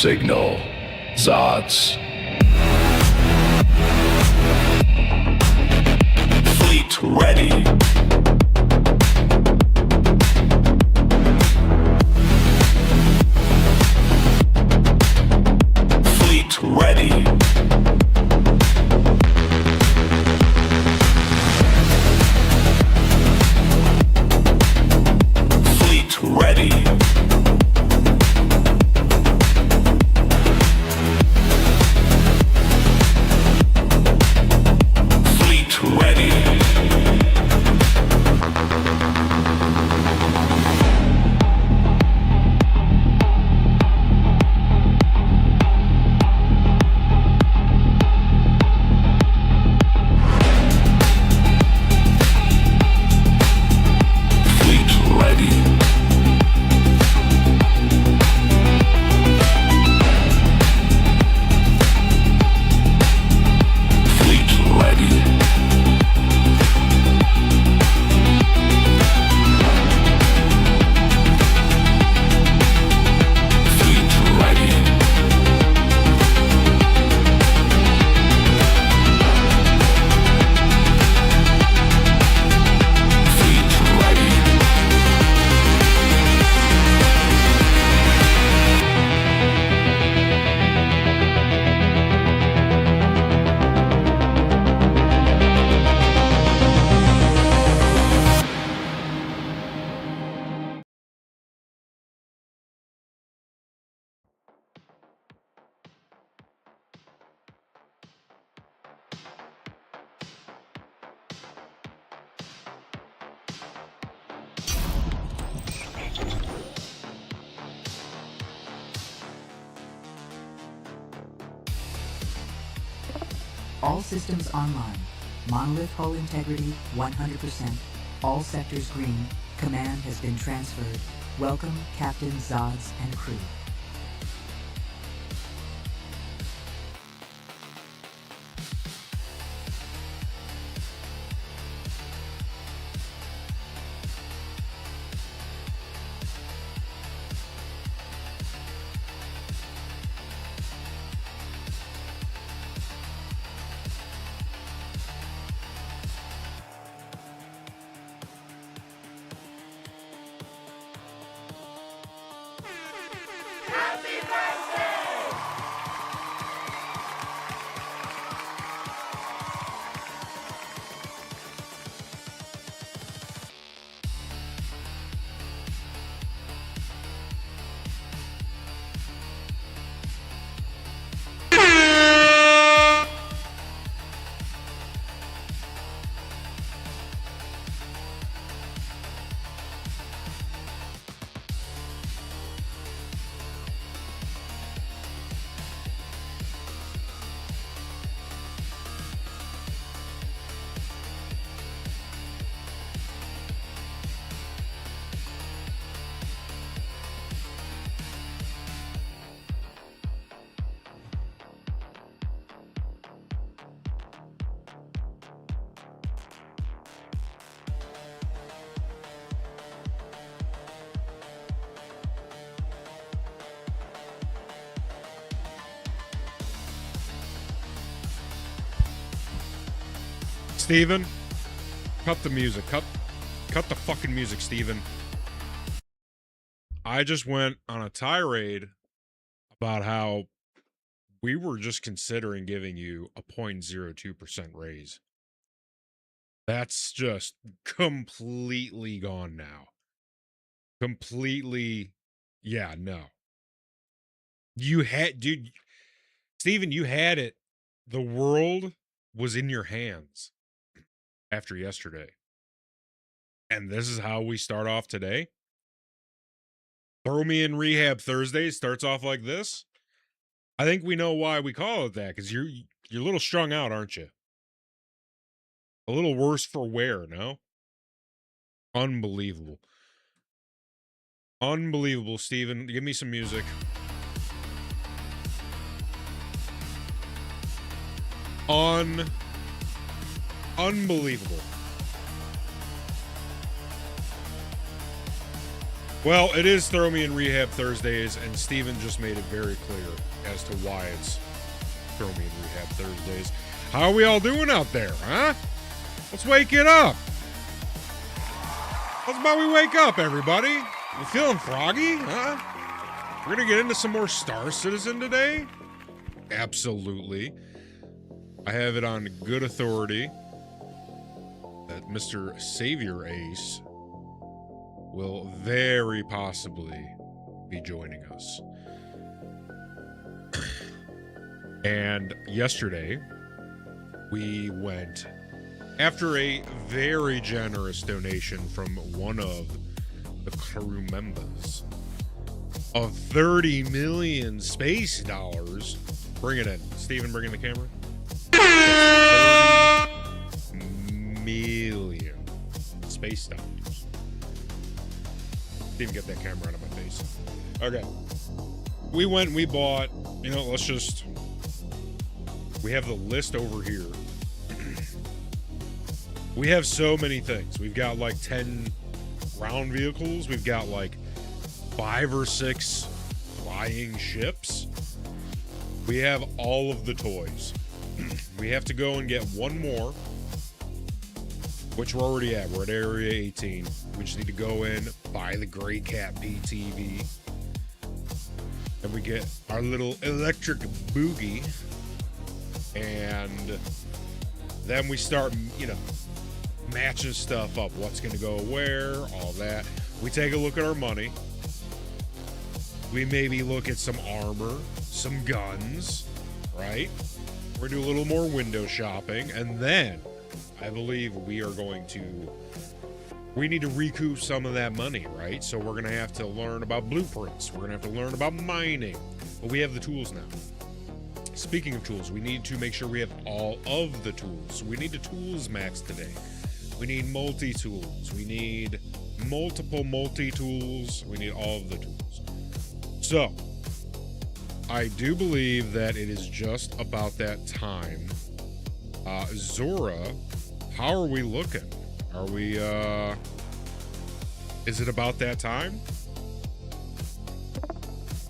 Signal. Zots. Fleet ready. Fleet ready. Fleet ready. All systems online. Monolith hull integrity 100%. All sectors green. Command has been transferred. Welcome, Captain, Zods, and crew. Steven, cut the music. Cut the fucking music, Steven. I just went on a tirade about how we were just considering giving you a 0.02% raise. That's just completely gone now. Completely, yeah, no. You had, dude, Steven, you had it. The world was in your hands after yesterday. And this is how we start off today. Throw me in Rehab Thursday starts off like this. I think we know why we call it that, because you're a little strung out, aren't you? A little worse for wear, no? Unbelievable. Unbelievable, Steven. Give me some music. Unbelievable. Well, it is Throw Me in Rehab Thursdays, and Steven just made it very clear as to why it's Throw Me in Rehab Thursdays. How are we all doing out there, huh? Let's wake it up. How's about we wake up, everybody? You feeling froggy, huh? We're gonna get into some more Star Citizen today? Absolutely. I have it on good authority that Mr. Savior Ace will very possibly be joining us. And yesterday, we went, after a very generous donation from one of the crew members, of 30 million space dollars. Bring it in. Steven, bring in the camera. 30 million space dollars. Didn't even get that camera out of my face. Okay. We went and we bought, we have the list over here. We have so many things. We've got like 10 ground vehicles. We've got like 5 or 6 flying ships. We have all of the toys. We have to go and get one more, which we're already at. We're at Area 18. We just need to go in, buy the Grey Cat PTV, and we get our little electric boogie, and then we start, matching stuff up. What's going to go where, all that. We take a look at our money. We maybe look at some armor, some guns, right? We're going to do a little more window shopping, and then I believe we need to recoup some of that money, right? So we're going to have to learn about blueprints. We're going to have to learn about mining. But we have the tools now. Speaking of tools, we need to make sure we have all of the tools. We need the tools max today. We need multi-tools. We need multiple multi-tools. We need all of the tools. So, I do believe that it is just about that time. Zora, how are we looking? Are we, is it about that time?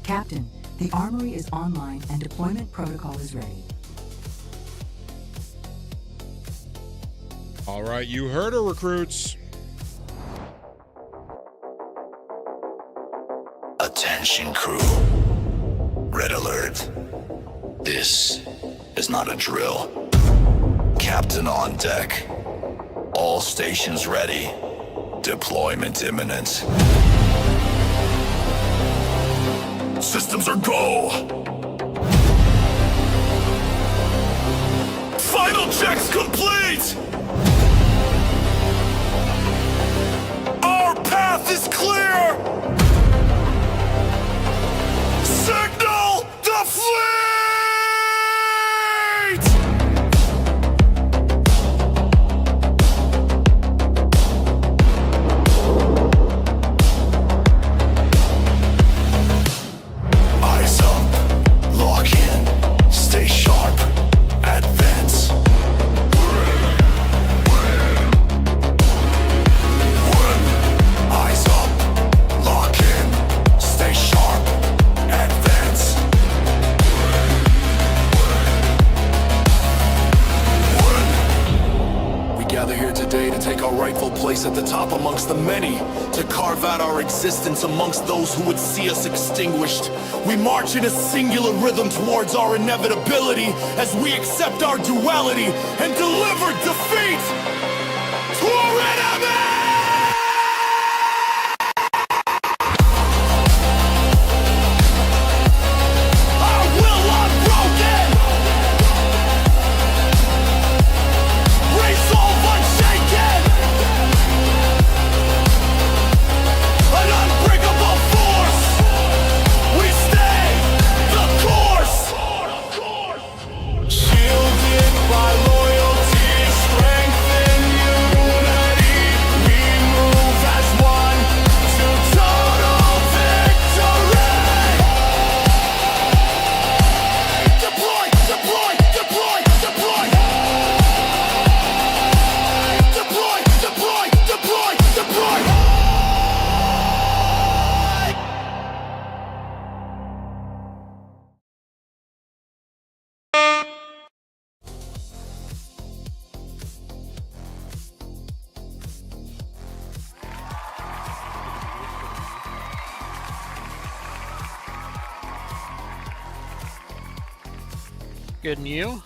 Captain, the armory is online and deployment protocol is ready. All right, you heard her, recruits. Attention crew. Red alert. This is not a drill. Captain on deck. All stations ready. Deployment imminent. Systems are go. Final checks complete. Our path is clear. Signal the fleet! Eyes up, lock in, stay sharp, advance. Eyes up, lock in. place at the top amongst the many, to carve out our existence amongst those who would see us extinguished. We march in a singular rhythm towards our inevitability as we accept our duality and deliver defeat to our enemy! Good and you?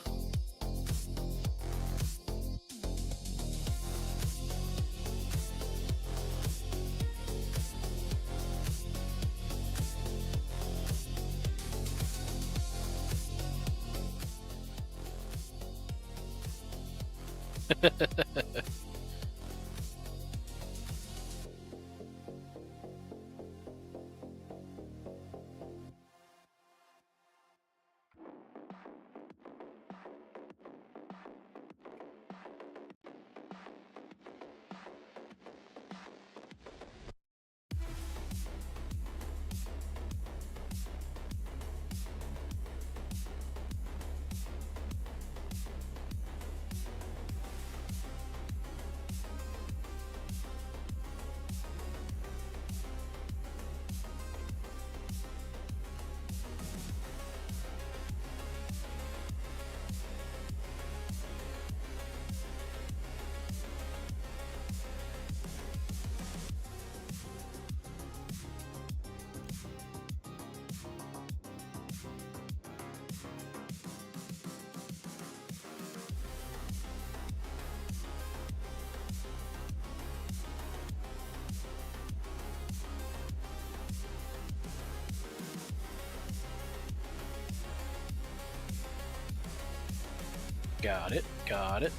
Got it. Got it.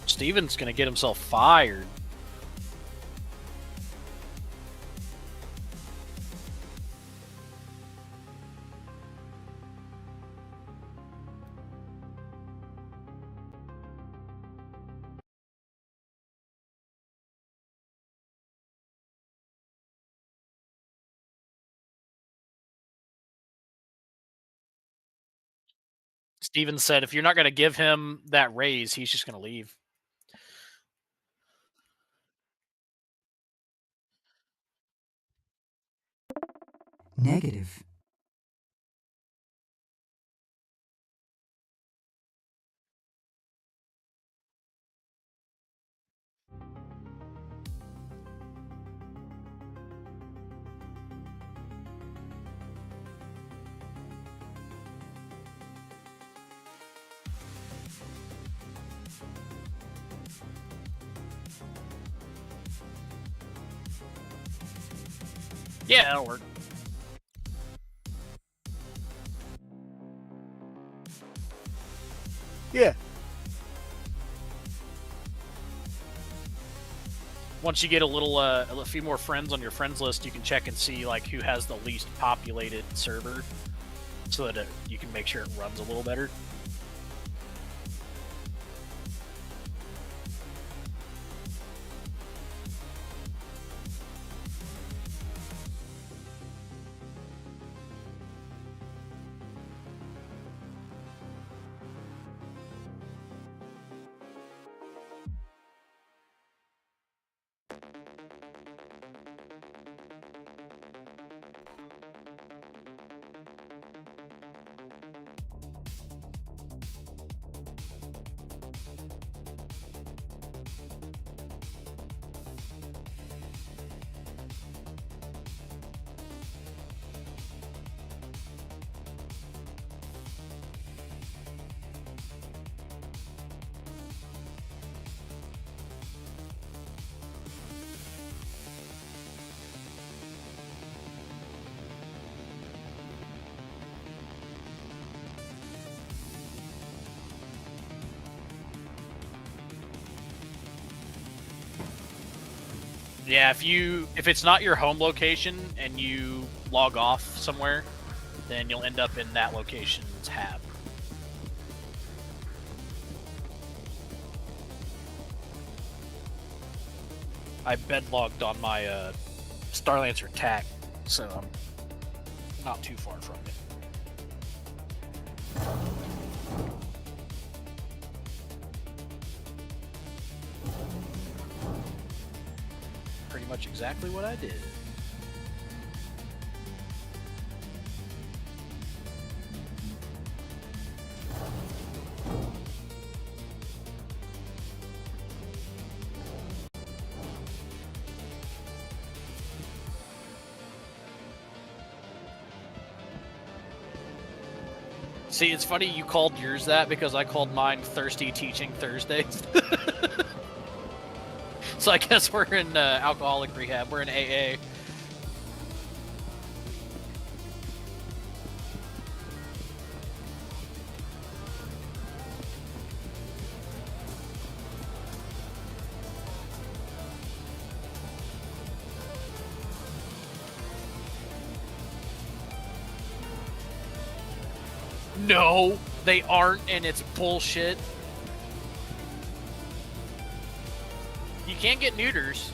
Steven's gonna get himself fired. Steven said if you're not gonna give him that raise, he's just gonna leave. Negative. Yeah, that'll work. Yeah. Once you get a few more friends on your friends list, you can check and see like who has the least populated server, so that you can make sure it runs a little better. Yeah, if it's not your home location and you log off somewhere, then you'll end up in that location's hab. I bed logged on my Starlancer TAC, so I'm not too far from it. Pretty much exactly what I did. See, it's funny you called yours that because I called mine Thirsty Teaching Thursdays. So I guess we're in alcoholic rehab. We're in AA. No, they aren't, and it's bullshit. You can't get neuters.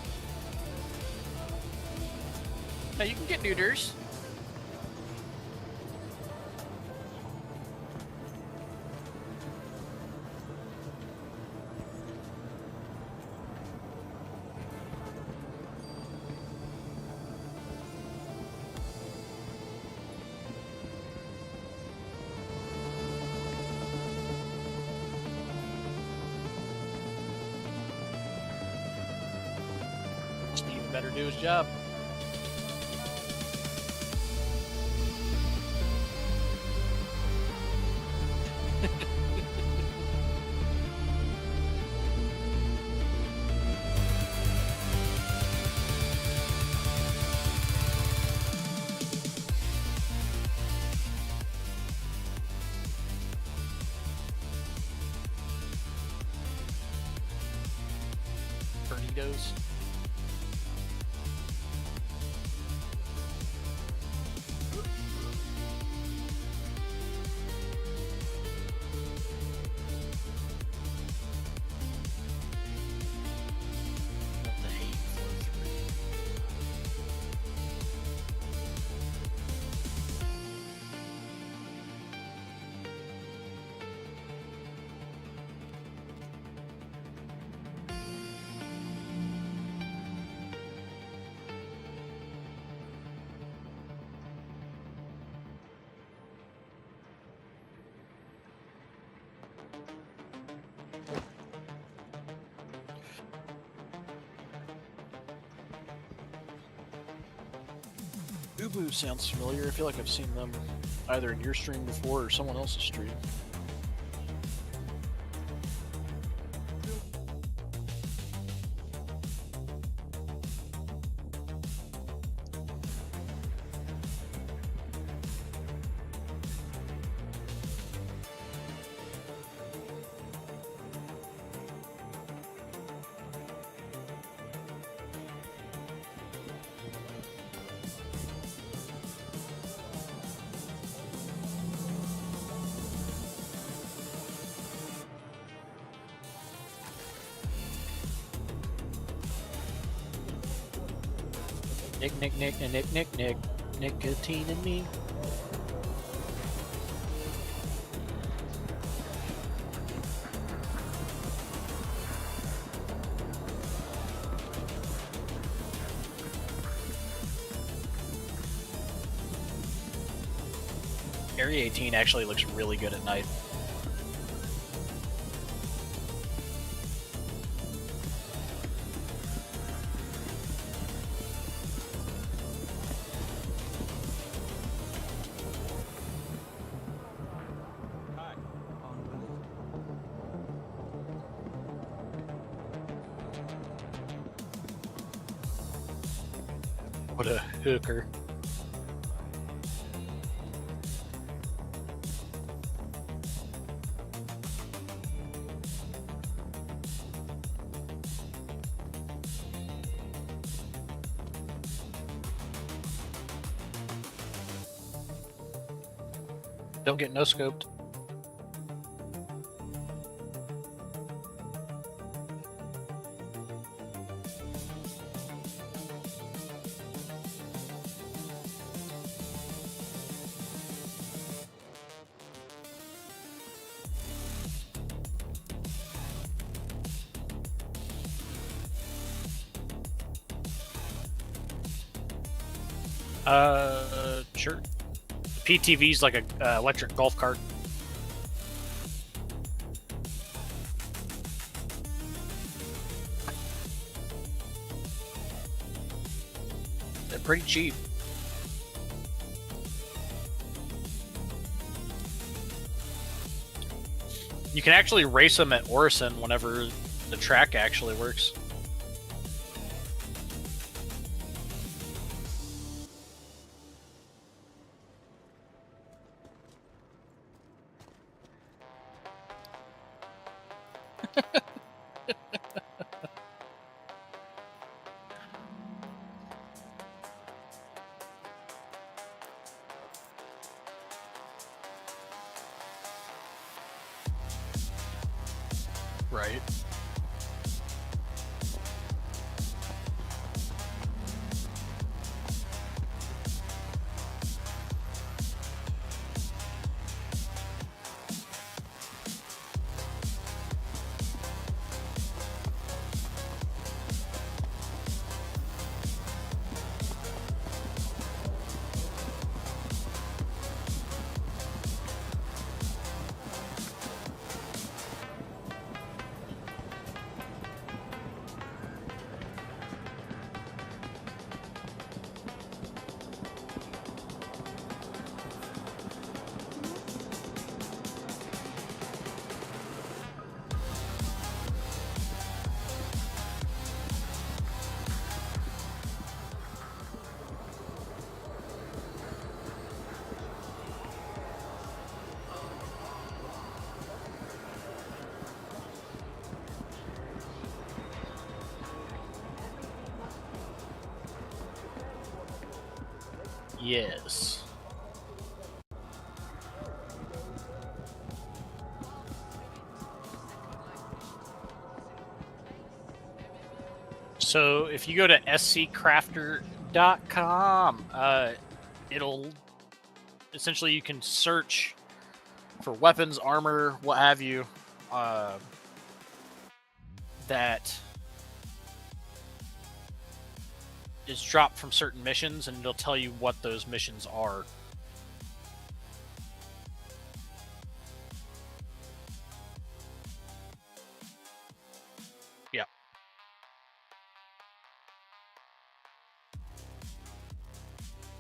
No, you can get neuters. Steve better do his job. Burritos. Let the hate flow through. Ubu sounds familiar. I feel like I've seen them either in your stream before or someone else's stream. Nick, nicotine and me. Area 18 actually looks really good at night. What a hooker. Don't get no scoped. Sure. PTV's like a electric golf cart. They're pretty cheap. You can actually race them at Orison whenever the track actually works. Right. Yes. So if you go to sccrafter.com, it'll essentially you can search for weapons, armor, what have you, that is dropped from certain missions, and it'll tell you what those missions are. Yeah.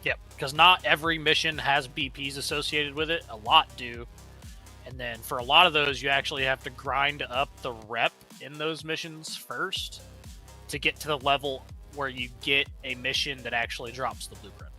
Yep, because not every mission has BPs associated with it. A lot do. And then for a lot of those, you actually have to grind up the rep in those missions first to get to the level where you get a mission that actually drops the blueprint.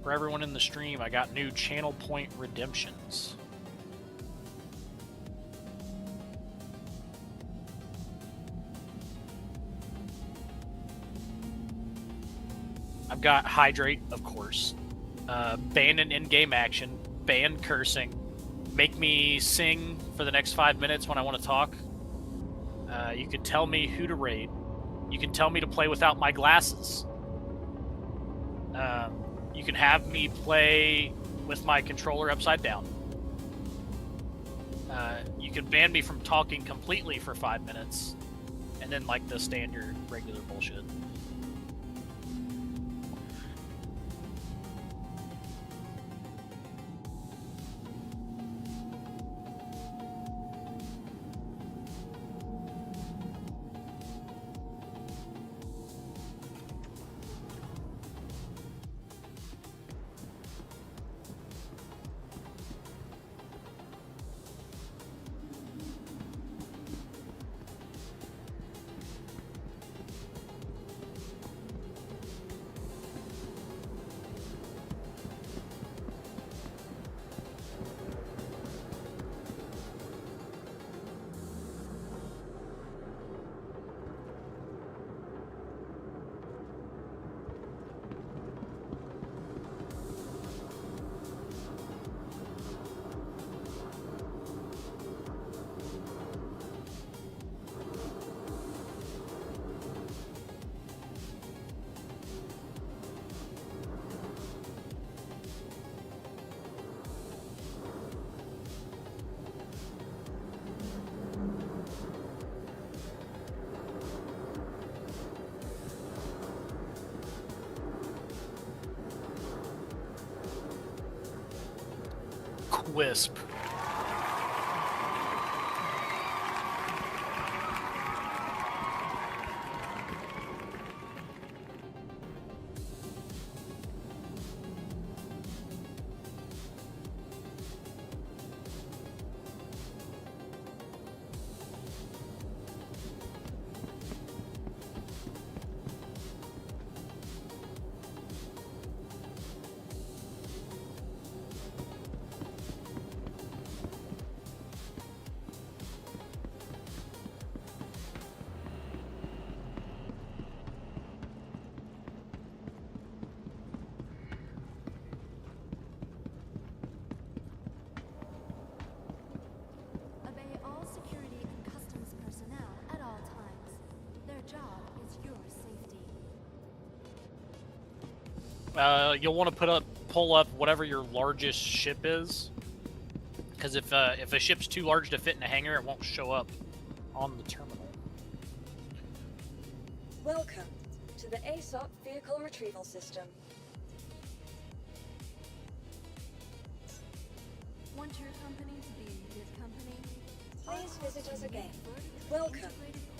For everyone in the stream, I got new channel point redemptions. I've got Hydrate, of course. Ban an in-game action. Ban cursing. Make me sing for the next 5 minutes when I want to talk. You can tell me who to raid. You can tell me to play without my glasses. You can have me play with my controller upside down. You can ban me from talking completely for 5 minutes. And then, like, the standard regular bullshit. Wisp. Obey all security and customs personnel at all times. Their job is your safety. You'll want to pull up whatever your largest ship is, because if a ship's too large to fit in a hangar, it won't show up on the terminal. Welcome to the ASOP Vehicle Retrieval System. Want your company to be a good company? Please visit us again. Welcome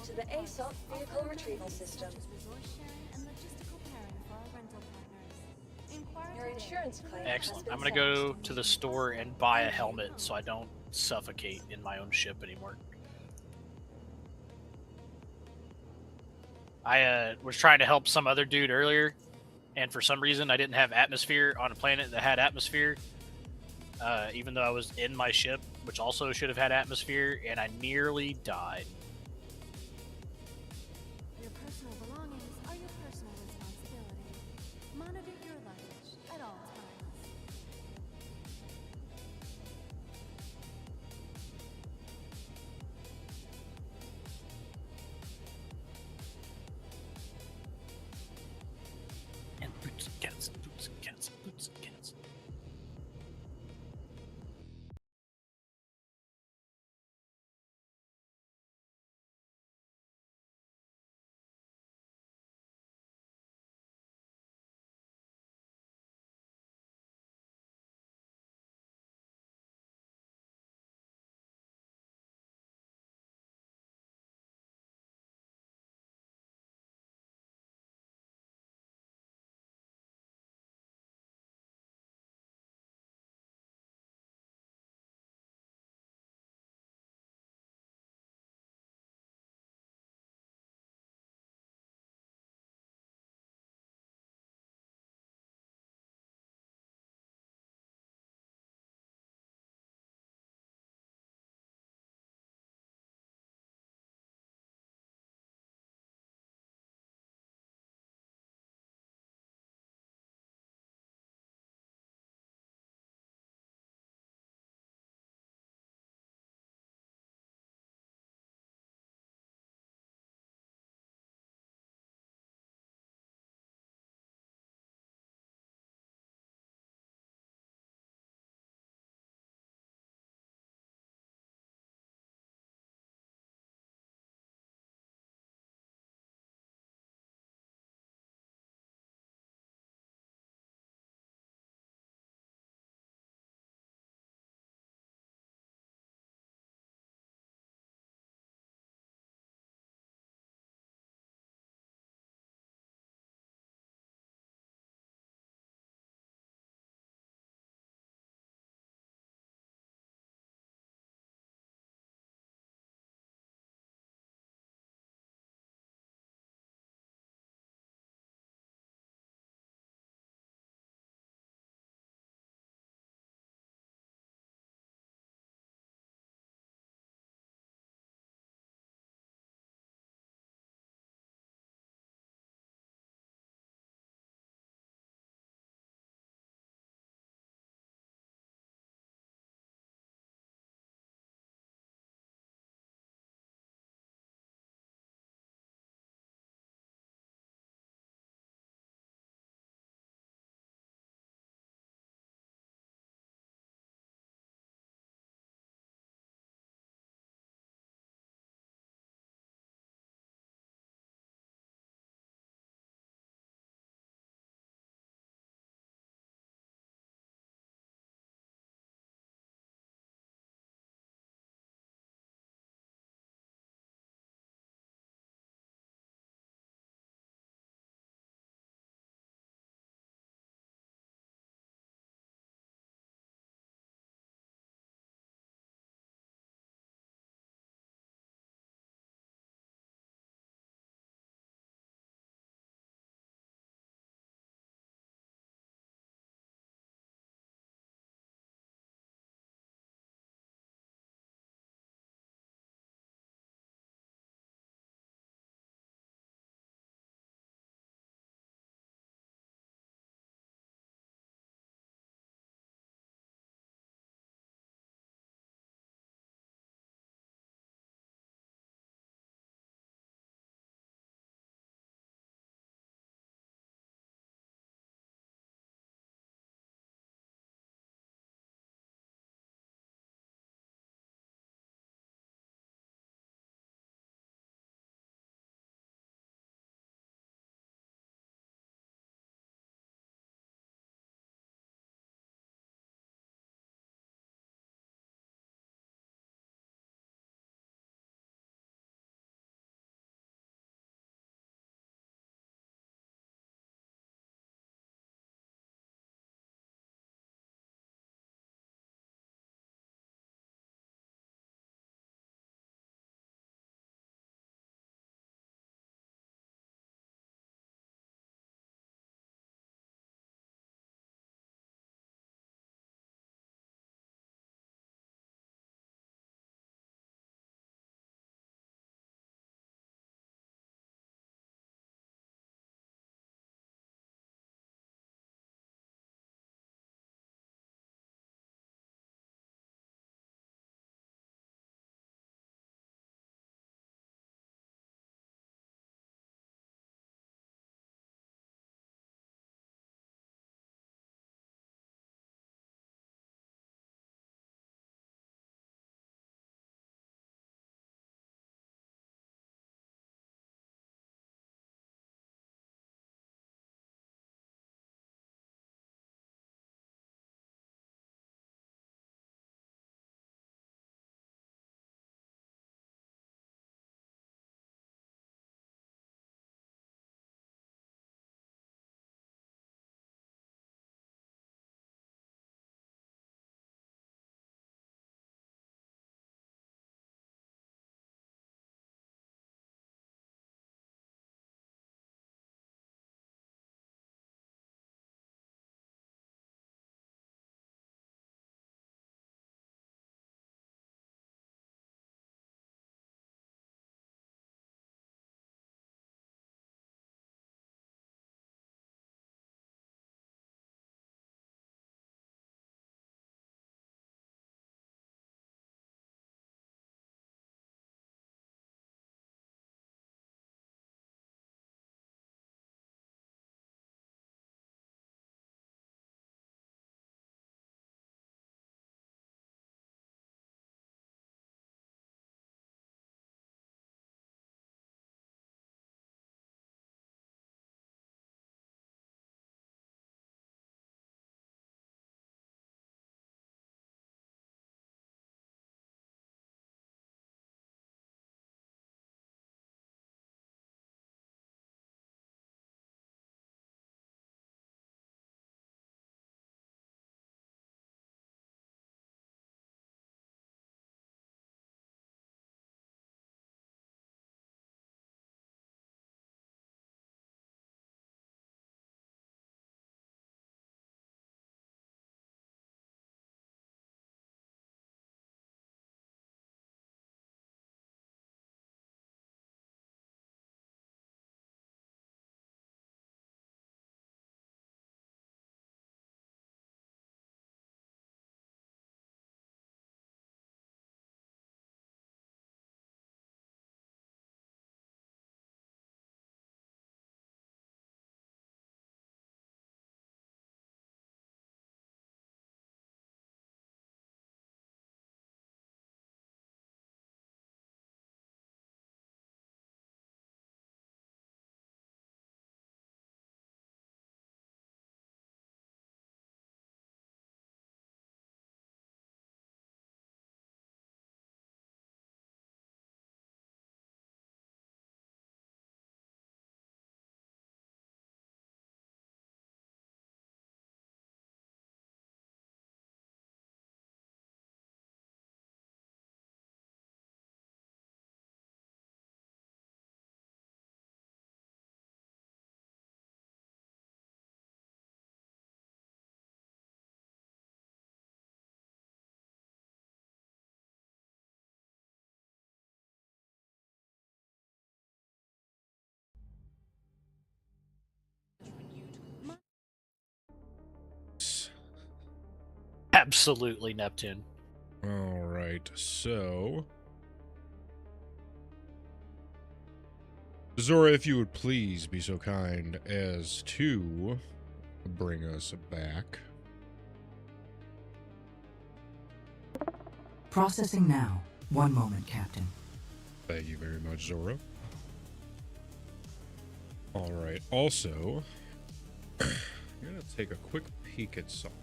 to the ASOP Vehicle Retrieval System. Resource sharing and logistical pairing for our rental partners. Inquire Your today. insurance claim Excellent. has I'm been gonna sent. go to the store and buy a helmet so I don't suffocate in my own ship anymore. I was trying to help some other dude earlier, and for some reason I didn't have atmosphere on a planet that had atmosphere, even though I was in my ship, which also should have had atmosphere, and I nearly died. Your personal belongings are your personal responsibility. Monitor your luggage at all times. And boots and cats, boots and cats, boots and cats. Absolutely Neptune. All right, so Zora, if you would please be so kind as to bring us back. Processing now. One moment, Captain. Thank you very much, Zora. All right, also, I'm going to take a quick peek at something.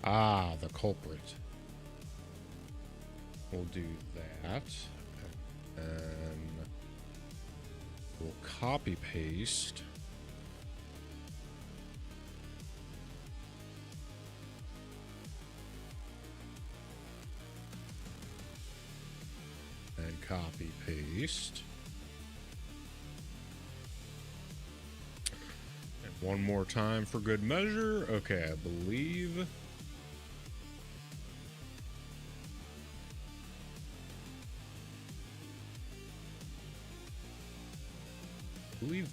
Ah, the culprit. We'll do that. And then we'll copy paste. And copy paste. And one more time for good measure. Okay, I believe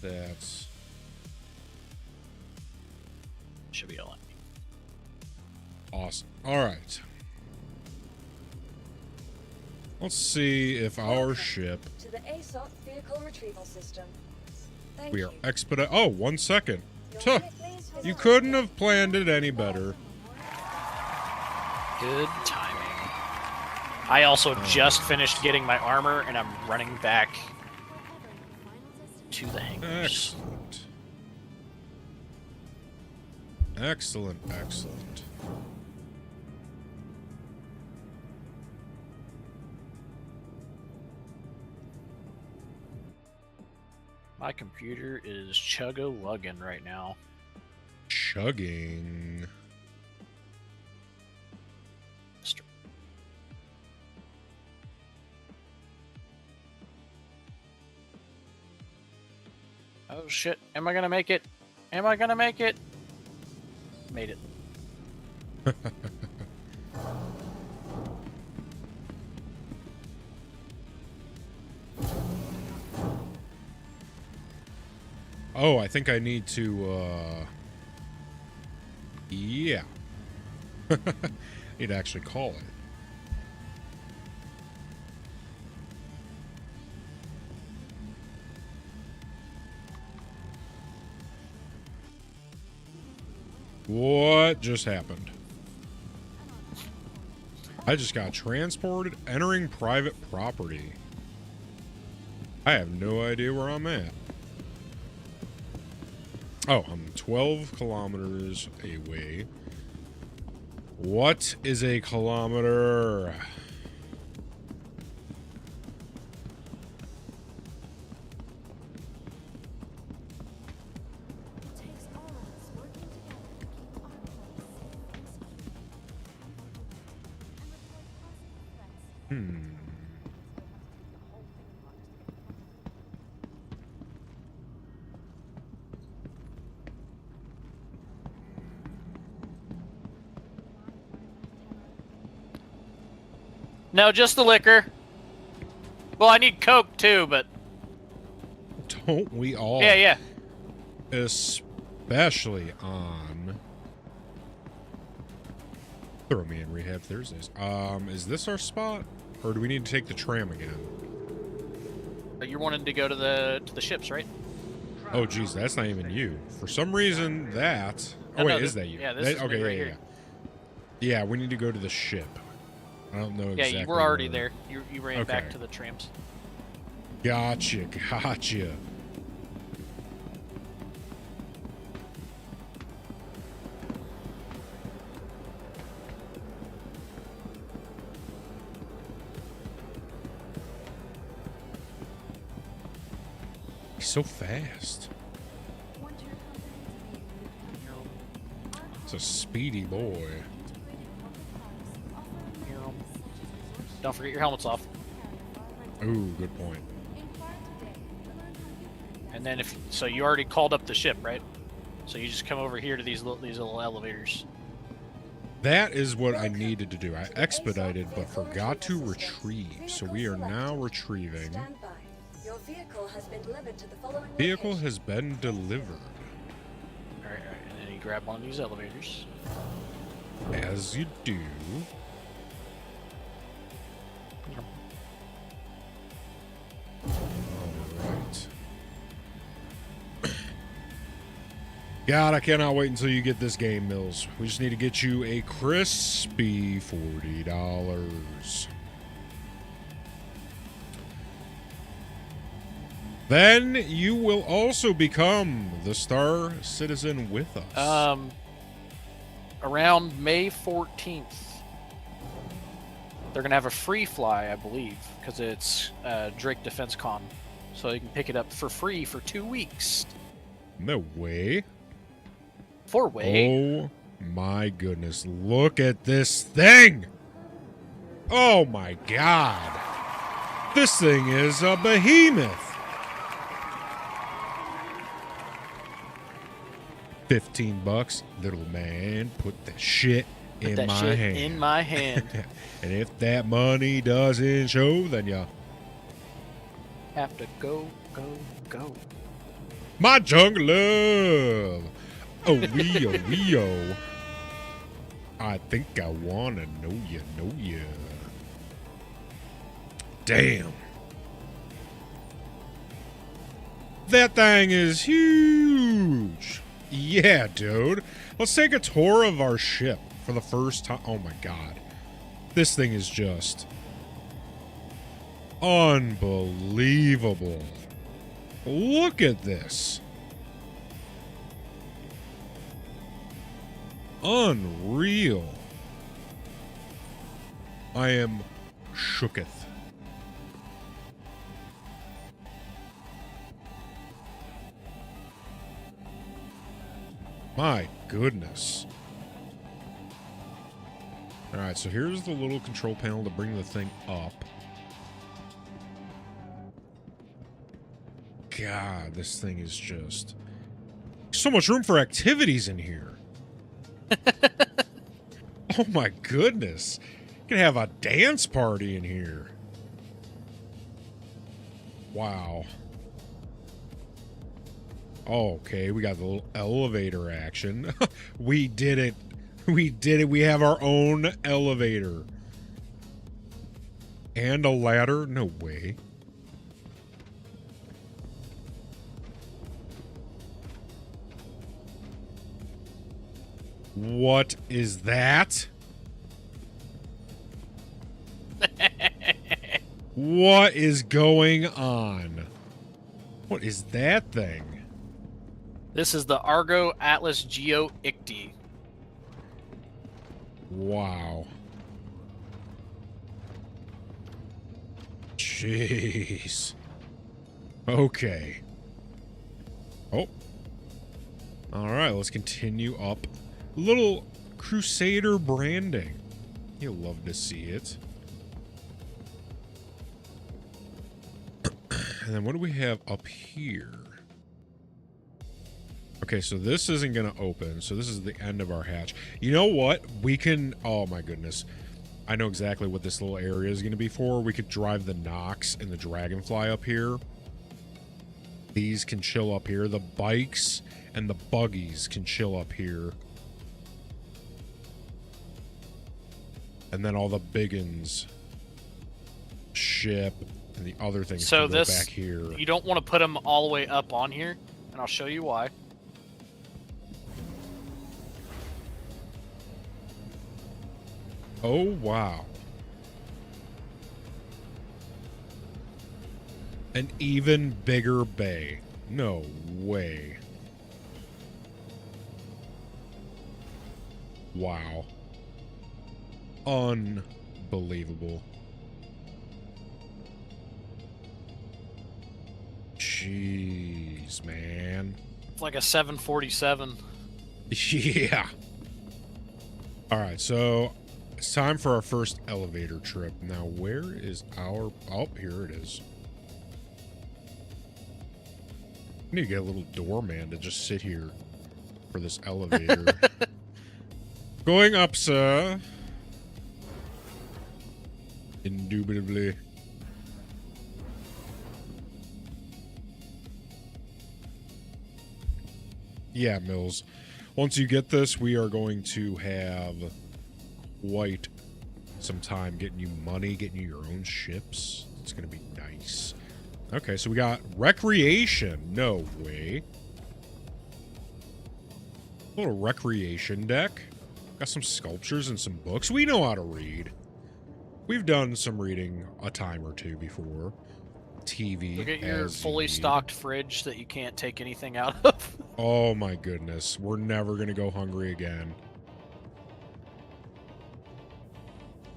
that's Should be all. awesome. All right. Let's see if our ship. To the ASOP vehicle retrieval system. Thank We you. are expedite. Oh, 1 second. Your Tuh. unit, please visit You the couldn't gate. have planned it any better. Good timing. I also just finished getting my armor, and I'm running back to the hangars. Excellent. Excellent. My computer is chugga-lugging right now. Chugging. Oh shit, am I gonna make it? Am I gonna make it? Made it. Oh, I think I need to, yeah. Need to actually call it. What just happened? I just got transported entering private property. I have no idea where I'm at. Oh, I'm 12 kilometers away. What is a kilometer? It takes all of us working together to keep our place safe and secure. And report possible threats. No, just the liquor. Well, I need Coke too, but Don't we all? yeah. Especially on. Throw me in Rehab Thursdays. Is this our spot? Or do we need to take the tram again? But you're wanting to go to the ships, right? Oh, geez, that's not even you. For some reason, that... Oh, No, wait, no, is that you? yeah, this is me okay, right yeah, here. yeah. Yeah, we need to go to the ship. I don't know Yeah, exactly you were already where. there. You ran back Okay. to the trams. Gotcha. He's so fast. Want your company to be a new capital? It's a speedy boy. Integrated corporate parks offer amenities such as resort Don't forget your helmets off. Ooh, good point. Inquire today to learn how you can And then so you already called up the ship, right? So you just come over here to these little elevators. That is what I needed to do. I expedited, but forgot to retrieve. So we are now retrieving. Stand by. Your vehicle has been delivered to the following Vehicle location. has been delivered. All right, and then you grab one of these elevators. As you do. Alright. God, I cannot wait until you get this game, Mills. We just need to get you a crispy $40. Then you will also become the Star Citizen with us. Around May 14th, they're gonna have a free fly, I believe, because it's Drake Defense Con, so you can pick it up for free for 2 weeks. No way. 4-way. Oh my goodness. Look at this thing. Oh my God. This thing is a behemoth. 15 bucks. Little man, put that shit Put in that my shit hand. in my hand. And if that money doesn't show, then you... Have to go, go, go. My jungle love. Oh, wee, oh. I think I wanna know ya. Damn. That thing is huge. Yeah, dude. Let's take a tour of our ship for the first time. Oh my God. This thing is just unbelievable. Look at this. Unreal. I am shooketh. My goodness. Alright, so here's the little control panel to bring the thing up. God, this thing is just... so much room for activities in here. Oh my goodness. You can have a dance party in here. Wow. Oh, okay, we got the little elevator action. We did it. We did it. We have our own elevator. And a ladder? No way. What is that? What is going on? What is that thing? This is the Argo Atlas Geo ICTY. Wow. Jeez. Okay. Oh. Alright, let's continue up. Little Crusader branding. You'll love to see it. And then what do we have up here? Okay, so this isn't going to open. So this is the end of our hatch. You know what? We can... oh, my goodness. I know exactly what this little area is going to be for. We could drive the Nox and the Dragonfly up here. These can chill up here. The bikes and the buggies can chill up here. And then all the biggins, ship, and the other things So can go this, back here. you don't want to put them all the way up on here, and I'll show you why. Oh, wow. An even bigger bay. No way. Wow. Unbelievable. Jeez, man. It's like a 747. Yeah. All right, so it's time for our first elevator trip. Now, where is our... oh, here it is. I need to get a little doorman to just sit here for this elevator. Going up, sir. Indubitably. Yeah, Mills. Once you get this, we are going to have quite some time getting you money, getting you your own ships. It's going to be nice. Okay, so we got recreation. No way. A little recreation deck. Got some sculptures and some books. We know how to read. We've done some reading a time or two before. TV. Look at your as fully you need. stocked fridge that you can't take anything out of. Oh my goodness. We're never going to go hungry again.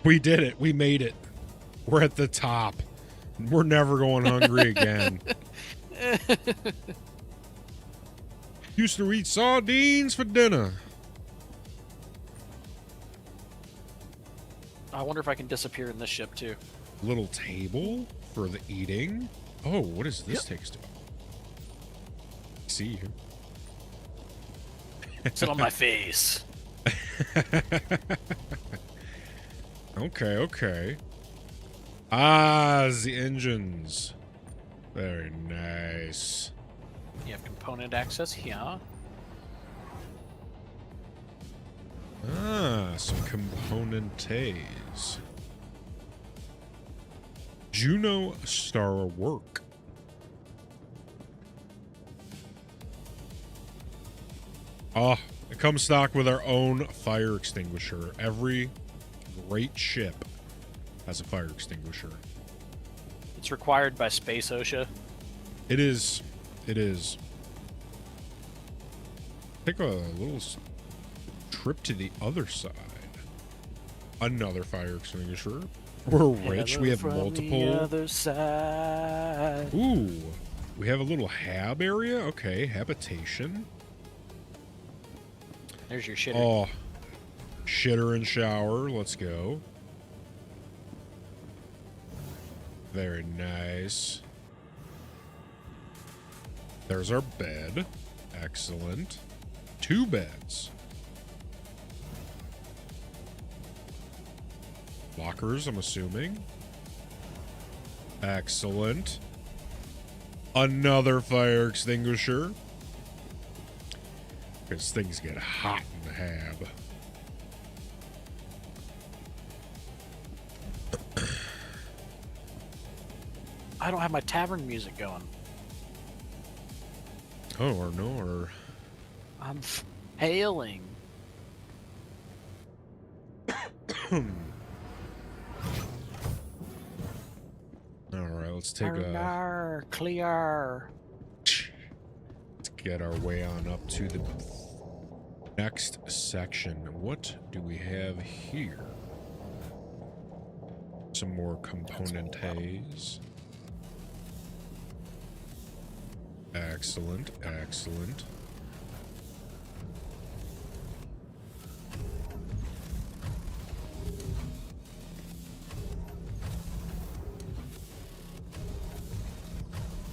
We did it. We made it. We're at the top. We're never going hungry again. Used to eat sardines for dinner. I wonder if I can disappear in this ship too. Little table for the eating. Oh, what does this take us to? See you. Sit on my face. Okay, okay. Ah, the engines. Very nice. You have component access here. Ah, some componentes. Juno Star Work. Ah, it comes stock with our own fire extinguisher. Every great ship has a fire extinguisher. It's required by Space OSHA. It is. It is. Take a little trip to the other side. Another fire extinguisher. We're rich. We have From multiple. The other side. Ooh. We have a little hab area. Okay, habitation. There's your shitter. Oh. Shitter and shower. Let's go. Very nice. There's our bed. Excellent. 2 beds. Lockers, I'm assuming. Excellent. Another fire extinguisher. Because things get hot in the hab. I don't have my tavern music going. Oh, or no, or... I'm hailing. Alright, let's take a... Arr, clear. Let's get our way on up to the next section. What do we have here? Some more componentes. Excellent, excellent.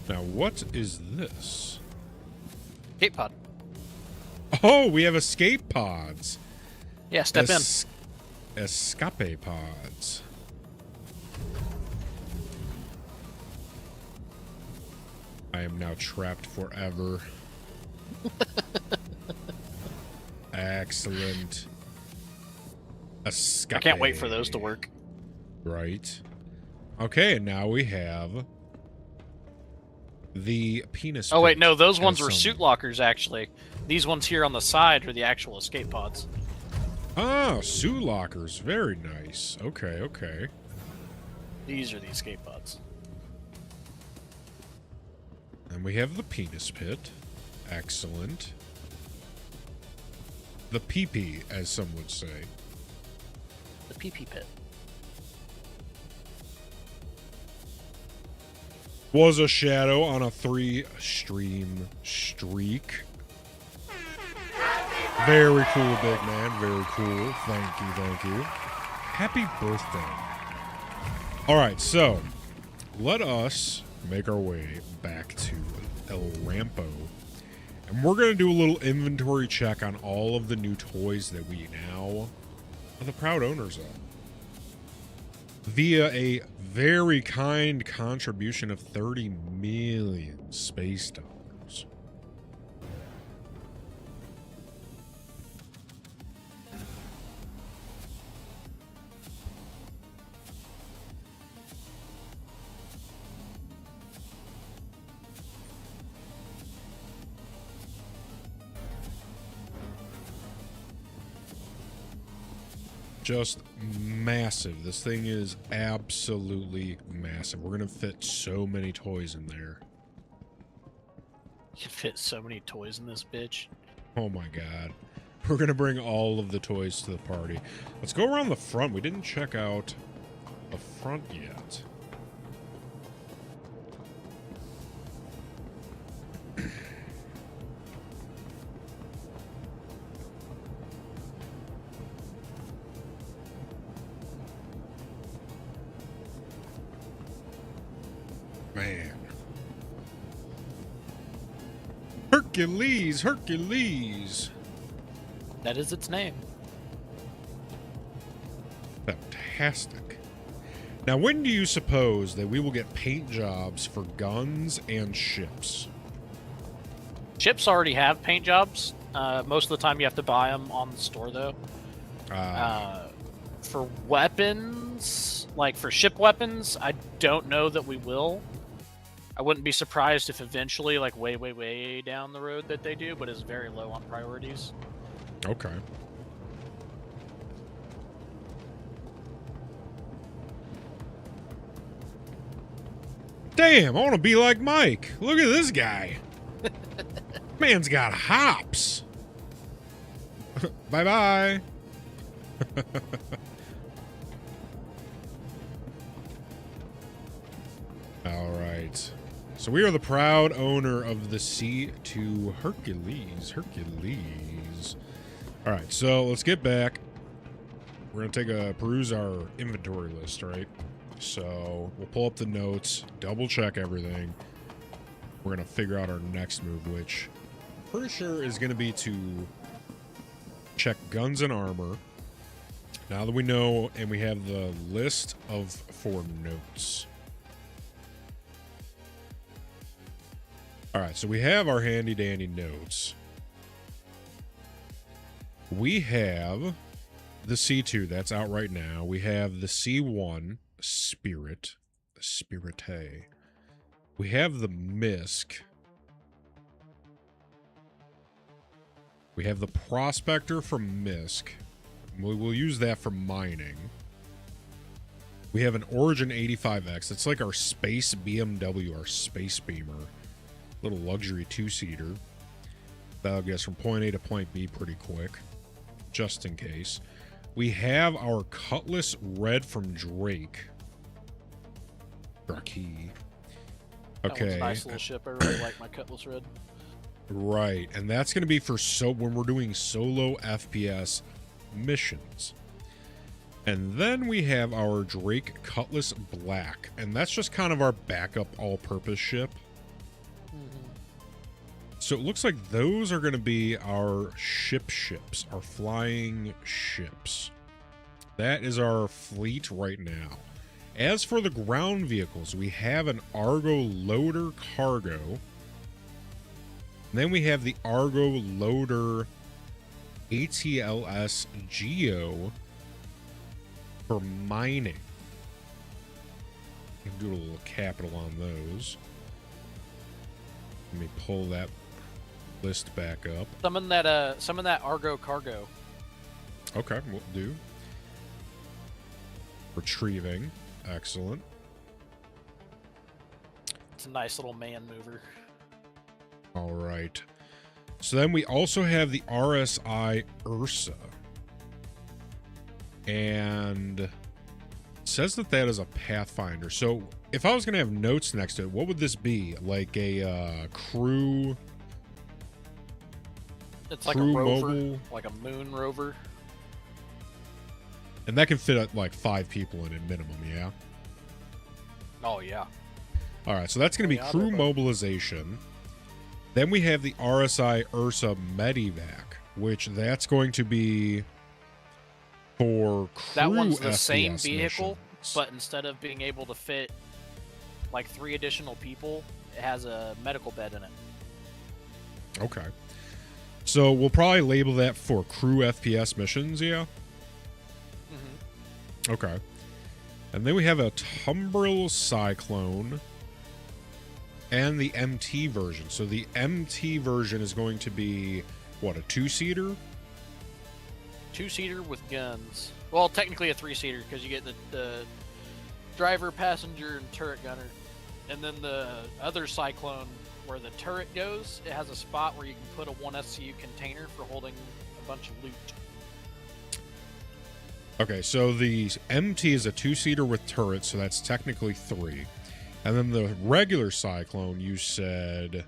Now, what is this? Gate pod. Oh, we have escape pods. Yeah, step in. Escape pods. I am now trapped forever. Excellent. Escape. I can't wait for those to work. Right. Okay, and now we have the penis. Oh wait, pit no, those as ones were some- suit lockers actually. These ones here on the side are the actual escape pods. Ah, suit lockers. Very nice. Okay, okay. These are the escape pods. And we have the penis pit. Excellent. The pee-pee, as some would say. The PP pit. Was a shadow on a 3-stream streak. Very cool, big man. Very cool. Thank you, thank you. Happy birthday. All right, so let us make our way back to El Rampo And we're going to do a little inventory check on all of the new toys that we now are the proud owners of. Via a very kind contribution of 30 million space dollars. Just massive. This thing is absolutely massive. We're gonna fit so many toys in there. You can fit so many toys in this bitch. Oh my god. We're gonna bring all of the toys to the party. Let's go around the front. We didn't check out the front yet. Man. Hercules, Hercules. That is its name. Fantastic. Now, when do you suppose that we will get paint jobs for guns and ships? Ships already have paint jobs. Most of the time you have to buy them on the store, though. For weapons, like for ship weapons, I don't know that we will. I wouldn't be surprised if eventually, like way, way, way down the road that they do, but it's very low on priorities. Okay. Damn, I want to be like Mike. Look at this guy. Man's got hops. Bye-bye. All right. So we are the proud owner of the C2 Hercules. Hercules. All right, so let's get back. We're going to take a peruse our inventory list, right? So we'll pull up the notes, double check everything. We're going to figure out our next move, which I'm pretty sure is going to be to check guns and armor. Now that we know and we have the list of 4 notes. All right, so we have our handy dandy notes. We have the C2 that's out right now. We have the C1 Spirit, Spirite. We have the Misk. We have the Prospector from Misk. We will use that for mining. We have an Origin 85X. It's like our space BMW, our space beamer. Little luxury 2-seater. That'll get us from point A to point B pretty quick. Just in case. We have our Cutlass Red from Drake. Drake. Okay. That one's a nice little ship. I really like my Cutlass Red. Right. And that's going to be for when we're doing solo FPS missions. And then we have our Drake Cutlass Black. And that's just kind of our backup all-purpose ship. So it looks like those are going to be our ships, our flying ships. That is our fleet right now. As for the ground vehicles, we have an Argo Loader Cargo. And then we have the Argo Loader ATLS Geo for mining. Do a little capital on those. Let me pull that list back up. Summon that Argo Cargo. Okay, we'll do. Retrieving. Excellent. It's a nice little man mover. All right. So then we also have the RSI Ursa. And it says that that is a Pathfinder. So if I was going to have notes next to it, what would this be? Like a crew... It's like a crew rover, mobile? like a moon rover. And that can fit like 5 people in it minimum, yeah? Oh, yeah. All right, so that's going to be Yeah, crew but- mobilization. Then we have the RSI Ursa Medivac, which that's going to be for crew That one's the FPS same vehicle, missions. but instead of being able to fit like 3 additional people, it has a medical bed in it. Okay. So we'll probably label that for crew FPS missions, yeah? Mm-hmm. Okay. And then we have a Tumbril Cyclone and the MT version. So the MT version is going to be, what, a 2-seater? 2-seater with guns. Well, technically a 3-seater because you get the driver, passenger, and turret gunner. And then the other Cyclone, where the turret goes, it has a spot where you can put a 1 SCU container for holding a bunch of loot. Okay, so the MT is a 2-seater with turrets, so that's technically 3. And then the regular Cyclone, you said,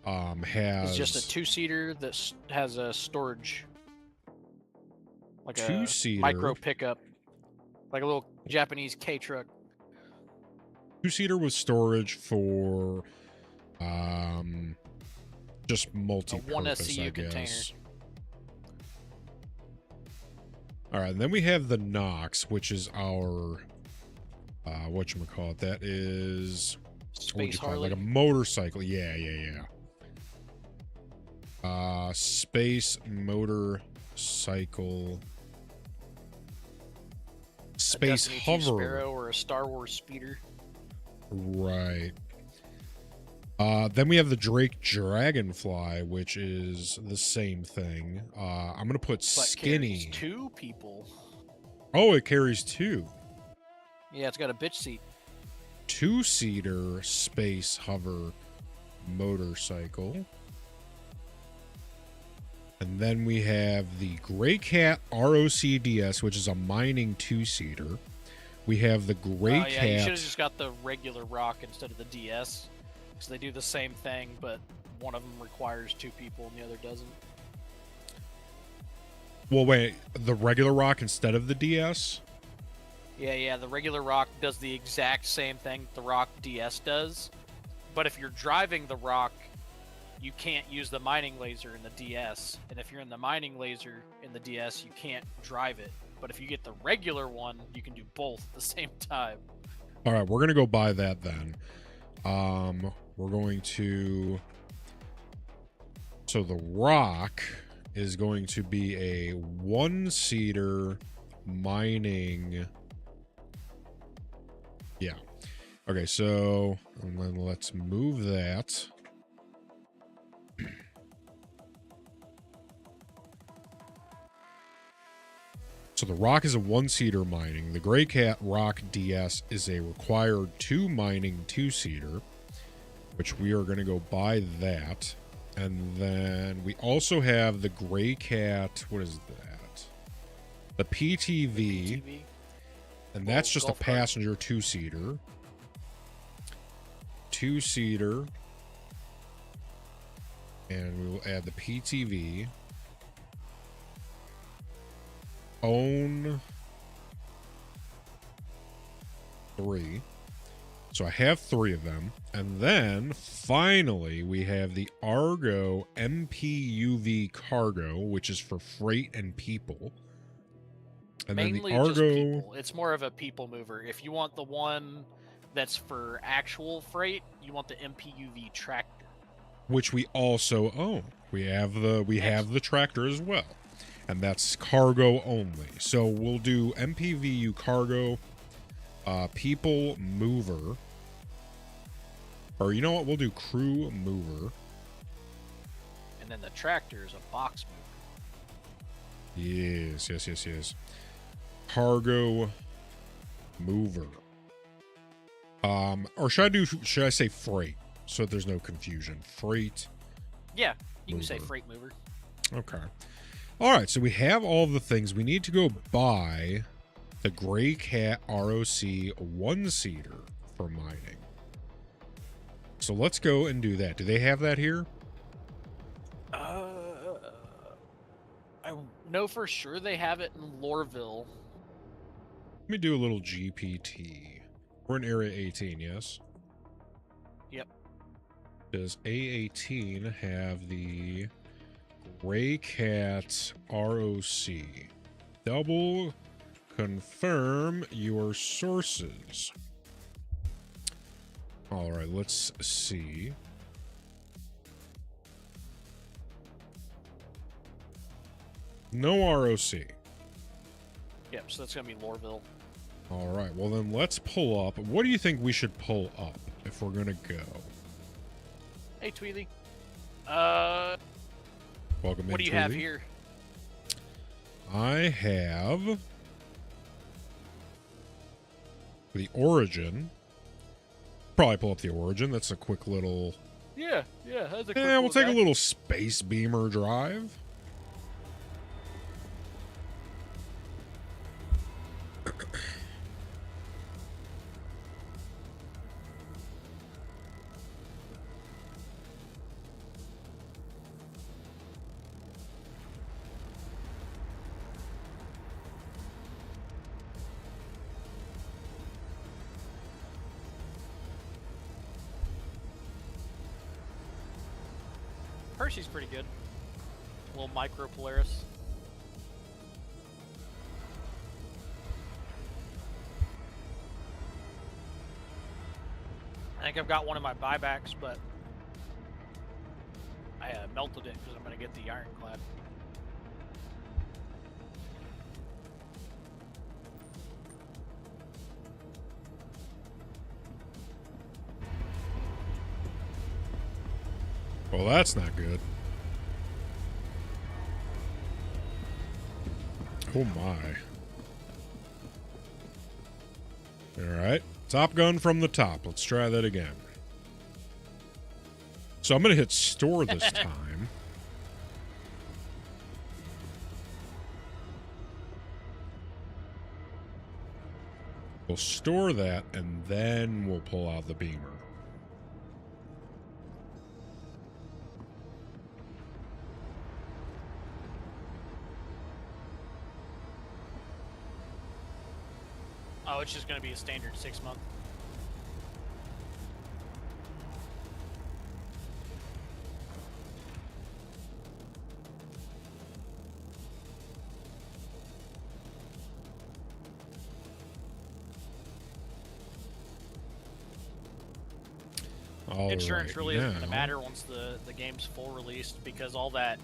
has... It's just a 2-seater that has a storage. Like a 2-seater. micro pickup. Like a little Japanese K-truck. 2-seater with storage for just multi-purpose, A 1 SCU I guess. container. All right, and then we have the Nox, which is our whatchamacallit, that is Space Harley. like a motorcycle. Yeah. Space motorcycle. Space a Destiny 2 hover. Sparrow or a Star Wars speeder. Right. Then we have the Drake Dragonfly, which is the same thing. I'm gonna put But skinny. carries 2 people. Oh, it carries 2. Yeah, it's got a bitch seat. 2-seater space hover motorcycle. And then we have the Gray Cat ROCDS, which is a mining 2-seater. We have the Gray Oh yeah, you should Cat. have just got the regular rock instead of the DS. Because they do the same thing, but one of them requires 2 people and the other doesn't. Well, wait, the regular rock instead of the DS? Yeah, the regular rock does the exact same thing the rock DS does. But if you're driving the rock, you can't use the mining laser in the DS. And if you're in the mining laser in the DS, you can't drive it. But if you get the regular one, you can do both at the same time. All right, we're going to go buy that then. We're going to... So the rock is going to be a 1-seater mining... Yeah. Okay, so and then let's move that. So the rock is a 1-seater mining. The Gray Cat Rock DS is a required 2 mining 2-seater, which we are going to go buy that. And then we also have the Gray Cat, what is that? The PTV, TV. and that's just a golf cart. passenger 2-seater. 2-seater. And we will add the PTV. Own 3. So I have 3 of them. And then finally we have the Argo MPUV Cargo, which is for freight and people. And Mainly then the just Argo, people. It's more of a people mover. If you want the one that's for actual freight, you want the MPUV tractor. which we also own. We have the tractor as well. And that's cargo only. So we'll do MPVU cargo, people mover. Or you know what? We'll do crew mover. And then the tractor is a box mover. Yes. Cargo mover. Or should I say freight? So that there's no confusion. Freight. Yeah, you can say Mover. freight mover. Okay. All right, so we have all the things. We need to go buy the Gray Cat ROC 1-seater for mining. So let's go and do that. Do they have that here? I know for sure they have it in Loreville. Let me do a little GPT. We're in Area 18, yes? Yep. Does A18 have the Gray Cat ROC? Double confirm your sources. All right, let's see. No ROC. Yep, so that's going to be Lorville. All right, well then let's pull up. What do you think we should pull up if we're going to go? Hey, Tweely. Welcome in, What do you have Tweety. here? I have the Origin. Probably pull up the Origin. That's a quick little... Yeah, that's a quick Yeah, we'll take guy. a little space beamer drive. Percy's pretty good. A little micro Polaris. I think I've got one of my buybacks, but I melted it because I'm going to get the ironclad. Well, that's not good. Oh my. Alright. Top gun from the top. Let's try that again. So I'm going to hit store this time. We'll store that, and then we'll pull out the beamer. Oh, it's just going to be a standard 6-month. All Insurance right, really isn't going to now- matter once the game's full released, because all that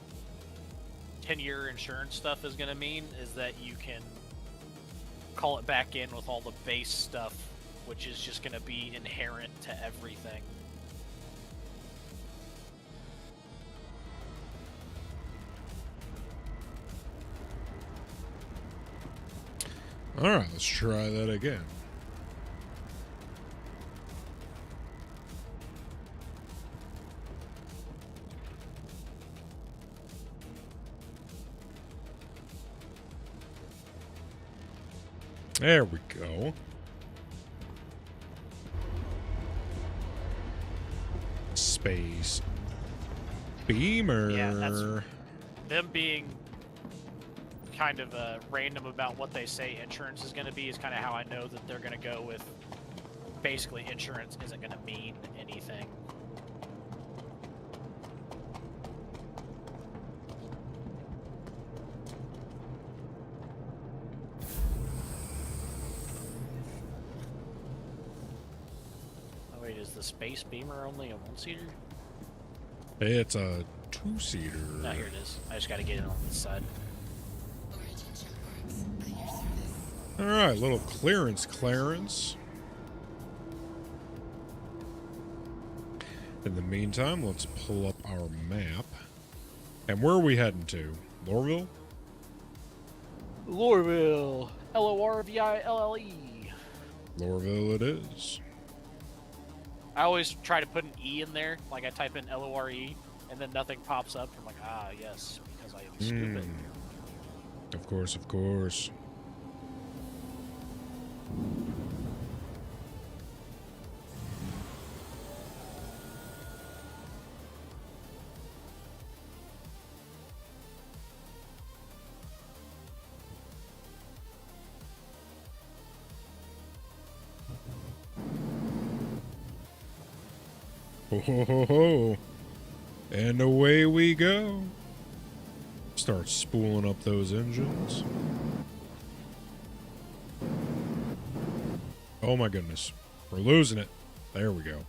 10-year insurance stuff is going to mean is that you can call it back in with all the base stuff, which is just going to be inherent to everything. All right, let's try that again. There we go. Space beamer. Yeah, that's them being kind of random about what they say insurance is going to be is kind of how I know that they're going to go with basically insurance isn't going to mean anything. Oh wait, is the Space Beamer only a 1-seater? It's a 2-seater. No, here it is. I just got to get it on this side. All right, little clearance. In the meantime, let's pull up our map. And where are we heading to? Lorville? Lorville. Lorville. Lorville it is. I always try to put an E in there, like I type in LORE, and then nothing pops up. I'm like, ah, yes, because I am stupid. Of course, of course. Ho, ho, ho, ho. And away we go. Start spooling up those engines. Oh my goodness. We're losing it. There we go.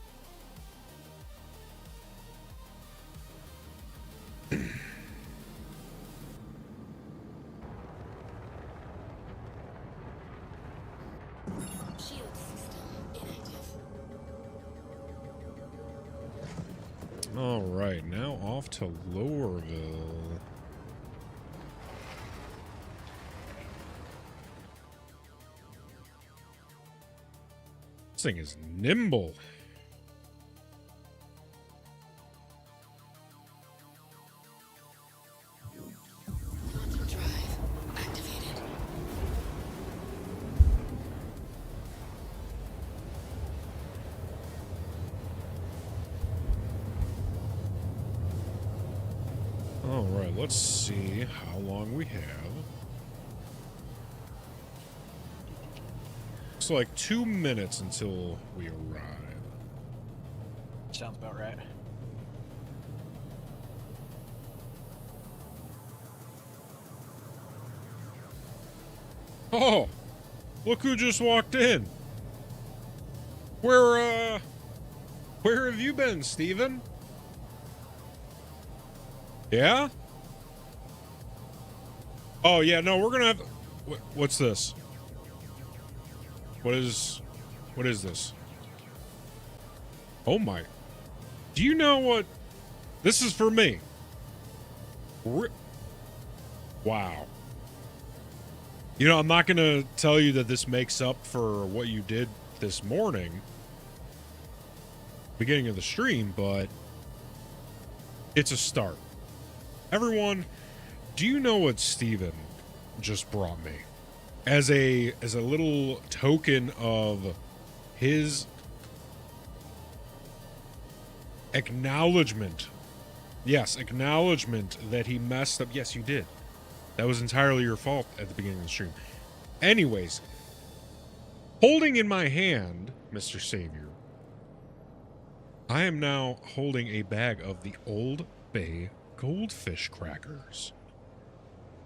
Shield system inactive. All right, now off to Lowerville. This thing is nimble. Quantum drive activated. All right, let's see how long we have. It's like 2 minutes until we arrive. Sounds about right. Oh, look who just walked in. Where have you been, Steven? Yeah? Oh, yeah, no, we're gonna have... What's this? What is this? Oh my... Do you know what... This is for me. Wow. You know, I'm not gonna tell you that this makes up for what you did this morning, beginning of the stream, but it's a start. Everyone, do you know what Steven just brought me? As a little token of his acknowledgement. Yes, acknowledgement that he messed up. Yes, you did. That was entirely your fault at the beginning of the stream. Anyways, holding in my hand, Mr. Savior, I am now holding a bag of the Old Bay goldfish crackers.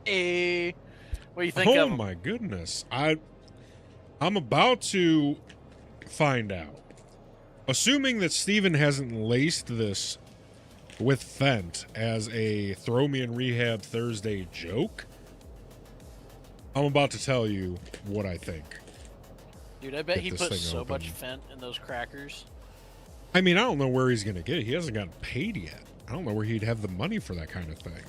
What do you think Oh of 'em? my goodness. I'm about to find out. Assuming that Steven hasn't laced this with Fent as a throw me in rehab Thursday joke, I'm about to tell you what I think. Dude, I bet Get he this put thing so much open. Fent in those crackers. I mean, I don't know where he's going to get it. He hasn't gotten paid yet. I don't know where he'd have the money for that kind of thing.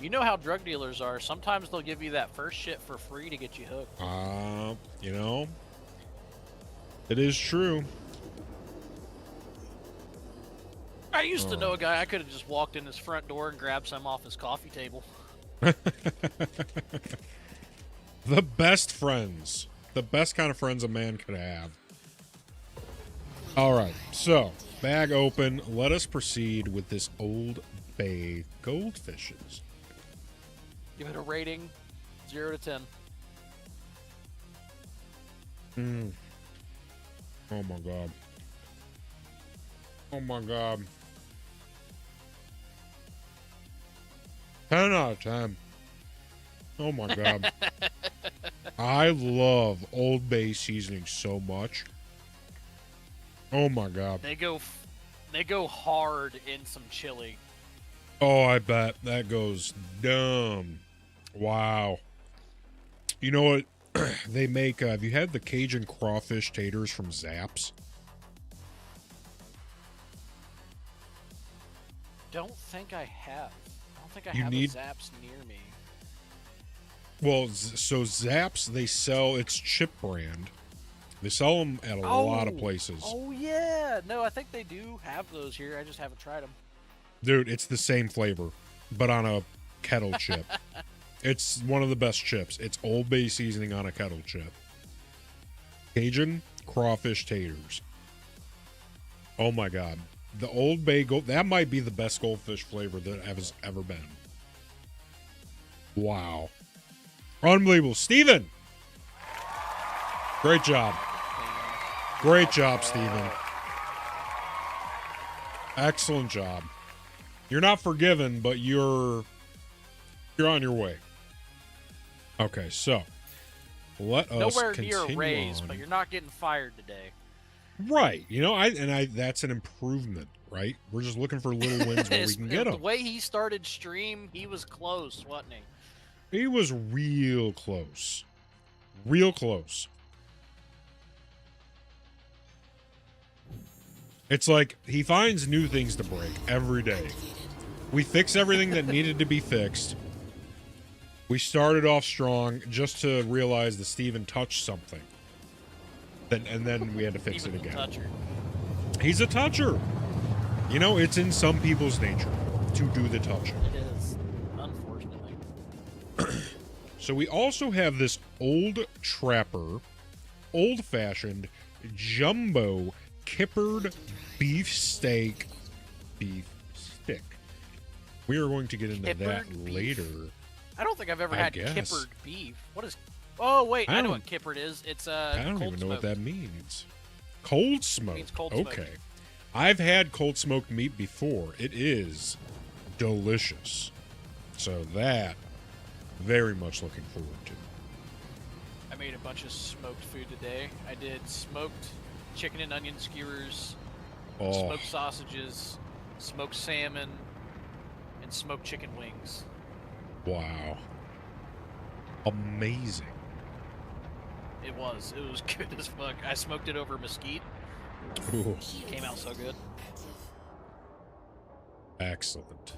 You know how drug dealers are. Sometimes they'll give you that first shit for free to get you hooked. You know, it is true. I used to know a guy, I could have just walked in his front door and grabbed some off his coffee table. The best friends. The best kind of friends a man could have. All right, so bag open. Let us proceed with this Old Bay goldfishes. Give it a rating 0 to 10. Oh my god. Oh my god. 10 out of 10. Oh my god. I love Old Bay seasoning so much. Oh my god. They go hard in some chili. Oh, I bet that goes dumb. Wow. You know what? They make, have you had the Cajun crawfish taters from Zapp's? Don't think I have. I don't think I You have need- a Zapp's near me. Well, so Zapp's, they sell, it's chip brand. They sell them at a lot of places. Oh yeah. No, I think they do have those here. I just haven't tried them. Dude, it's the same flavor, but on a kettle chip. It's one of the best chips. It's Old Bay seasoning on a kettle chip. Cajun crawfish taters. Oh my god. The Old Bay that might be the best goldfish flavor that has ever been. Wow. Unbelievable. Steven! Great job. Great job, Steven. Excellent job. You're not forgiven, but you're on your way. Okay, so let us Nowhere continue near raise, on. but you're not getting fired today. Right. You know, I that's an improvement, right? We're just looking for little wins where we can get The them. way he started stream, he was close, wasn't he? He was real close. Real close. It's like he finds new things to break every day. We fix everything that needed to be fixed. We started off strong just to realize that Steven touched something. And then we had to fix it Even the again. toucher. He's a toucher. You know, it's in some people's nature to do the touching. It is, unfortunately. So we also have this old trapper, old-fashioned, jumbo, kippered beef stick. We are going to get into that Kippered beef? later. I don't think I've ever I had guess. kippered beef. What is... Oh, wait, I I know don't- what kippered is. It's I don't cold even know what smoke. that means. Cold smoke. means cold smoke. Okay. I've had cold smoked meat before. It is delicious. So that, very much looking forward to. I made a bunch of smoked food today. I did smoked chicken and onion skewers, Oh, smoked sausages, smoked salmon, and smoked chicken wings. wow. Amazing. It was good as fuck. I smoked it over mesquite. Ooh, Came out so good. excellent.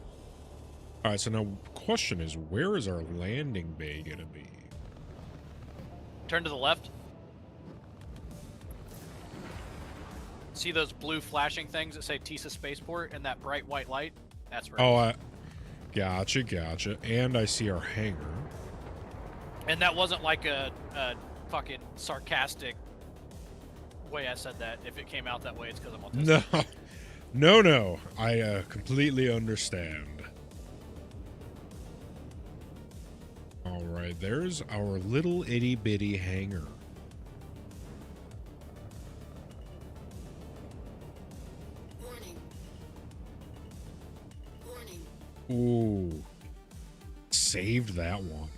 All right, so now question is, where is our landing bay going to be? Turn to the left. See those blue flashing things that say TISA Spaceport and that bright white light? That's where. Oh, it is. gotcha. And I see our hangar. And that wasn't like a fucking sarcastic way I said that. If it came out that way, it's because I'm autistic. No. I completely understand. All right, there's our little itty bitty hangar. Ooh, saved that one.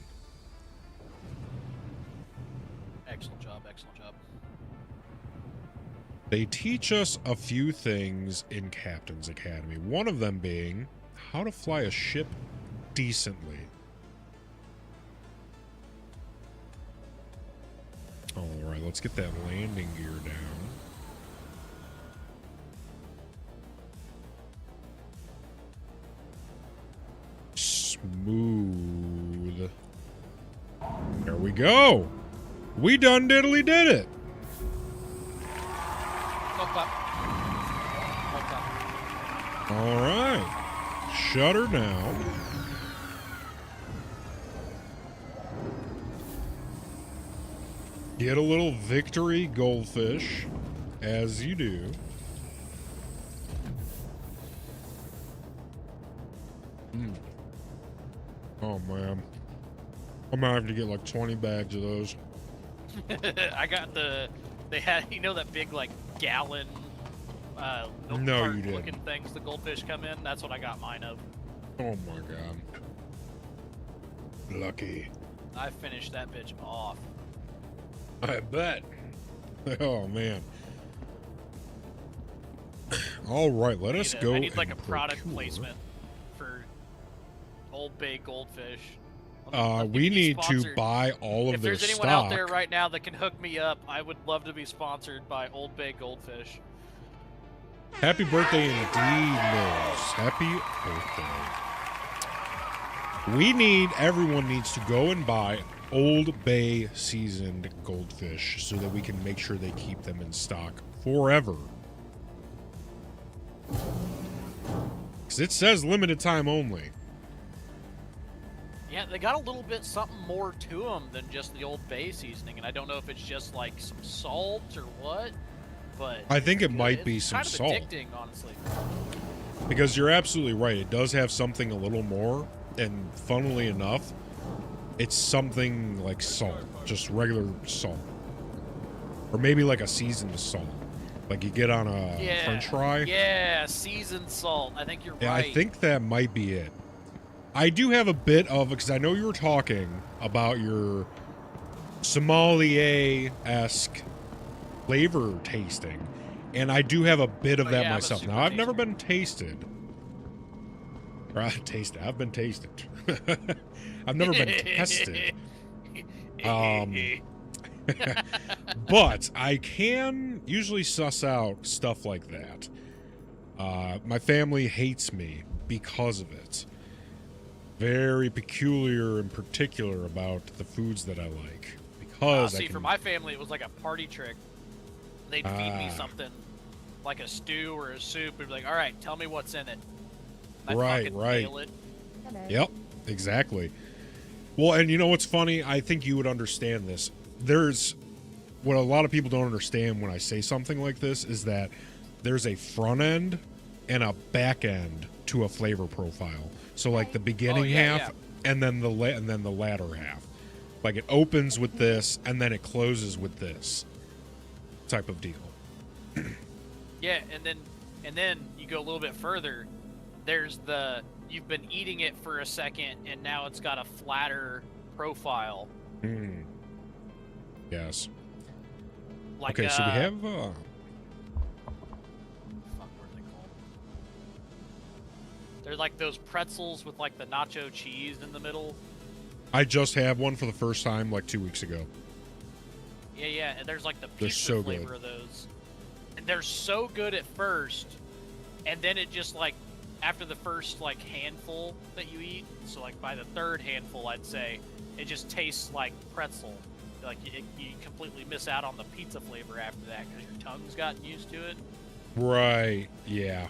Excellent job. They teach us a few things in Captain's Academy. One of them being how to fly a ship decently. All right, let's get that landing gear down. Smooth. There we go. We done diddly did it. Go clap. Go clap. All right. Shutter now. Get a little victory goldfish, as you do. Oh, man. I'm gonna have to get like 20 bags of those. I got they had, that big like gallon milk No, cart you didn't. looking things the goldfish come in. That's what I got mine of. Oh my god. Lucky. I finished that bitch off. I bet. Oh man. All right, let us go. I need like a and product procure. placement for Old Bay goldfish. We need to sponsored. buy all of If their there's anyone stock. out there right now that can hook me up, I would love to be sponsored by Old Bay Goldfish. Happy birthday indeed, Mills. Happy birthday. Everyone needs to go and buy Old Bay seasoned goldfish so that we can make sure they keep them in stock forever. Because it says limited time only. Yeah, they got a little bit something more to them than just the Old Bay seasoning, and I don't know if it's just like some salt or what, but I think it yeah, might it's be some kind of salt. addicting, honestly. Because you're absolutely right. It does have something a little more, and funnily enough, it's something like salt, just regular salt. Or maybe like a seasoned salt. Like you get on a Yeah. French fry. Yeah, seasoned salt. I think you're Yeah, right. I think that might be it. I do have a bit of, because I know you were talking about your sommelier-esque flavor tasting, and I do have a bit of that yeah, I'm a myself. super Now, I've never taster. been tasted. Or I've been tasted. I've never been tested. But I can usually suss out stuff like that. My family hates me because of it. Very peculiar and particular about the foods that I like. Because see, for my family, it was like a party trick. They'd feed me something like a stew or a soup, and be like, "All right, tell me what's in it." I'd fucking nail it. Yep, exactly. Well, and you know what's funny? I think you would understand this. There's what a lot of people don't understand when I say something like this is that there's a front end and a back end to a flavor profile. So like the beginning half and then the latter half. Like it opens with this and then it closes with this type of deal. Yeah, and then you go a little bit further. There's you've been eating it for a second, and now it's got a flatter profile. Yes. Like, okay, so we have fuck, what are they called? They're like those pretzels with like the nacho cheese in the middle. I just had one for the first time like 2 weeks ago. Yeah, and there's like the They're pizza so flavor good. of those. And they're so good at first, and then it just like after the first like handful that you eat, so like by the third handful, I'd say it just tastes like pretzel. Like you completely miss out on the pizza flavor after that because your tongue's gotten used to it. Right, yeah.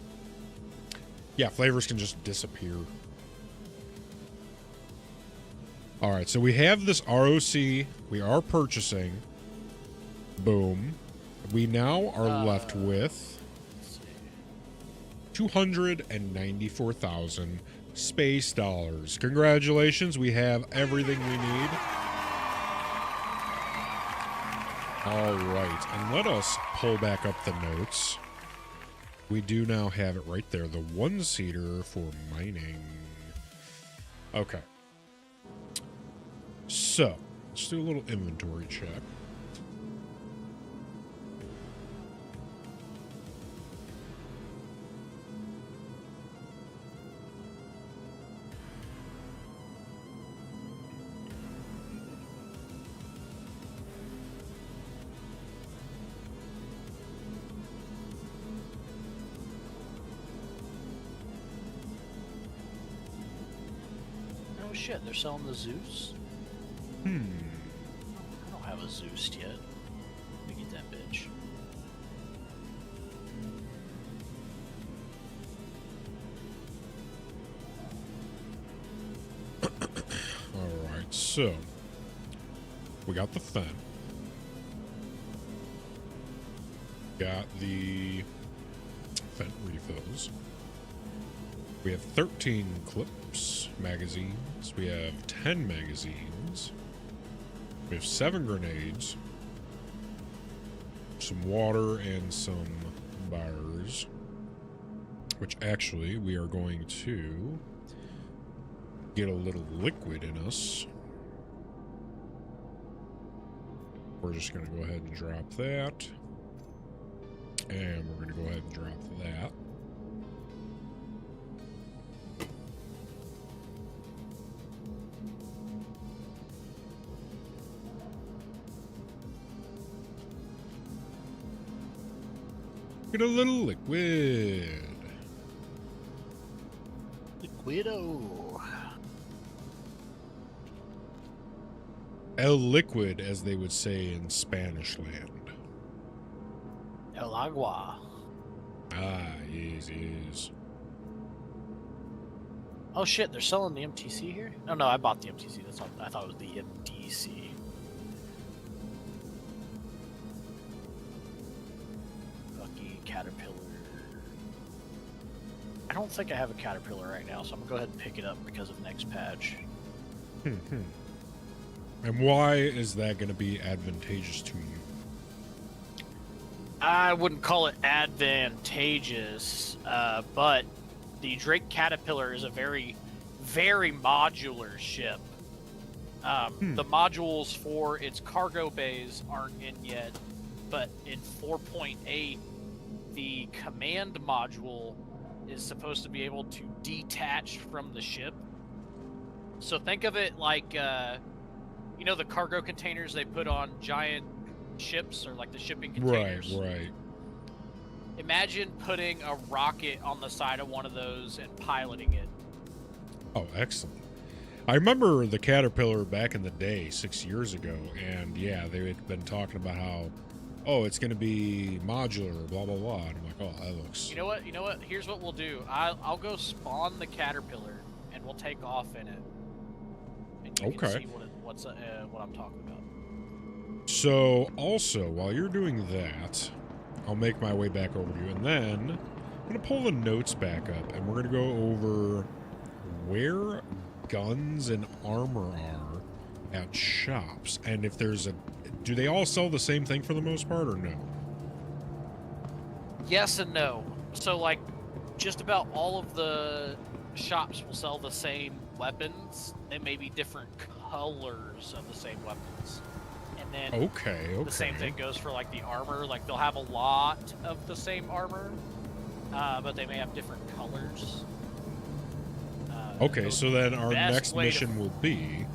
Yeah, flavors can just disappear. All right, so we have this ROC. We are purchasing. Boom. We now are left with 294,000 space dollars. Congratulations, we have everything we need. All right, and let us pull back up the notes. We do now have it right there, the one-seater for mining. Okay. So, let's do a little inventory check. Oh shit, they're selling the Zeus? I don't have a Zeus yet. Let me get that bitch. Alright, so we got the Fen. Got the Fen refills. We have 13 clips, magazines. We have 10 magazines. We have 7 grenades. Some water and some bars. Which actually we are going to get a little liquid in us. We're just going to go ahead and drop that. And we're going to go ahead and drop that. Get a little liquid. Liquido. El liquid, as they would say in Spanish land. El agua. Ah, yes. Oh shit, they're selling the MTC here? Oh no, I bought the MTC. That's not, I thought it was the MDC. Lucky Caterpillar. I don't think I have a Caterpillar right now, so I'm gonna go ahead and pick it up because of next patch. And why is that going to be advantageous to you? I wouldn't call it advantageous, but the Drake Caterpillar is a very, very modular ship. The modules for its cargo bays aren't in yet, but in 4.8, the command module is supposed to be able to detach from the ship. So think of it like, you know, the cargo containers they put on giant ships, or like the shipping containers. Right. Imagine putting a rocket on the side of one of those and piloting it. Oh, excellent. I remember the Caterpillar back in the day, 6 years ago, and yeah, they had been talking about how, oh, it's going to be modular, blah, blah, blah. And I'm like, oh, that looks... You know what? Here's what we'll do. I'll go spawn the Caterpillar, and we'll take off in it. And you can see what I'm talking about. So, also, while you're doing that, I'll make my way back over to you, and then I'm going to pull the notes back up, and we're going to go over where guns and armor are at shops, and if there's a... Do they all sell the same thing for the most part, or no? Yes and no. So, like, just about all of the shops will sell the same weapons. They may be different colors of the same weapons. And then Okay. the same thing goes for, like, the armor. Like, they'll have a lot of the same armor, but they may have different colors. Okay, so then our best next way to- mission will be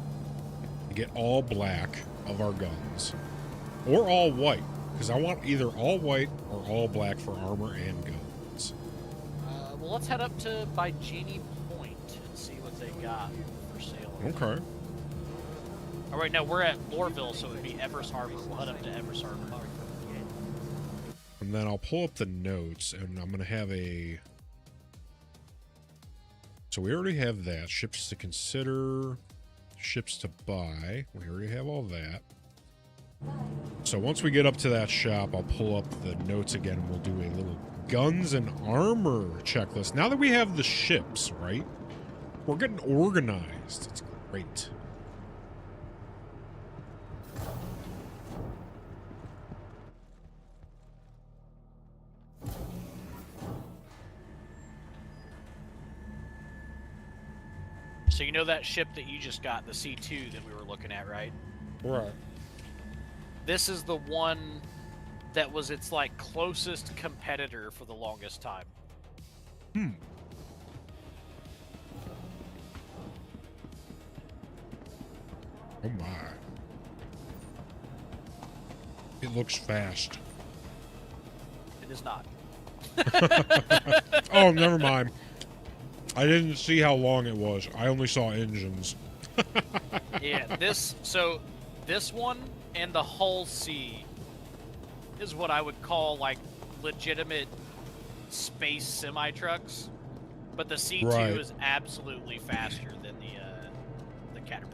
to get all black of our guns. Or all white, because I want either all white or all black for armor and guns. Well, let's head up to by Genie Point and see what they got for sale. Okay. All right, now we're at Loreville, so it would be Everest Harbor. We'll head up to Everest Harbor. And then I'll pull up the notes, and I'm going to have a... So we already have that. Ships to consider, ships to buy. We already have all that. So once we get up to that shop, I'll pull up the notes again, and we'll do a little guns and armor checklist. Now that we have the ships, right? We're getting organized. It's great. So you know that ship that you just got, the C2 that we were looking at, right? Right. This is the one that was its, like, closest competitor for the longest time. Oh my. It looks fast. It is not. Oh, never mind. I didn't see how long it was. I only saw engines. Yeah, this one and the Hull C is what I would call, like, legitimate space semi-trucks. But the C2 Right. is absolutely faster than the Caterpillar.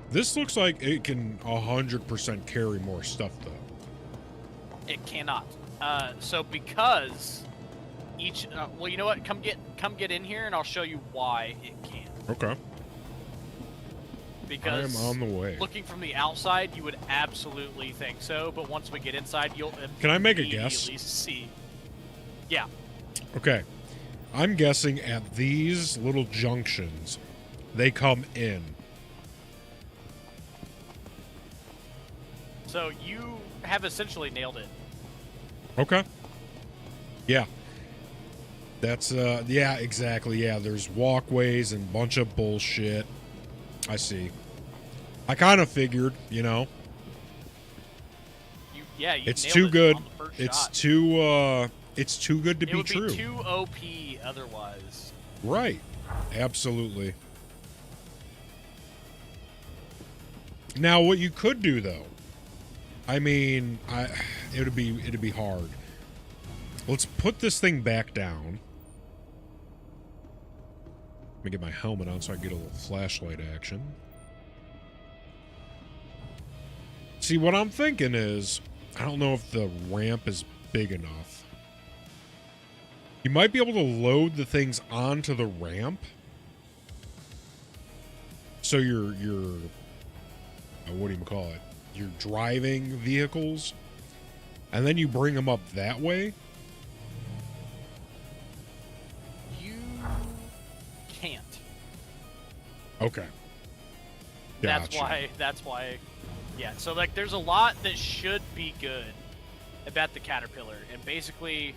This looks like it can 100% carry more stuff, though. It cannot. So because each, well, you know what? Come get in here, and I'll show you why it can. Okay. Because I am on the way. looking from the outside, you would absolutely think so, but once we get inside, you'll Can I make a guess? immediately see. Yeah. Okay. I'm guessing at these little junctions, they come in. So you have essentially nailed it. Okay. Yeah. That's, yeah, exactly. Yeah, there's walkways and a bunch of bullshit. I see. I kind of figured, you know. You It's nailed too it good. on the first It's shot. it's too good to It be would true. be too OP otherwise. Right. Absolutely. Now, what you could do, though, I mean, it'd be hard. Let's put this thing back down. Let me get my helmet on so I get a little flashlight action. See, what I'm thinking is, I don't know if the ramp is big enough. You might be able to load the things onto the ramp. So your what do you call it? Your driving vehicles And then you bring them up that way? You can't. Okay. Gotcha. That's why. Yeah, so like there's a lot that should be good about the Caterpillar, and basically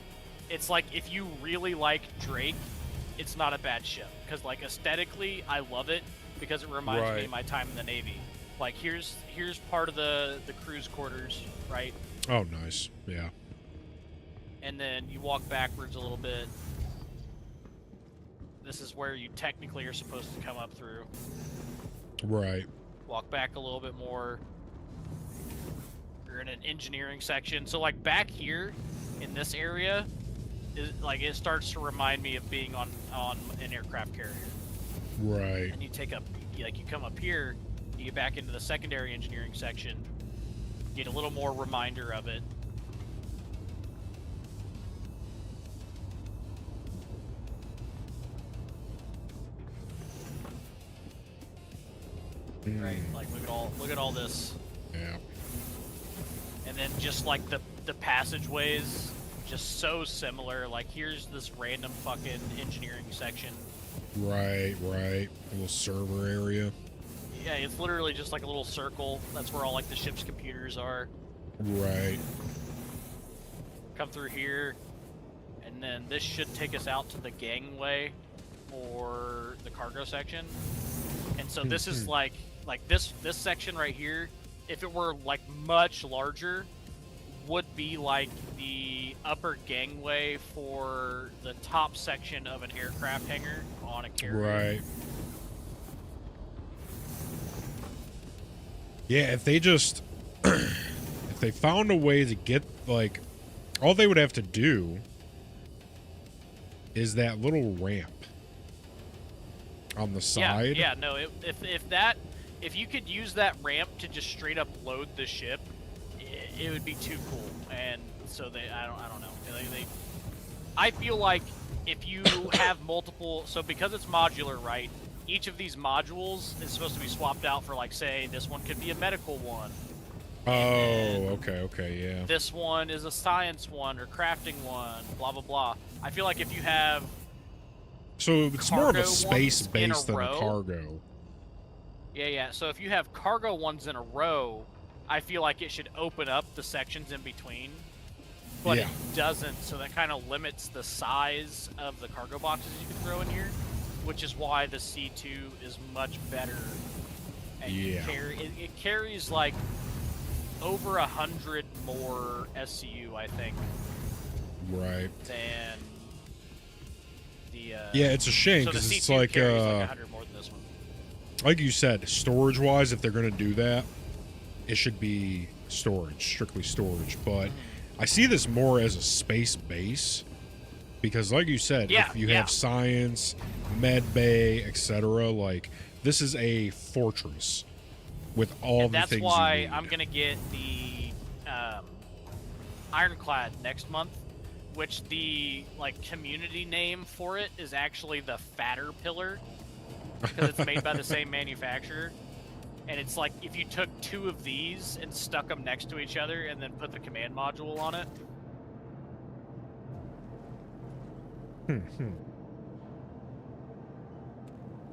it's like if you really like Drake, it's not a bad ship, because like aesthetically I love it because it reminds me of my time in the Navy. Like here's part of the crew's quarters, right? Oh, nice. Yeah. And then you walk backwards a little bit. This is where you technically are supposed to come up through. Right. Walk back a little bit more. You're in an engineering section. So like back here in this area, like it starts to remind me of being on an aircraft carrier. Right. And you come up here, you get back into the secondary engineering section, get a little more reminder of it. Right, like look at all this. Yeah. And then just like the passageways, just so similar. Like here's this random fucking engineering section. Right. A little server area. Yeah, it's literally just like a little circle. That's where all like the ship's computers are. Right. Come through here, and then this should take us out to the gangway for the cargo section. And so this is like this section right here, if it were like much larger, would be like the upper gangway for the top section of an aircraft hangar on a carrier. Right. Yeah, if they just if they found a way to get like all they would have to do is that little ramp on the side. Yeah, no, if you could use that ramp to just straight up load the ship, it would be too cool. And so I don't know. I feel like if you have multiple, so because it's modular, right? Each of these modules is supposed to be swapped out for, like, say, this one could be a medical one. Oh, okay, yeah. This one is a science one or crafting one, blah blah blah. I feel like if you have So it's more of a cargo space ones in base a than a row. cargo. Yeah. So if you have cargo ones in a row, I feel like it should open up the sections in between. But Yeah. it doesn't, so that kind of limits the size of the cargo boxes you can throw in here, which is why the C2 is much better. And Yeah. it carries like over 100 more SCU, I think, Right. than the. Yeah, it's a shame so the because C2 it's like carries like 100 more than this one. like you said, storage-wise, if they're gonna do that, it should be storage, strictly storage. But I see this more as a space base because, like you said, Yeah, if you yeah. have science, med bay, etc., like this is a fortress with all And the that's things why you need. I'm gonna get the Ironclad next month, which the like community name for it is actually the Fatter Pillar, because it's made by the same manufacturer. And it's like if you took two of these and stuck them next to each other and then put the command module on it.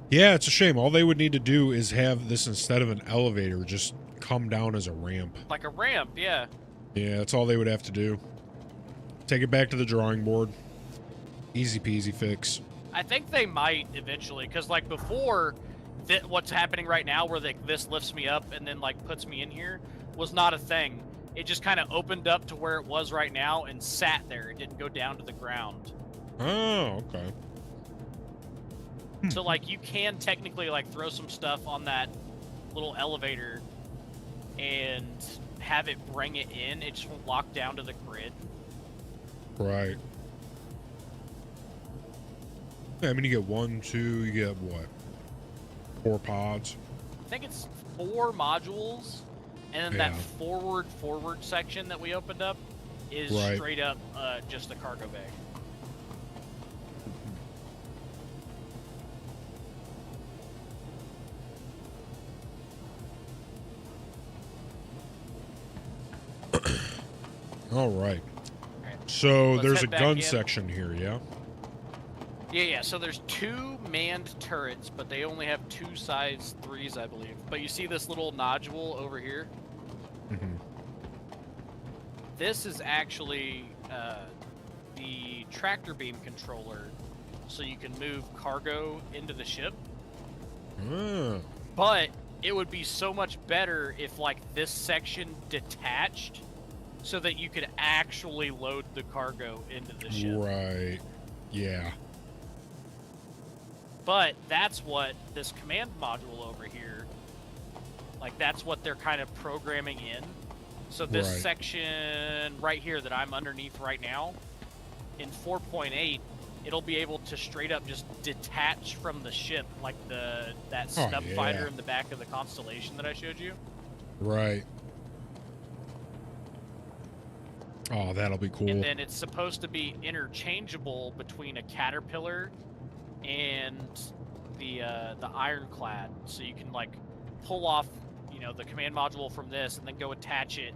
Yeah, it's a shame. All they would need to do is have this, instead of an elevator, just come down as a ramp. Like a ramp, yeah. Yeah, that's all they would have to do. Take it back to the drawing board. Easy peasy fix. I think they might eventually, because like before, what's happening right now, where this lifts me up and then like puts me in here, was not a thing. It just kind of opened up to where it was right now and sat there. It didn't go down to the ground. Oh, okay. So like you can technically like throw some stuff on that little elevator and have it bring it in. It just won't lock down to the grid. Right. Yeah, I mean, you get 1, 2, you get what? 4 pods. I think it's 4 modules, and then Yeah. that forward section that we opened up is Right. straight up just a cargo bay. All right. Alright, So let's there's a head back gun in. section here, yeah? Yeah. So there's 2 manned turrets, but they only have 2 size 3s, I believe. But you see this little nodule over here? Mm-hmm. This is actually the tractor beam controller, so you can move cargo into the ship. Ah, But it would be so much better if, like, this section detached so that you could actually load the cargo into the ship. right. Yeah. But that's what this command module over here, like, that's what they're kind of programming in. So this Right. section right here that I'm underneath right now, in 4.8, it'll be able to straight up just detach from the ship, like that Oh, snub yeah. fighter in the back of the Constellation that I showed you. Right. Oh, that'll be cool. And then it's supposed to be interchangeable between a Caterpillar and the Ironclad, so you can, like, pull off, you know, the command module from this and then go attach it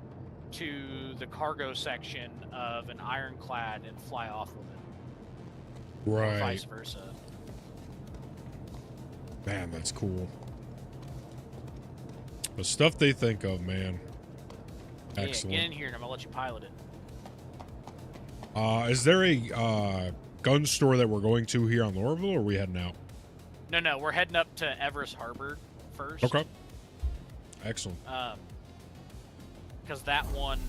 to the cargo section of an Ironclad and fly off with it, or Right. vice versa. Man, that's cool. The stuff they think of, man. Yeah, Excellent. get in here and I'm gonna let you pilot it. Is there a gun store that we're going to here on Lorville, or are we heading out? No, we're heading up to Everest Harbor first. Okay. Excellent. Because that one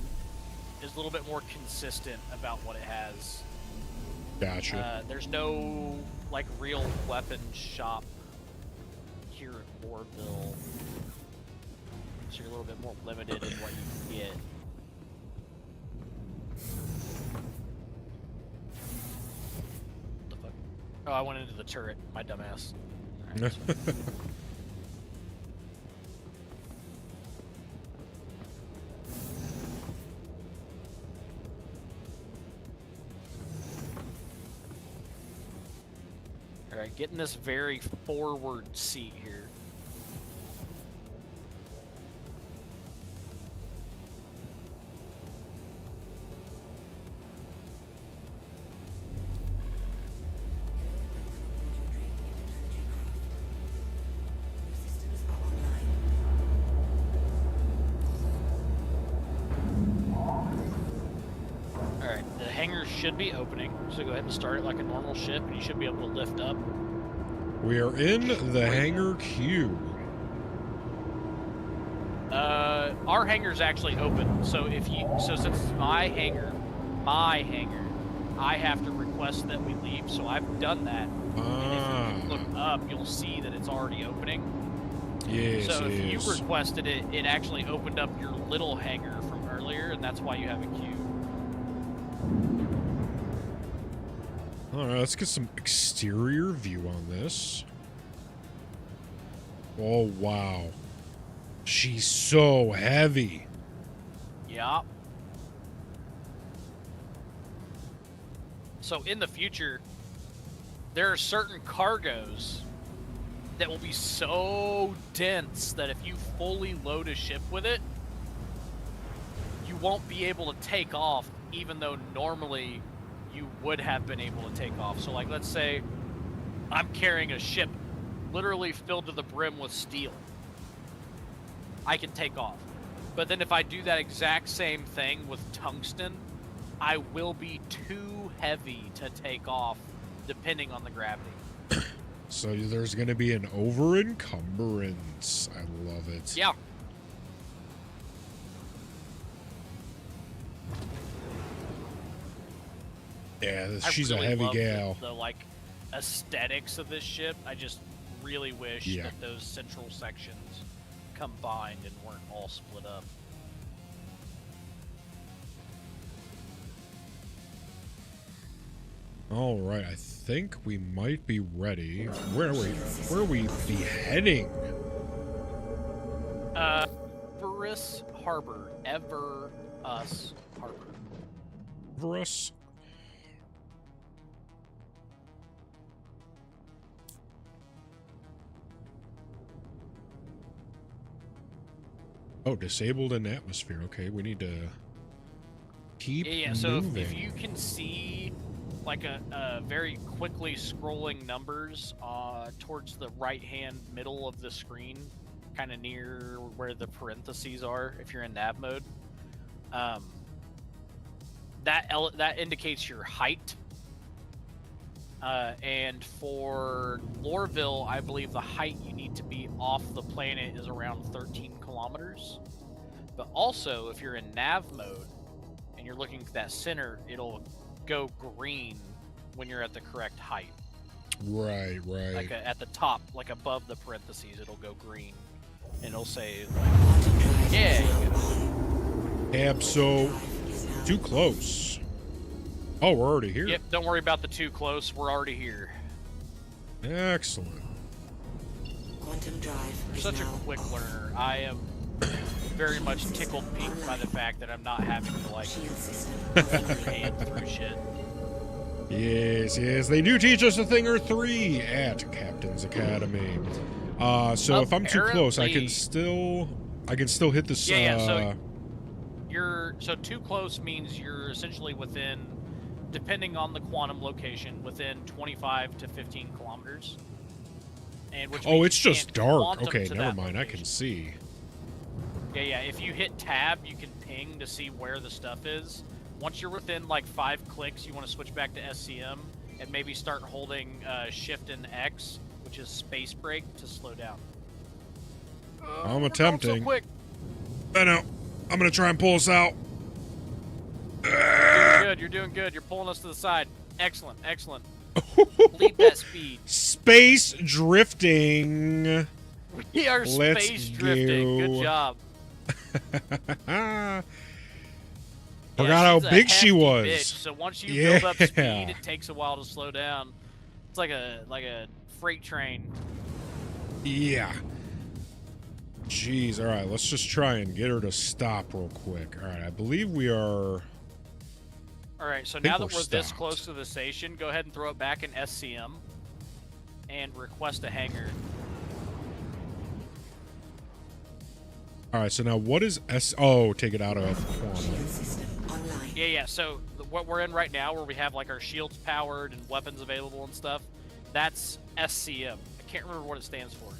is a little bit more consistent about what it has. Gotcha. There's no, like, real weapon shop here at Lorville, so you're a little bit more limited in what you can get. What the fuck? Oh, I went into the turret, my dumbass. Alright, so- Alright, get in this very forward seat here. Alright, the hangar should be opening, so go ahead and start it like a normal ship, and you should be able to lift up. We are in the hangar queue. Our hangar's actually open, so since it's my hangar, I have to request that we leave, so I've done that. Ah. And if you look up, you'll see that it's already opening. Yes, So if yes. you requested it, it actually opened up your little hangar from earlier, and that's why you have a queue. All right, let's get some exterior view on this. Oh, wow. She's so heavy. Yup. So in the future, there are certain cargoes that will be so dense that if you fully load a ship with it, you won't be able to take off, even though normally you would have been able to take off. So, like, let's say I'm carrying a ship literally filled to the brim with steel. I can take off. But then if I do that exact same thing with tungsten, I will be too heavy to take off, depending on the gravity. So there's going to be an over encumbrance. I love it. Yeah. Yeah, I she's really a heavy love gal. The like aesthetics of this ship. I just really wish Yeah. that those central sections combined and weren't all split up. All right, I think we might be ready. Where are we beheading? Everus Harbor. Ever-us Harbor. For us? Oh, disabled in atmosphere. Okay, we need to keep Yeah, so moving. if you can see like a very quickly scrolling numbers towards the right hand middle of the screen, kind of near where the parentheses are if you're in nav mode, that indicates your height. And for Lorville, I believe the height you need to be off the planet is around 13 kilometers. But also, if you're in nav mode and you're looking at that center, it'll go green when you're at the correct height. Right, right. Like at the top, like above the parentheses, it'll go green. And it'll say, like, yeah, you go. Ab, so too close. Oh, we're already here. Yep, don't worry about the too close. We're already here. Excellent. Quantum drive You're is such a now quick off. learner. I am very much tickled pink by the fact that I'm not having to, like, Shield system hand through shit. Yes, yes, they do teach us a thing or three at Captain's Academy. So if I'm too close, I can Apparently- still hit this. Yeah, so so too close means you're essentially within, depending on the quantum location, within 25 to 15 kilometers. And which means oh, it's you just can't dark. quantum Okay, to never that mind. I can location. see. Yeah. If you hit tab, you can ping to see where the stuff is. Once you're within like 5 clicks, you want to switch back to SCM and maybe start holding Shift and X, which is space break, to slow down. I'm we're going attempting. So quick. I know. I'm gonna try and pull us out. You're doing good. You're pulling us to the side. Excellent. Leave that speed. Space drifting. We are Let's space drifting. go. Good job. Forgot Yeah, how she's a big she hefty was. bitch, so once you build up Yeah. speed, it takes a while to slow down. It's like a freight train. Yeah. Jeez, alright, let's just try and get her to stop real quick. Alright, I believe we are... All right, so think now that we're we're this stopped. close to the station, go ahead and throw it back in SCM and request a hangar. Alright, so now what is S... Oh, take it out of quantum. shield system online. Yeah. So what we're in right now, where we have like our shields powered and weapons available and stuff, that's SCM. I can't remember what it stands for.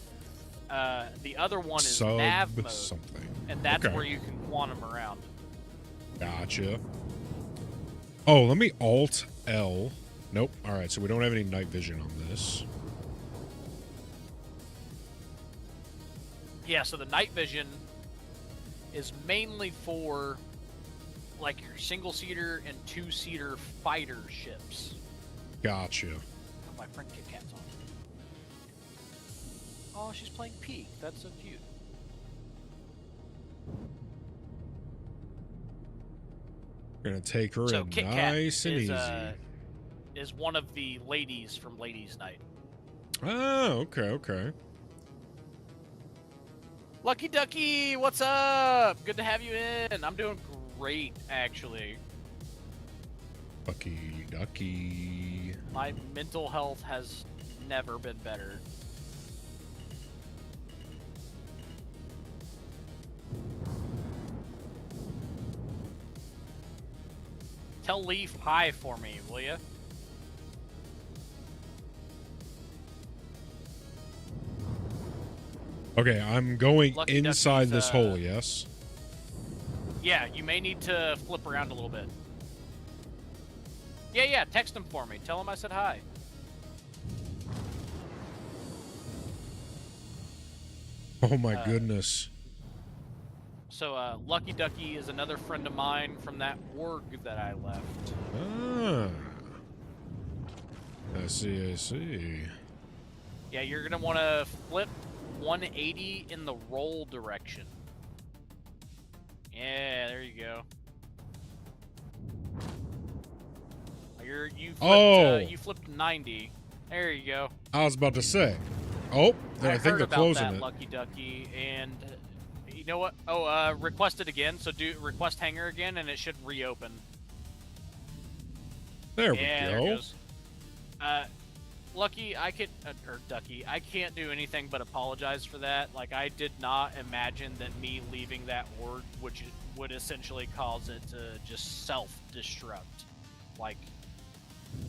The other one is Sub nav mode, something. and that's Okay. where you can quantum around. Gotcha. Oh, let me Alt L. Nope. Alright, so we don't have any night vision on this. Yeah, so the night vision is mainly for like your single-seater and two-seater fighter ships. Gotcha. Oh, my friend Kit Kat's on. Oh, she's playing Peek. That's so cute. We're gonna take her So in Kit Kat nice and easy. is one of the ladies from Ladies' Night. Oh, okay. Lucky Ducky, what's up? Good to have you in. I'm doing great, actually. Lucky ducky. My mental health has never been better. Tell Leaf hi for me, will ya? Okay, I'm going Lucky inside Ducky's, this hole, yes? Yeah, you may need to flip around a little bit. Yeah, text him for me. Tell him I said hi. Oh my goodness. So, Lucky Ducky is another friend of mine from that org that I left. Ah. I see. Yeah, you're gonna want to flip 180 in the roll direction. Yeah, there you go. You flipped 90. There you go. I was about to say. Oh, I think heard they're about closing that, it. Lucky Ducky, and you know what? Oh, request it again. So do request hangar again, and it should reopen. There we Yeah, go. there it goes. Lucky, I could, or Ducky, I can't do anything but apologize for that. Like, I did not imagine that me leaving that orb would essentially cause it to just self-destruct. Like,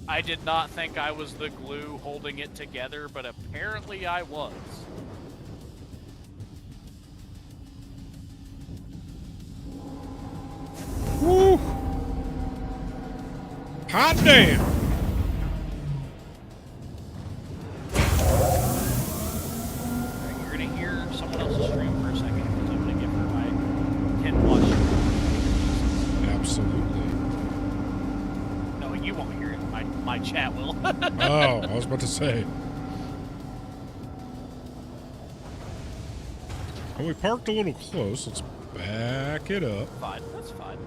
I did not think I was the glue holding it together, but apparently I was. Woo! Hot damn! Alright, you're gonna hear someone else's stream for a second because I'm gonna give her my 10 watch. Absolutely. No, you won't hear it. My chat will. Oh, I was about to say. Oh, we parked a little close. Let's back it up. Fine, that's fine.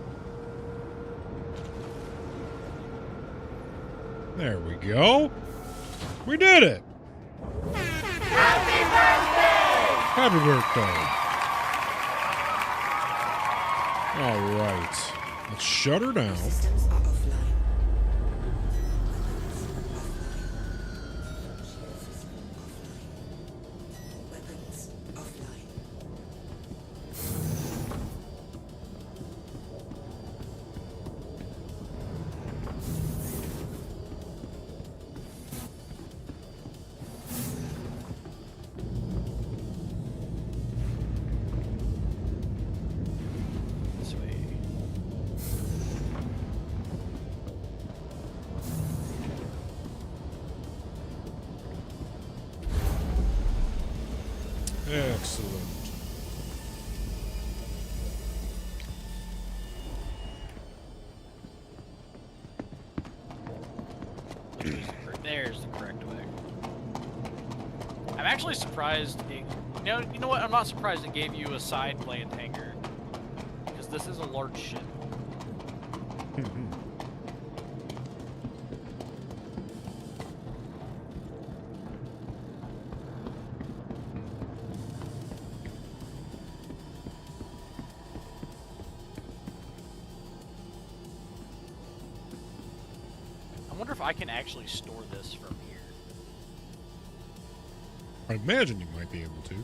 There we go. We did it. Happy birthday. All right. Let's shut her down. Systems are offline. Weapons offline. This way. Excellent. There's the correct way. I'm actually surprised. You know what? I'm not surprised it gave you a side land hangar because this is a large ship. I wonder if I can actually store this from here. I imagine you might be able to.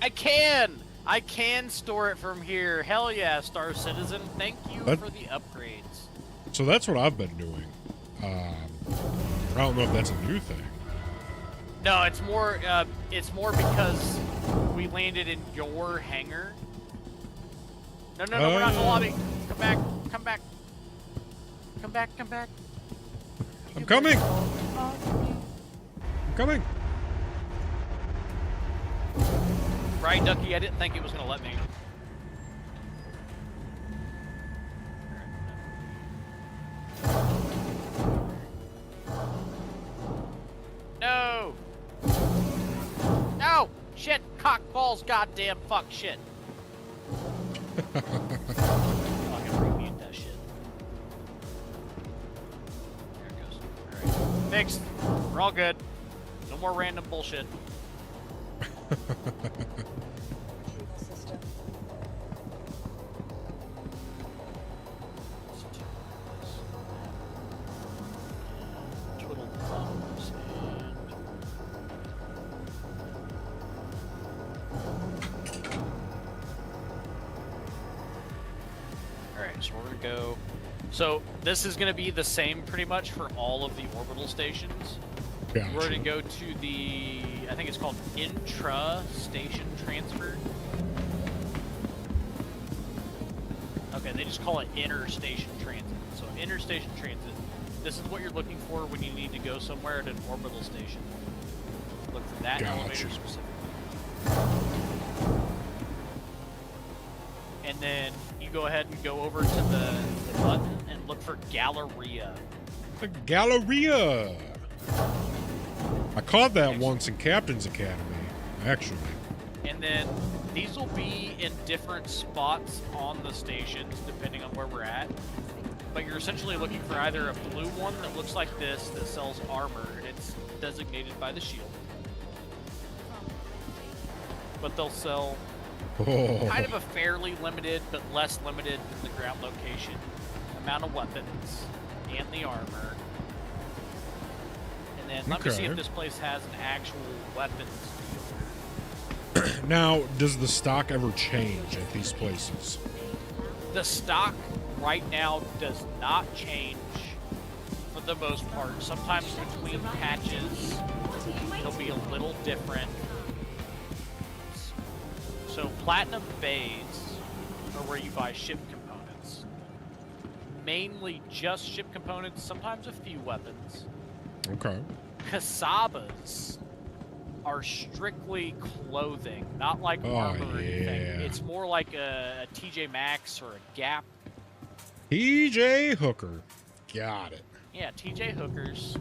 I can! I can store it from here. Hell yeah, Star Citizen. Thank you That- for the upgrades. So that's what I've been doing. I don't know if that's a new thing. No, it's more because we landed in your hangar. No, we're not in the lobby. Come back, come back. Come back, come back. I'm coming. I'm coming. Right, Ducky, I didn't think it was going to let me. No! No! Shit! Cock balls, goddamn fuck shit. I can remute that shit. There it goes. Alright. Fixed. We're all good. No more random bullshit. Retrieval system. Twiddle thumbs and... Alright, so we're gonna go... So, this is gonna be the same pretty much for all of the orbital stations. Gotcha. We're gonna go to the... I think it's called intra-station transfer. Okay, they just call it interstation transit. So interstation transit, this is what you're looking for when you need to go somewhere at an orbital station. Look for that elevator Gotcha. specifically. And then you go ahead and go over to the button and look for Galleria. The Galleria. I caught that once in Captain's Academy, actually. And then these will be in different spots on the stations depending on where we're at. But you're essentially looking for either a blue one that looks like this that sells armor, and it's designated by the shield. But they'll sell Oh. kind of a fairly limited, but less limited than the ground location amount of weapons and the armor. And And then let me see Okay. if this place has an actual weapons field. Now, does the stock ever change at these places? The stock right now does not change for the most part. Sometimes between patches, it'll be a little different. So Platinum Bays are where you buy ship components. Mainly just ship components, sometimes a few weapons. Okay. Kasabas are strictly clothing, not like Oh, armor or anything. yeah. It's more like a TJ Maxx or a Gap. TJ Hooker. Got it. Yeah, TJ Hookers.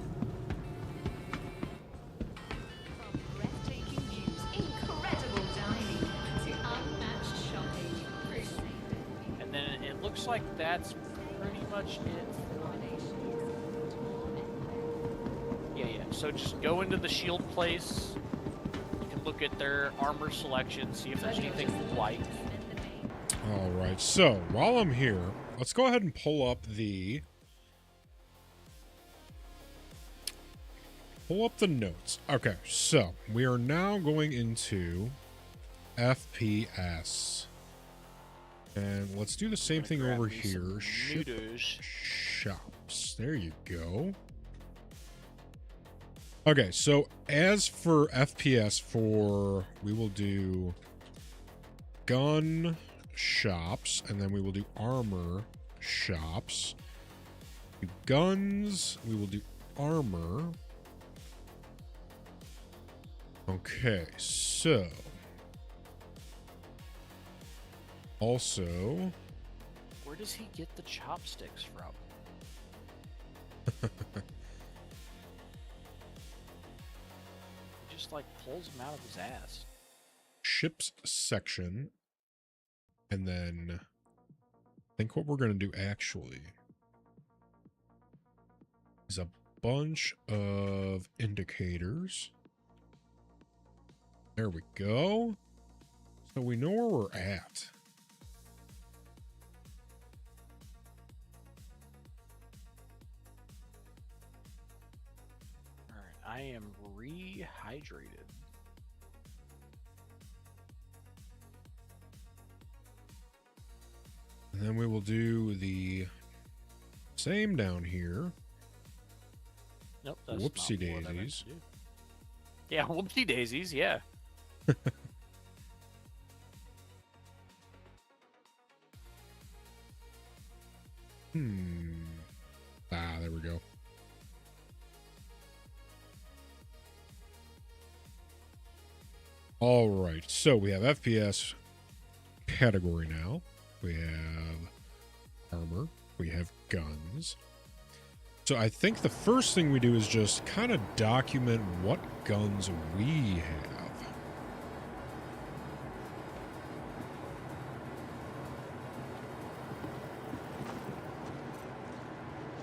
From breathtaking views, incredible dining, to unmatched shopping, And then it looks like that's pretty much it. Yeah. So just go into the shield place. You can look at their armor selection, see if there's anything you like. All right. So while I'm here, let's go ahead and pull up the notes. Okay. So we are now going into FPS. And let's do the same thing Grab over me here. some Ship noodles. shops. There you go. Okay, so as for FPS, we will do gun shops, and then we will do armor shops. Do guns, we will do armor. Okay, so also, Where does he get the chopsticks from? He just like pulls them out of his ass. ships section, and then I think what we're going to do actually is a bunch of indicators. There we go. So we know where we're at. Alright, I am rehydrated. And then we will do the same down here. Nope, that's Whoopsie not what I meant daisies. to do. Yeah, whoopsie daisies, yeah. There we go. All right, so we have FPS category now. We have armor. We have guns. So I think the first thing we do is just kind of document what guns we have.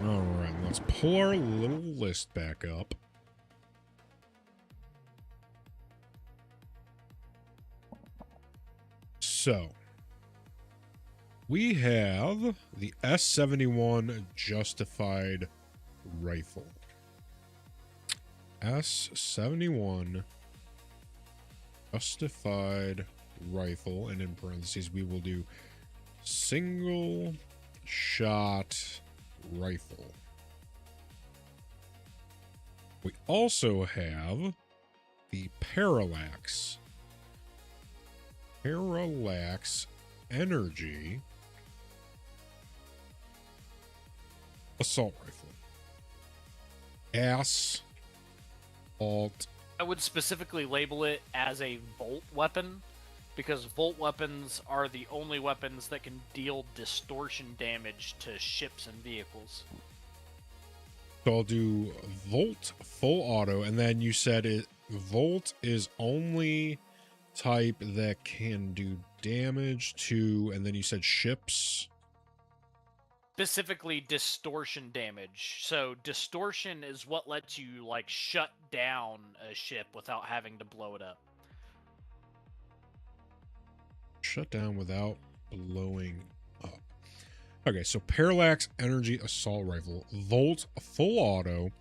All right, let's pull our little list back up. So, we have the S71 Justified Rifle. S71 Justified Rifle, and in parentheses, we will do single shot rifle. We also have the Parallax Energy Assault Rifle. Assault. I would specifically label it as a Volt weapon, because Volt weapons are the only weapons that can deal distortion damage to ships and vehicles. So I'll do Volt full auto, and then you said it. Volt is only type that can do damage to, and then you said ships. Specifically distortion damage. So distortion is what lets you like shut down a ship without having to blow it up. Shut down without blowing up. Okay, so Parallax Energy Assault Rifle, Volt full auto,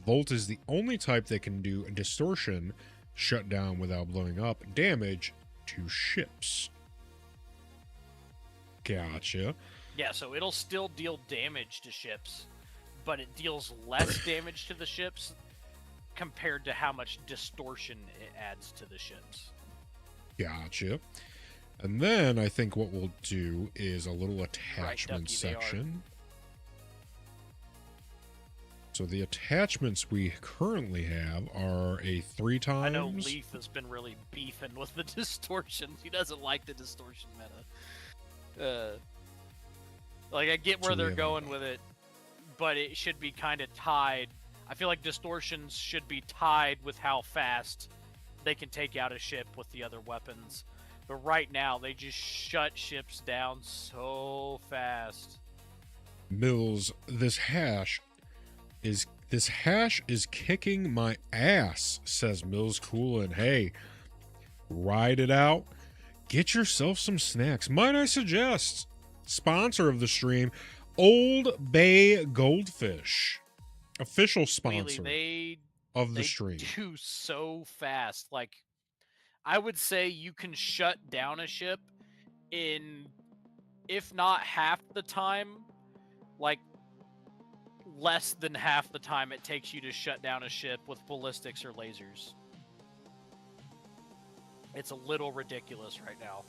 Volt is the only type that can do a distortion shutdown without blowing up damage to ships. Gotcha. Yeah, so it'll still deal damage to ships, but it deals less damage to the ships compared to how much distortion it adds to the ships. Gotcha. And then I think what we'll do is a little attachment Ducky, they are. section. So the attachments we currently have are a 3 times. I know Leaf has been really beefing with the distortions. He doesn't like the distortion meta. Like, I get where So we they're have going with it, but it should be kind of tied. I feel like distortions should be tied with how fast they can take out a ship with the other weapons. But right now, they just shut ships down so fast. Mills, this hash is kicking my ass, says Mills Cool, and hey, ride it out. Get yourself some snacks. Might I suggest, sponsor of the stream, Old Bay Goldfish, official sponsor of the stream. They do so fast. Like, I would say you can shut down a ship in, if not half the time, like less than half the time it takes you to shut down a ship with ballistics or lasers. It's a little ridiculous right now.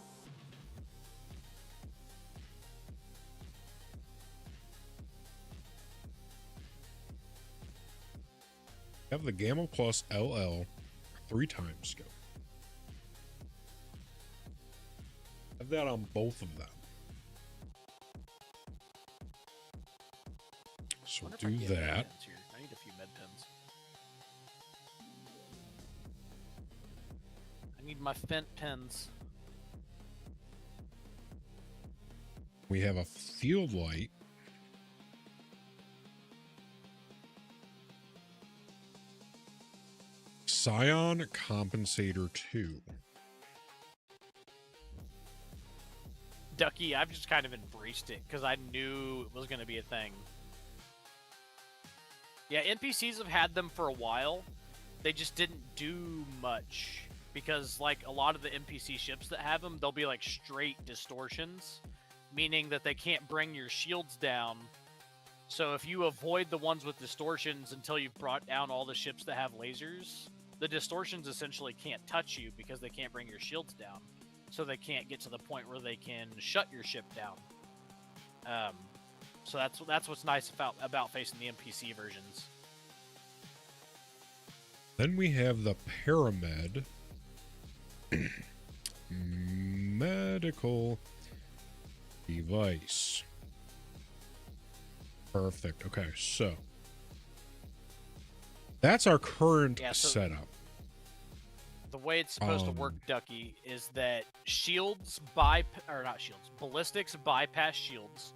Have the Gamma Plus LL 3 times scope. Have that on both of them. So Wonder if I do can get med that. pens here. I need a few med pens. I need my Fent pens. We have a field light. Scion Compensator 2. Ducky, I've just kind of embraced it because I knew it was going to be a thing. Yeah, NPCs have had them for a while. They just didn't do much because, like, a lot of the NPC ships that have them, they'll be like straight distortions, meaning that they can't bring your shields down. So if you avoid the ones with distortions until you've brought down all the ships that have lasers, the distortions essentially can't touch you because they can't bring your shields down. So they can't get to the point where they can shut your ship down. So that's what's nice about facing the NPC versions. Then we have the Paramed medical device. Perfect. Okay, so that's our current setup. The way it's supposed to work, Ducky, is that ballistics bypass shields,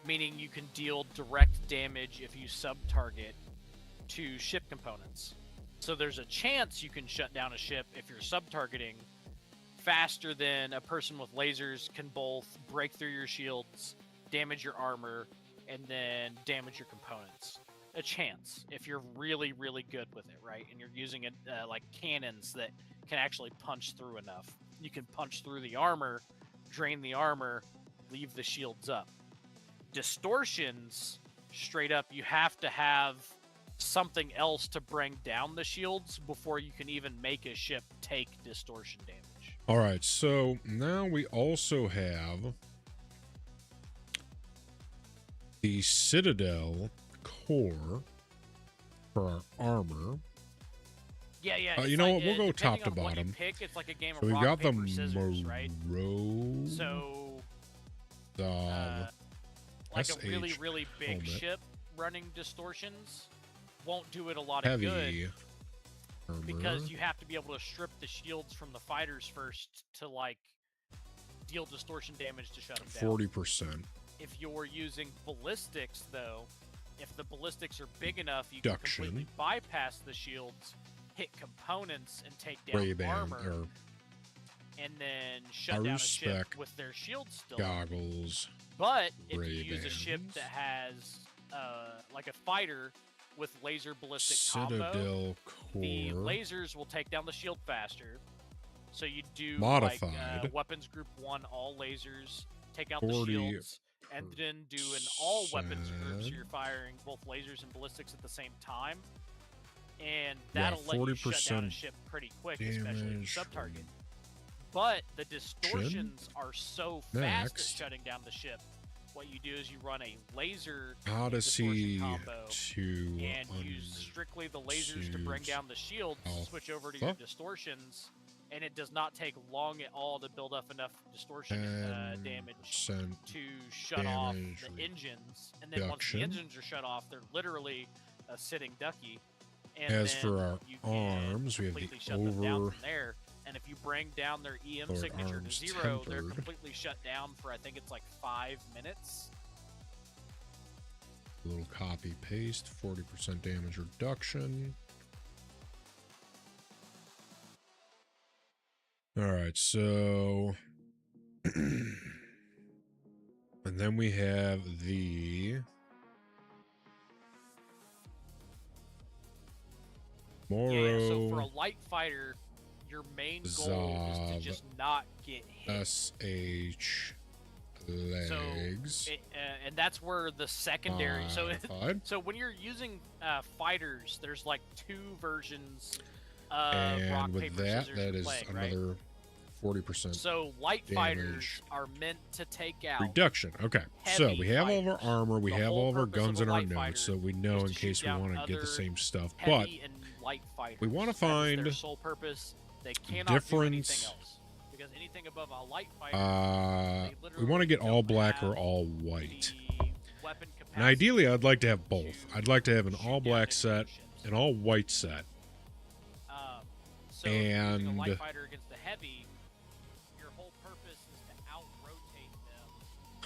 meaning you can deal direct damage if you sub-target to ship components. So there's a chance you can shut down a ship if you're sub-targeting faster than a person with lasers can both break through your shields, damage your armor, and then damage your components. A chance if you're really, really good with it, right? And you're using it like cannons that can actually punch through enough. You can punch through the armor, drain the armor, leave the shields up. Distortions, straight up, you have to have something else to bring down the shields before you can even make a ship take distortion damage. All right, so now we also have the Citadel core for our armor. Yeah. You know what? We'll go top to bottom. It's like a game So of we rock, got the paper, scissors, right? Morozov. So, like a really, SH really big helmet. ship running distortions won't do it a lot Heavy of good armor. because you have to be able to strip the shields from the fighters first to, like, deal distortion damage to shut them down. 40%. If you're using ballistics, though, if the ballistics are big enough, you Duction. can completely bypass the shields, hit components, and take down Ray-Ban armor, or and then shut down a ship Aru-spec with their shields still. goggles. But if you use a ship Ray-Bans. that has, like a fighter with laser ballistic combo, Citadel the core lasers will take down the shield faster. So you do modified weapons group 1 all lasers, take out the 40%. shields, and then do an all weapons group, so you're firing both lasers and ballistics at the same time. And that'll let you shut down a 40% ship pretty quick, especially if you damage sub-target. But the distortions are so fast at Next. shutting down the ship. What you do is you run a laser Odyssey distortion combo to and use strictly the lasers to bring down the shields, switch over to your distortions, and it does not take long at all to build up enough distortion damage to shut off the engines. And then once the engines are shut off, they're literally a sitting ducky. And As then for our you can arms, we have the completely shut them down over from there. And if you bring down their EM Lord signature to arms 0, they're tempered. completely shut down for I think it's like 5 minutes. little copy paste, 40% damage reduction. All right, so and then we have the Moro Yeah, so for a light fighter, your main goal is to just not get hit. SH legs. And that's where the secondary. Modified. So when you're using fighters, there's like 2 versions of rock And with paper that, scissors that you're is playing, right? another 40% So light damage fighters are meant to take out reduction. Okay, so heavy we have all of our fighters. armor, we The have whole all of our purpose of guns a and our light notes, fighter so we know is in to case shoot we down want to get the other same stuff. But heavy and light fighters. we want to That is find their sole purpose. They cannot do anything difference. else. Because anything above a light fighter, We want to get all black or all white. And ideally, I'd like to have both. I'd like to have an all black set, an all white set. So if you're using a And light fighter against the heavy, your whole purpose is to out-rotate them,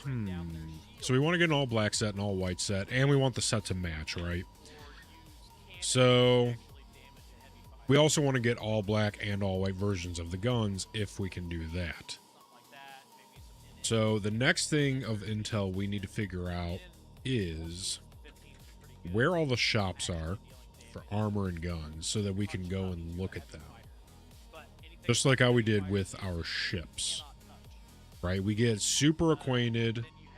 bring down their shield, so we want to get an all black set, an all white set, and we want the set to match, right? or use cannons So to actually damage a heavy fighter. we also want to get all black and all white versions of the guns if we can do that. Something like that, maybe some So the next thing of intel we need to figure out is 15 is pretty good. where all the shops are for armor and guns so that we can go and look at them. But anything Just like how we did with our ships, right? We get super acquainted then you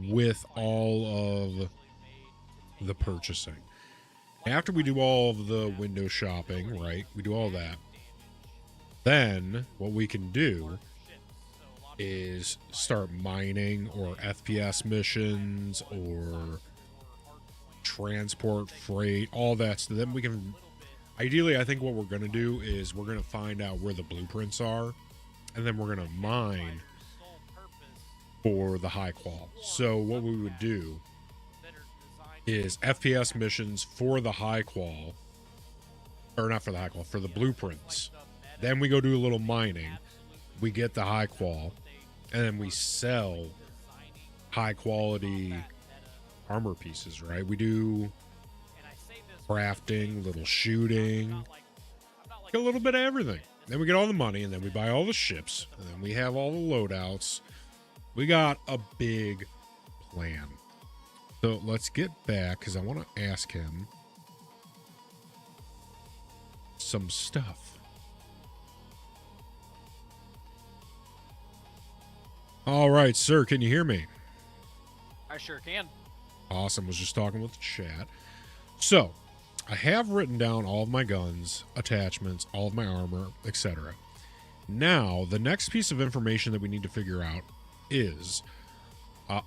have with all of the purchasing. After we do all of the window shopping, right? We do all that. Then what we can do is start mining or FPS missions or transport freight, all that. So then we can, ideally, I think what we're going to do is we're going to find out where the blueprints are, and then we're going to mine for the high qual. So what we would do is FPS missions for the high qual, or not for the high qual, for the blueprints. Then we go do a little mining. We get the high qual, and then we sell high quality armor pieces, right? We do crafting, little shooting, a little bit of everything. Then we get all the money, and then we buy all the ships, and then we have all the loadouts. We got a big plan. So let's get back, because I want to ask him some stuff. All right, sir, can you hear me? I sure can. Awesome. Was just talking with the chat. So, I have written down all of my guns, attachments, all of my armor, etc. Now, the next piece of information that we need to figure out is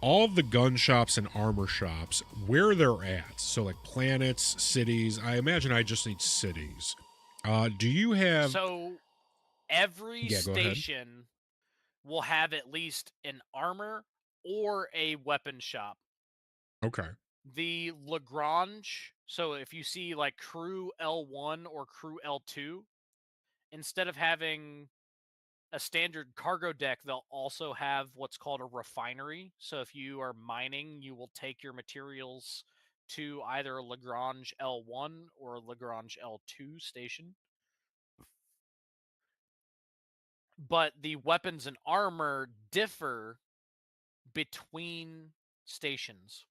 all of the gun shops and armor shops, where they're at. So, like planets, cities. I imagine I just need cities. Do you have... So every Yeah, go ahead. station will have at least an armor or a weapon shop. Okay. The Lagrange, so if you see like crew L1 or crew L2, instead of having a standard cargo deck, they'll also have what's called a refinery. So if you are mining, you will take your materials to either a Lagrange L1 or a Lagrange L2 station. But the weapons and armor differ between stations.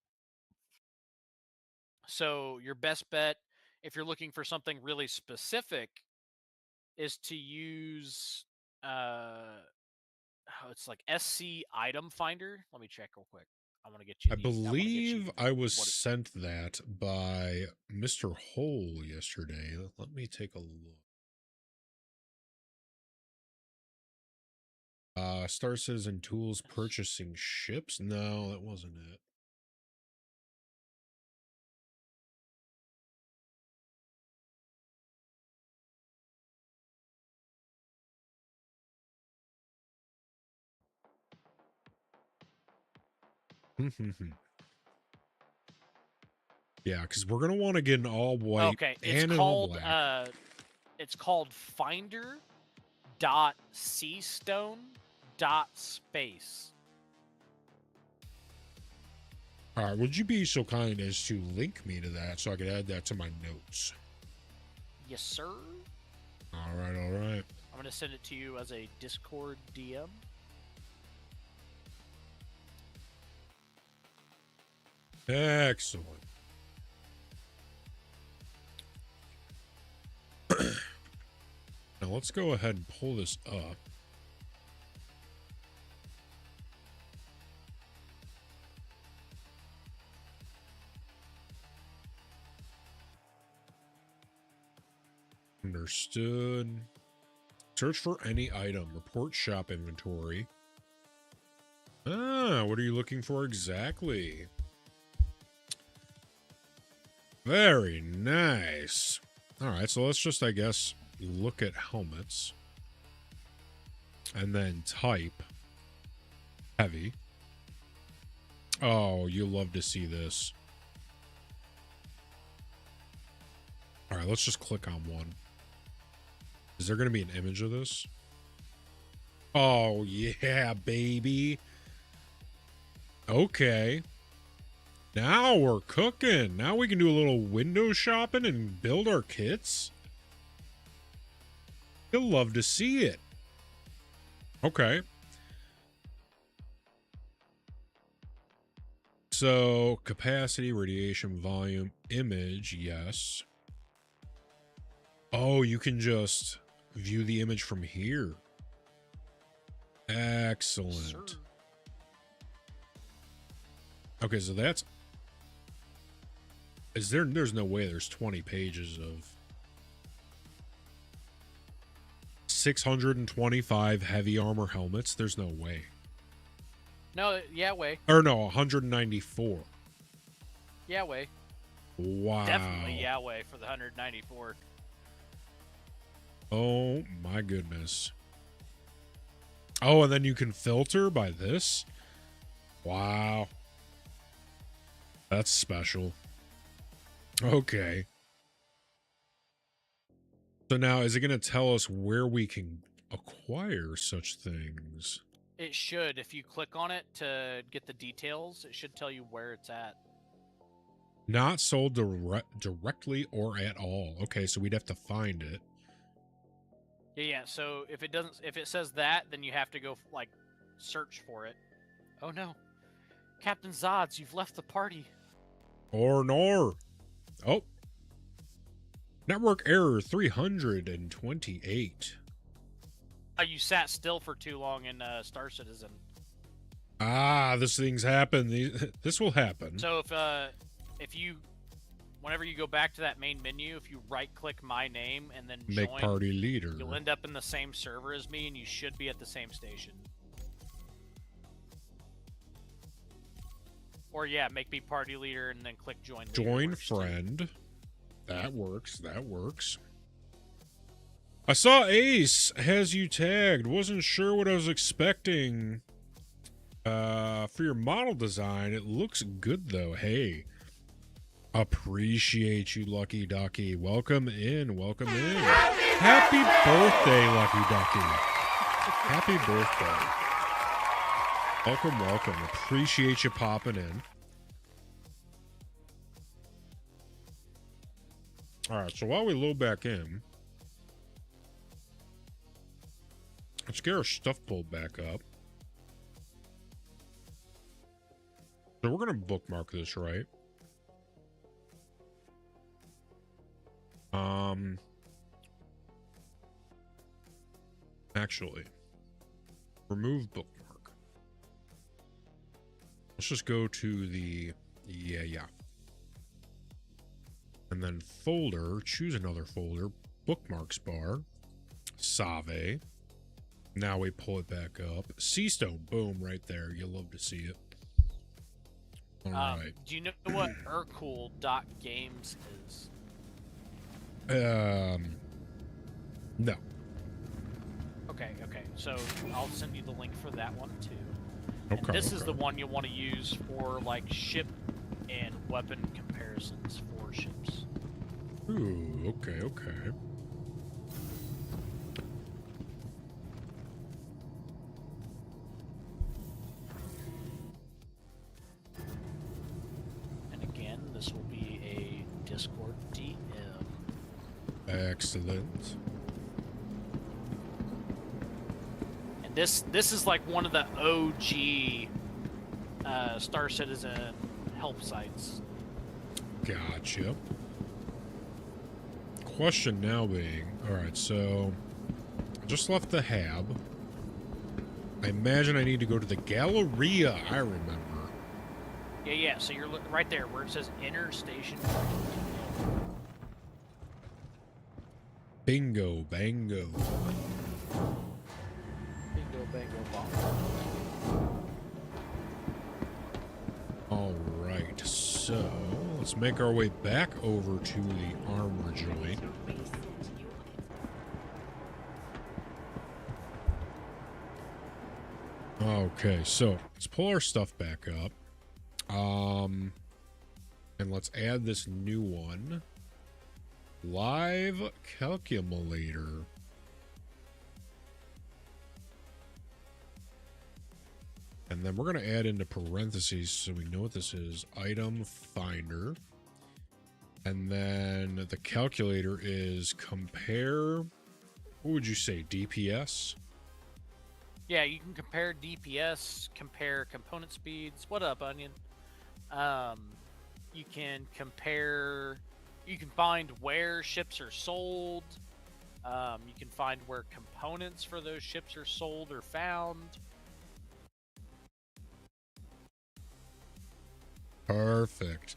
So your best bet, if you're looking for something really specific, is to use it's like SC item finder. Let me check real quick. I want to get you I the. I want to get you believe I was what it, sent that by Mr. Hole yesterday. Let me take a look. Star Citizen Tools purchasing ships? No, that wasn't it. Yeah, because we're gonna want to get an all white okay. and an all black. It's called Finder dot Seastone dot space. All right, would you be so kind as to link me to that so I could add that to my notes? Yes, sir. All right, all right. I'm gonna send it to you as a Discord DM. Excellent. Now let's go ahead and pull this up. Understood. Search for any item. Report shop inventory. Ah, what are you looking for exactly? Very nice. All right, so let's just, I guess, look at helmets. And then type heavy. Oh, you'll love to see this. All right, let's just click on one. Is there going to be an image of this? Oh, yeah, baby. Okay. Now we're cooking. Now we can do a little window shopping and build our kits. You'll love to see it. Okay. So, capacity, radiation, volume, image, yes. Oh, you can just view the image from here. Excellent. Sir. Okay, so that's... There's no way there's 20 pages of 625 heavy armor helmets. There's no way. No, yeah, way. Or no, 194. Yeah, way. Wow. Definitely yeah, way for the 194. Oh my goodness. Oh, and then you can filter by this? Wow. That's special. Okay. So now, is it going to tell us where we can acquire such things? It should. If you click on it to get the details, it should tell you where it's at. Not sold directly or at all. Okay, so we'd have to find it. Yeah. So if it says that, then you have to go like search for it. Oh no, Captain Zods, you've left the party. Or nor. Oh. Network error 328. You sat still for too long in Star Citizen. Ah, this thing's happened. This will happen. So if you, whenever you go back to that main menu, if you right-click my name and then Make join, party leader. you'll end up in the same server as me, and you should be at the same station. Or yeah, make me party leader and then click join. Join friend. That works. That works. I saw Ace has you tagged. Wasn't sure what I was expecting. For your model design, it looks good though. Hey, appreciate you, Lucky Ducky. Welcome in. Welcome in. Happy birthday, Lucky Ducky. Happy birthday. Welcome, welcome. Appreciate you popping in. All right, so while we load back in, let's get our stuff pulled back up. So we're going to bookmark this, right? Actually, remove bookmark. Let's just go to the, yeah. And then folder, choose another folder, bookmarks bar, Save. Now we pull it back up. C-Stone, boom, right there. You'll love to see it. All right. Do you know what Urkel.games is? No. Okay. So I'll send you the link for that one too. Okay. And this is the one you'll want to use for like ship and weapon comparisons for ships. Ooh, okay. And again, this will be a Discord DM. Excellent. And this is like one of the OG Star Citizen help sites. Gotcha. Question now being, all right, so I just left the hab. I imagine I need to go to the Galleria, I remember. Yeah. So you're right there where it says Inner Station. Bingo, bango. Bingo, bango, bong. All right, so let's make our way back over to the armor joint. Okay, so let's pull our stuff back up. And let's add this new one. Live calculator. And then we're going to add into parentheses so we know what this is. Item finder. And then the calculator is compare. What would you say? DPS? Yeah, you can compare DPS, compare component speeds. What up, Onion? You can compare. You can find where ships are sold. You can find where components for those ships are sold or found. Perfect.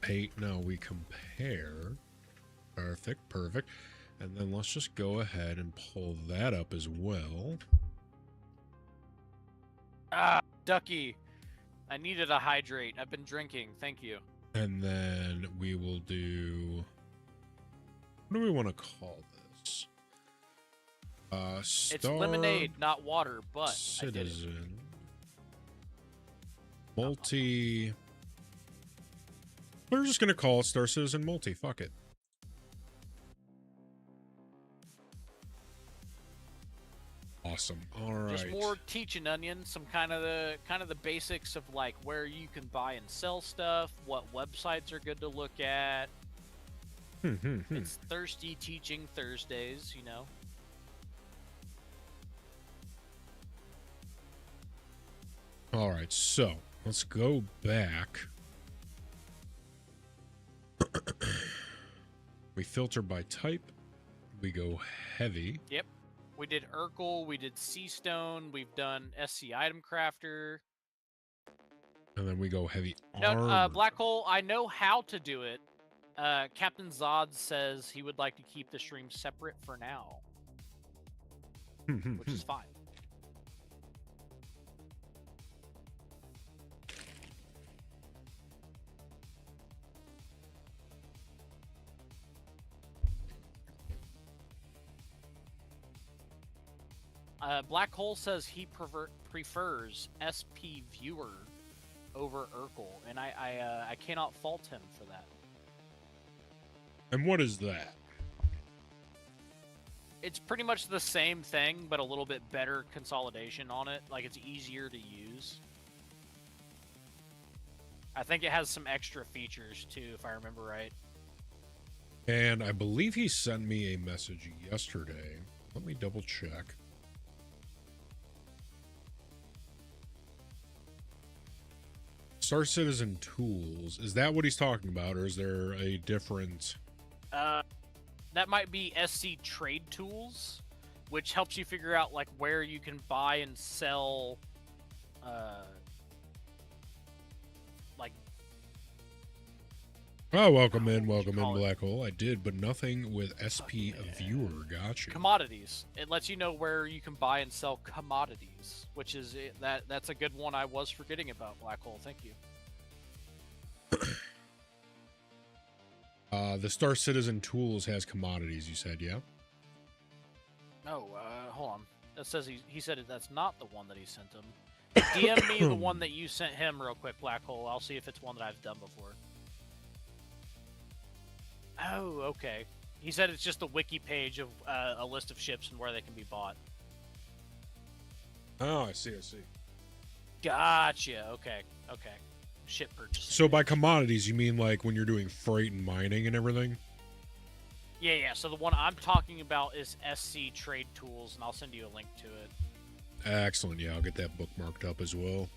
We compare. Perfect. And then let's just go ahead and pull that up as well. Ah, Ducky. I needed a hydrate. I've been drinking. Thank you. And then we will do... What do we want to call this? It's lemonade, not water, but Citizen. Multi... We're just going to call it Star Citizen Multi. Fuck it. Awesome. All right. Just more teaching, Onion. Some kind of the basics of like where you can buy and sell stuff, what websites are good to look at. It's Thirsty Teaching Thursdays, you know. All right, so let's go back. We filter by type. We go heavy. Yep. We did Urkel, we did C-Stone, we've done SC Item Crafter. And then we go heavy No, armor. Black Hole, I know how to do it. Captain Zod says he would like to keep the stream separate for now. Which is fine. Black Hole says he prefers SP Viewer over Urkel, and I cannot fault him for that. And what is that? It's pretty much the same thing, but a little bit better consolidation on it. Like, it's easier to use. I think it has some extra features, too, if I remember right. And I believe he sent me a message yesterday. Let me double check. Star Citizen tools. Is that what he's talking about, or is there a different? That might be SC Trade Tools, which helps you figure out like where you can buy and sell, like. Oh, welcome in, what would you call it? Black Hole. I did, but nothing with SP Viewer. Gotcha. Commodities. It lets you know where you can buy and sell commodities, which is that's a good one I was forgetting about, Black Hole. Thank you. The Star Citizen tools has commodities. You said, yeah. No, hold on. That says he said that's not the one that he sent him. DM me the one that you sent him real quick, Black Hole. I'll see if it's one that I've done before. Oh, okay. He said it's just a wiki page of a list of ships and where they can be bought. Oh, I see. Gotcha. Okay. Ship purchase. So by commodities, you mean like when you're doing freight and mining and everything? Yeah. So the one I'm talking about is SC Trade Tools, and I'll send you a link to it. Excellent. Yeah, I'll get that bookmarked up as well.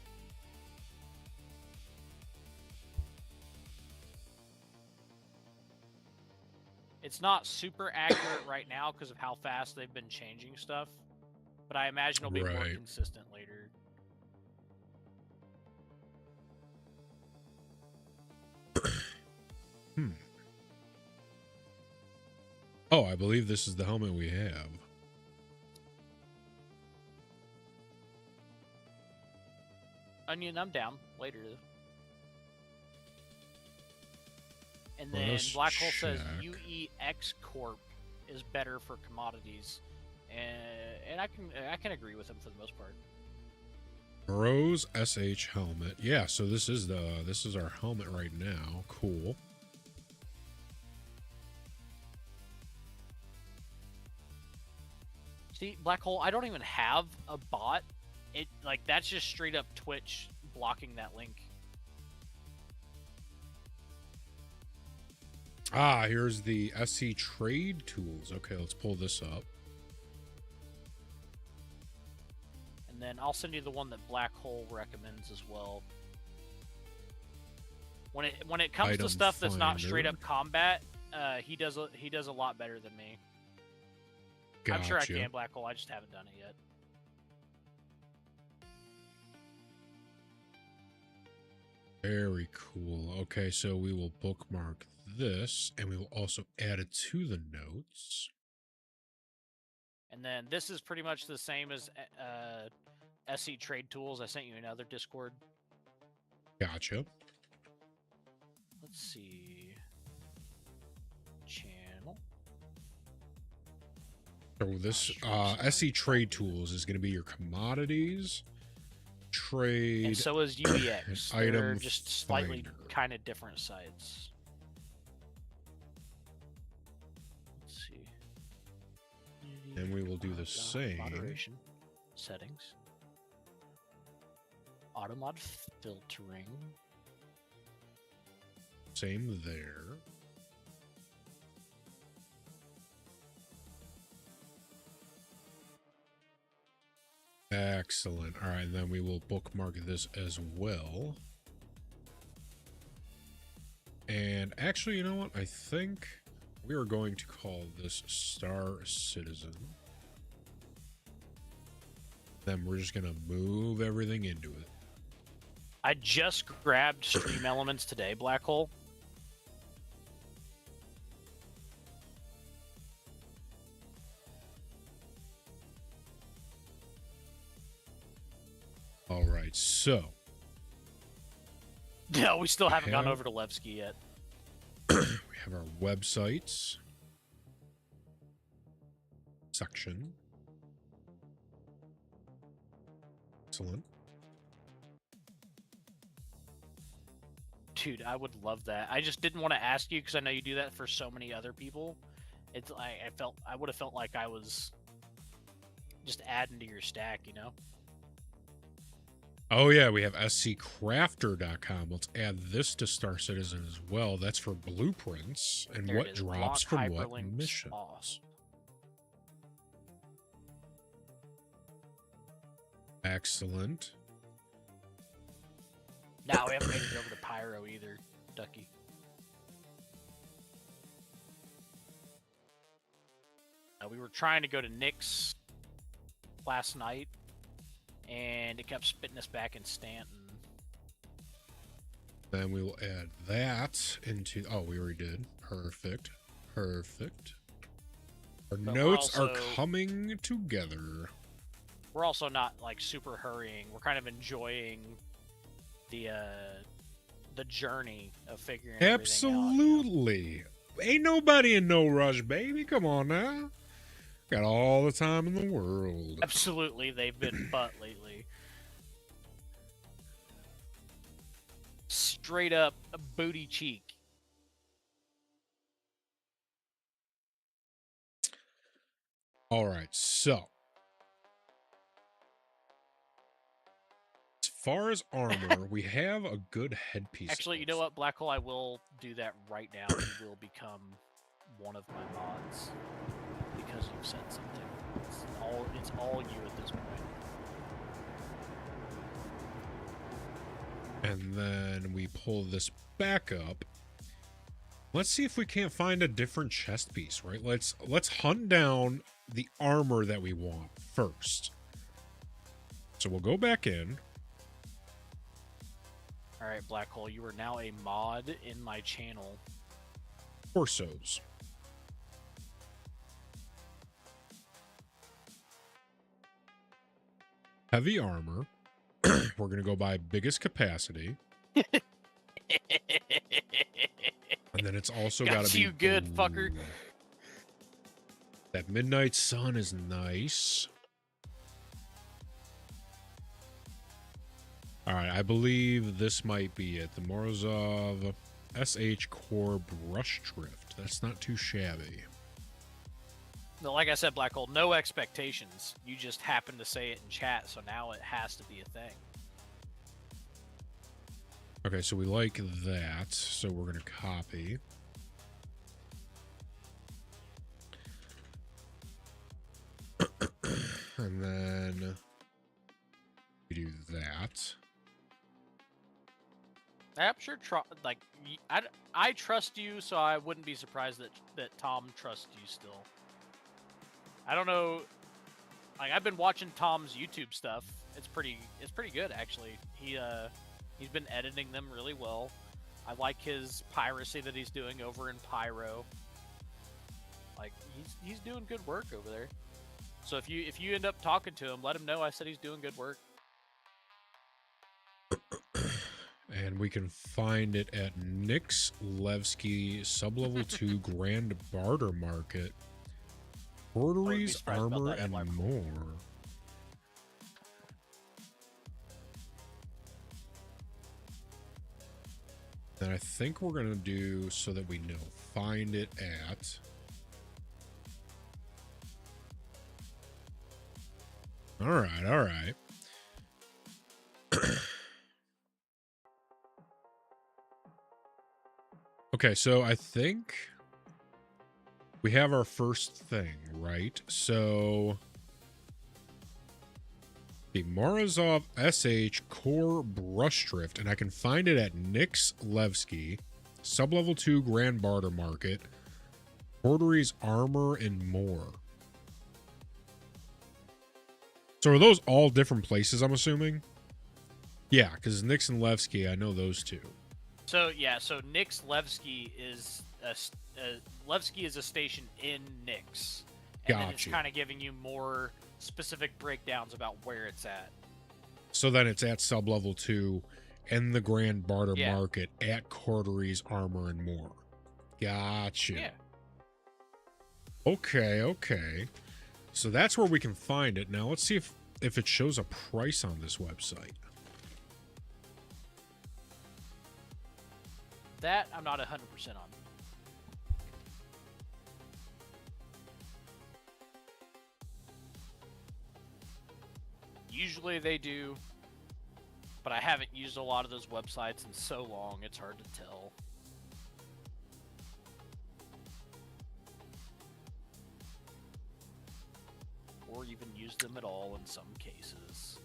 It's not super accurate right now because of how fast they've been changing stuff, but I imagine it'll be more Right. consistent later. Oh, I believe this is the helmet we have. Onion, I'm down later. And Let then us Black Hole says check. UEX Corp is better for commodities, and I can agree with him for the most part. Rose SH helmet. Yeah, so this is our helmet right now. Cool. See, Black Hole, I don't even have a bot. It like that's just straight up Twitch blocking that link. Ah, here's the SC Trade Tools. Okay, let's pull this up. And then I'll send you the one that Black Hole recommends as well. When it comes Item to stuff that's not straight finder. up combat, he does a lot better than me. I'm sure I Gotcha. can, Black Hole. I just haven't done it yet. Very cool. Okay, so we will bookmark this, and we will also add it to the notes. And then this is pretty much the same as SC Trade Tools. I sent you another Discord. Gotcha. Let's see. Channel. So this SC Trade Tools is going to be your commodities, trade, And so is UEX. item They're just slightly finder. kind of different sites. Let's see. And we will do the same. Moderation. Settings. Automod filtering. Same there. Excellent. All right, then we will bookmark this as well. And actually, you know what? I think we are going to call this Star Citizen. Then we're just going to move everything into it. I just grabbed Stream Elements today, Black Hole. All right, so No, we still haven't gone Yeah. over to Levski yet. we have our websites section. Excellent. Dude, I would love that. I just didn't want to ask you because I know you do that for so many other people. It's like I would have felt like I was just adding to your stack, you know? Oh, yeah, we have scrafter.com. Let's add this to Star Citizen as well. That's for blueprints and There it what is. drops Block from what hyperlinks missions. off. Excellent. Now we haven't made it over to Pyro either, Ducky. We were trying to go to Nick's last night, and it kept spitting us back in Stanton. Then we will add that into... Oh, we already did. Perfect. Perfect. Our But notes we're are also- coming together. We're also not like super hurrying. We're kind of enjoying the journey of figuring everything out. Absolutely. Ain't nobody in no rush, baby. Come on now. Got all the time in the world. Absolutely, they've been butt lately. Straight up a booty cheek. All right, so as far as armor, we have a good headpiece. Actually, you know what, Black Hole? I will do that right now. You will become one of my mods because you've said something. It's all you at this point. And then we pull this back up. Let's see if we can't find a different chest piece, right? Let's hunt down the armor that we want first. So we'll go back in. All right, Black Hole, you are now a mod in my channel. Torsos. Heavy armor. We're going to go by biggest capacity. And then it's also got to be you good, fucker. blue. That midnight sun is nice. All right, I believe this might be it. The Morozov SH Core Brush Drift. That's not too shabby. No, like I said, Black Hole, no expectations. You just happened to say it in chat, so now it has to be a thing. Okay, so we like that. So we're going to copy. And then we do that. I'm sure, I trust you, so I wouldn't be surprised that Tom trusts you still. I don't know. Like, I've been watching Tom's YouTube stuff. It's pretty good, actually. He's been editing them really well. I like his piracy that he's doing over in Pyro. Like, he's doing good work over there. So if you end up talking to him, let him know I said he's doing good work. And we can find it at Nick's Levski Sublevel 2 Grand Barter Market. Broderies, surprised about armor, that, and Black Hole. more. And I think we're going to do so that we know. Find it at... All right, all right. Okay, so I think we have our first thing, right? So the Morozov SH Core Brush Drift, and I can find it at Nick's Levski, Sublevel 2 Grand Barter Market, Broderies, armor, and more. So are those all different places, I'm assuming? Yeah, because Nick's and Levski, I know those two. So yeah, so Nick's Levski is a station in Nick's, and then it's Gotcha. kind of giving you more specific breakdowns about where it's at. So then it's at Sublevel 2 and the Grand Barter Yeah. Market at Broderies, armor, and more. Gotcha. Yeah. Okay, okay. So that's where we can find it. Now let's see if it shows a price on this website. That I'm not 100% on. Usually they do, but I haven't used a lot of those websites in so long, it's hard to tell. Or even use them at all in some cases.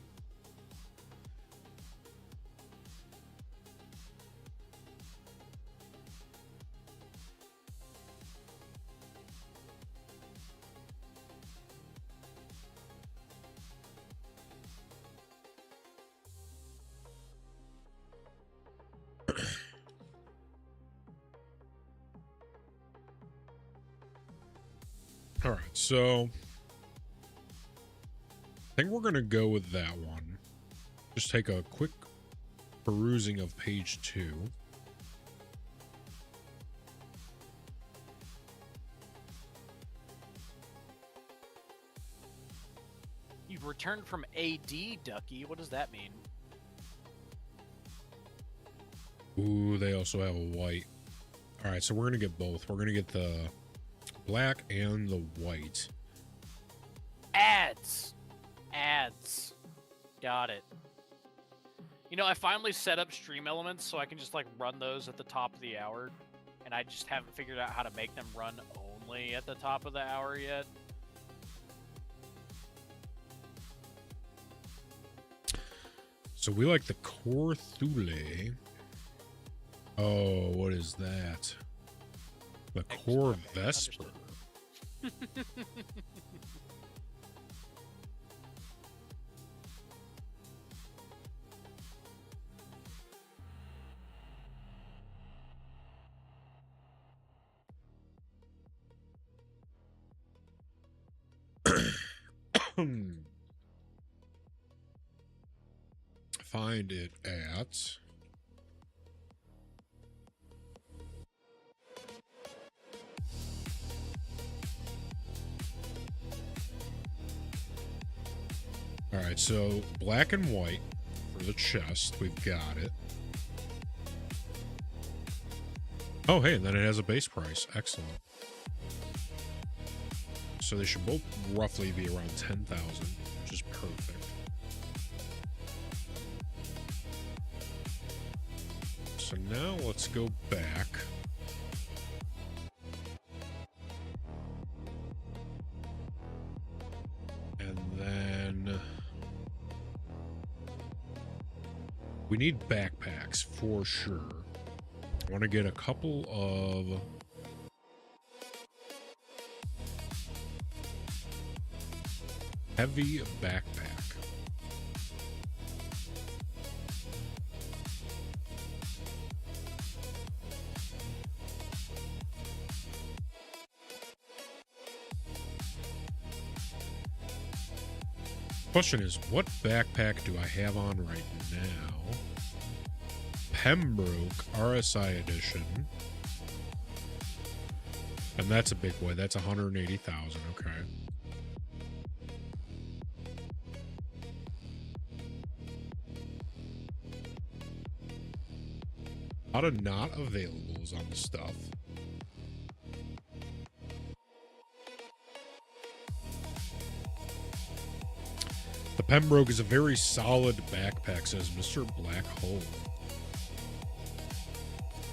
All right, so I think we're going to go with that one. Just take a quick perusing of page 2. You've returned from AD, Ducky. What does that mean? Ooh, they also have a white. All right, so we're going to get both. We're going to get the black and the white. Ads. Got it. You know, I finally set up stream elements so I can just like run those at the top of the hour, and I just haven't figured out how to make them run only at the top of the hour yet. So we like the Core Thule. Oh, what is that? The Core Vesper. Find it at all right, so black and white for the chest, we've got it. Oh, hey, and then it has a base price. Excellent. So they should both roughly be around 10,000, which is perfect. So now let's go back. And then we need backpacks for sure. I want to get a couple of heavy backpack. Question is, what backpack do I have on right now? Pembroke RSI edition. And that's a big boy. That's 180,000. Okay. A lot of not availables on the stuff. The Pembroke is a very solid backpack, says Mr. Black Hole.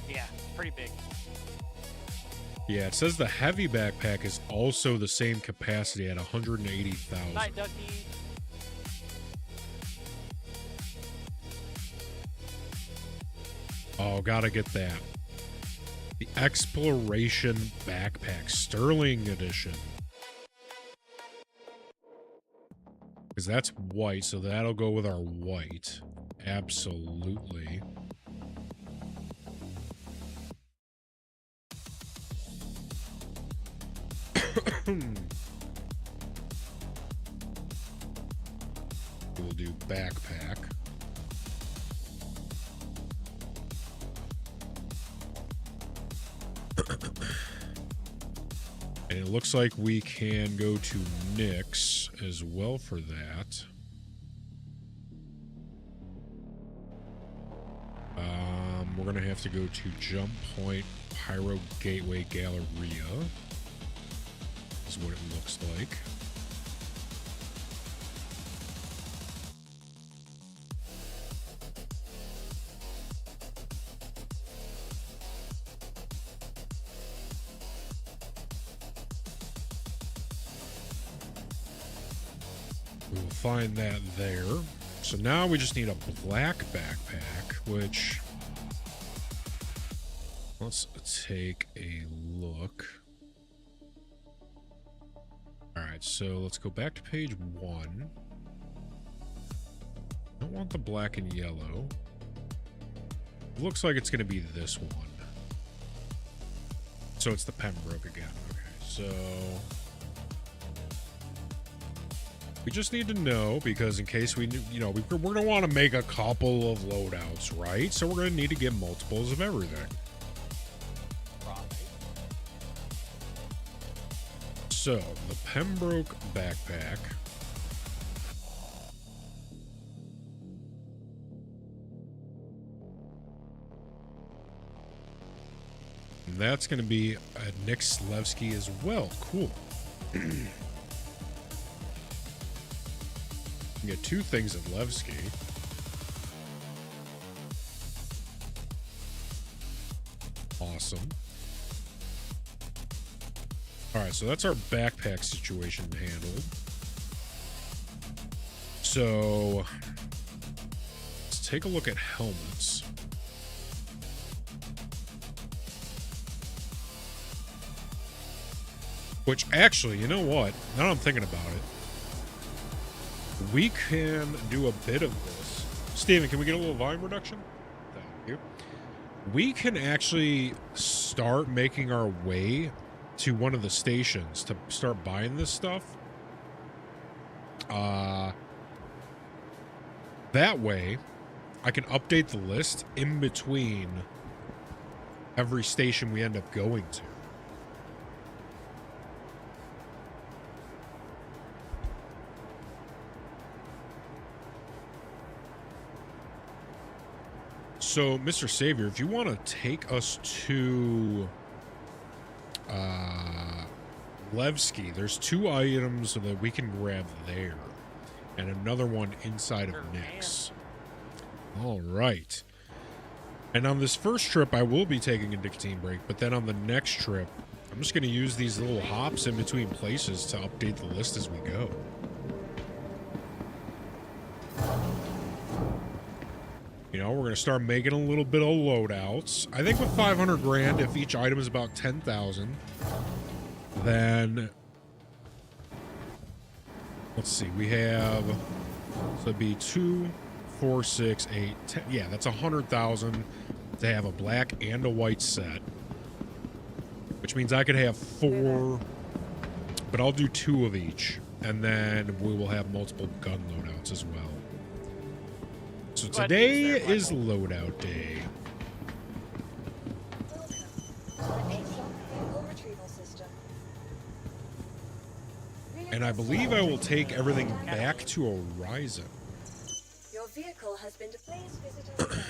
Yeah, pretty big. Yeah, it says the heavy backpack is also the same capacity at 180,000. Night, Ducky. Oh, gotta get that. The Exploration Backpack, Sterling Edition. Because that's white, so that'll go with our white. Absolutely. We'll do backpack. And it looks like we can go to Nyx as well for that. We're going to have to go to Jump Point Pyro Gateway Galleria. Is what it looks like. We'll find that there. So now we just need a black backpack, which... Let's take a look. Alright, so let's go back to page 1. Don't want the black and yellow. Looks like it's going to be this one. So it's the Pembroke again. Okay, so... We just need to know, because in case we're going to want to make a couple of loadouts, right? So we're going to need to get multiples of everything. Right. So, the Pembroke backpack. And that's going to be a Nick Slevsky as well. Cool. You get 2 things of Levski. Awesome. Alright, so that's our backpack situation handled. So, let's take a look at helmets. Which, actually, you know what? Now that I'm thinking about it, we can do a bit of this. Steven, can we get a little volume reduction? Thank you. We can actually start making our way to one of the stations to start buying this stuff. That way, I can update the list in between every station we end up going to. So, Mr. Savior, if you want to take us to Levski, there's 2 items that we can grab there, and another one inside of Nick's. All right. And on this first trip, I will be taking a nicotine break, but then on the next trip, I'm just going to use these little hops in between places to update the list as we go. You know, we're going to start making a little bit of loadouts. I think with 500 grand, if each item is about 10,000, then let's see, we have, so it'd be 2, 4, 6, 8, 10. Yeah, that's 100,000 to have a black and a white set, which means I could have 4, but I'll do 2 of each, and then we will have multiple gun loadouts as well. So today is loadout day. Welcome to the ASOC vehicle retrieval system. And I believe I will take everything back to Horizon. Your vehicle has been please visit us again.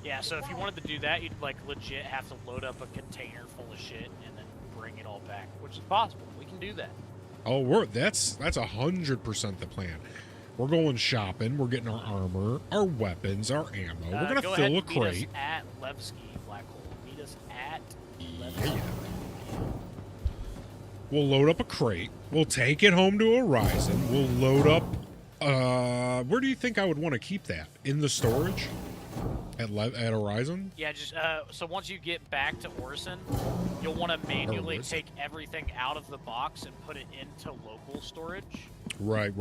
Yeah, so if you wanted to do that, you'd like legit have to load up a container full of shit and then bring it all back, which is possible. We can do that. Oh, that's 100% the plan. We're going shopping. We're getting our armor, our weapons, our ammo. We're gonna go fill ahead a and meet crate. us at Levski, Black Hole. Meet us at Levski. Yeah. We'll load up a crate. We'll take it home to Horizon. We'll load up. Where do you think I would want to keep that? In the storage? At Horizon? Yeah, just so once you get back to Orson, you'll want to manually take everything out of the box and put it into local storage. Right.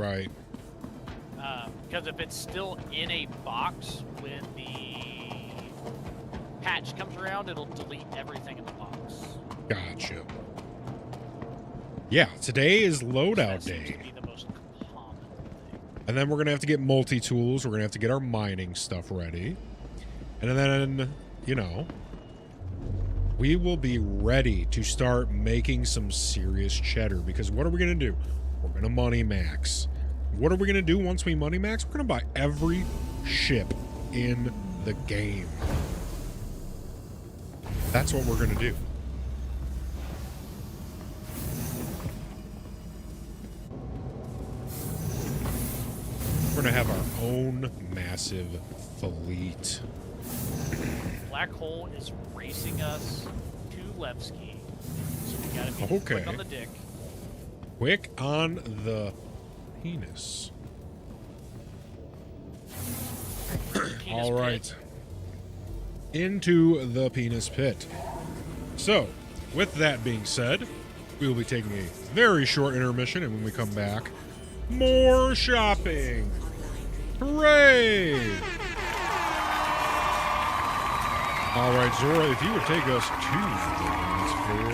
Because if it's still in a box when the patch comes around, it'll delete everything in the box. Gotcha. Yeah, today is loadout So that seems day. to be the most common thing. And then we're going to have to get multi-tools. We're going to have to get our mining stuff ready. And then, you know, we will be ready to start making some serious cheddar. Because what are we going to do? We're going to money max. What are we going to do once we money max? We're going to buy every ship in the game. That's what we're going to do. We're going to have our own massive fleet. Black Hole is racing us to Levski, so we gotta be quick on the dick. Quick on the penis. All right. Into the penis pit. So, with that being said, we will be taking a very short intermission, and when we come back, more shopping. Hooray! All right, Zora, if you would take us to the dance floor.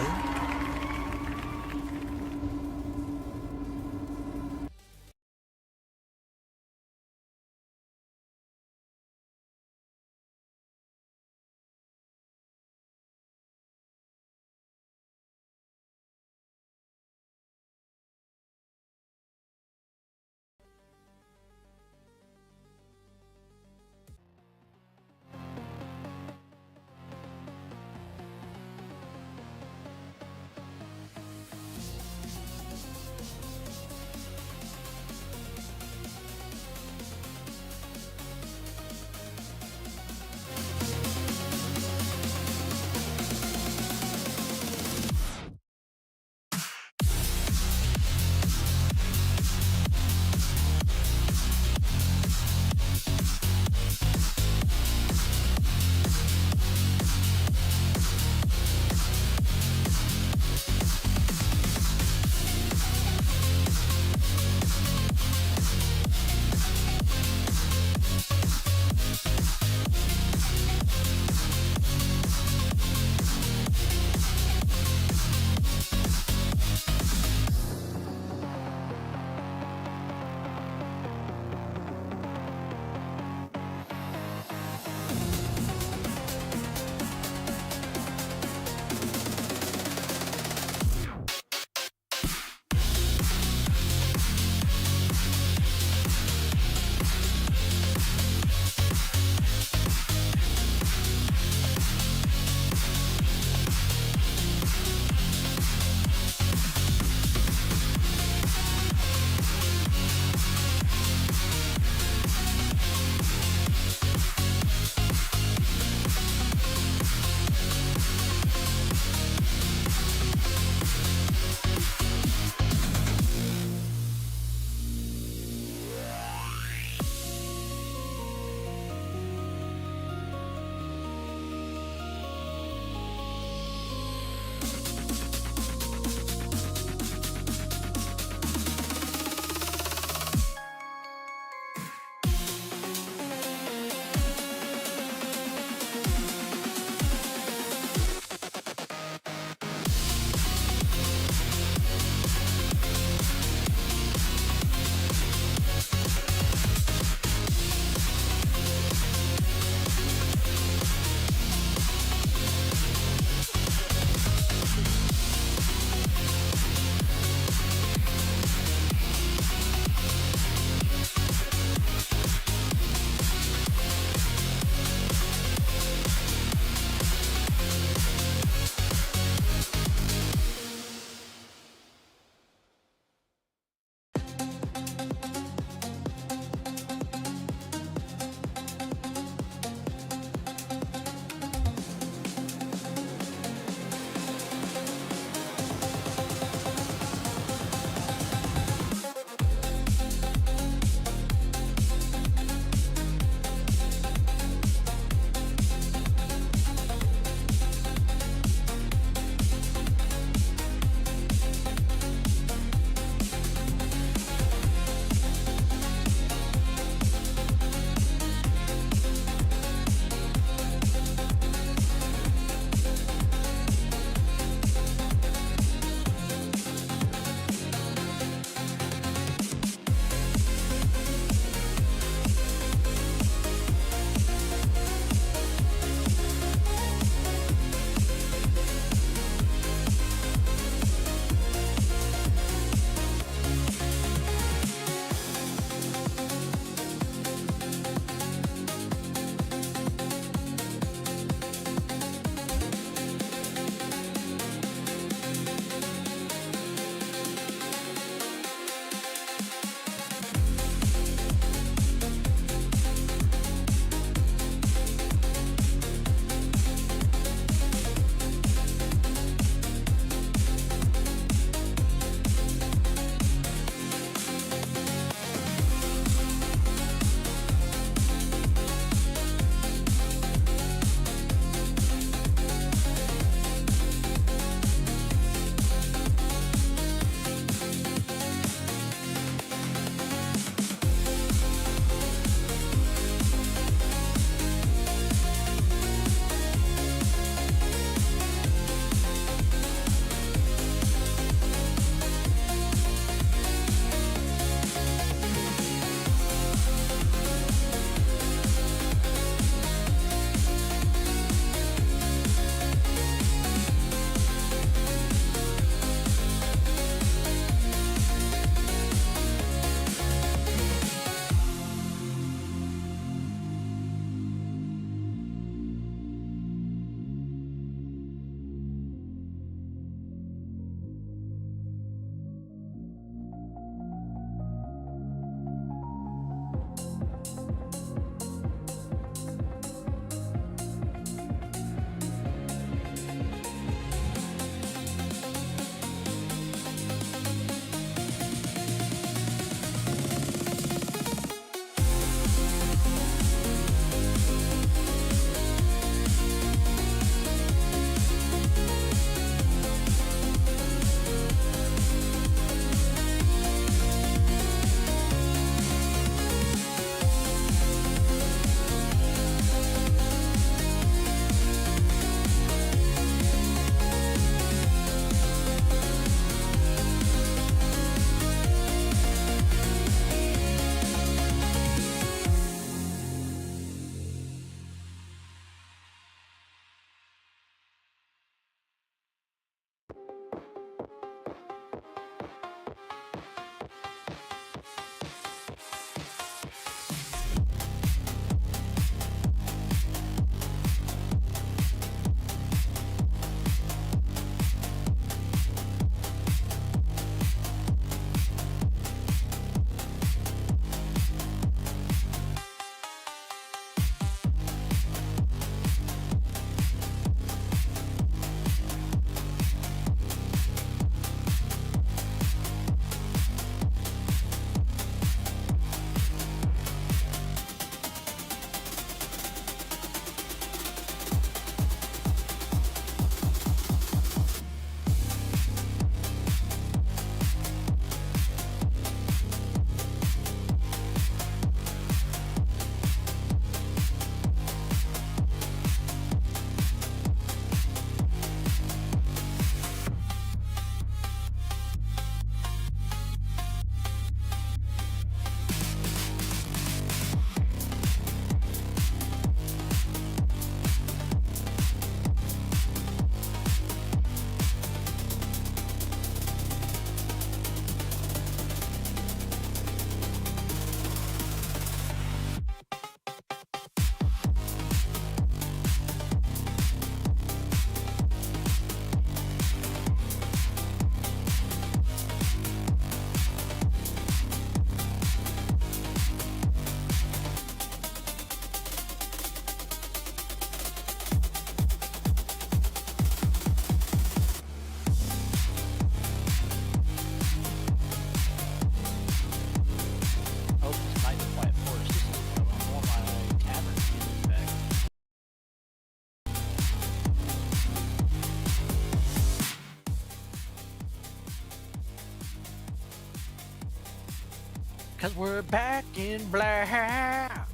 'Cause we're back in black.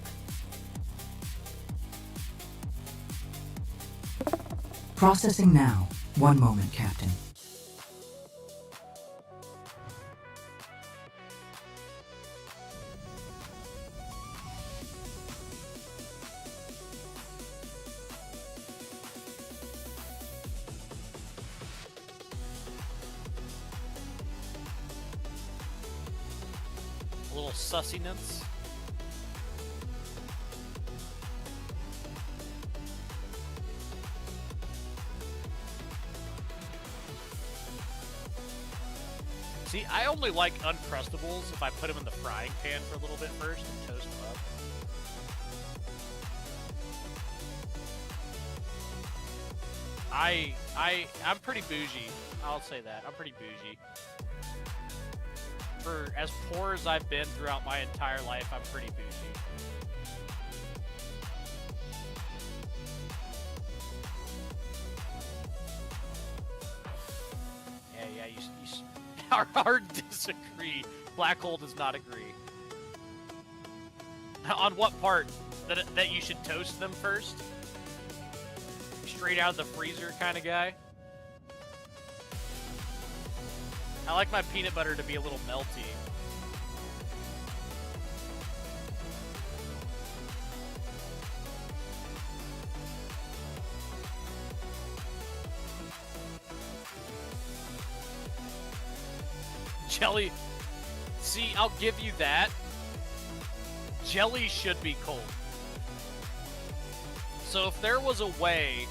Processing now. One moment, Captain. A little sussiness. See, I only like Uncrustables if I put them in the frying pan for a little bit first and toast them up. I'm pretty bougie. I'll say that. I'm pretty bougie. For as poor as I've been throughout my entire life, I'm pretty bougie. Yeah, our disagree. Black Hole does not agree. On what part? That you should toast them first? Straight out of the freezer kind of guy? I like my peanut butter to be a little melty. Jelly. See, I'll give you that. Jelly should be cold. So if there was a way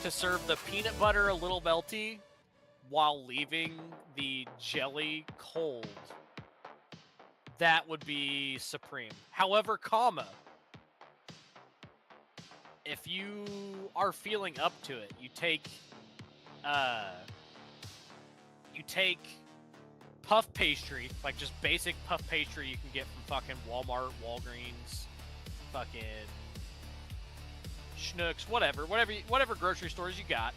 to serve the peanut butter a little melty while leaving the jelly cold, that would be supreme. However, if you are feeling up to it, you take puff pastry, like just basic puff pastry you can get from fucking Walmart, Walgreens, fucking Schnucks, whatever grocery stores you got,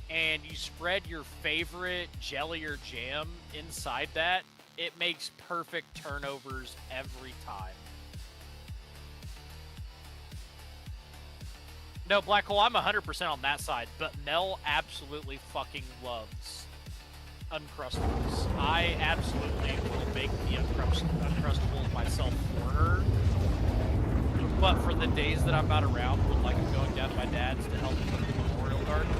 and you spread your favorite jelly or jam inside that. It makes perfect turnovers every time. No, Black Hole, I'm 100% on that side, but Mel absolutely fucking loves Uncrustables. I absolutely will make the Uncrustables myself for her. But for the days that I'm not around, like I'm going down to my dad's to help with the Memorial Garden,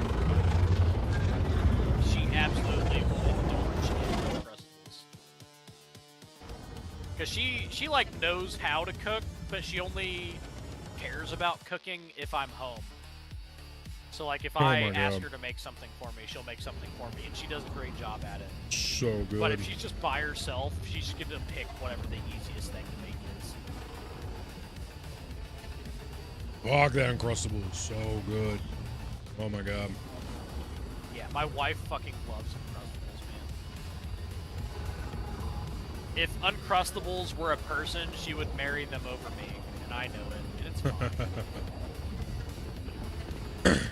she absolutely will indulge in Uncrustables. Because she like knows how to cook, but she only cares about cooking if I'm home. So like if I ask her to make something for me, she'll make something for me, and she does a great job at it. So good. But if she's just by herself, she's just gonna pick whatever the easiest thing to make is. Fuck, that Uncrustable is so good. Oh my god. Yeah, my wife fucking loves Uncrustables, man. If Uncrustables were a person, she would marry them over me, and I know it, and it's fine.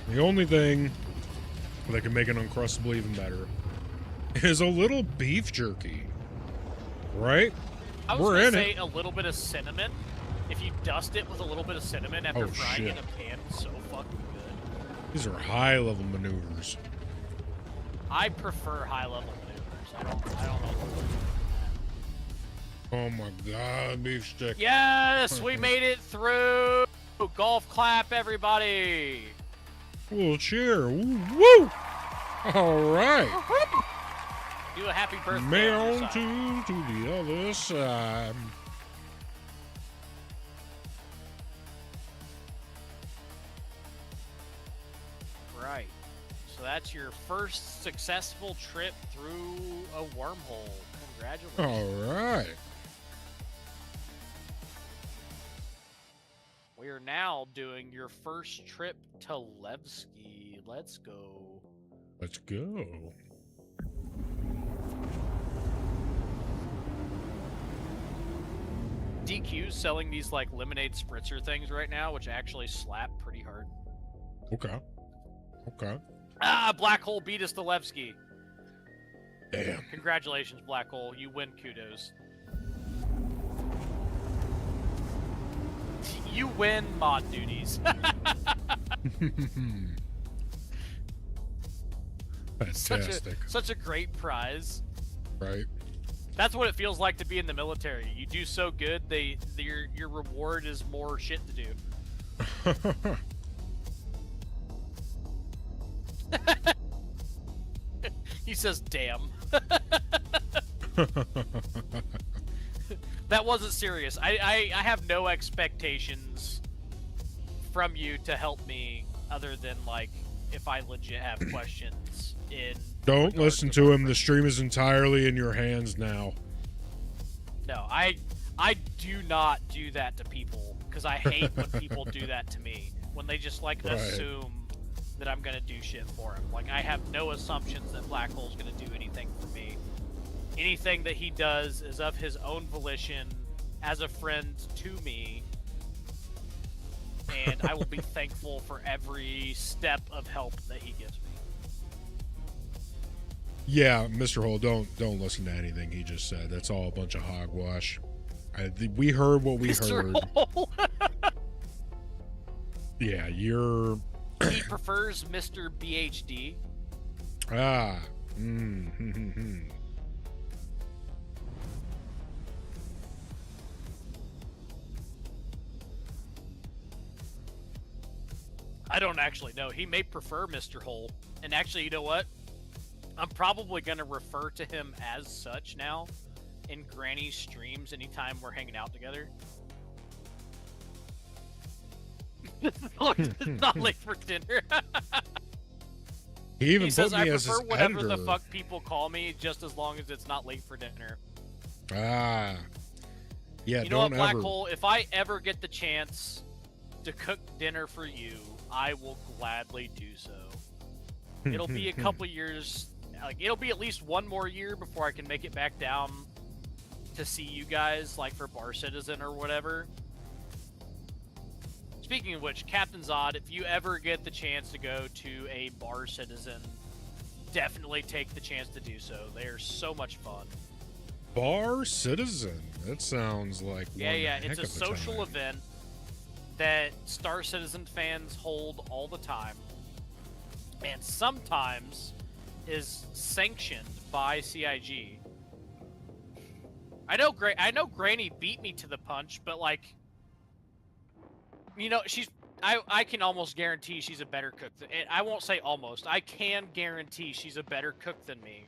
The only thing that can make an Uncrustable even better is a little beef jerky. Right? I was gonna say a little bit of cinnamon. If you dust it with a little bit of cinnamon after frying it in a pan, it's so fucking good. These are high-level maneuvers. I prefer high-level maneuvers. I don't know. Oh my god, beef stick. Yes, we made it through. Golf clap, everybody. Well, cheer. Woo! All right. Do a happy birthday. May on to the other side. Right. So that's your first successful trip through a wormhole. Congratulations. All right. We are now doing your first trip to Levski. Let's go. Let's go. DQ's selling these like lemonade spritzer things right now, which actually slap pretty hard. Okay. Okay. Ah, Black Hole beat us to Levski. Damn. Congratulations, Black Hole. You win kudos. You win mod duties. Fantastic. Such a great prize. Right? That's what it feels like to be in the military. You do so good, your reward is more shit to do. He says, "Damn." That wasn't serious. I have no expectations from you to help me other than, like, if I legit have questions in... Don't regards listen to him. The stream is entirely in your hands now. No, I do not do that to people, because I hate when people do that to me. When they just, like, Right. assume that I'm gonna do shit for him. Like, I have no assumptions that Black Hole's gonna do anything for me. Anything that he does is of his own volition, as a friend to me, and I will be thankful for every step of help that he gives me. Yeah, Mr. Hole, don't listen to anything he just said. That's all a bunch of hogwash. We heard what we Mr. heard. Hole. Yeah, you're... He prefers Mr. BHD. Ah. I don't actually know. He may prefer Mr. Hole. And actually, you know what? I'm probably going to refer to him as such now in Granny's streams anytime we're hanging out together. It's not late for dinner. He even He says, put me I as prefer his whatever editor. the fuck people call me, just as long as it's not late for dinner. Ah. Yeah, You know what, don't Black ever... Hole? If I ever get the chance to cook dinner for you, I will gladly do so. It'll be a couple years, like, it'll be at least one more year before I can make it back down to see you guys, like, for Bar Citizen or whatever. Speaking of which, Captain Zod, if you ever get the chance to go to a Bar Citizen, definitely take the chance to do so. They are so much fun. Bar Citizen? That sounds like Yeah, one yeah, heck it's a of social time. event that Star Citizen fans hold all the time, and sometimes is sanctioned by CIG. I know Granny beat me to the punch, but, like, you know, I can almost guarantee she's a better cook than... I won't say almost. I can guarantee she's a better cook than me.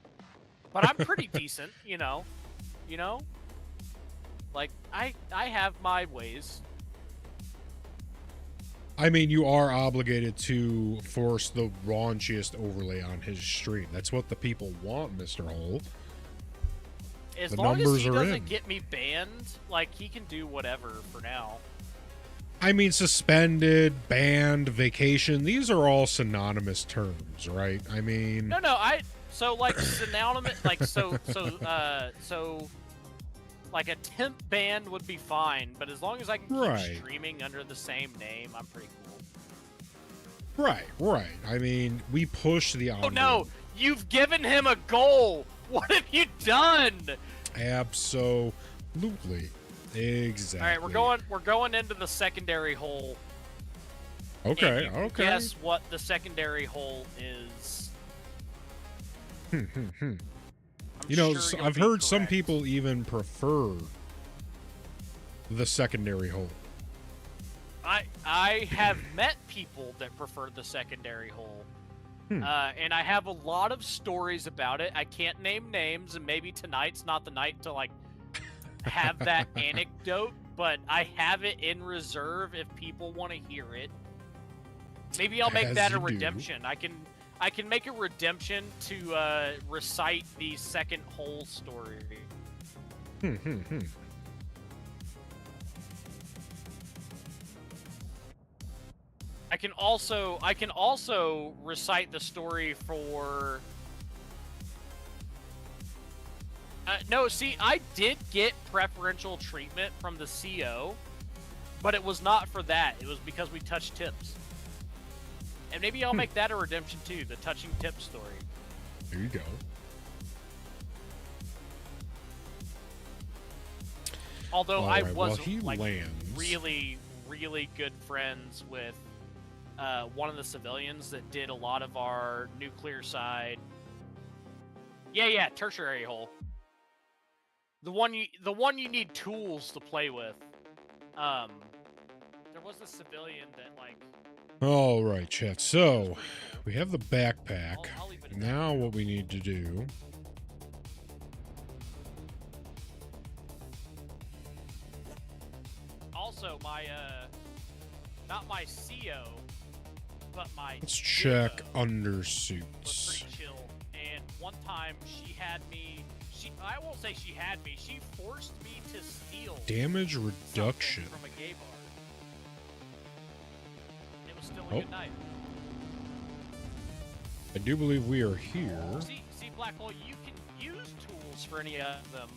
But I'm pretty decent, you know? You know? Like, I have my ways. I mean, you are obligated to force the raunchiest overlay on his stream. That's what the people want, Mr. Hole. As The long as numbers he are doesn't in. get me banned, like, he can do whatever for now. I mean, suspended, banned, vacation, these are all synonymous terms, right? I mean... No, so, like, synonymous, like, so, like, a temp ban would be fine, but as long as I can keep Right. streaming under the same name, I'm pretty cool. Right. I mean, we push the Oh envelope. no! You've given him a goal! What have you done? Absolutely. Exactly. Alright, we're going into the secondary hole. Okay, And you can okay. guess what the secondary hole is. I'm You know, sure you'll I've be heard some correct. people even prefer the secondary hole. I have met people that prefer the secondary hole. And I have a lot of stories about it. I can't name names, and maybe tonight's not the night to, like, have that anecdote, but I have it in reserve if people want to hear it. Maybe I'll make As that a you do. redemption. I can make a redemption to recite the second hole story. I can also recite the story for. No, see, I did get preferential treatment from the CO, but it was not for that. It was because we touched tips. And maybe I'll make that a redemption too, the touching tip story. There you go. Although All I right, was well, he like lands. really, really good friends with one of the civilians that did a lot of our nuclear side. Yeah, tertiary hole. The one you need tools to play with. There was a civilian that like. All right, chat. So, Cool. we have the backpack. I'll leave it at that Now for now. what we need to do... Also, my not my CO, but my Let's check Divo was undersuits. pretty chill. And one time she had me. I won't say she had me. She forced me to steal Damage something reduction. from a gay bar. It was still a Oh. good night. I do believe we are here. See, Black Hole, you can use tools for any of them,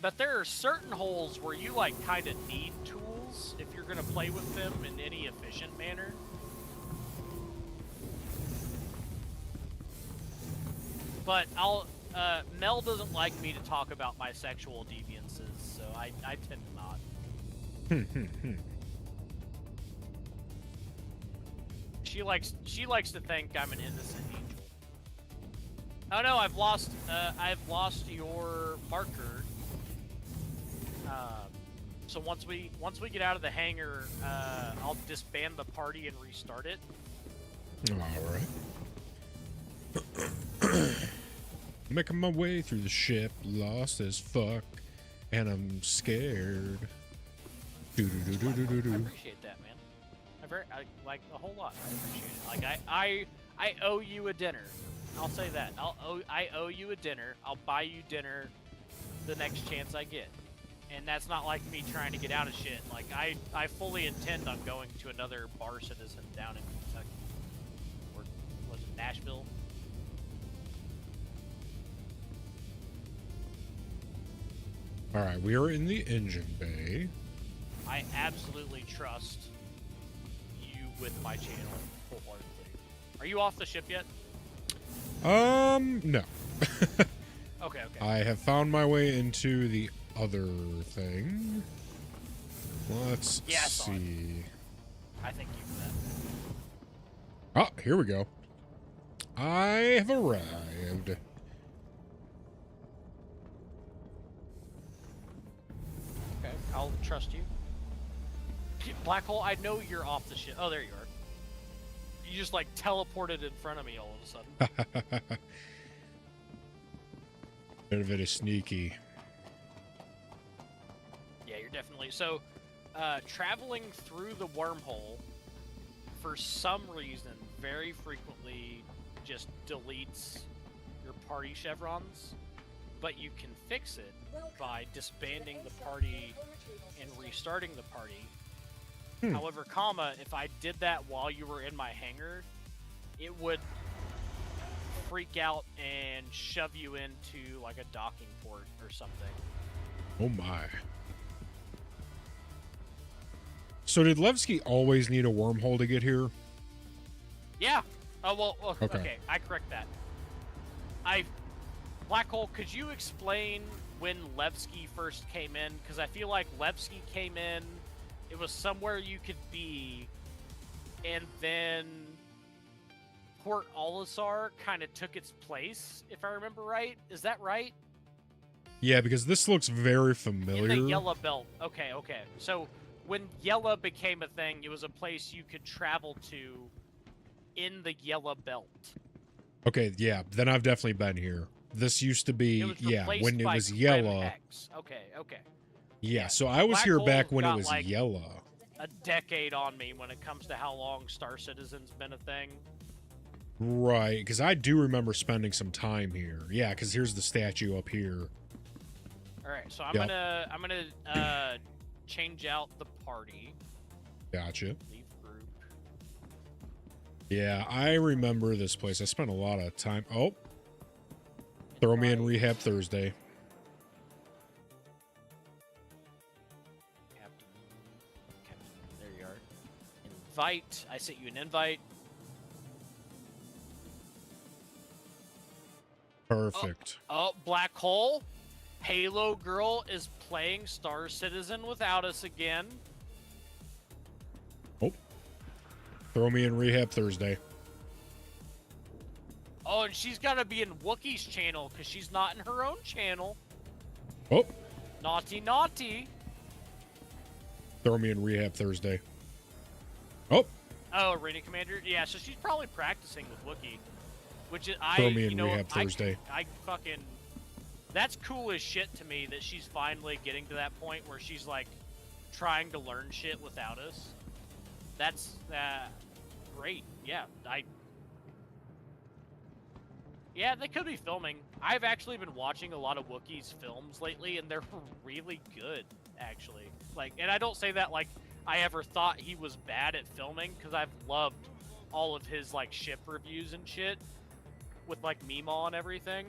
but there are certain holes where you like kind of need tools if you're gonna play with them in any efficient manner. But Mel doesn't like me to talk about my sexual deviances, so I tend to not. She likes to think I'm an innocent angel. Oh no, I've lost your marker. So once we get out of the hangar, I'll disband the party and restart it. All right. Making my way through the ship, lost as fuck, and I'm scared. I appreciate that, man. I like a whole lot. I appreciate it. Like I owe you a dinner. I'll say that. I owe you a dinner. I'll buy you dinner the next chance I get. And that's not like me trying to get out of shit. Like I fully intend on going to another bar citizen down in Kentucky. Or was it Nashville? All right, we are in the engine bay. I absolutely trust you with my channel wholeheartedly. Are you off the ship yet? No. Okay. I have found my way into the other thing. Let's Yeah, I saw it. see. I thank you for that. Ah, here we go. I have arrived. Okay, I'll trust you. Black Hole, I know you're off the ship. Oh, there you are. You just like teleported in front of me all of a sudden. Bit of it is sneaky. Yeah, you're definitely so. Traveling through the wormhole, for some reason, very frequently just deletes your party chevrons, but you can fix it by disbanding the party and restarting the party. However, if I did that while you were in my hangar, it would freak out and shove you into like a docking port or something. Oh my. So did Levski always need a wormhole to get here? Yeah. Oh well. Okay. Okay. I correct that. Black Hole. Could you explain when Levski first came in? Because I feel like Levski came in. It was somewhere you could be, and then Port Olisar kind of took its place, if I remember right. Is that right? Yeah, because this looks very familiar. In the Yellow Belt. Okay. So when Yellow became a thing, it was a place you could travel to in the Yellow Belt. Okay, yeah, then I've definitely been here. This used to be, It was yeah, replaced when it by was Clem yellow. X. Okay. Yeah, so I was Black here Hole's back when it got, was like, yellow. A decade on me when it comes to how long Star Citizen's been a thing. Right, because I do remember spending some time here. Yeah, because here's the statue up here. All right, so I'm Yep. gonna change out the party. Gotcha. Leave group. Yeah, I remember this place. I spent a lot of time. Oh, throw me in Rehab Thursday. Captain. There you are. Invite. I sent you an invite. Perfect. Oh, Black Hole. Halo Girl is playing Star Citizen without us again. Oh. Throw me in Rehab Thursday. Oh, and she's got to be in Wookiee's channel because she's not in her own channel. Oh. Naughty, naughty. Throw me in Rehab Thursday. Oh. Oh, Arena Commander? Yeah, so she's probably practicing with Wookiee. Which is, Throw me in Rehab Thursday. I fucking... That's cool as shit to me that she's finally getting to that point where she's, like, trying to learn shit without us. That's, great. Yeah, Yeah, they could be filming. I've actually been watching a lot of Wookiee's films lately, and they're really good, actually. Like, and I don't say that like I ever thought he was bad at filming, because I've loved all of his, like, ship reviews and shit with, like, Meemaw and everything.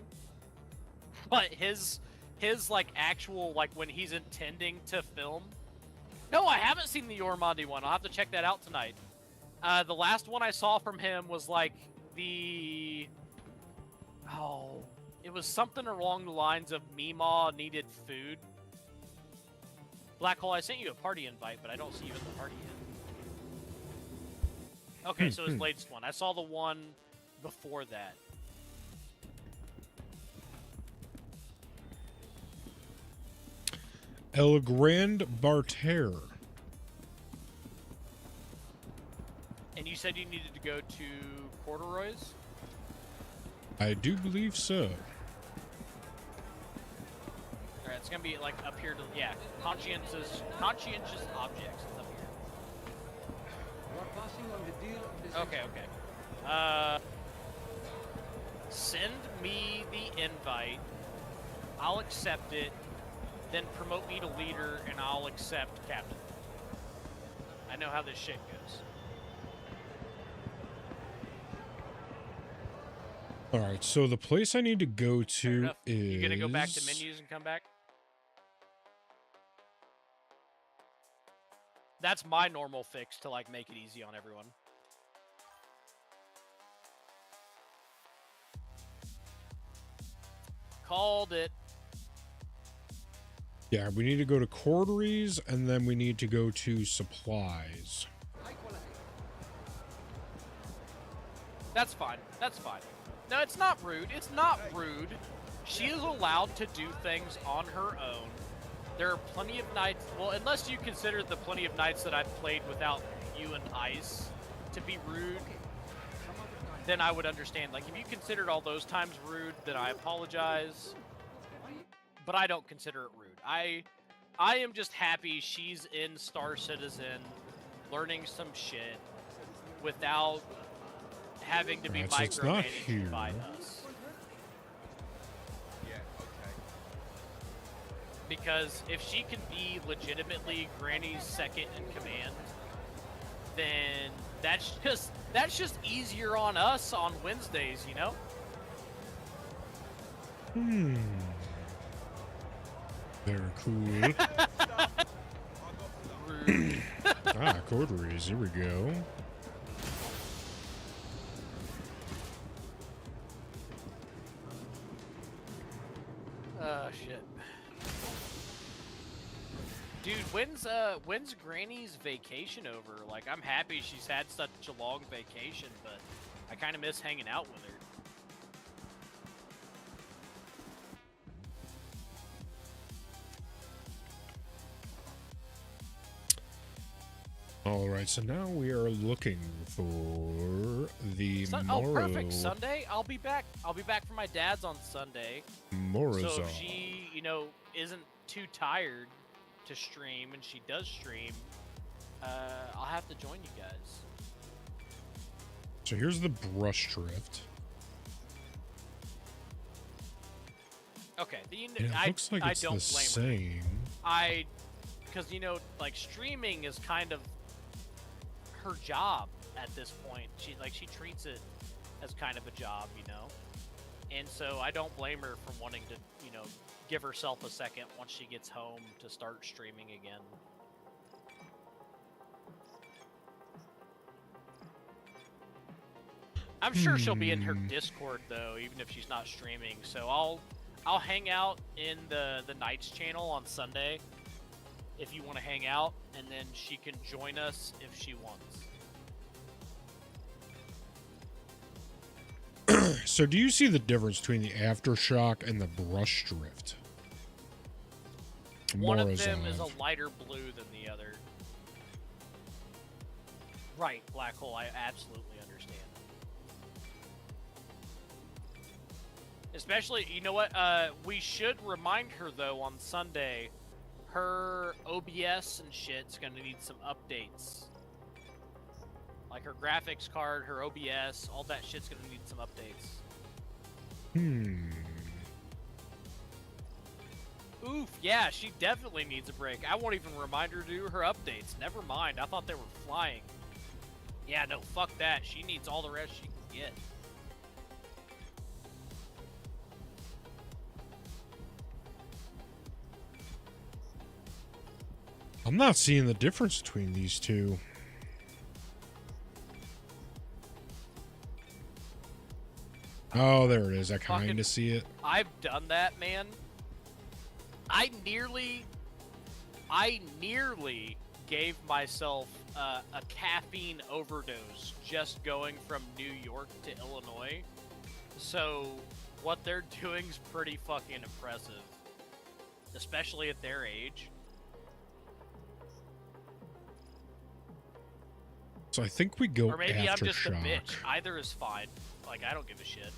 But his like, actual, like, when he's intending to film... No, I haven't seen the Ormandi one. I'll have to check that out tonight. The last one I saw from him was, like, the... Oh, it was something along the lines of Meemaw needed food. Black Hole, I sent you a party invite, but I don't see you in the party yet. Okay, so his latest one. I saw the one before that. El Grand Barter. And you said you needed to go to Corduroy's? I do believe so. Alright, it's gonna be like up here to, yeah, conscientious objects is up here. Okay, okay. Send me the invite. I'll accept it. Then promote me to leader, and I'll accept captain. I know how this shit goes. Alright, so the place I need to go to is... You gonna go back to menus and come back? That's my normal fix to, like, make it easy on everyone. Called it. Yeah, we need to go to Corderies, and then we need to go to supplies. That's fine. That's fine. No, it's not rude. It's not rude. She is allowed to do things on her own. There are plenty of nights... Well, unless you consider the plenty of nights that I've played without you and Ice to be rude, then I would understand. Like, if you considered all those times rude, then I apologize. But I don't consider it rude. I am just happy she's in Star Citizen, learning some shit, without having to be Right, so it's not micromanaged here. by us. Because if she can be legitimately Granny's second in command, then that's just easier on us on Wednesdays, you know? Very cool. Rude. Corderies, here we go. Shit. Dude, when's Granny's vacation over? Like, I'm happy she's had such a long vacation, but I kind of miss hanging out with her. All right, so now we are looking for the Oh, perfect. Sunday? I'll be back. I'll be back for my dad's on Sunday. Morozov. So if she, isn't too tired to stream, and she does stream, I'll have to join you guys. So here's the brush drift. Okay, And it looks like it's don't the blame her. same. Because, like, streaming is kind of her job at this point. She treats it as kind of a job, And so I don't blame her for wanting to, give herself a second once she gets home to start streaming again. I'm sure she'll be in her Discord, though, even if she's not streaming. So I'll hang out in the Knights channel on Sunday if you want to hang out, and then she can join us if she wants. So do you see the difference between the aftershock and the brush drift? One of them is a Morozov. lighter blue than the other. Right, Black Hole, I absolutely understand. Especially, you know what, we should remind her, though, on Sunday, her OBS and shit's gonna need some updates. Like her graphics card, her OBS, all that shit's gonna need some updates. Oof, yeah, she definitely needs a break. I won't even remind her to do her updates. Never mind, I thought they were flying. Yeah, no, fuck that. She needs all the rest she can get. I'm not seeing the difference between these two. Oh, there it is. I kind of see it. I've done that, man. I nearly gave myself a caffeine overdose just going from New York to Illinois. So what they're doing's pretty fucking impressive, especially at their age. So I think we go Or maybe I'm just a aftershock. bitch. Either is fine. Like, I don't give a shit.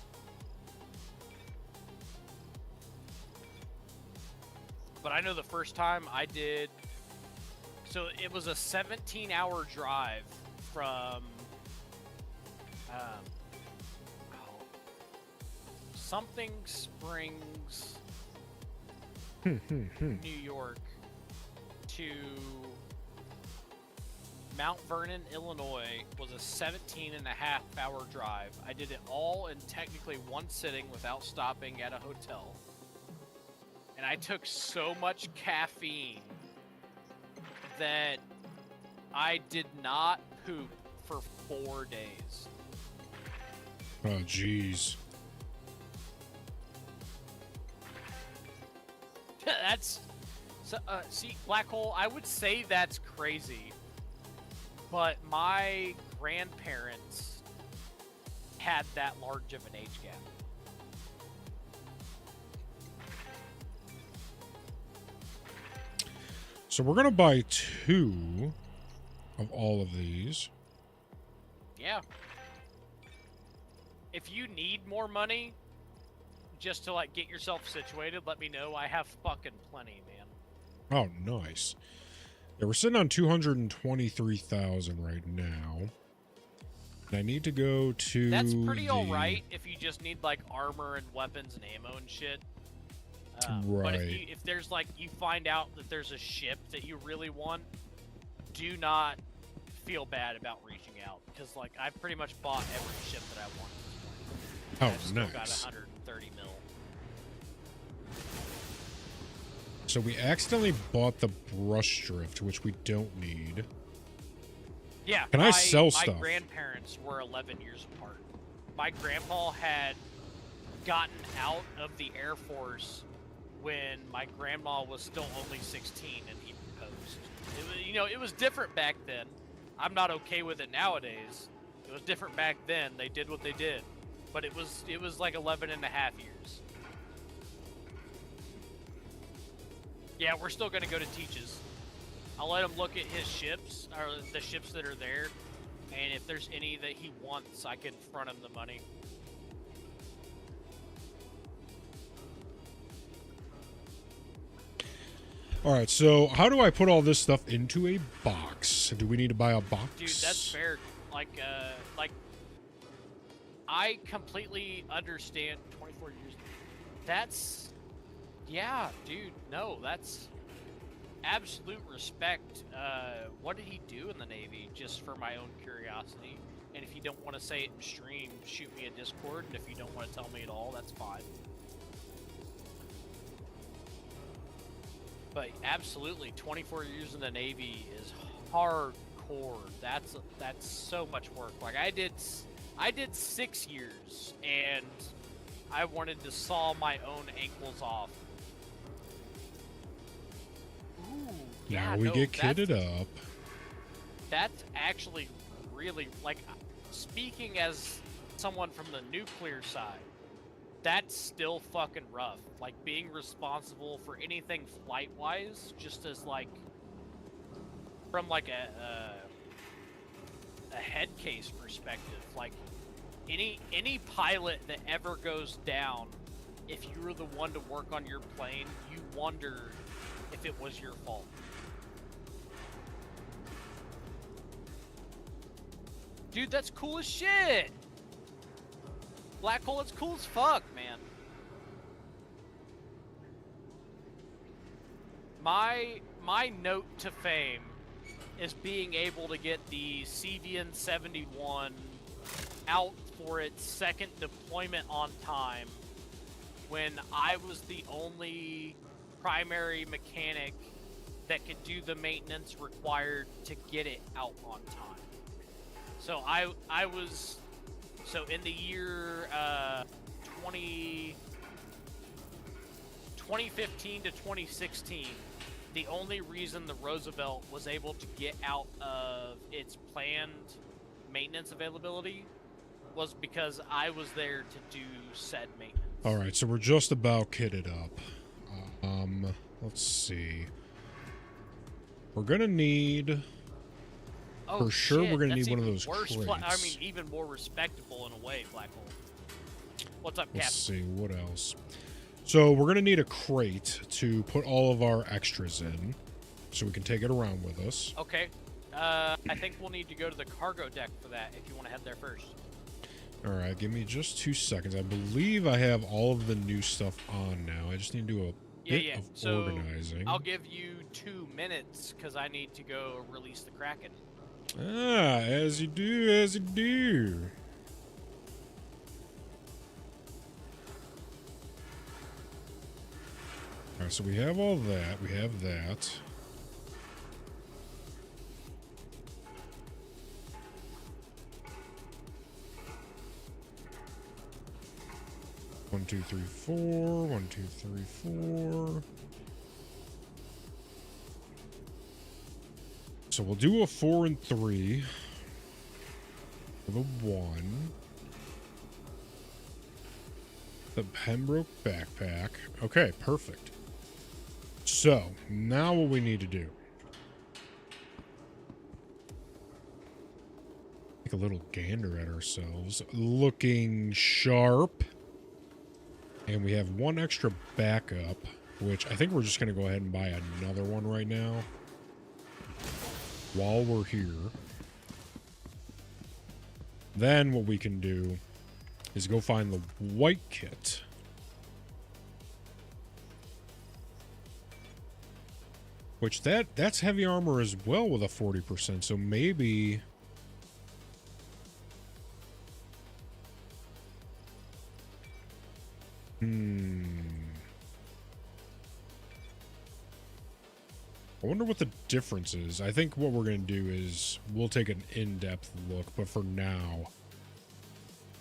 But I know the first time I did... So it was a 17-hour drive from... Something Springs, New York, to Mount Vernon, Illinois. Was a 17-and-a-half-hour drive. I did it all in technically one sitting without stopping at a hotel. And I took so much caffeine that I did not poop for 4 days. Oh, jeez. That's... So, see, Black Hole, I would say that's crazy. But my grandparents had that large of an age gap. So we're going to buy 2 of all of these. Yeah. If you need more money, just to, like, get yourself situated, let me know. I have fucking plenty, man. Oh, nice. Yeah, we're sitting on 223,000 right now. And I need to go to That's pretty alright if you just need, like, armor and weapons and ammo and shit. But Right. if there's, like, you find out that there's a ship that you really want, do not feel bad about reaching out. Because, like, I've pretty much bought every ship that I want at this point. Oh, I've still got nice. 130 mil. So we accidentally bought the brush drift, which we don't need. Yeah. Can I sell My stuff? grandparents were 11 years apart. My grandpa had gotten out of the Air Force when my grandma was still only 16 and he proposed. It was, you know, it was different back then. I'm not okay with it nowadays. It was different back then. They did what they did. But it was like 11 and a half years. Yeah, we're still going to go to Teach's. I'll let him look at his ships, or the ships that are there, and if there's any that he wants, I can front him the money. All right, so how do I put all this stuff into a box? Do we need to buy a box? Dude, that's fair. Like, I completely understand 24 years. That's, yeah, dude, no, that's absolute respect. What did he do in the Navy, just for my own curiosity? And if you don't want to say it in stream, shoot me a Discord, and if you don't want to tell me at all, that's fine. But absolutely, 24 years in the Navy is hardcore. That's so much work. Like I did 6 years, and I wanted to saw my own ankles off. Ooh, yeah, Now we no, get that's- kitted up. That's actually really, like, speaking as someone from the nuclear side, that's still fucking rough. Like, being responsible for anything flight-wise, just as, like, from, like, a head case perspective. Like, any pilot that ever goes down, if you were the one to work on your plane, you wonder if it was your fault. Dude, that's cool as shit! Black hole, it's cool as fuck, man. My note to fame is being able to get the CVN 71 out for its second deployment on time when I was the only primary mechanic that could do the maintenance required to get it out on time. So I was, so in the year 2015 to 2016, the only reason the Roosevelt was able to get out of its planned maintenance availability was because I was there to do said maintenance. All right, so we're just about kitted up. Let's see. We're gonna need. Oh, For sure, shit, we're gonna that's need one of even those worse. I crates. mean, even more respectable in a way, Black Hole. What's up, Let's Captain? see what else. So we're gonna need a crate to put all of our extras in, so we can take it around with us. Okay. I think we'll need to go to the cargo deck for that if you want to head there first. All right, give me just 2 seconds. I believe I have all of the new stuff on now. I just need to do a bit of So organizing. I'll give you 2 minutes because I need to go release the Kraken. Ah, as you do, as you do. All right, so we have all that. We have that. One, two, three, four. 1, 2, 3, 4. So we'll do a 4 and 3 with a 1. The Pembroke backpack. Okay, perfect. So now what we need to do. Take a little gander at ourselves. Looking sharp. And we have 1 extra backup, which I think we're just going to go ahead and buy another one right now. While we're here. Then what we can do is go find the white kit. Which that's heavy armor as well with a 40%, so maybe I wonder what the difference is. I think what we're going to do is we'll take an in-depth look, but for now,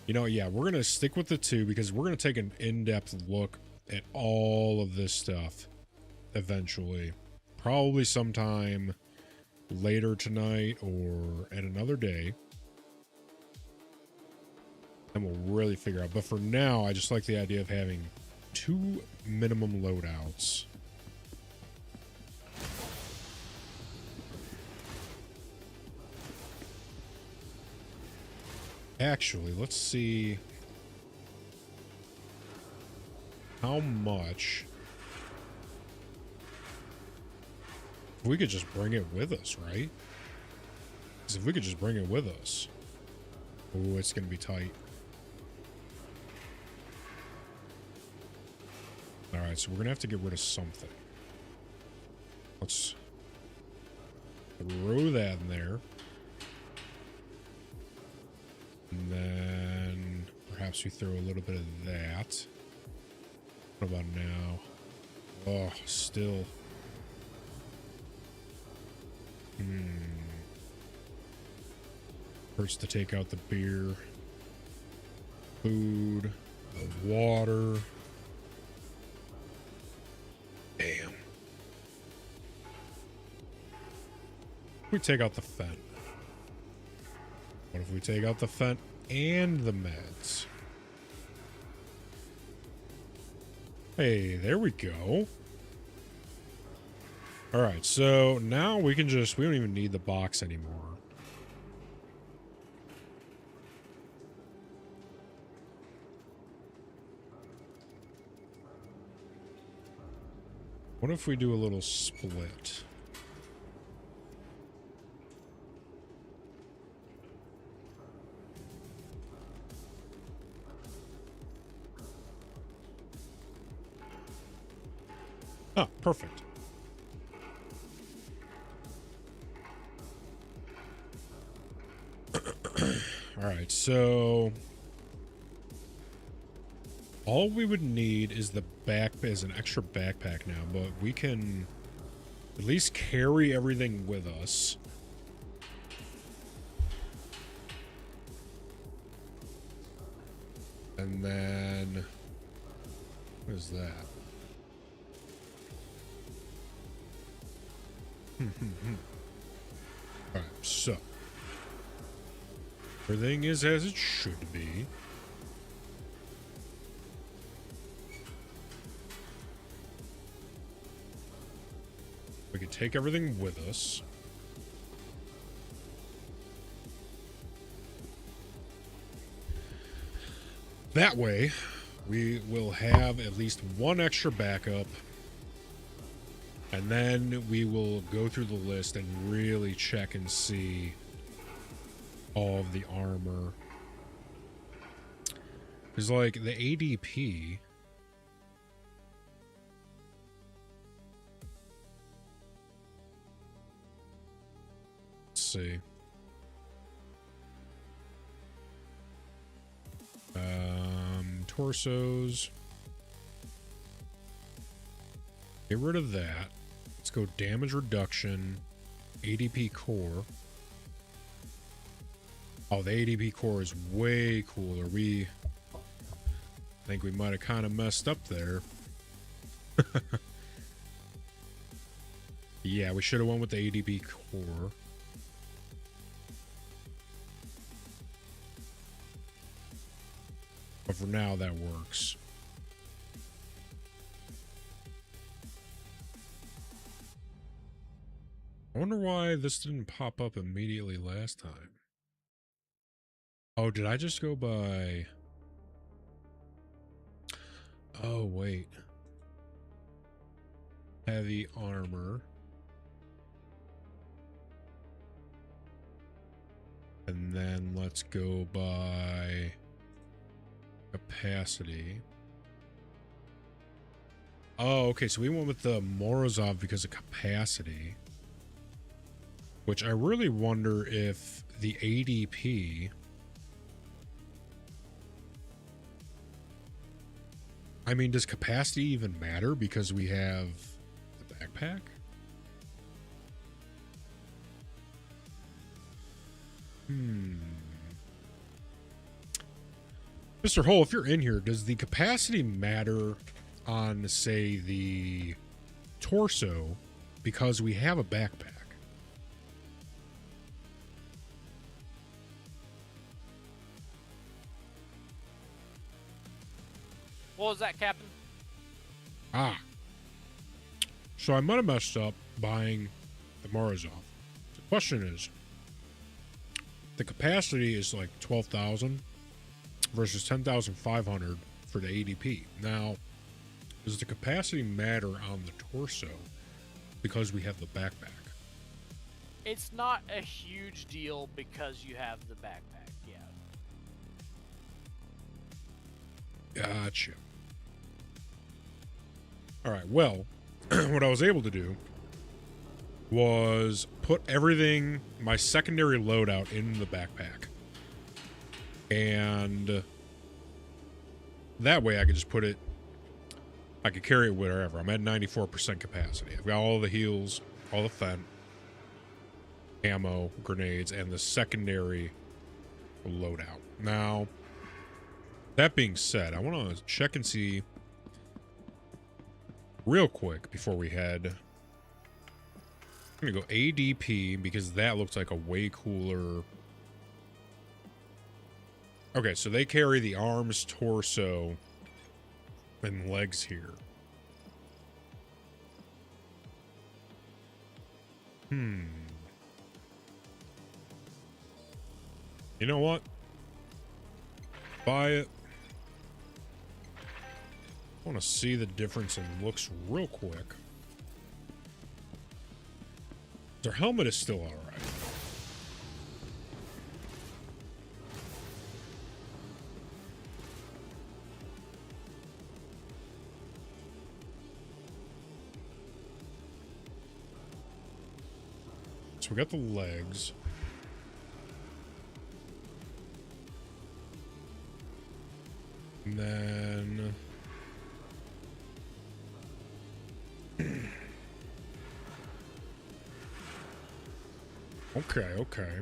you know, yeah, we're going to stick with the 2 because we're going to take an in-depth look at all of this stuff eventually. Probably sometime later tonight or at another day. And we'll really figure out. But for now, I just like the idea of having 2 minimum loadouts. Actually, let's see how much. We could just bring it with us, right? Because if we could just bring it with us. Oh, it's going to be tight. Alright, so we're going to have to get rid of something. Let's throw that in there. And then perhaps we throw a little bit of that. What about now? Oh, still. Hurts to take out the beer. Food. The water. Damn. We take out the Fent. What if we take out the Fent and the meds? Hey, there we go. Alright, so now we can just... We don't even need the box anymore. What if we do a little split? Ah, perfect. All right, so all we would need is the is an extra backpack now, but we can at least carry everything with us. And then what is that? All right, so everything is as it should be. We can take everything with us. That way, we will have at least one extra backup. And then we will go through the list and really check and see all of the armor. Because, like, the ADP... Let's see. Torsos. Get rid of that. Let's go damage reduction, ADP core. Oh, the ADP core is way cooler. I think we might have kind of messed up there. Yeah, we should have went with the ADP core. But for now, that works. I wonder why this didn't pop up immediately last time. Oh, did I just go by... Oh, wait. Heavy armor. And then let's go by... capacity. Oh, okay, so we went with the Morozov because of capacity. Which I really wonder if the ADP... I mean, does capacity even matter because we have the backpack? Mr. Hull, if you're in here, does the capacity matter on, say, the torso because we have a backpack? What was that, Captain? Ah. So I might have messed up buying the Morozov. The question is, the capacity is like 12,000 versus 10,500 for the ADP. Now, does the capacity matter on the torso because we have the backpack? It's not a huge deal because you have the backpack, yeah. Gotcha. All right, well, what I was able to do was put everything, my secondary loadout, in the backpack. And that way I could just put it, I could carry it wherever. I'm at 94% capacity. I've got all the heals, all the Fent, ammo, grenades, and the secondary loadout. Now, That being said, I want to check and see real quick before we head. I'm going to go ADP because that looks like a way cooler. Okay, so they carry the arms, torso, and legs here. You know what? Buy it. I want to see the difference in looks real quick. Their helmet is still alright. So we got the legs. And then... Okay.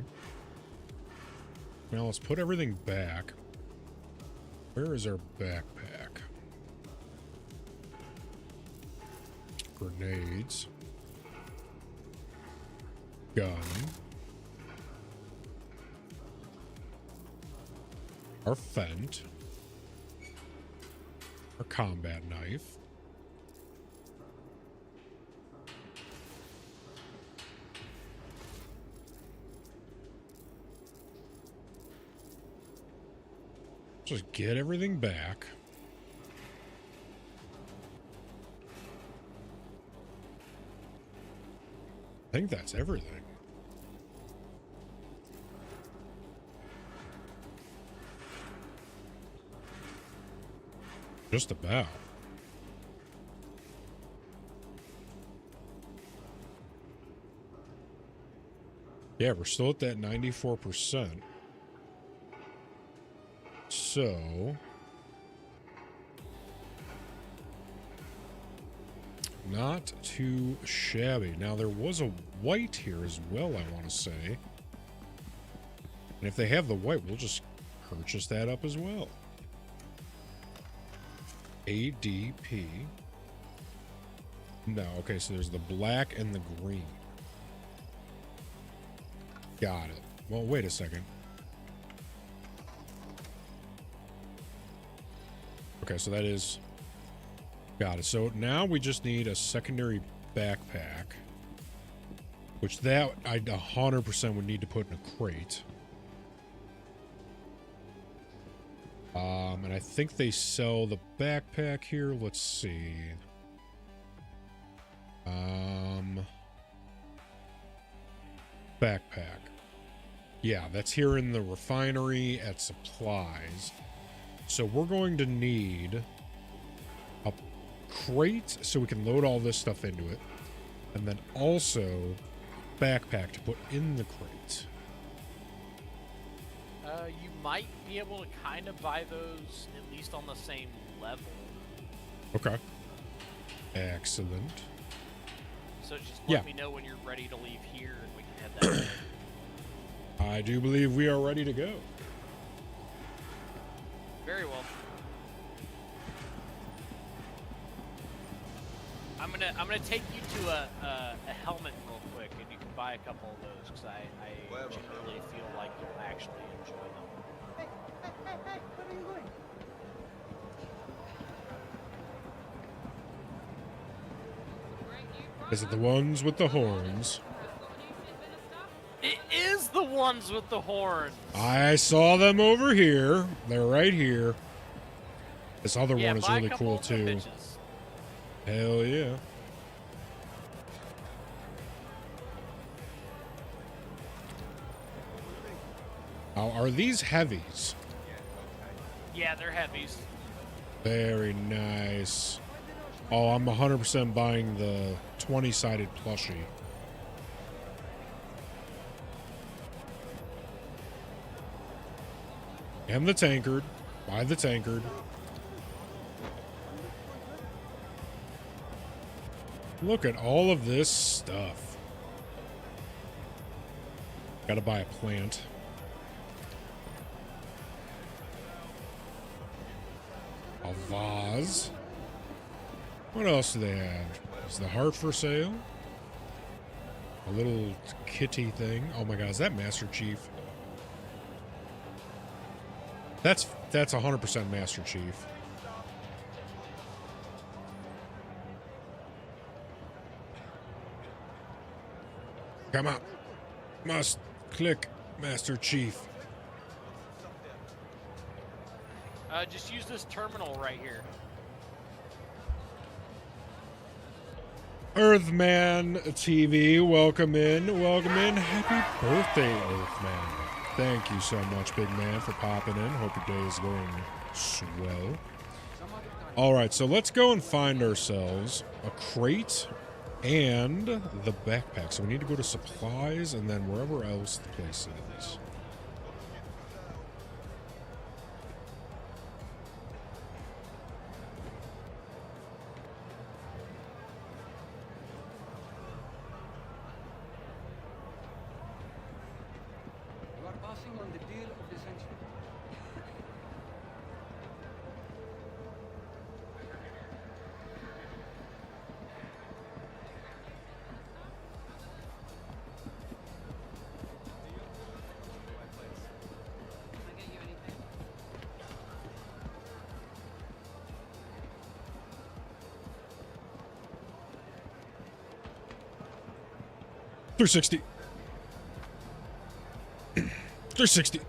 Now let's put everything back. Where is our backpack? Grenades. Gun. Our fent. Our combat knife. Just get everything back. I think that's everything. Just about. Yeah, we're still at that 94%. So, not too shabby. Now, there was a white here as well, I want to say. And if they have the white, we'll just purchase that up as well. ADP. No, okay, so there's the black and the green. Got it. Well, wait a second. Okay, so that is... Got it. So now we just need a secondary backpack. Which that I 100% would need to put in a crate. And I think they sell the backpack here. Let's see. Backpack. Yeah, that's here in the refinery at supplies. So we're going to need a crate so we can load all this stuff into it. And then also backpack to put in the crate. You might be able to kind of buy those at least on the same level. Okay. Excellent. So just let me know when you're ready to leave here and we can head that way. I do believe we are ready to go. Very well. I'm gonna take you to a helmet real quick, and you can buy a couple of those because I generally feel like you'll actually enjoy them. Hey, what are you doing? Is it the ones with the horns? It is the ones with the horns. I saw them over here. They're right here. This other Yeah, one is buy a really couple cool of the too. bitches. Hell yeah. Now, are these heavies? Yeah, they're heavies. Very nice. Oh, I'm 100% buying the 20-sided plushie. And the tankard. Buy the tankard. Look at all of this stuff. Gotta buy a plant. A vase. What else do they have? Is the heart for sale? A little kitty thing. Oh my god, is that Master Chief? That's 100% Master Chief. Come on. Must click Master Chief. Just use this terminal right here. Earthman TV, welcome in. Welcome in. Happy birthday, Earthman. Thank you so much, big man, for popping in. Hope your day is going swell. All right, so let's go and find ourselves a crate and the backpack. So we need to go to supplies and then wherever else the place is. You are passing on the deal of the century. Can I get you anything? 360. 360.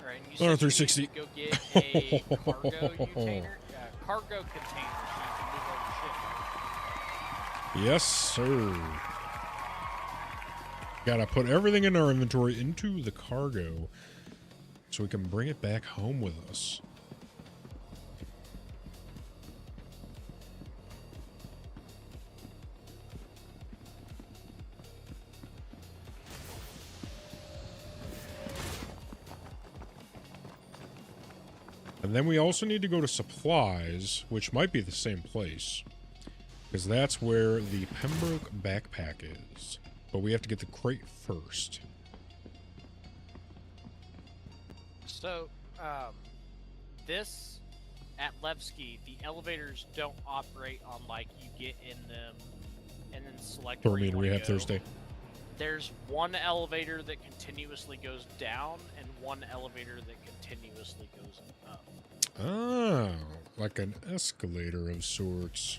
All right, and you Oh, said 360. you need to go get a cargo container. Cargo container so you can move all your shit. Yes, sir. Gotta put everything in our inventory into the cargo so we can bring it back home with us. And then we also need to go to supplies, which might be the same place, because that's where the Pembroke backpack is. But we have to get the crate first. So, this at Levski, the elevators don't operate on like you get in them and then select Throw where me you in wanna Rehab go. Thursday. There's one elevator that continuously goes down and one elevator that continuously goes up. Ah, like an escalator of sorts.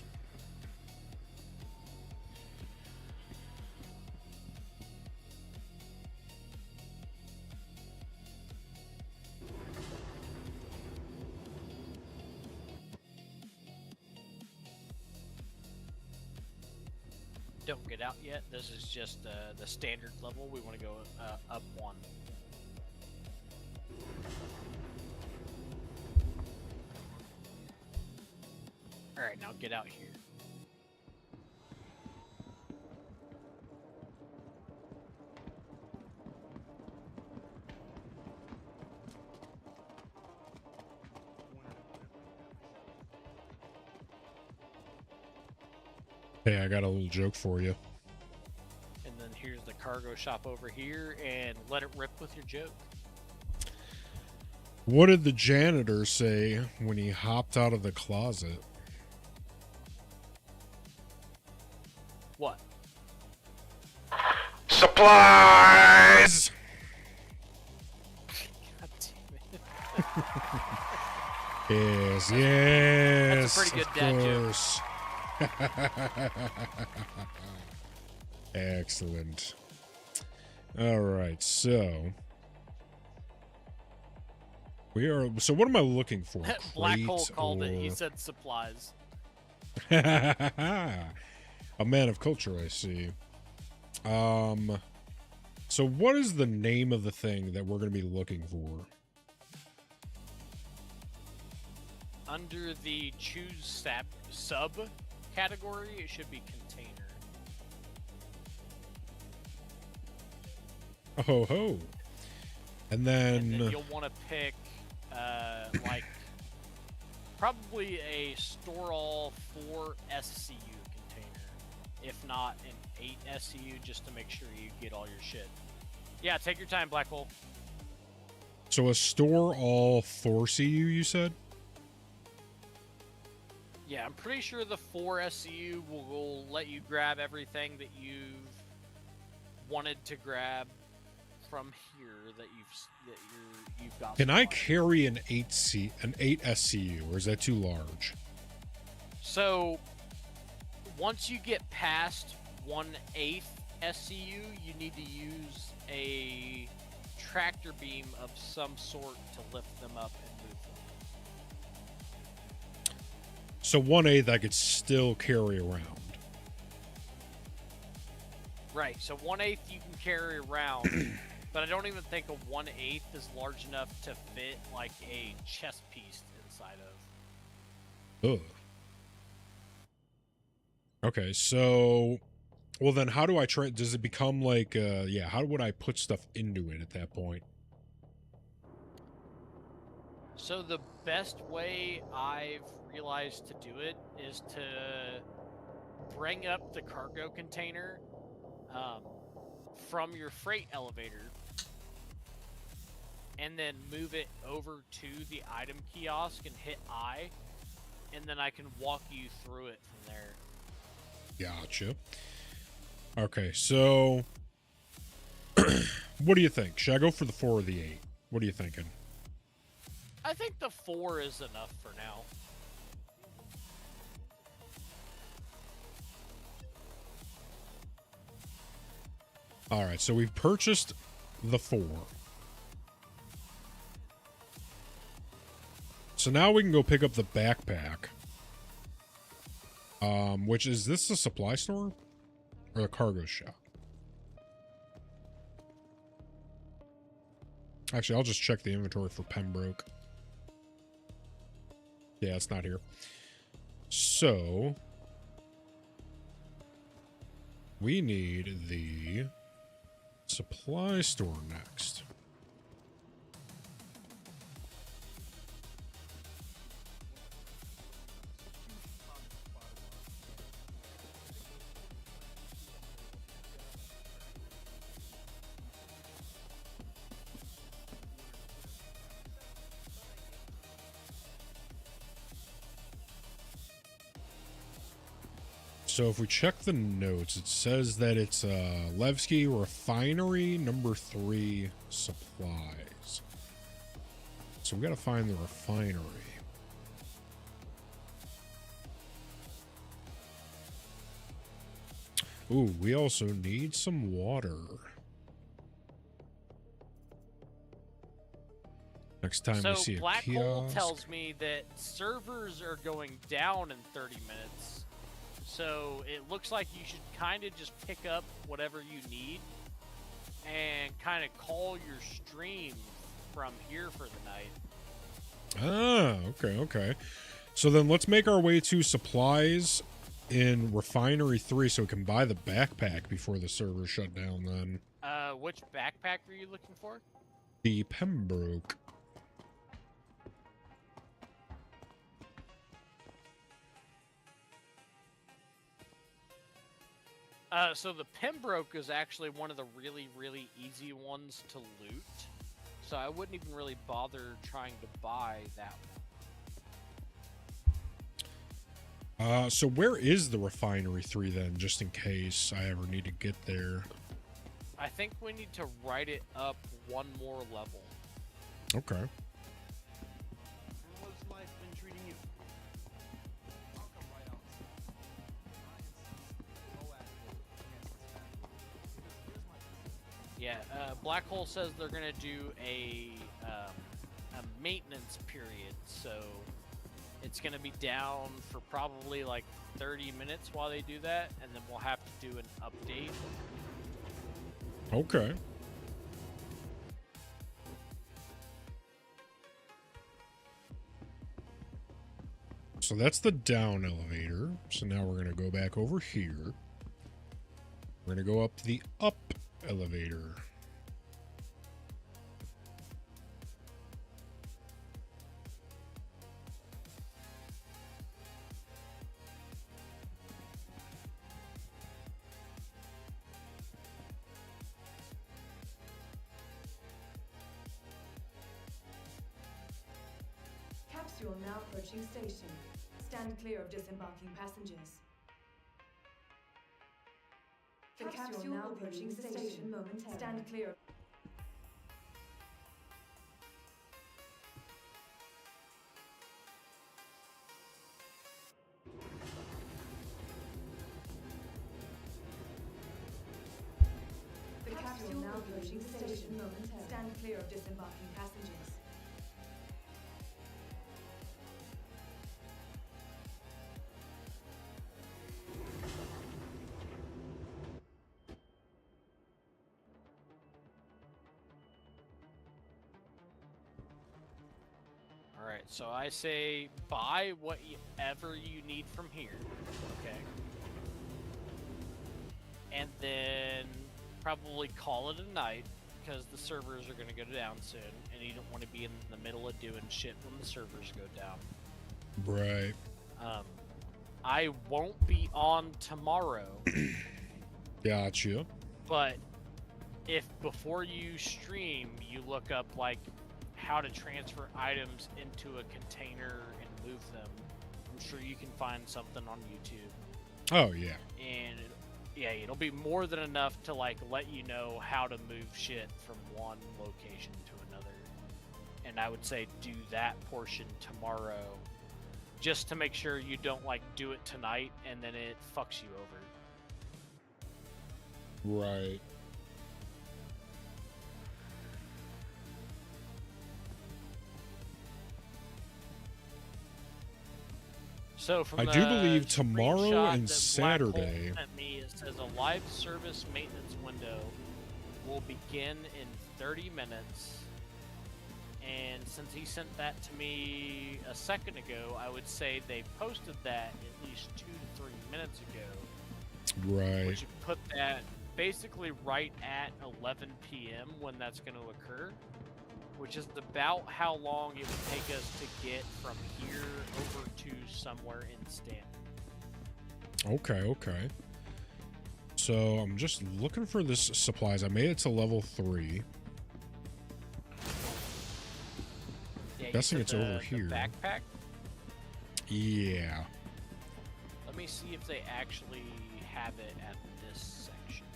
Don't get out yet. This is just the standard level. We want to go up one. All right, now get out here. Hey, I got a little joke for you. And then here's the cargo shop over here, and let it rip with your joke. What did the janitor say when he hopped out of the closet? What? Supplies! God damn it. Yes, yes. That's a pretty good dad joke. course. Excellent. All right, so we are. So what am I looking for? Black Hole Crate called it. He or- said supplies. A man of culture, I see. So what is the name of the thing that we're going to be looking for? Under the choose sub category, it should be container. Oh ho. And then, And then you'll want to pick, like, probably a store all for SCU container. if not an 8 SCU, just to make sure you get all your shit. Yeah, take your time, Black Hole. So a store all 4 CU, you said? Yeah, I'm pretty sure the 4 SCU will let you grab everything that you've wanted to grab from here that you've got. Can I carry an 8 SCU, or is that too large? So once you get past 1/8 SCU, you need to use a tractor beam of some sort to lift them up and move them. So 1/8 I could still carry around. Right, so 1/8 you can carry around, but I don't even think a 1/8 is large enough to fit like a chess piece inside of. Ugh. Okay, so well then how do I try, does it become like yeah, how would I put stuff into it at that point? So the best way I've realized to do it is to bring up the cargo container from your freight elevator and then move it over to the item kiosk and hit I, and then I can walk you through it from there. Gotcha. Okay, so what do you think? Should I go for the 4 or the 8? What are you thinking? I think the 4 is enough for now. All right, so we've purchased the 4. So now we can go pick up the backpack. Which is this the supply store or the cargo shop? Actually, I'll just check the inventory for Pembroke. Yeah, it's not here. So we need the supply store next. So if we check the notes, it says that it's Levski Refinery number 3 supplies. So we got to find the refinery. Ooh, we also need some water. Next time we see a Black Hole kiosk. tells me that servers are going down in 30 minutes. So it looks like you should kind of just pick up whatever you need and kind of call your stream from here for the night. Ah, okay. So then let's make our way to supplies in Refinery 3 so we can buy the backpack before the server shut down then. Which backpack were you looking for? The Pembroke. So the Pembroke is actually one of the really, really easy ones to loot. So I wouldn't even really bother trying to buy that one. So where is the Refinery 3 then, just in case I ever need to get there? I think we need to write it up one more level. Okay. How's life been treating you? I'll come right out. Yeah, Black Hole says they're gonna do a maintenance period, so it's gonna be down for probably like 30 minutes while they do that, and then we'll have to do an update. Okay. So that's the down elevator. So now we're going to go back over here. We're going to go up the up elevator. capsule now approaching station. Stand clear of disembarking passengers. The capsule now approaching station momentarily. Stand clear. The capsule now approaching station momentarily. Stand clear of disembarking passengers. Alright, so I say buy whatever you need from here. Okay. And then probably call it a night because the servers are going to go down soon and you don't want to be in the middle of doing shit when the servers go down. Right. I won't be on tomorrow. Gotcha. But if before you stream you look up like how to transfer items into a container and move them, I'm sure you can find something on YouTube. Oh yeah. And yeah, it'll be more than enough to like let you know how to move shit from one location to another. And I would say do that portion tomorrow, just to make sure you don't like do it tonight and then it fucks you over. Right. So from I the do believe tomorrow screenshot and that Black Hole Saturday. sent me, it says a live service maintenance window will begin in 30 minutes. And since he sent that to me a second ago, I would say they posted that at least 2 to 3 minutes ago. Right. Which would put that basically right at 11 p.m. when that's going to occur. Which is about how long it would take us to get from here over to somewhere in Stanton. Okay, okay. So I'm just looking for this supplies. I made it to level 3. Yeah, Guessing it's over the here. Backpack? Yeah. Let me see if they actually have it at this section.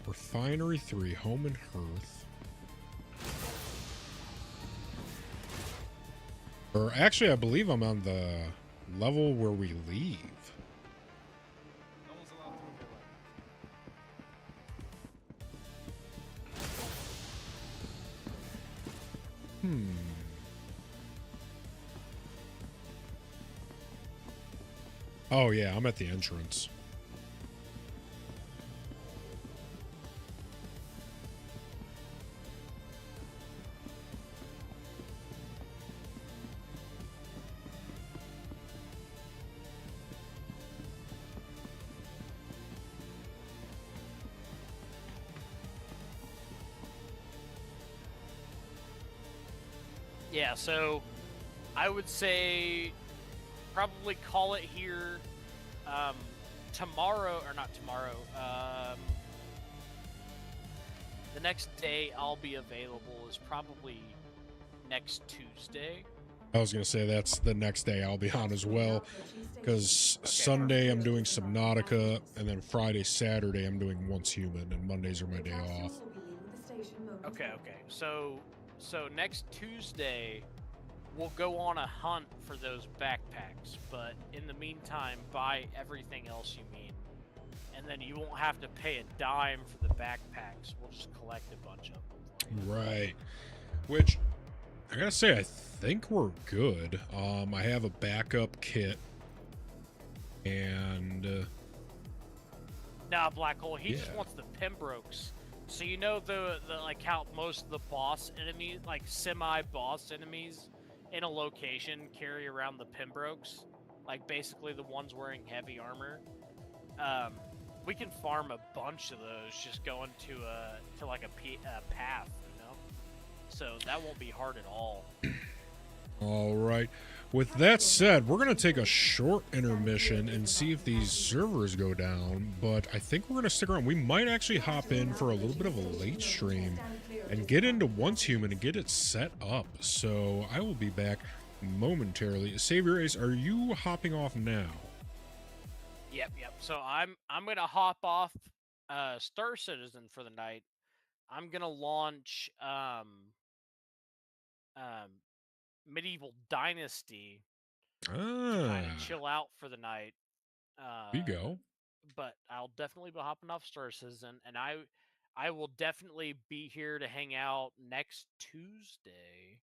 Refinery 3, Home and Hearth. Or actually, I believe I'm on the level where we leave. No one's allowed through here right now. Oh yeah, I'm at the entrance. Yeah, so I would say probably call it here tomorrow, or not tomorrow. The next day I'll be available is probably next Tuesday. I was going to say that's the next day I'll be on as well. Because Sunday I'm doing Subnautica, and then Friday, Saturday I'm doing Once Human, and Mondays are my day off. Okay. So next Tuesday, we'll go on a hunt for those backpacks. But in the meantime, buy everything else you need. And then you won't have to pay a dime for the backpacks. We'll just collect a bunch of them. Right. Which, I gotta say, I think we're good. I have a backup kit. And... Nah, Black Hole, he just Yeah. wants the Pembrokes. So you know the like how most of the boss enemies, like semi-boss enemies in a location carry around the Pembrokes? Like basically the ones wearing heavy armor. We can farm a bunch of those just going to like a path, you know? So that won't be hard at all. All right. With that said, we're going to take a short intermission and see if these servers go down, but I think we're going to stick around. We might actually hop in for a little bit of a late stream and get into Once Human and get it set up. So I will be back momentarily. Savior Ace, are you hopping off now? Yep. So I'm gonna hop off Star Citizen for the night. I'm gonna launch um Medieval Dynasty to kind of Ah, chill out for the night. here you Uh, go. but I'll definitely be hopping off Star Citizen, and I will definitely be here to hang out next Tuesday.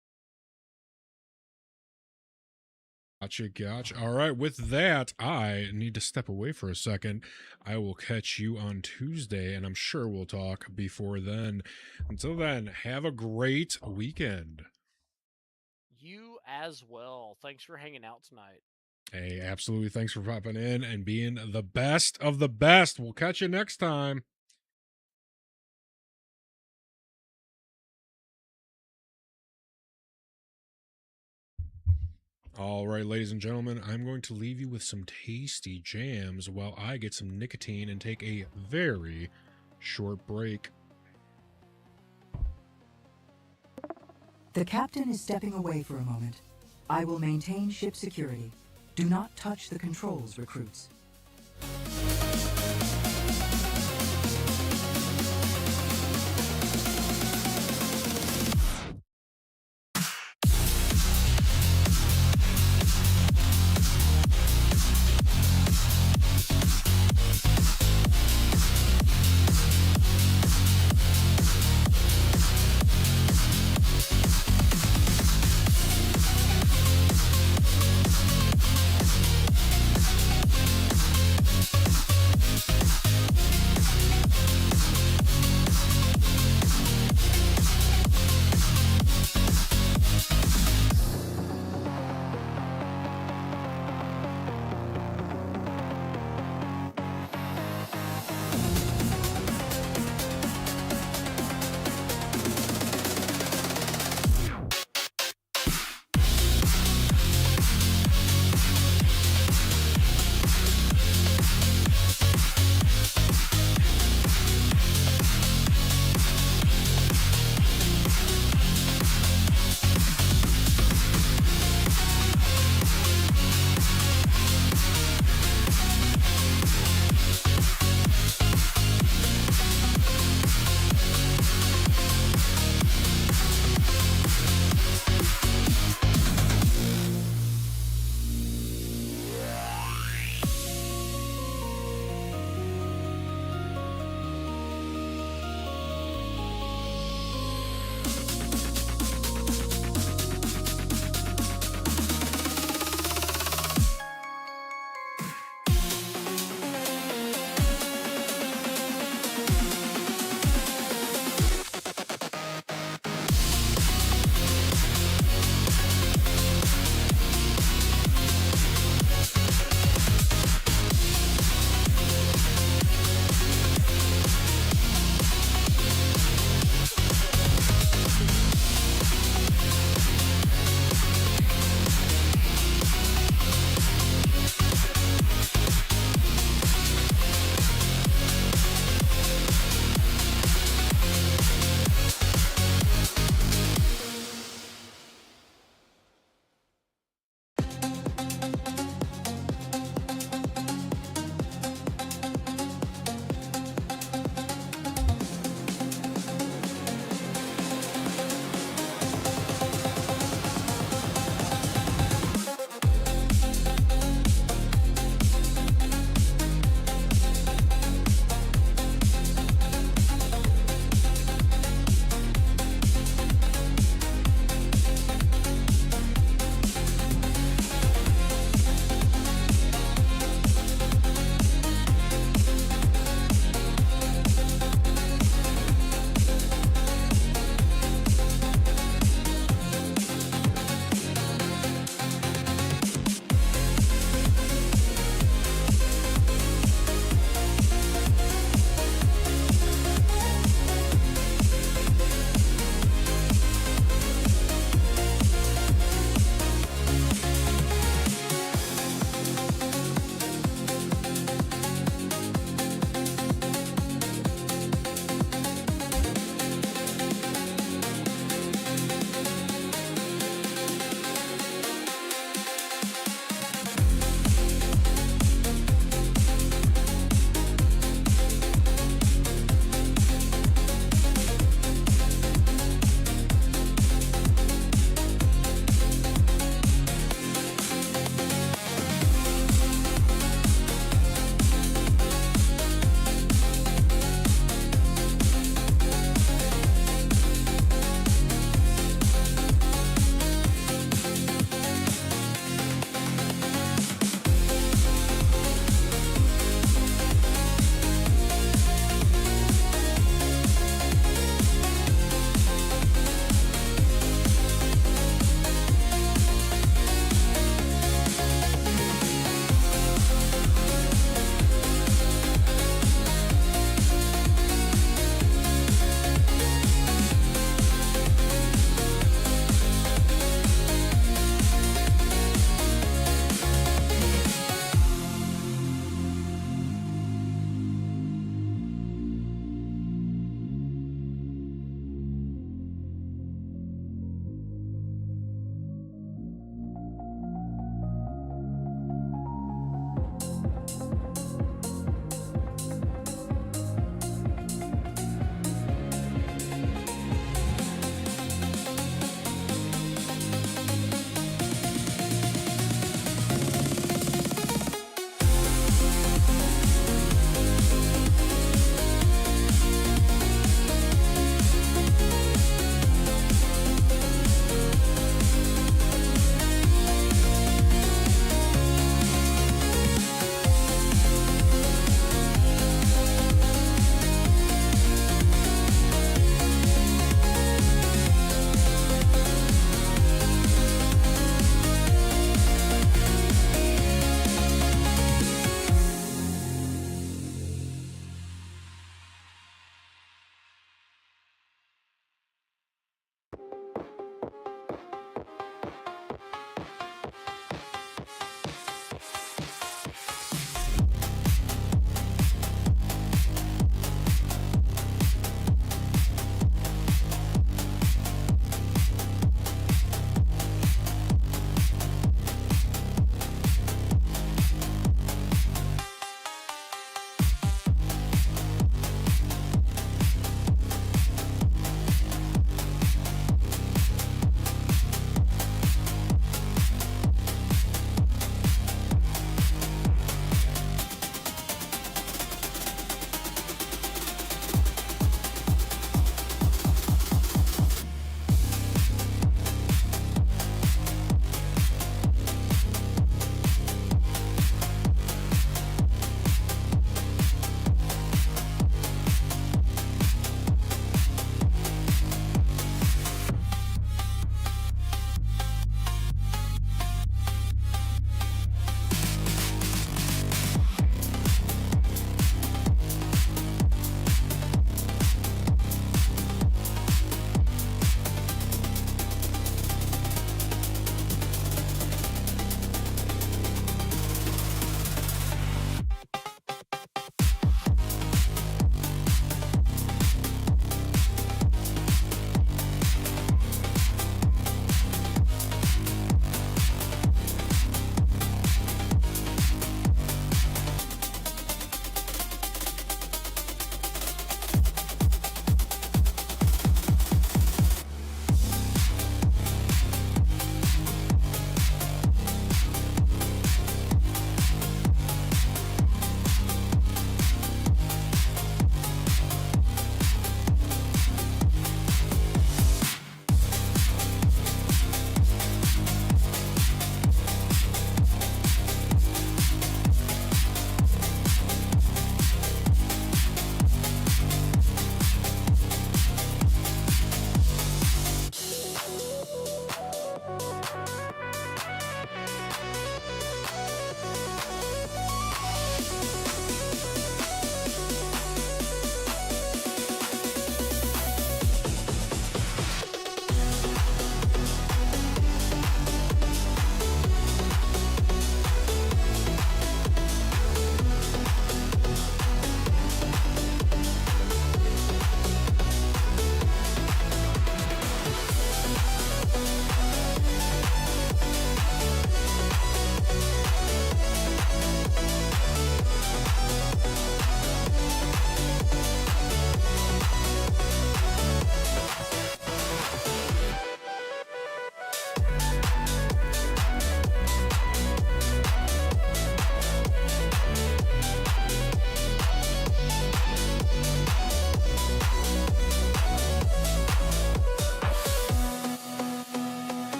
Gotcha. All right, with that, I need to step away for a second. I will catch you on Tuesday, and I'm sure we'll talk before then. Until then, have a great weekend. You as well. Thanks for hanging out tonight. Hey, absolutely. Thanks for popping in and being the best of the best. We'll catch you next time. All right, ladies and gentlemen, I'm going to leave you with some tasty jams while I get some nicotine and take a very short break. The captain is stepping away for a moment. I will maintain ship security. Do not touch the controls, recruits.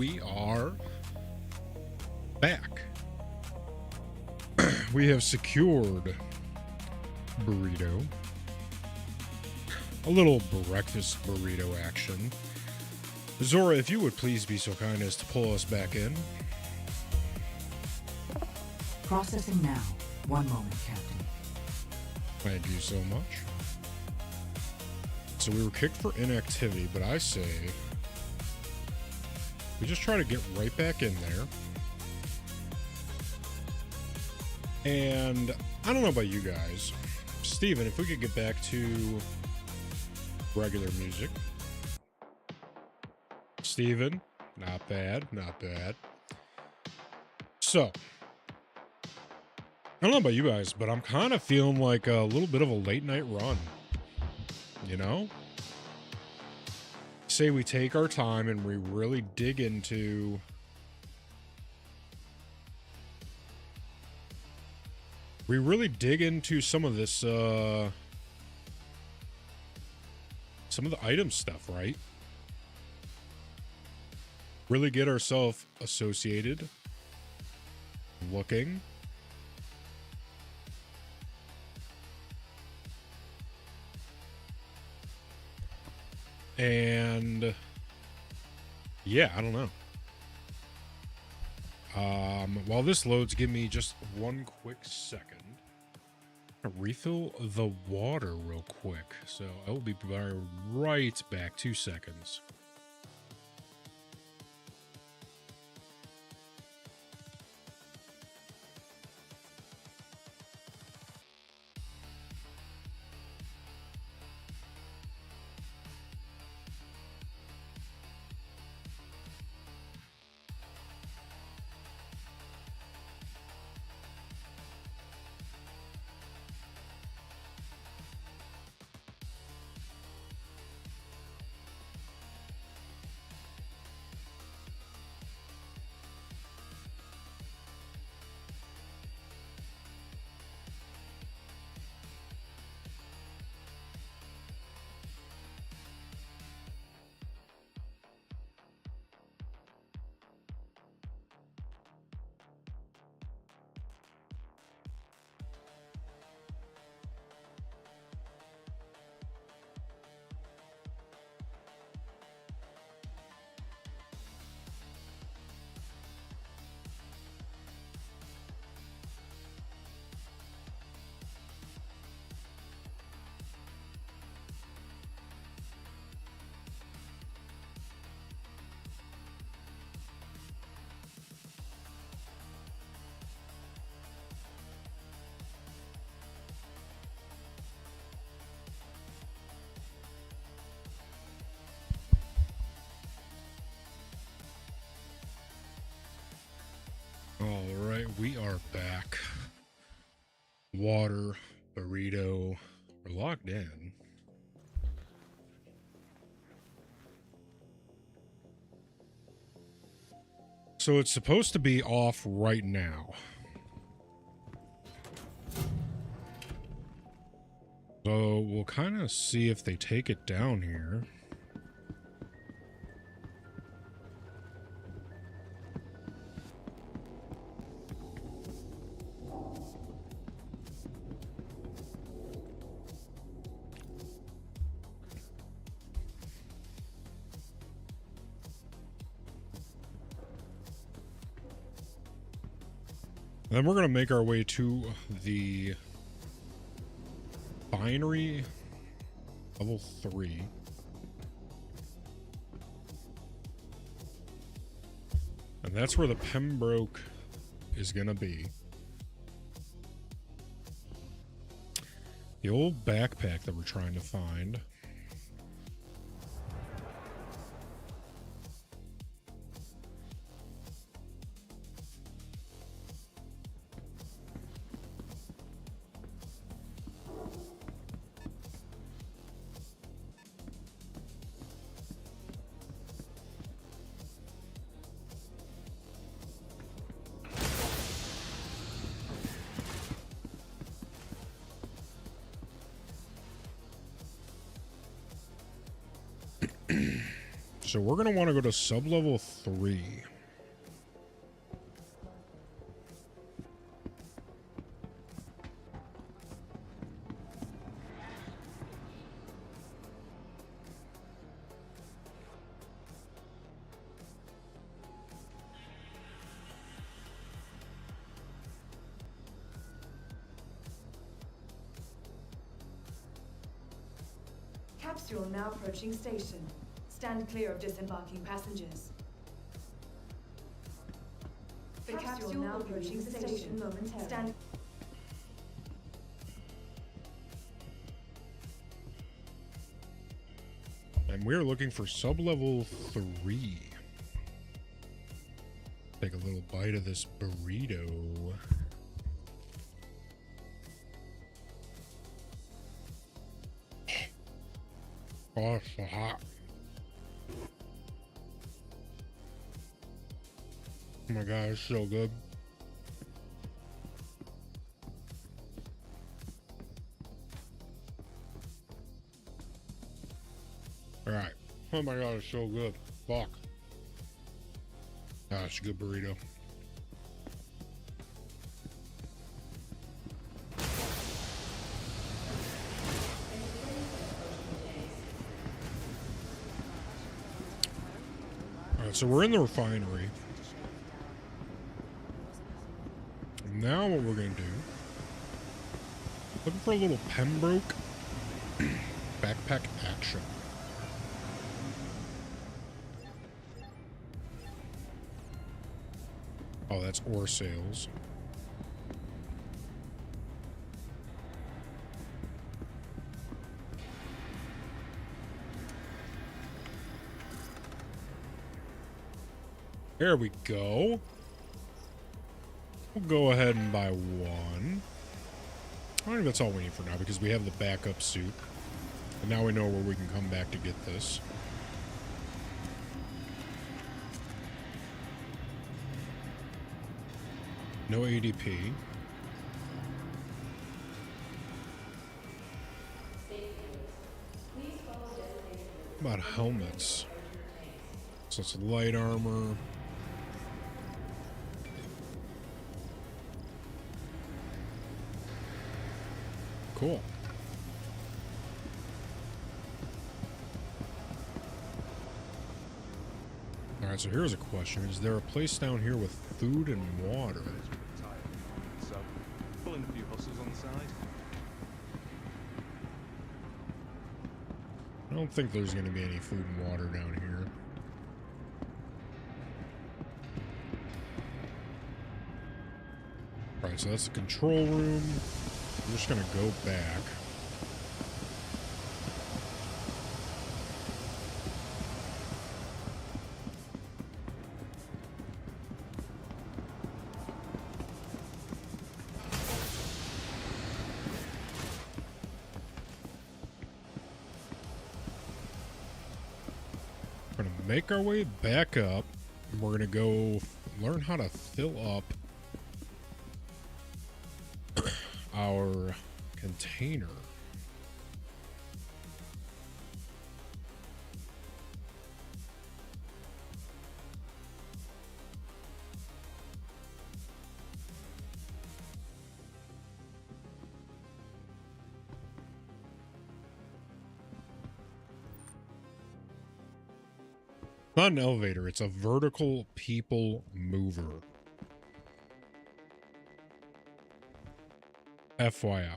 We are back. We have secured burrito. A little breakfast burrito action. Zora, if you would please be so kind as to pull us back in. Processing now. One moment, Captain. Thank you so much. So we were kicked for inactivity, but I say we just try to get right back in there. And I don't know about you guys. Steven, if we could get back to regular music. Steven, not bad, not bad. So, I don't know about you guys, but I'm kind of feeling like a little bit of a late night run. You know? Say we take our time and we really dig into we really dig into some of this, some of the item stuff, right? Really get ourselves associated, looking. And yeah, I don't know. While this loads, give me just one quick second. Refill the water real quick. So I will be right back. 2 seconds. All right, we are back. Water, burrito, we're locked in. So it's supposed to be off right now. So we'll kind of see if they take it down here. Then we're going to make our way to the binary level 3. And that's where the Pembroke is going to be. The old backpack that we're trying to find. So we're going to want to go to sub-level 3. Capsule now approaching station. Stand clear of disembarking passengers. The capsule now approaching station momentarily. Stand. And we're looking for sub-level 3. Take a little bite of this burrito. Oh, it's so hot. Oh my god, it's so good. All right. Oh my god, it's so good. Fuck. Ah, it's a good burrito. All right, so we're in the refinery. Now what we're gonna do? Looking for a little Pembroke backpack action. Oh, that's ore sales. There we go. We'll go ahead and buy one. I think that's all we need for now because we have the backup suit. And now we know where we can come back to get this. No ADP. What about helmets? So it's light armor. Cool. Alright, so here's a question. Is there a place down here with food and water? So, pulling a few hustles on the side. I don't think there's going to be any food and water down here. Alright, so that's the control room. We're just going to go back. We're going to make our way back up. And we're going to go learn how to fill up our container. Not an elevator, it's a vertical people mover. FYI.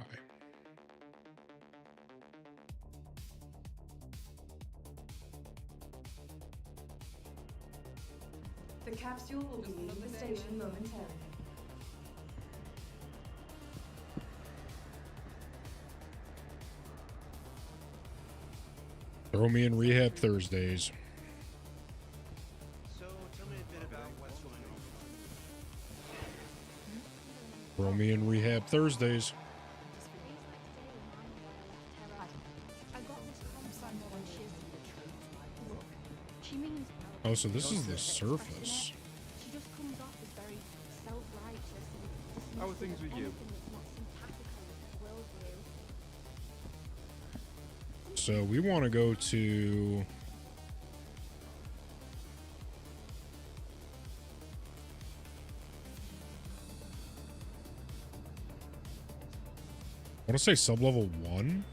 The capsule will be leaving the station momentarily. Throw me in Rehab Thursdays. So, tell me a bit about what's going on. Throw me in Rehab Thursdays. Oh, so this is the surface. She just comes off as very self-righteous and How are things with you? anything that's not sympathical with worldview. So we want to go to... I want to say sub-level 1.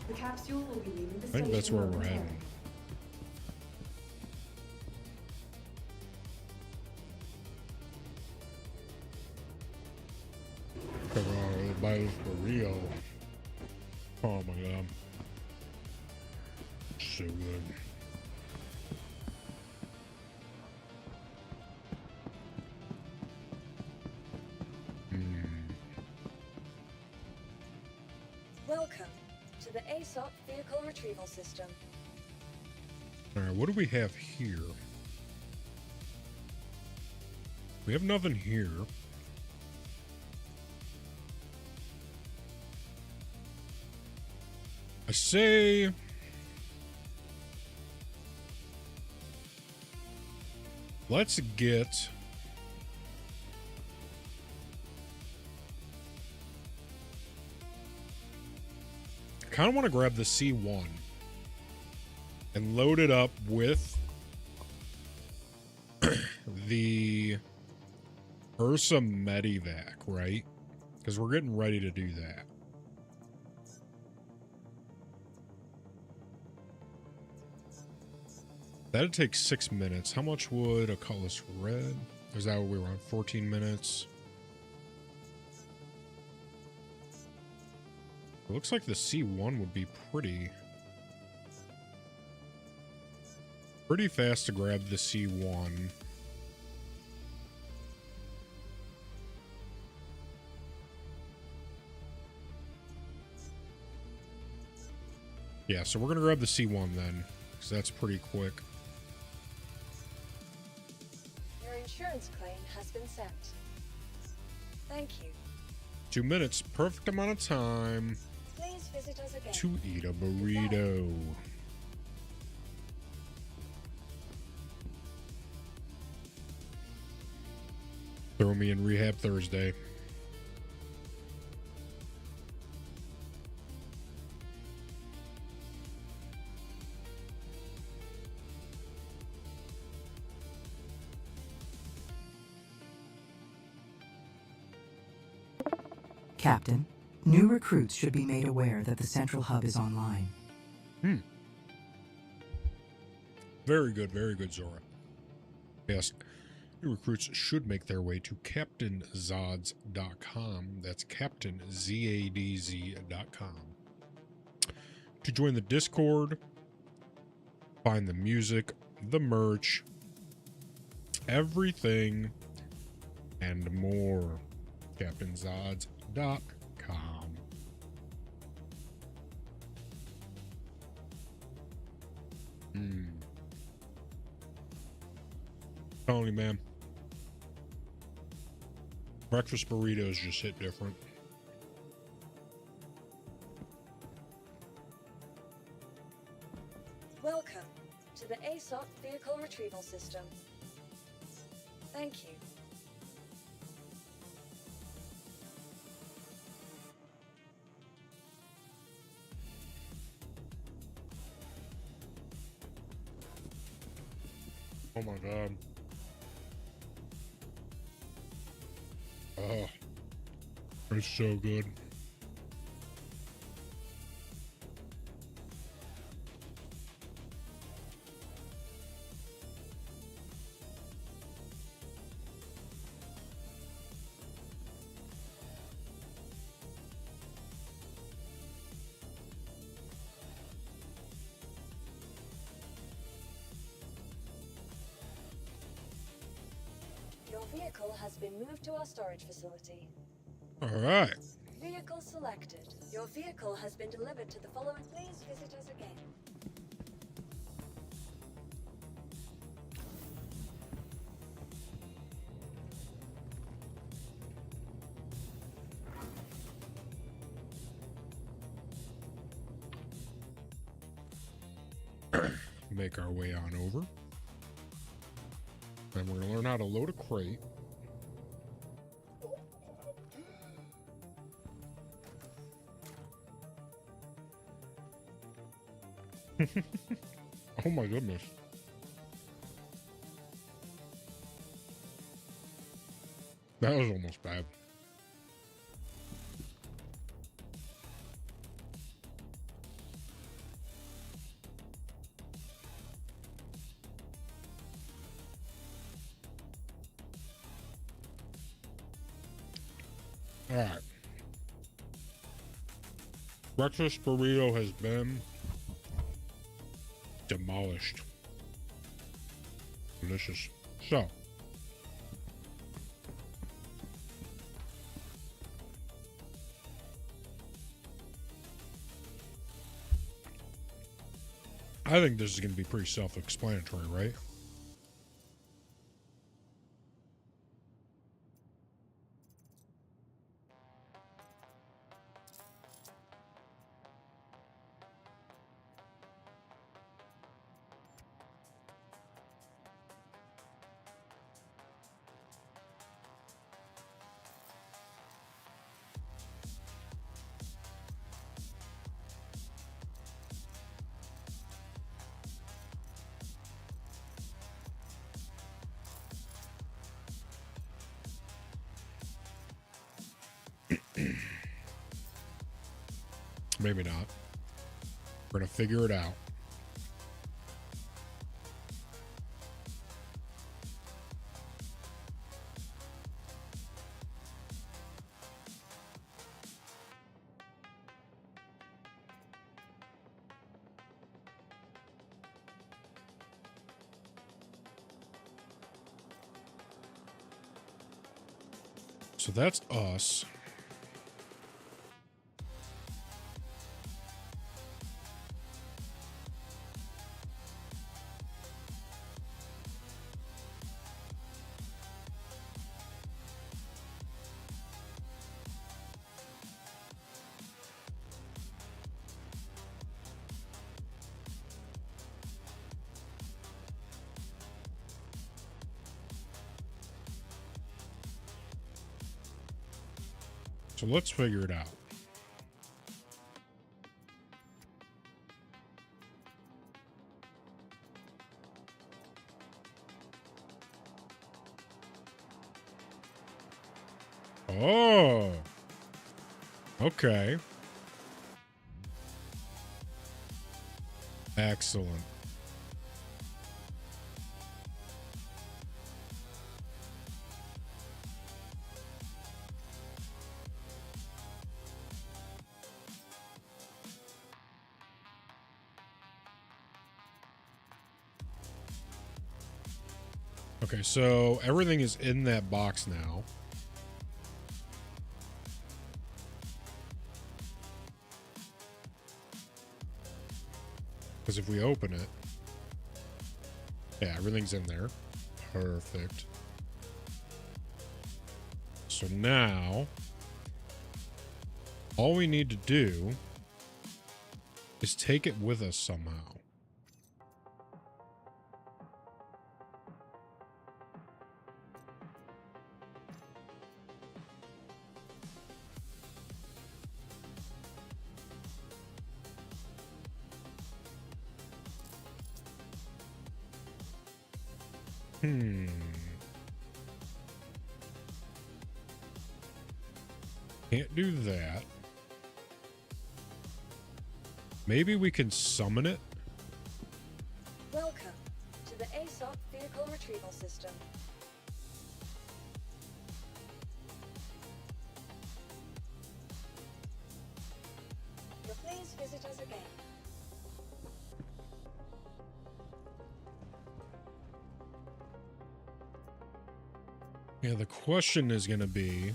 The capsule will be leaving the I station think that's where we're momentarily. heading. Buy this for real. Oh my god. So good. Welcome to the ASOP Vehicle Retrieval System. Alright, what do we have here? We have nothing here. I say... let's get... kind of want to grab the C1 and load it up with the Ursa Medivac, right? Because we're getting ready to do that. That'd take 6 minutes. How much would a Cutlass Red? Is that what we were on? 14 minutes. It looks like the C1 would be pretty fast to grab the C1. Yeah, so we're going to grab the C1 then, because that's pretty quick. Your insurance claim has been sent. Thank you. 2 minutes, perfect amount of time Please visit us again. to eat a burrito. Throw me in Rehab Thursday. Captain, new recruits should be made aware that the central hub is online. Very good, Zora. Yes, new recruits should make their way to CaptainZodz.com. That's CaptainZadz.com. To join the Discord, find the music, the merch, everything, and more. CaptainZodz.com. Telling you, man. Breakfast burritos just hit different. Welcome to the ASOP Vehicle Retrieval System. Thank you. Oh my god. Oh, it's so good. Your vehicle has been moved to our storage facility. All right. Vehicle selected. Your vehicle has been delivered to the following. Please visit us again. Make our way on over. And we're going to learn how to load a crate. Oh my goodness. That was almost bad. All right. Breakfast burrito has been demolished. Delicious. So, I think this is going to be pretty self-explanatory, right? Maybe not. We're going to figure it out. So that's us. So let's figure it out. Oh. Okay. Excellent. Okay, so everything is in that box now. Because if we open it, yeah, everything's in there. Perfect. So now, all we need to do is take it with us somehow. Can't do that. Maybe we can summon it? Welcome to the ASOP Vehicle Retrieval System. Please visit us again. Yeah, the question is going to be...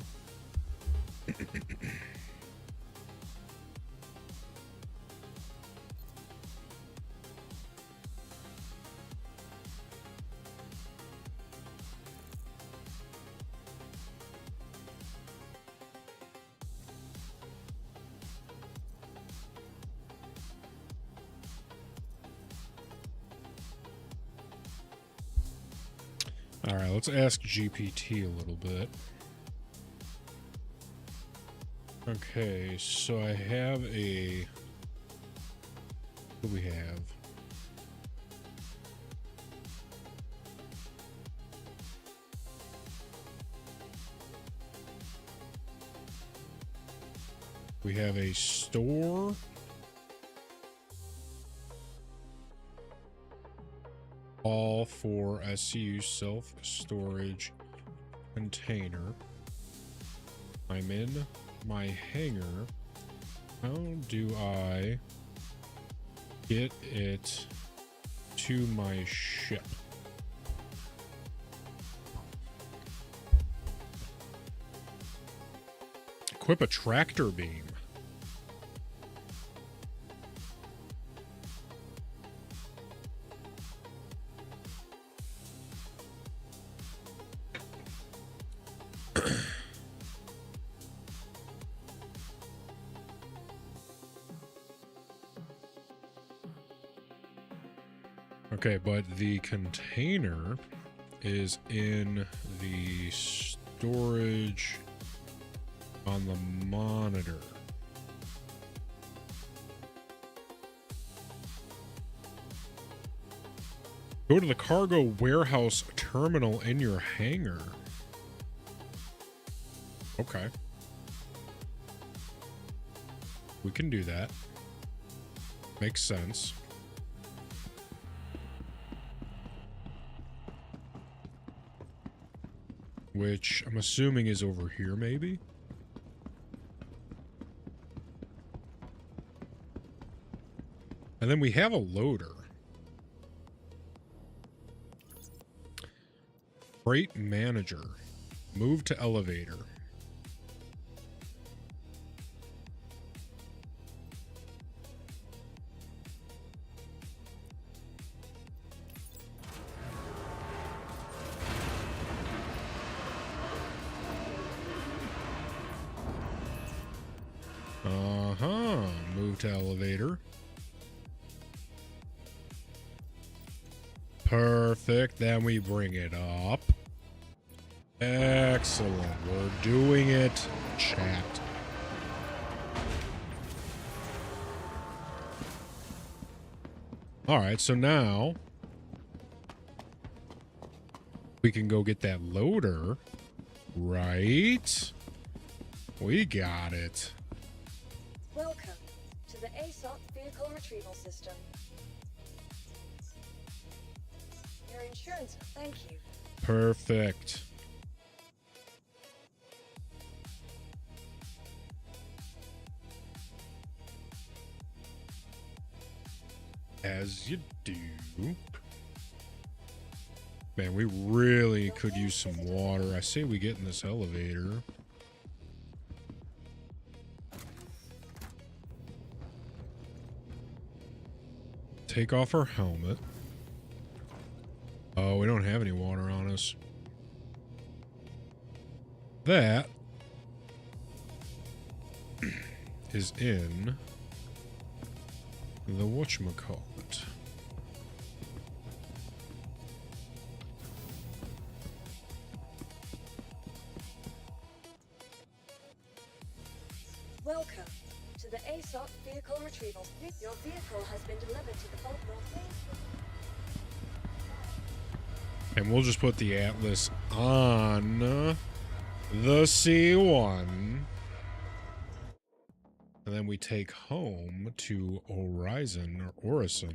All right, let's ask GPT a little bit. Okay, so I have a... What do we have? We have a store. All for SCU self-storage container. I'm in my hangar. How do I get it to my ship? Equip a tractor beam. Okay, but the container is in the storage on the monitor. Go to the cargo warehouse terminal in your hangar. We can do that. Makes sense. Which I'm assuming is over here, maybe? And then we have a loader. Freight manager. Move to elevator. Uh-huh. Move to elevator. Perfect. Then we bring it up. Excellent. We're doing it, chat. Alright, so now we can go get that loader, right? We got it. Welcome to the ASOP Vehicle Retrieval System. Your insurance, thank you. Perfect. As you do. Man, we really could use some water. I say we get in this elevator. Take off our helmet. Oh, we don't have any water on us. That is in the whatchamacallit. Welcome to the ASOP Vehicle Retrieval. Your vehicle has been delivered to the Vault North. And we'll just put the Atlas on the C1. And then we take home to Orison or Orison.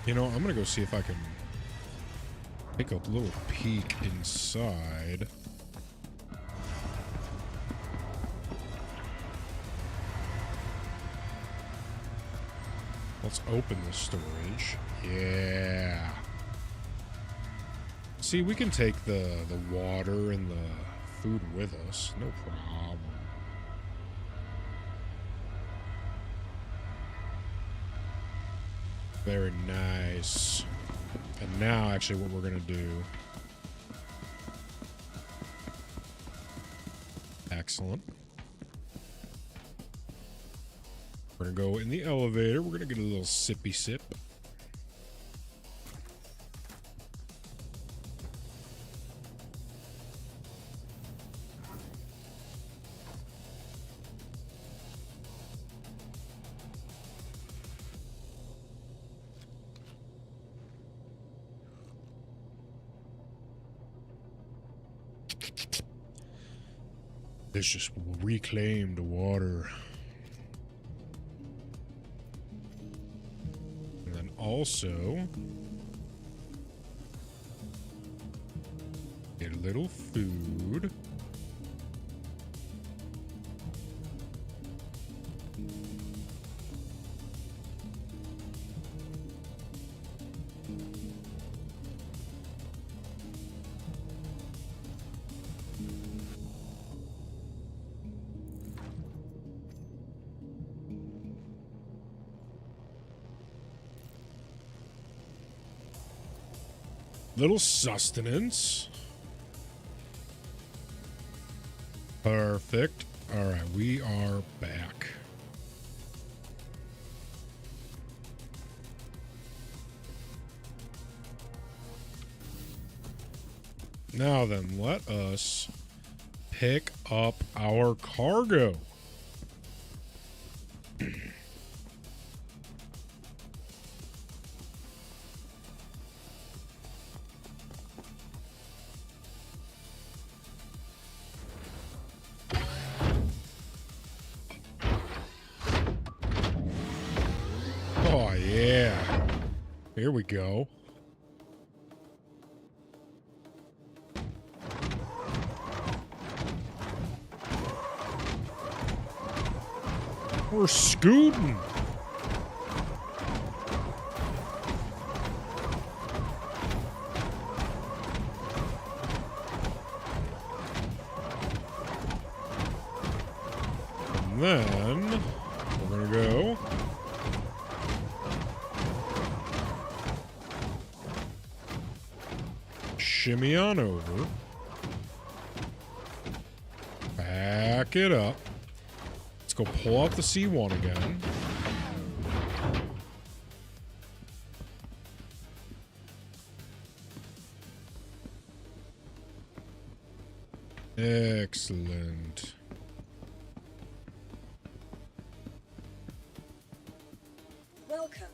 You know, I'm going to go see if I can take a little peek inside. Let's open the storage. Yeah. See, we can take the water and the food with us. No problem. Very nice. And now, actually, what we're going to do... Excellent. We're going to go in the elevator. We're going to get a little sippy sip. This just reclaimed water. And then also get a little food. Little sustenance. Perfect. All right, we are back. Now then, let us pick up our cargo. Here we go. We're scooting. And then we're gonna go. Shimmy on over. Back it up. Let's go pull out the C1 again. Excellent. Welcome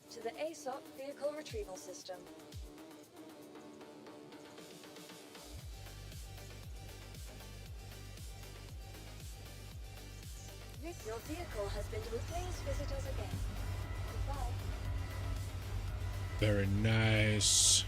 to the ASOP Vehicle Retrieval System. Your vehicle has been to please visit us again. Goodbye. Very nice.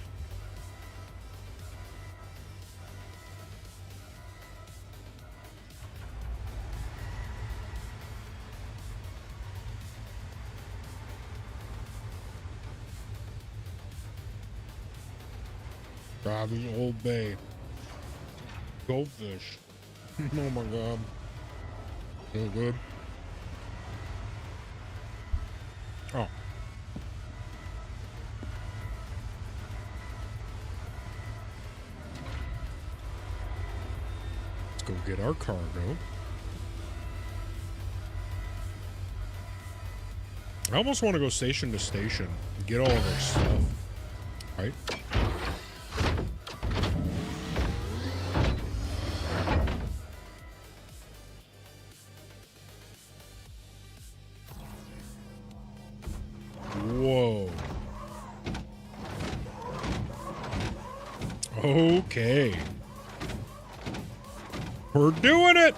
Robbie's Old Bay. Goldfish. Oh my god. So good. Oh. Let's go get our cargo. I almost want to go station to station and get all of our stuff. Right? Whoa. Okay. We're doing it!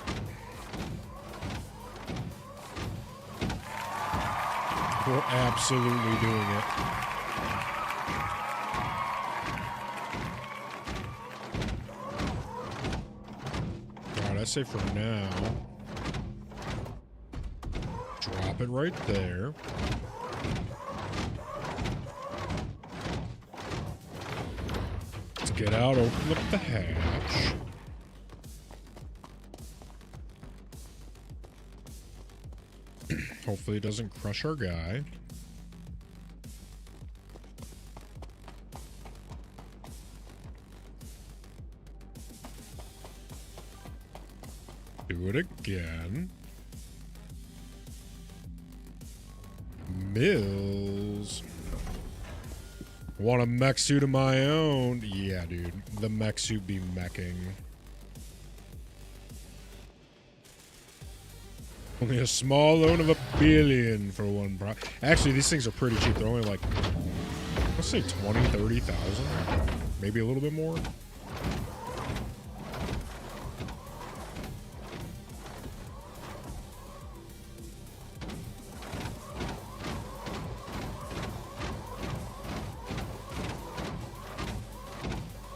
We're absolutely doing it. Alright, I say for now, drop it right there. Let's get out, open up the hatch. Hopefully it doesn't crush our guy. Do it again. Mills. Want a mech suit of my own? Yeah, dude. The mech suit be meching. Only a small loan of $1 billion for one pro. Actually, these things are pretty cheap. They're only like, let's say 20, 30,000. Maybe a little bit more.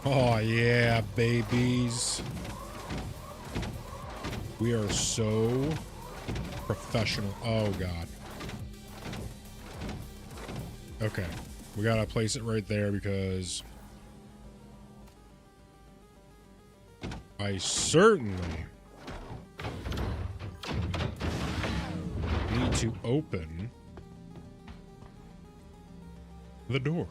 Oh, yeah, babies. We are so professional. Oh, God. Okay. We gotta place it right there because I certainly need to open the door.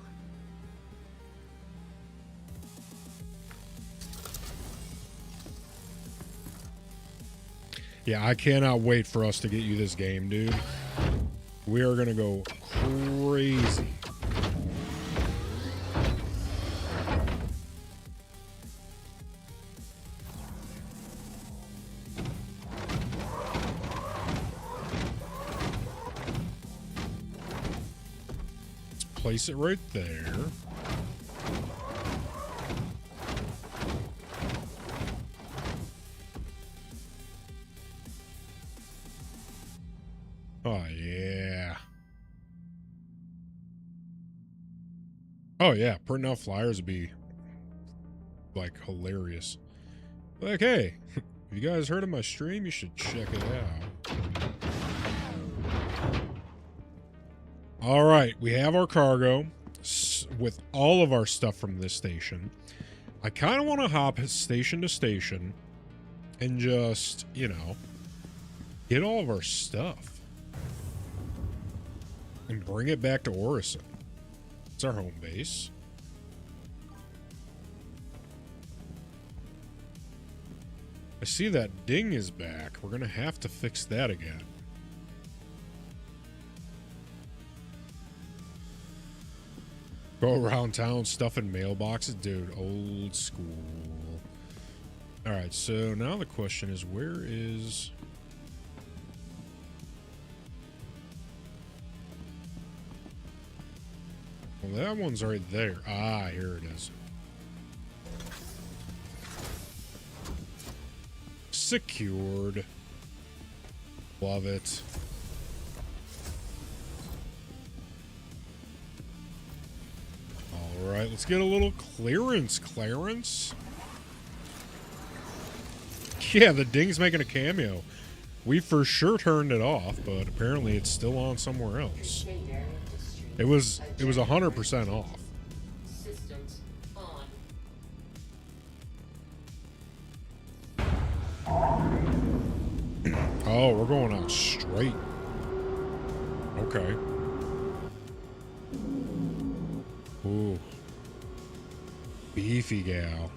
Yeah, I cannot wait for us to get you this game, dude. We are gonna go crazy. Let's place it right there. Oh, yeah. Oh yeah, printing out flyers would be like hilarious. Like, hey, if you guys heard of my stream, you should check it out. All right, we have our cargo with all of our stuff from this station. I kind of want to hop station to station and just, you know, get all of our stuff and bring it back to Orison. It's our home base. I see that ding is back. We're going to have to fix that again. Go around town stuffing mailboxes. Dude, old school. Alright, so now the question is, where is... Well, that one's right there. Ah, here it is. Secured. Love it. Alright, let's get a little clearance, Clarence. Yeah, the ding's making a cameo. We for sure turned it off, but apparently it's still on somewhere else. It was 100% off. Systems on. Oh, we're going out straight. Okay. Ooh. Beefy gal.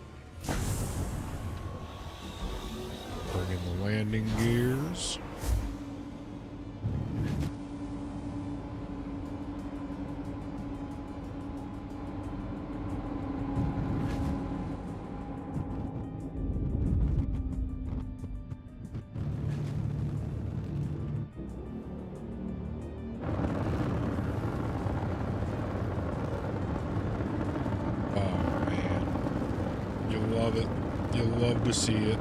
Bring in the landing gears. To see it.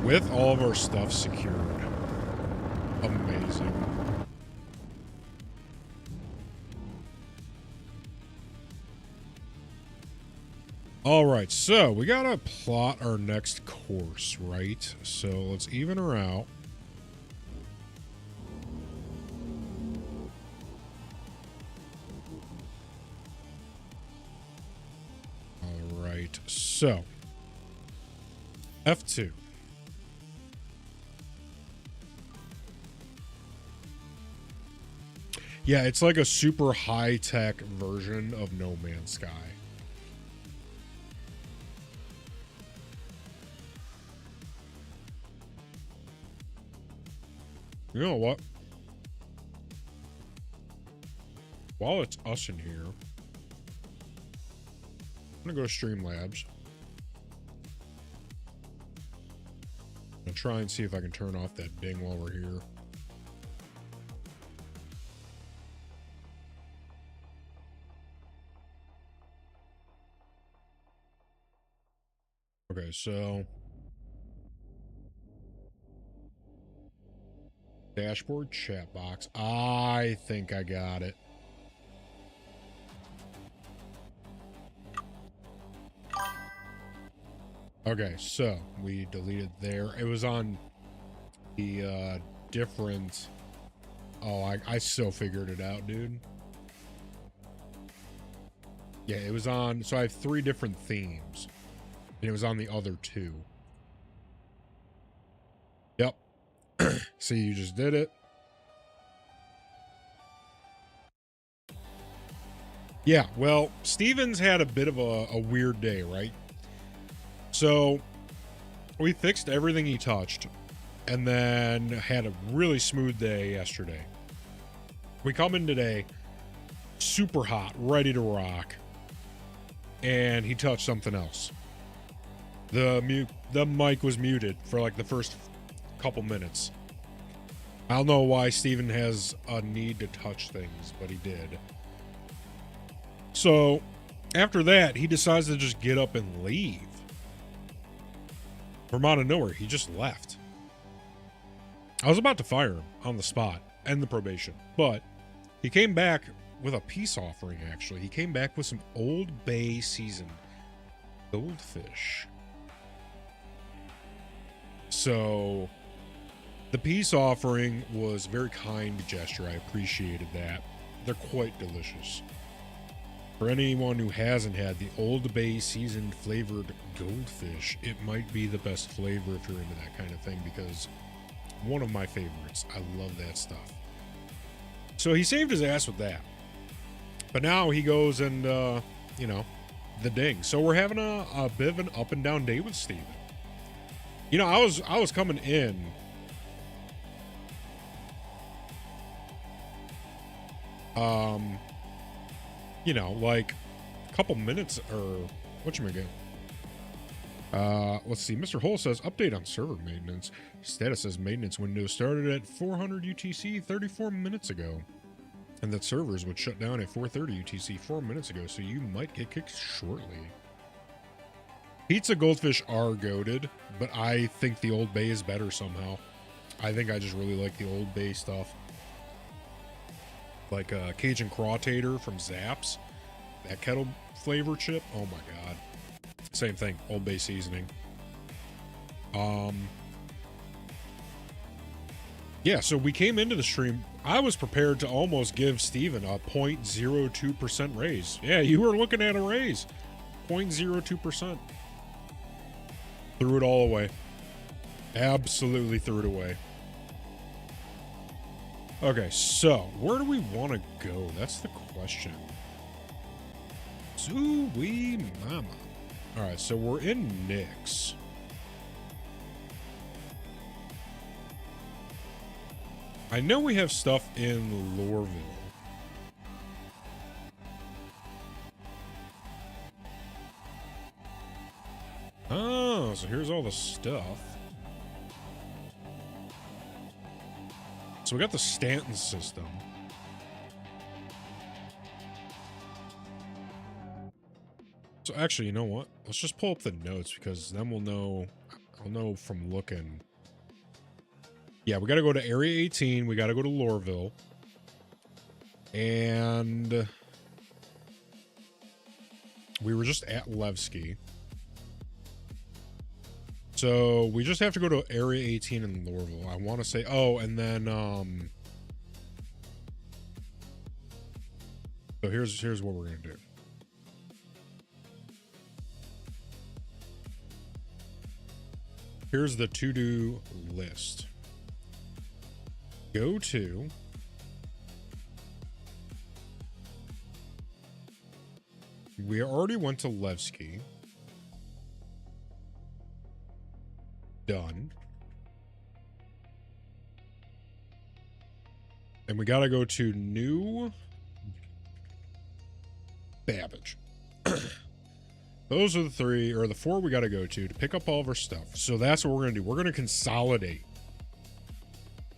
With all of our stuff secured. Amazing. All right, so we gotta plot our next course, right? So let's even her out. So, F2. Yeah, it's like a super high-tech version of No Man's Sky. You know what? While it's us in here, I'm gonna go to Streamlabs. I'll try and see if I can turn off that ding while we're here. Okay, so dashboard chat box. I think I got it. Okay, so we deleted there. It was on the different... Oh, I still figured it out, dude. Yeah, it was on... So I have 3 different themes. And it was on the other 2. Yep. See, you just did it. Yeah, well, Steven's had a bit of a weird day, right? So, we fixed everything he touched, and then had a really smooth day yesterday. We come in today, super hot, ready to rock, and he touched something else. The mic was muted for like the first couple minutes. I don't know why Steven has a need to touch things, but he did. So, after that, he decides to just get up and leave. From out of nowhere, he just left. I was about to fire him on the spot, end the probation, but he came back with a peace offering, actually. He came back with some Old Bay seasoned goldfish. So the peace offering was a very kind gesture. I appreciated that. They're quite delicious. For anyone who hasn't had the Old Bay seasoned flavored goldfish, it might be the best flavor if you're into that kind of thing, because one of my favorites. I love that stuff. So he saved his ass with that. But now he goes and, you know, the ding. So we're having a bit of an up and down day with Steven. You know, I was coming in. You know, like a couple minutes or whatchamacallit. Let's see. Mr. Hole says update on server maintenance. Status says maintenance window started at 400 UTC 34 minutes ago. And that servers would shut down at 4:30 UTC 4 minutes ago, so you might get kicked shortly. Pizza goldfish are goated, but I think the Old Bay is better somehow. I think I just really like the Old Bay stuff. Like Cajun Crawtator from Zapp's. That kettle flavor chip. Oh my god. Same thing. Old Bay seasoning. Yeah, so we came into the stream. I was prepared to almost give Steven a 0.02% raise. Yeah, you were looking at a raise. 0.02%. Threw it all away. Absolutely threw it away. Okay, so where do we want to go? That's the question. Zooey mama. Alright, so we're in Nyx. I know we have stuff in Lorville. Oh, so here's all the stuff. So we got the Stanton system. So actually, you know what? Let's just pull up the notes, because then we'll know. I'll know from looking. Yeah, we got to go to Area 18. We got to go to Lorville. And we were just at Levski. So we just have to go to Area 18 in Lorville. I want to say, oh, and then, so here's what we're going to do. Here's the to-do list. Go to we already went to Levski. Done. And we got to go to New Babbage. Those are the three, or the four we got to go to pick up all of our stuff. So that's what we're going to do. We're going to consolidate.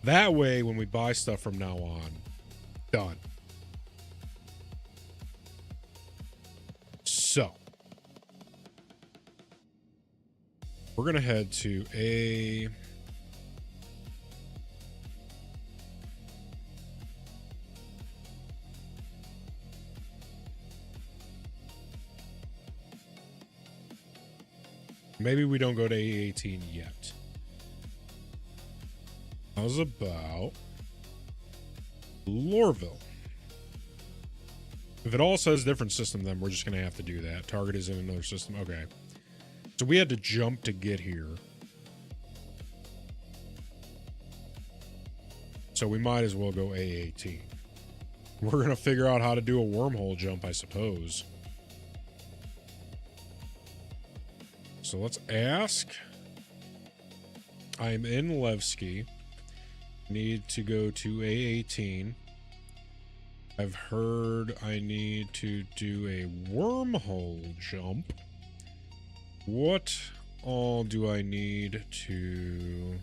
That way, when we buy stuff from now on, done. So, we're going to head to a... Maybe we don't go to A18 yet. How's about Lorville? If it all says different system, then we're just going to have to do that. Target is in another system. Okay. So we had to jump to get here. So we might as well go A18. We're going to figure out how to do a wormhole jump, I suppose. So let's ask. I'm in Levski. Need to go to A18. I've heard I need to do a wormhole jump. What all do I need to...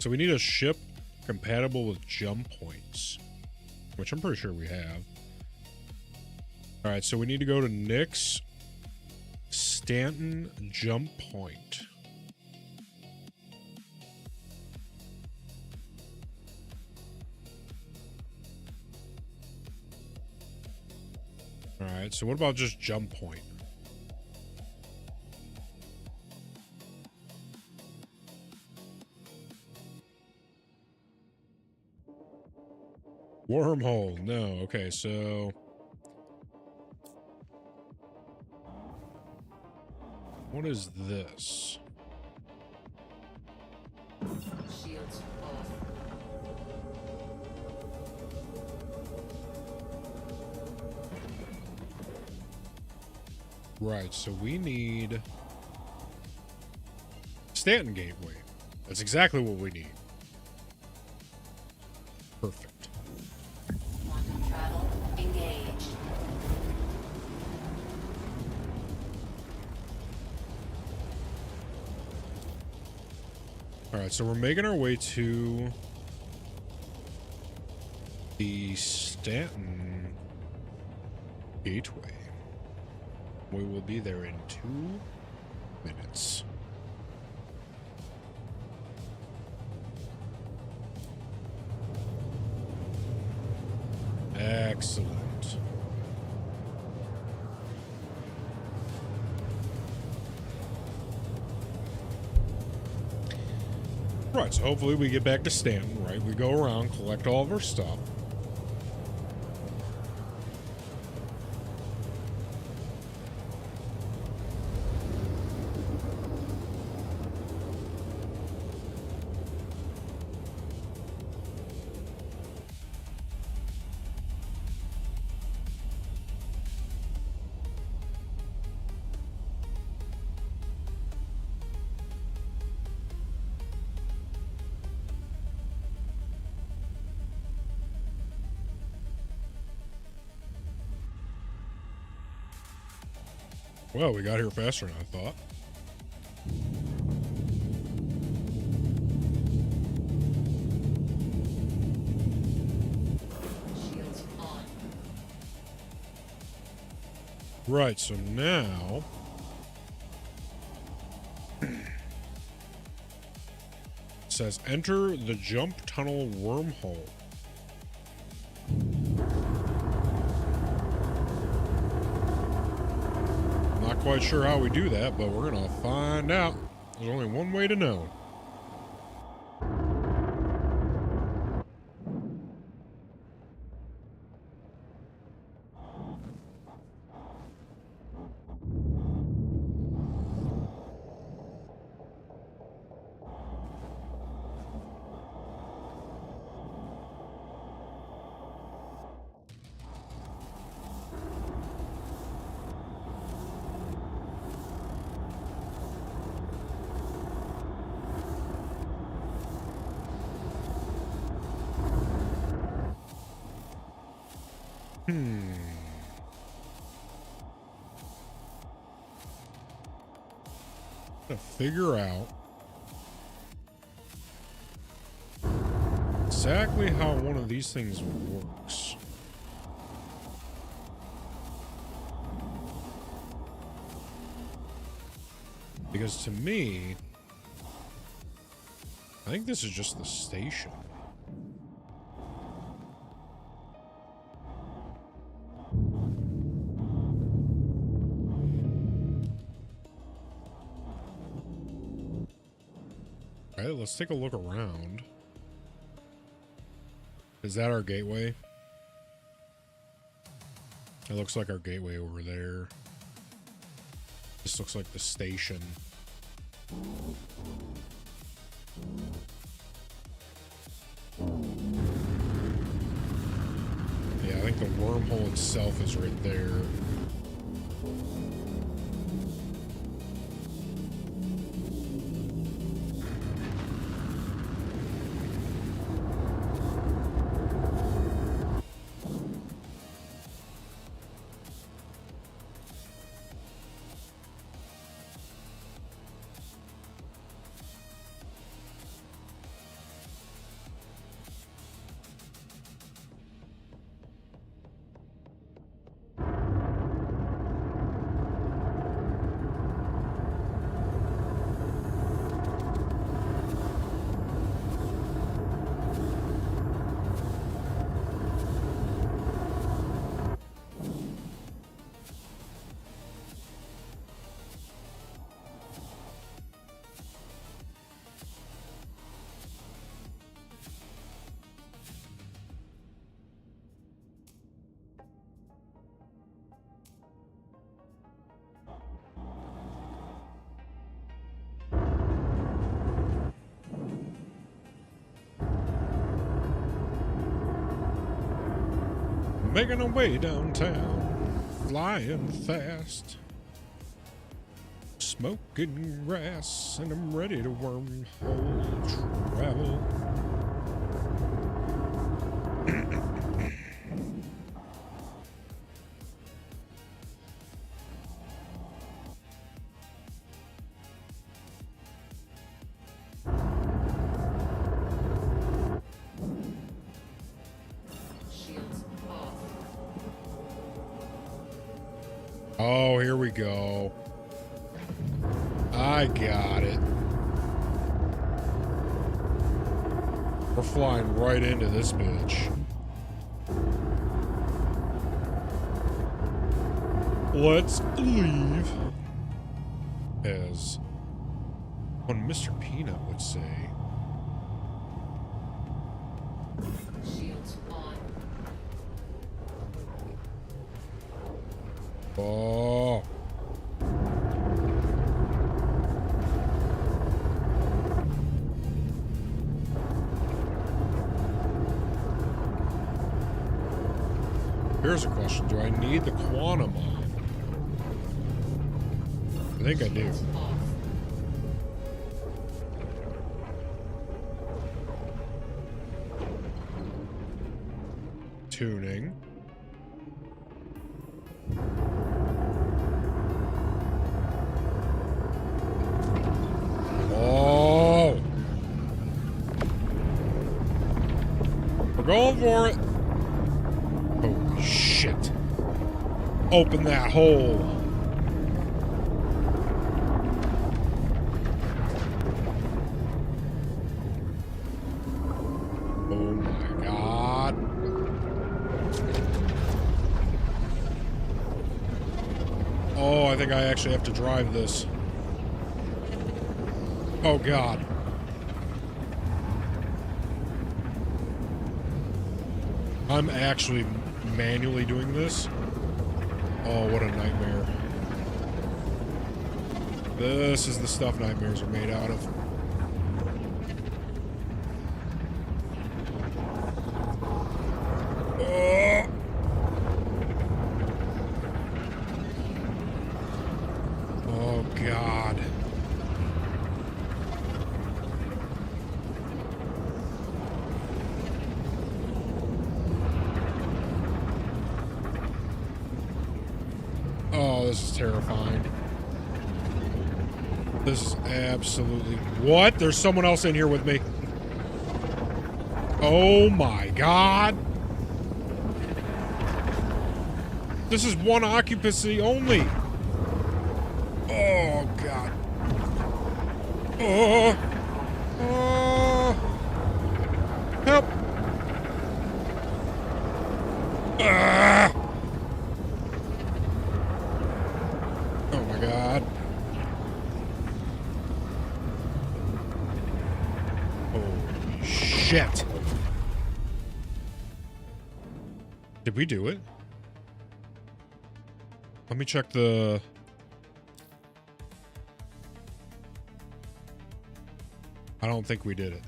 So we need a ship compatible with jump points, which I'm pretty sure we have. All right, so we need to go to Nick's Stanton jump point. All right, so what about just jump point? Wormhole, no. Okay, so what is this? Shields off. Right, so we need Stanton Gateway. That's exactly what we need. Perfect. Quantum travel engaged. All right, so we're making our way to the Stanton Gateway. We will be there in 2 minutes. Excellent. Right, so hopefully we get back to Stanton, right? We go around, collect all of our stuff. Well, we got here faster than I thought. Shields on. Right, so now it says enter the jump tunnel wormhole. Not quite sure how we do that, but we're gonna find out. There's only one way to know. To figure out exactly how one of these things works. Because to me, I think this is just the station. All right, let's take a look around. Is that our gateway? It looks like our gateway over there. This looks like the station. Yeah, I think the wormhole itself is right there. Making our way downtown, flying fast, smoking grass, and I'm ready to wormhole travel. Shields off. Oh, here we go. I got it. We're flying right into this bitch. Let's leave. As one Mr. Peanut would say. Shields on. Oh. Here's a question. Do I need the quantum on? I think I do. Off. Tuning. Oh. We're going for it. Holy shit. Open that hole. Oh my god. Oh, I think I actually have to drive this. Oh god. I'm actually manually doing this. Oh, what a nightmare. This is the stuff nightmares are made out of. Oh. Oh, God. Oh, this is terrifying. This is absolutely... What? There's someone else in here with me. Oh my god. This is one occupancy only. Oh god. Oh. Oh. Help. Ah. Oh my god. Holy shit. Did we do it? Let me check the... I don't think we did it.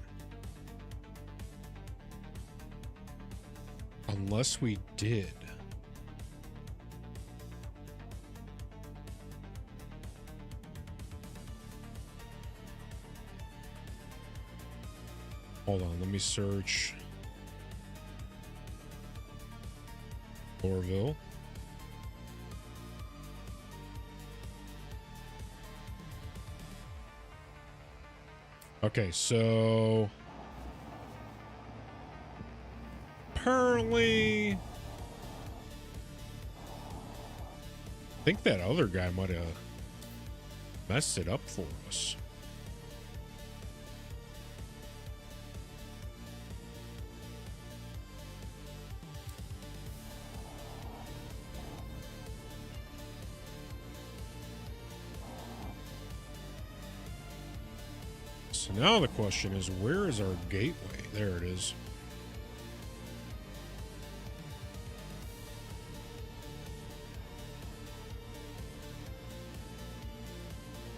Unless we did. Hold on, let me search. Orville. Okay, so apparently I think that other guy might have messed it up for us. So now the question is, where is our gateway? There it is.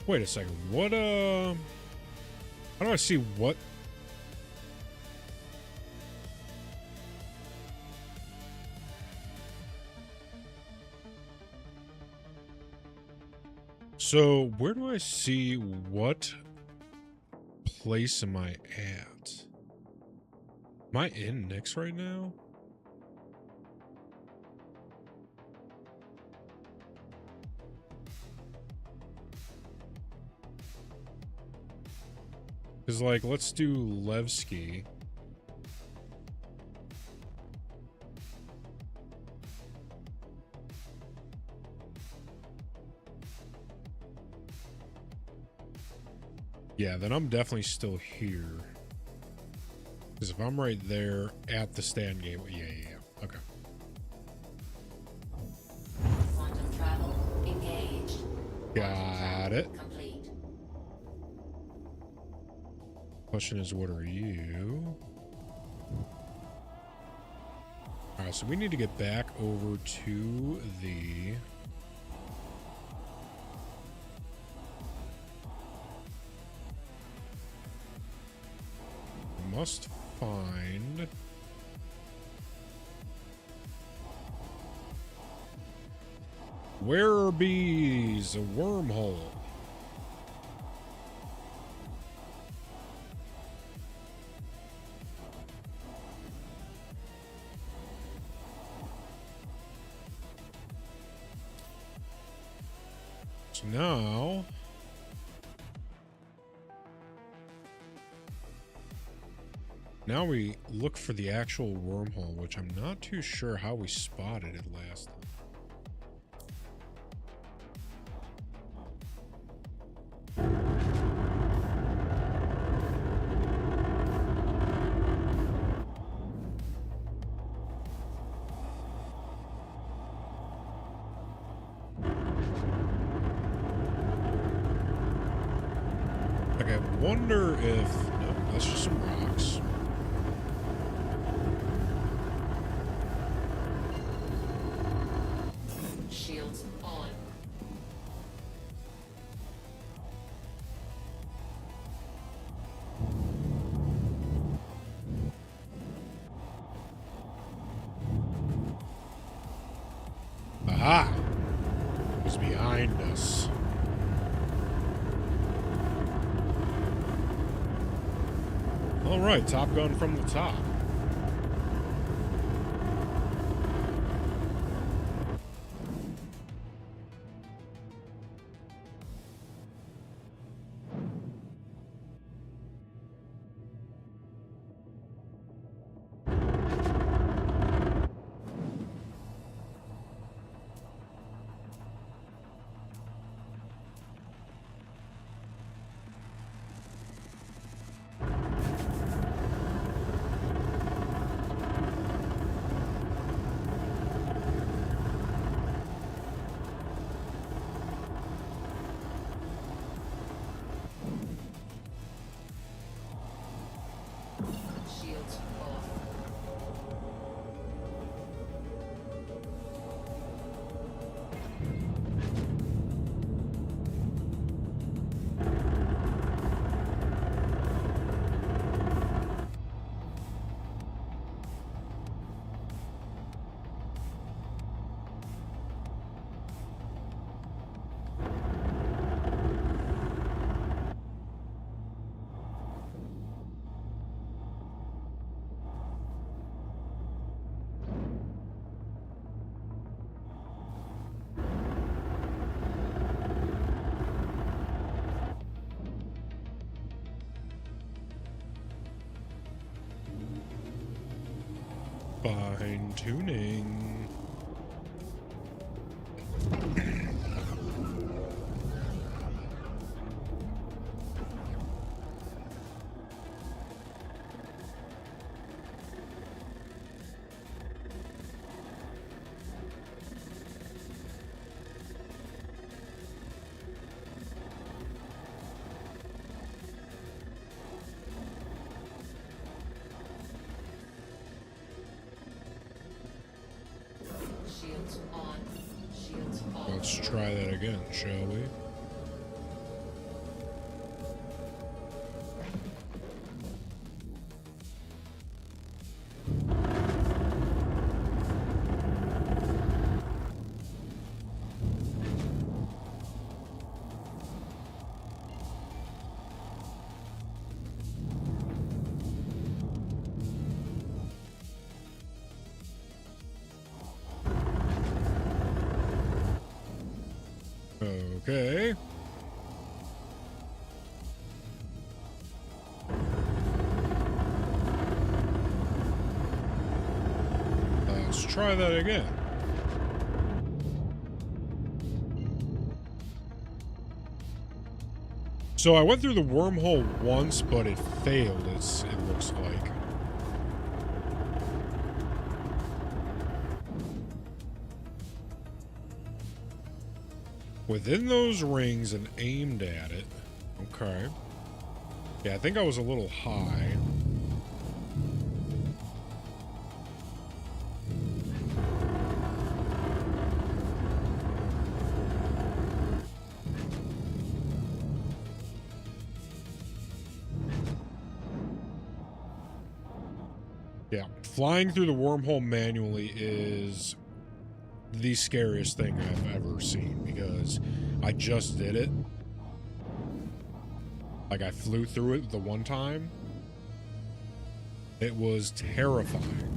Wait a second. What, how do I see what? So, where do I see what place am I at? Am I in Nyx right now? Because, like, let's do Levski. Yeah, then I'm definitely still here. Because if I'm right there at the stand gate, yeah. Okay. Quantum travel engaged. Got it. Complete. Question is, what are you? Alright, so we need to get back over to the... Must find... Where bees? A wormhole. So now... Now we look for the actual wormhole, which I'm not too sure how we spotted it last time. Like, I wonder if... No, that's just some rocks. Shields on. Aha! It was behind us. All right, Top Gun from the top. Shields off. Fine tuning. Shields on. Shields off. Let's try that again, shall we? Okay. Let's try that again. So I went through the wormhole once, but it failed, it looks like. Within those rings and aimed at it. Okay. Yeah, I think I was a little high. Yeah, flying through the wormhole manually is the scariest thing I've ever seen because I just did it. Like, I flew through it the one time. It was terrifying.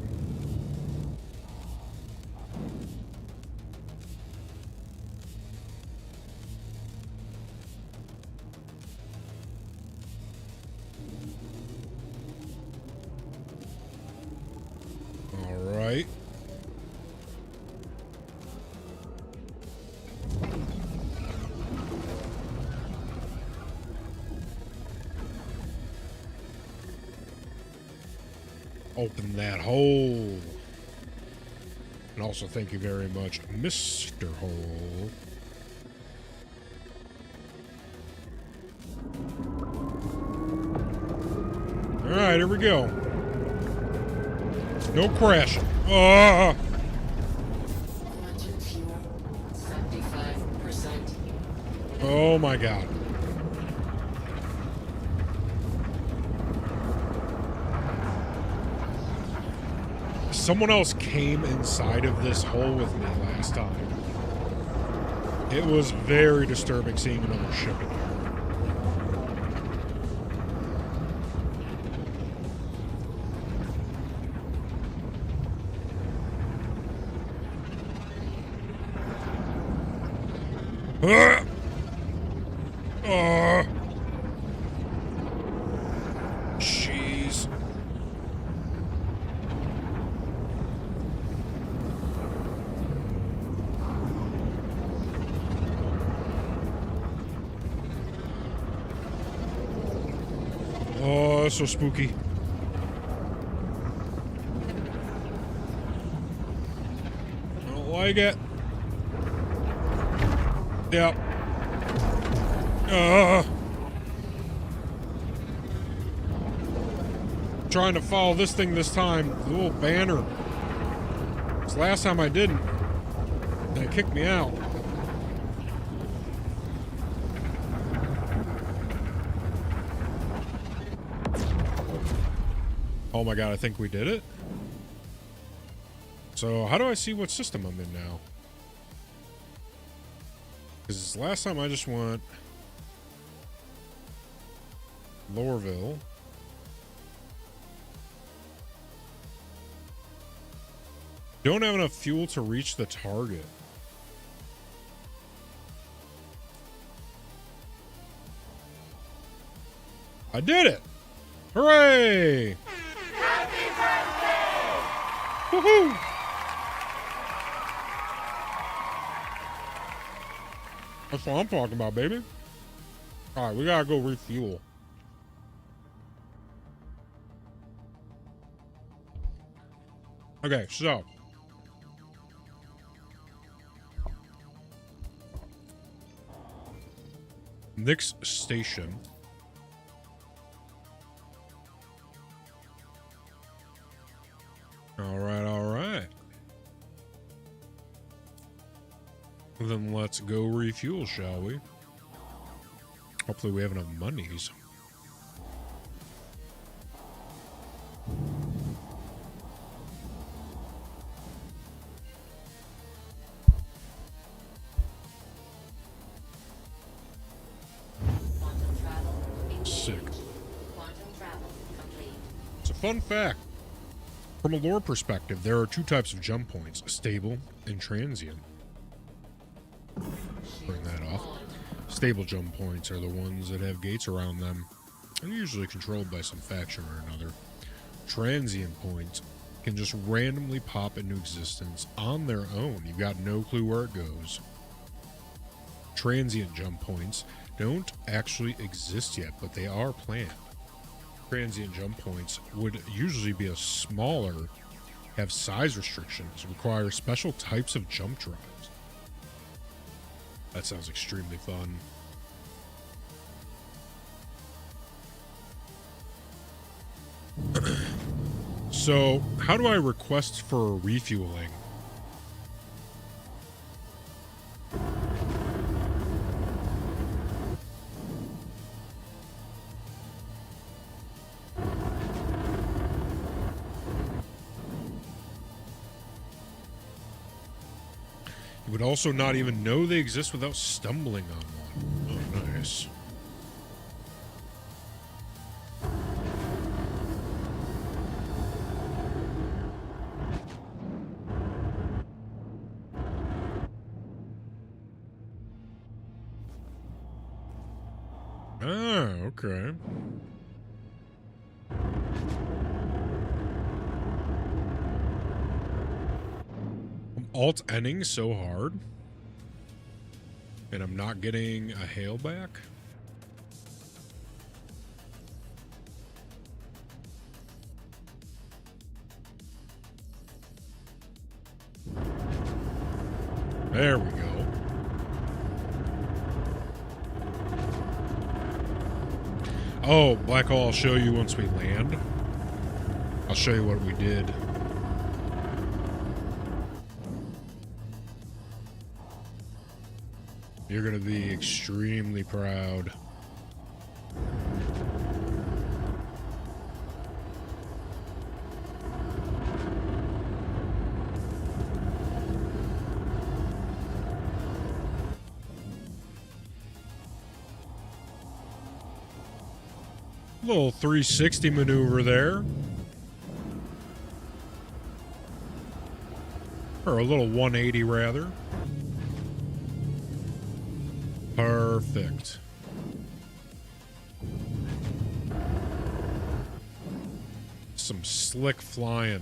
All right. Open that hole. And also thank you very much, Mr. Hole. Alright, here we go. No crashing. Ah! Engine fuel, 75%. Oh my god. Someone else came inside of this hole with me last time. It was very disturbing seeing another ship in there. Jeez. Oh, that's so spooky. I don't like it. Yep. Trying to follow this thing this time. The little banner. This last time I didn't. And it kicked me out. Oh my god, I think we did it. So how do I see what system I'm in now? Because last time I just went Lorville. Don't have enough fuel to reach the target. I did it! Hooray! Happy birthday! Woohoo! That's what I'm talking about, baby. Alright, we gotta go refuel. Okay, so. Next station. Alright, alright. Then let's go refuel, shall we? Hopefully we have enough monies. Quantum travel engaged. Sick. Quantum travel complete. It's a fun fact. From a lore perspective, there are two types of jump points, stable and transient. Bring that off. Stable jump points are the ones that have gates around them, and usually controlled by some faction or another. Transient points can just randomly pop into existence on their own. You've got no clue where it goes. Transient jump points don't actually exist yet, but they are planned. Transient jump points would usually be a smaller, have size restrictions, require special types of jump drives. That sounds extremely fun. So, how do I request for refueling? You would also not even know they exist without stumbling on one. Oh, nice. Ah, okay. I'm alt-ending so hard, and I'm not getting a hail back. There we go. Oh, Black Hole, I'll show you once we land. I'll show you what we did. You're going to be extremely proud. Little 360 maneuver there. Or a little 180 rather. Perfect. Some slick flying.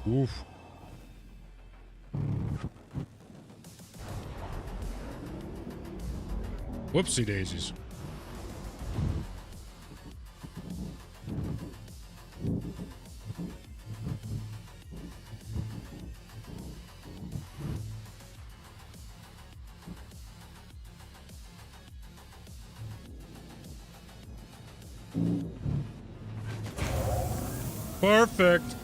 Oof. Whoopsie daisies. Perfect.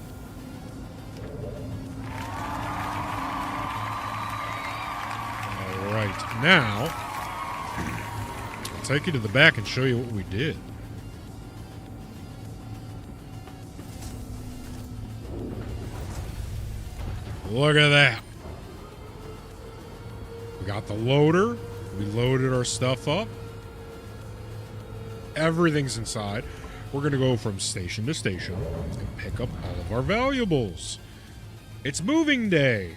All right, now I'll take you to the back and show you what we did. Look at that. We got the loader. We loaded our stuff up. Everything's inside. We're going to go from station to station and pick up all of our valuables. It's moving day.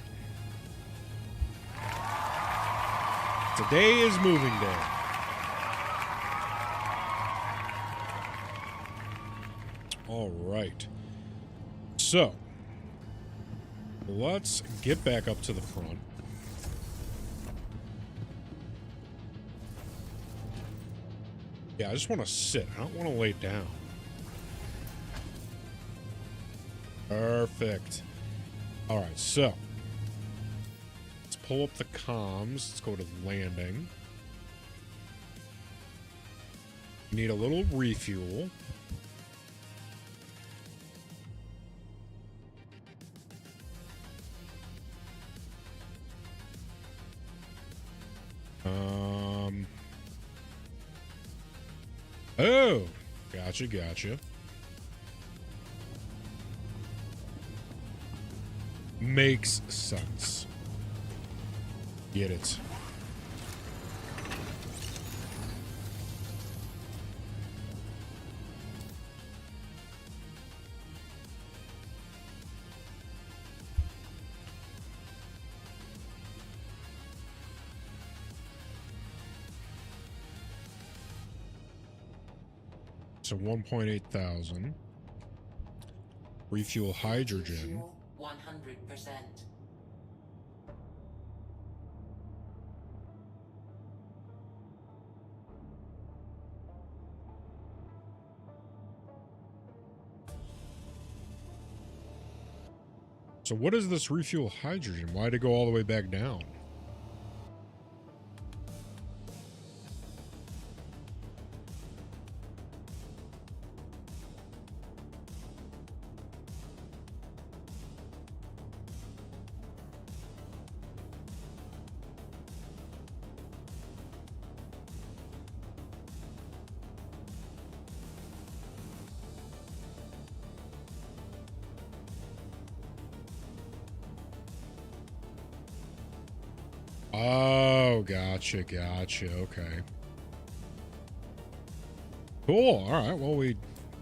Today is moving day. All right. So, let's get back up to the front. Yeah, I just want to sit. I don't want to lay down. Perfect. All right, so let's pull up the comms. Let's go to landing. Need a little refuel. Oh, gotcha. Makes sense. Get it. so 1.8 thousand. Refuel hydrogen. Fuel 100%. So what is this refuel hydrogen? Why'd it go all the way back down? Oh, gotcha, okay. Cool, alright, well, we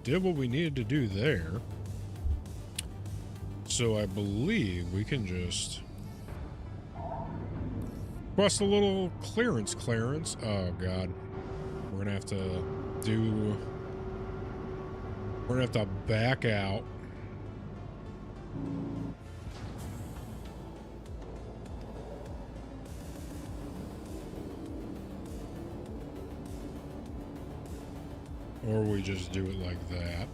did what we needed to do there. So I believe we can just request a little clearance. Oh, God. We're gonna have to do... We're gonna have to back out. Or we just do it like that.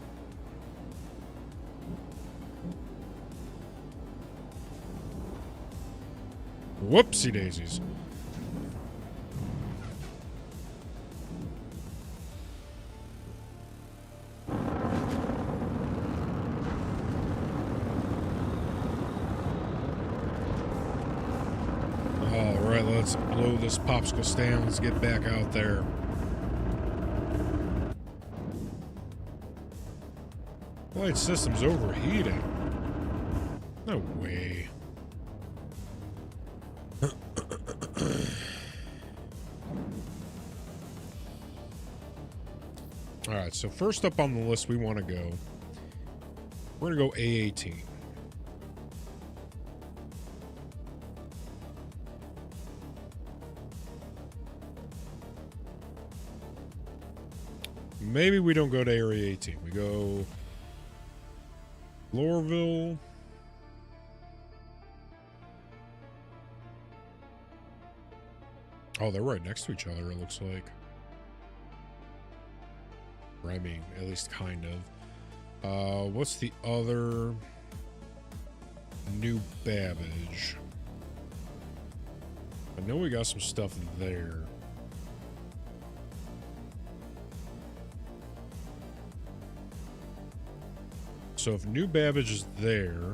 Whoopsie daisies. Alright, let's blow this popsicle stand. Let's get back out there. Light system's overheating. No way. Alright, so first up on the list we want to go. We're going to go A18. Maybe we don't go to Area 18. We go... Lorville. Oh, they're right next to each other, it looks like. Or I mean, at least kind of. What's the other? New Babbage. I know we got some stuff there. So if New Babbage is there,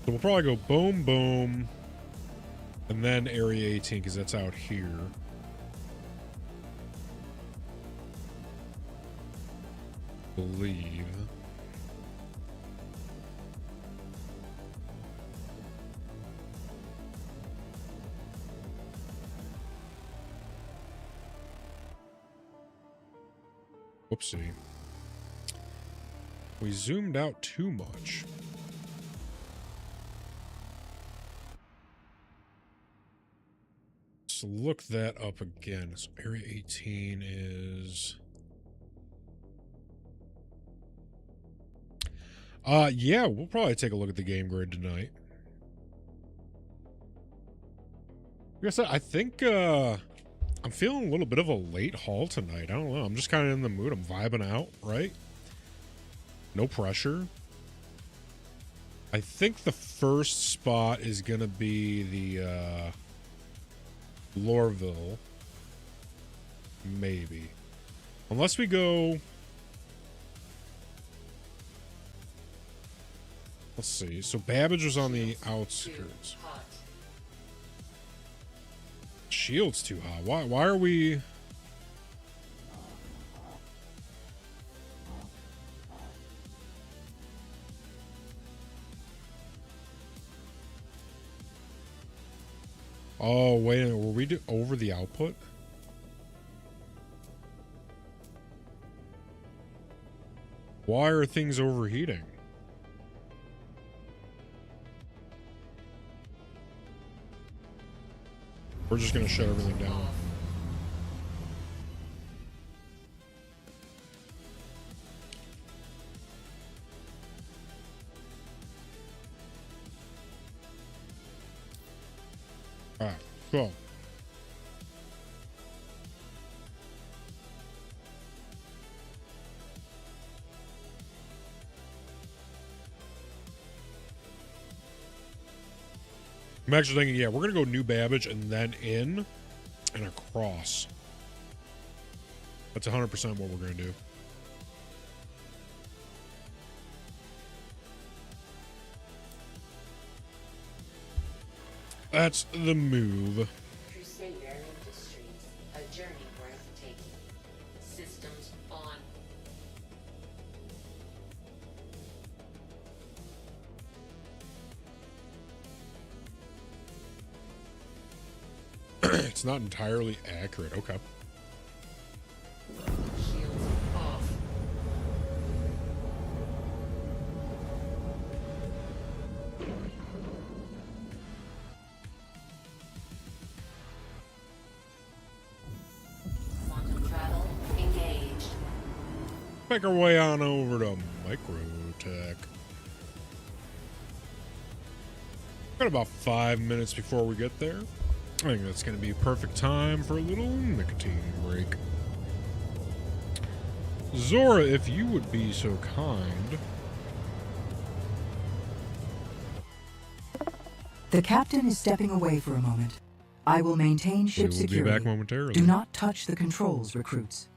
so we'll probably go boom, boom, and then Area 18 because that's out here. Believe. Whoopsie. We zoomed out too much. Let's look that up again. So Area 18 is... yeah, we'll probably take a look at the game grid tonight. Like I said, I think, I'm feeling a little bit of a late haul tonight. I don't know. I'm just kind of in the mood. I'm vibing out, right? No pressure. I think the first spot is going to be the Lorville. Maybe. Unless we go... Let's see. So Babbage was on the outskirts. Shield's too hot. Why are we... Oh, wait a minute. Were we over the output? Why are things overheating? We're just going to shut everything down. All right, so I'm actually thinking, yeah, we're gonna go New Babbage and then in and across. That's 100% what we're gonna do. That's the move. Crusader Industries, a journey worth taking. Systems on. It's not entirely accurate. Okay. Shields off. Quantum travel engaged. Make our way on over to Microtech. Got about 5 minutes before we get there. I think that's going to be a perfect time for a little nicotine break. Zora, if you would be so kind. The captain is stepping away for a moment. I will maintain ship We will security. be back momentarily. Do not touch the controls, recruits.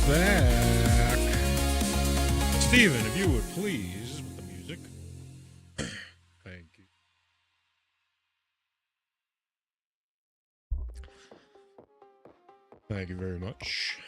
back. Steven, if you would please, with the music. Thank you. Thank you very much.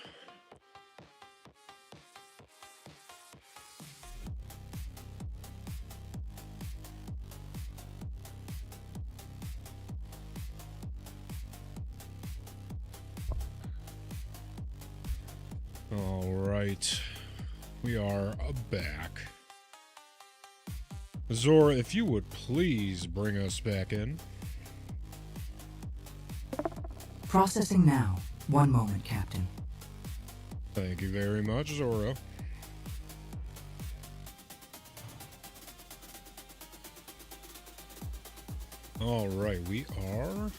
All right. We are back. Zora, if you would please bring us back in. Processing now. One moment, Captain. Thank you very much, Zora. All right, we are...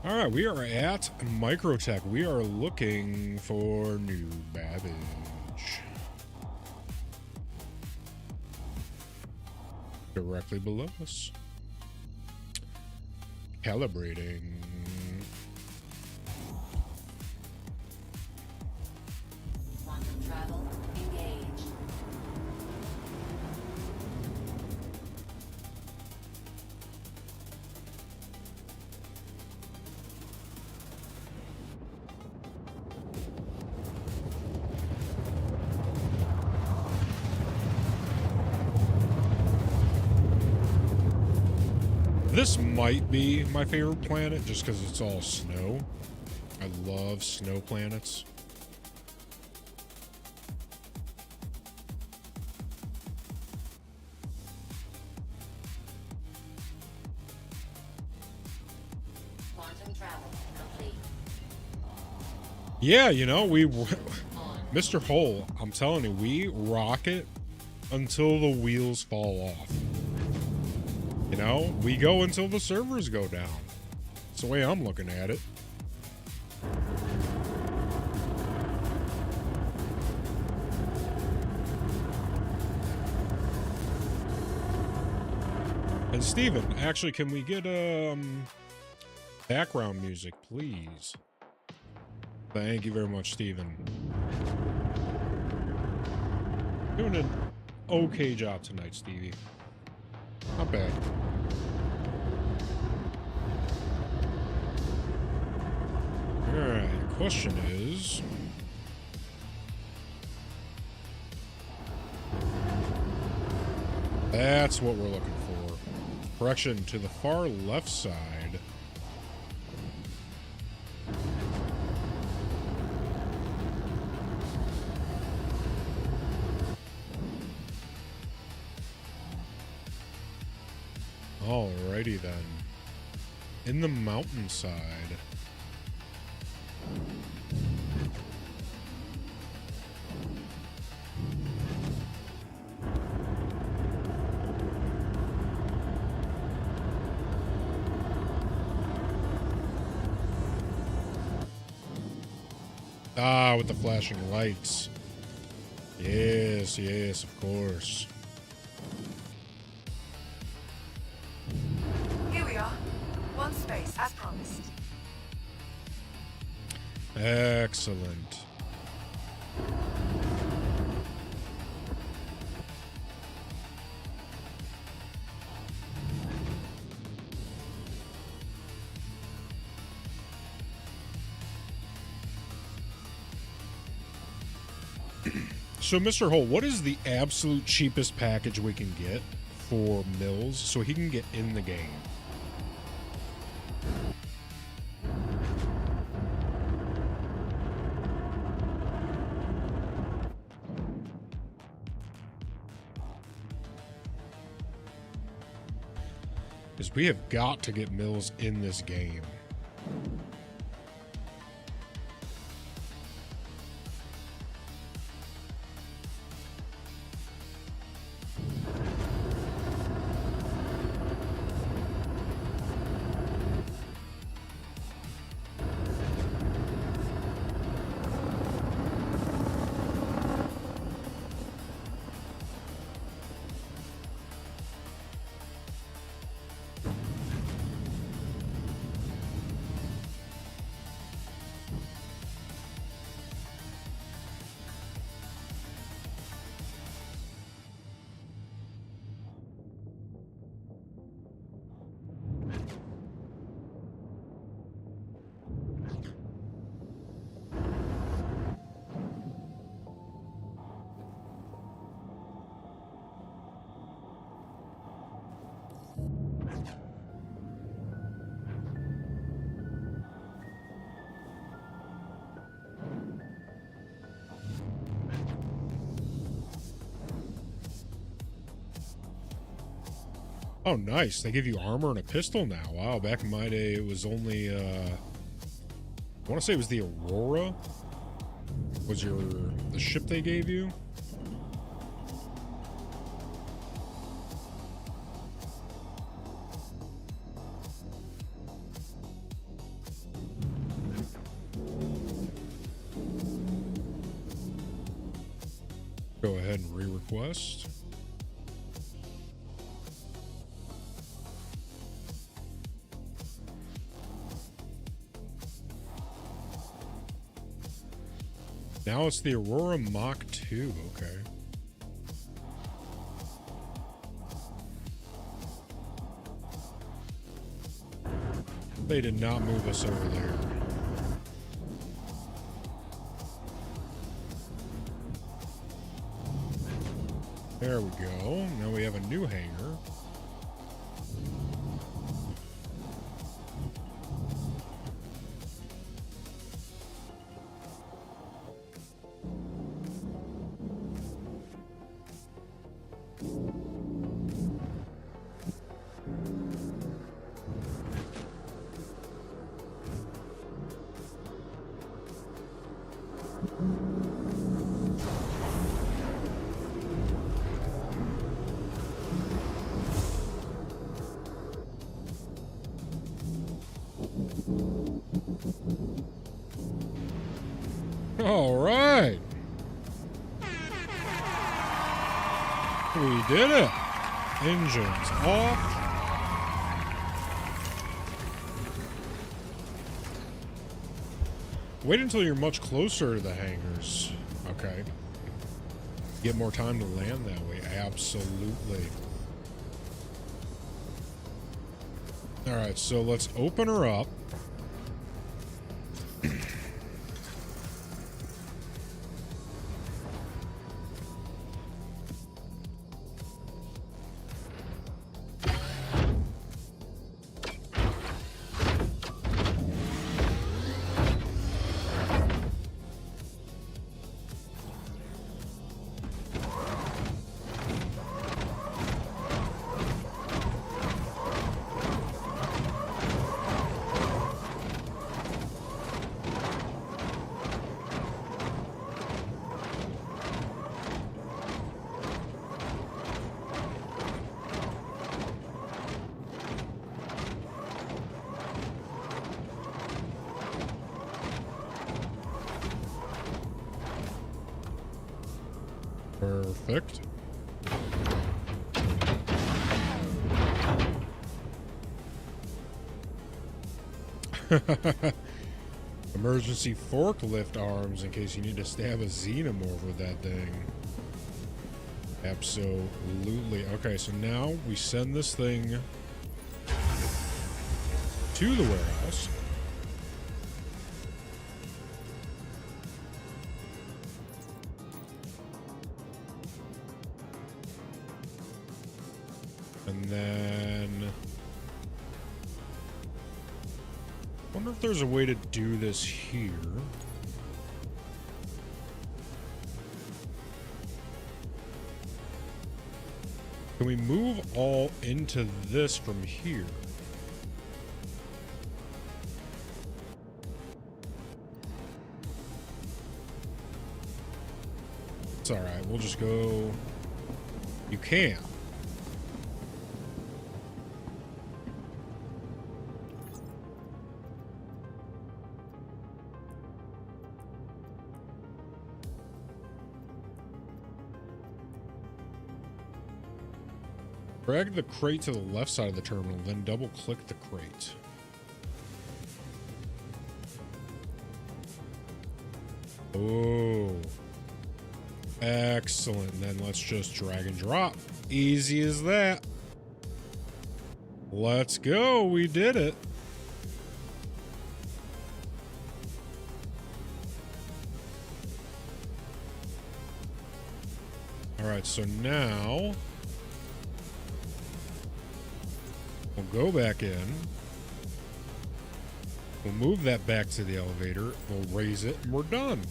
All right, we are at Microtech. We are looking for new baggage. Directly below us. Calibrating. Quantum travel engaged. This might be my favorite planet just because it's all snow. I love snow planets. Quantum travel complete. Yeah, you know, Mr. Hole, I'm telling you, we rock it until the wheels fall off. You know, we go until the servers go down. That's the way I'm looking at it. And Steven, actually, can we get background music, please? Thank you very much, Steven. Doing an okay job tonight, Stevie. Not bad. Alright, the question is... That's what we're looking for. Correction, to the far left side. Alrighty then. In the mountainside. Ah, with the flashing lights. Yes, yes, of course. Here we are. One space, as promised. Excellent. So, Mr. Hole, what is the absolute cheapest package we can get for Mills so he can get in the game? Because we have got to get Mills in this game. Oh, nice. They give you armor and a pistol now. Wow, back in my day, it was only, I want to say it was the Aurora. Was the ship they gave you? Go ahead and re-request. Now it's the Aurora Mach 2, okay. They did not move us over there. There we go. Now we have a new hangar. All right. We did it. Engines off. Wait until you're much closer to the hangars. Okay. Get more time to land that way. Absolutely. All right, so let's open her up. Perfect. Emergency forklift arms in case you need to stab a Xenom over that thing. Absolutely. Okay, so now we send this thing to the warehouse. And then I wonder if there's a way to do this here. Can we move all into this from here? It's all right. We'll just go. You can. Drag the crate to the left side of the terminal, then double-click the crate. Oh. Excellent. Then let's just drag and drop. Easy as that. Let's go. We did it. All right, so now we'll go back in. We'll move that back to the elevator. We'll raise it, and we're done.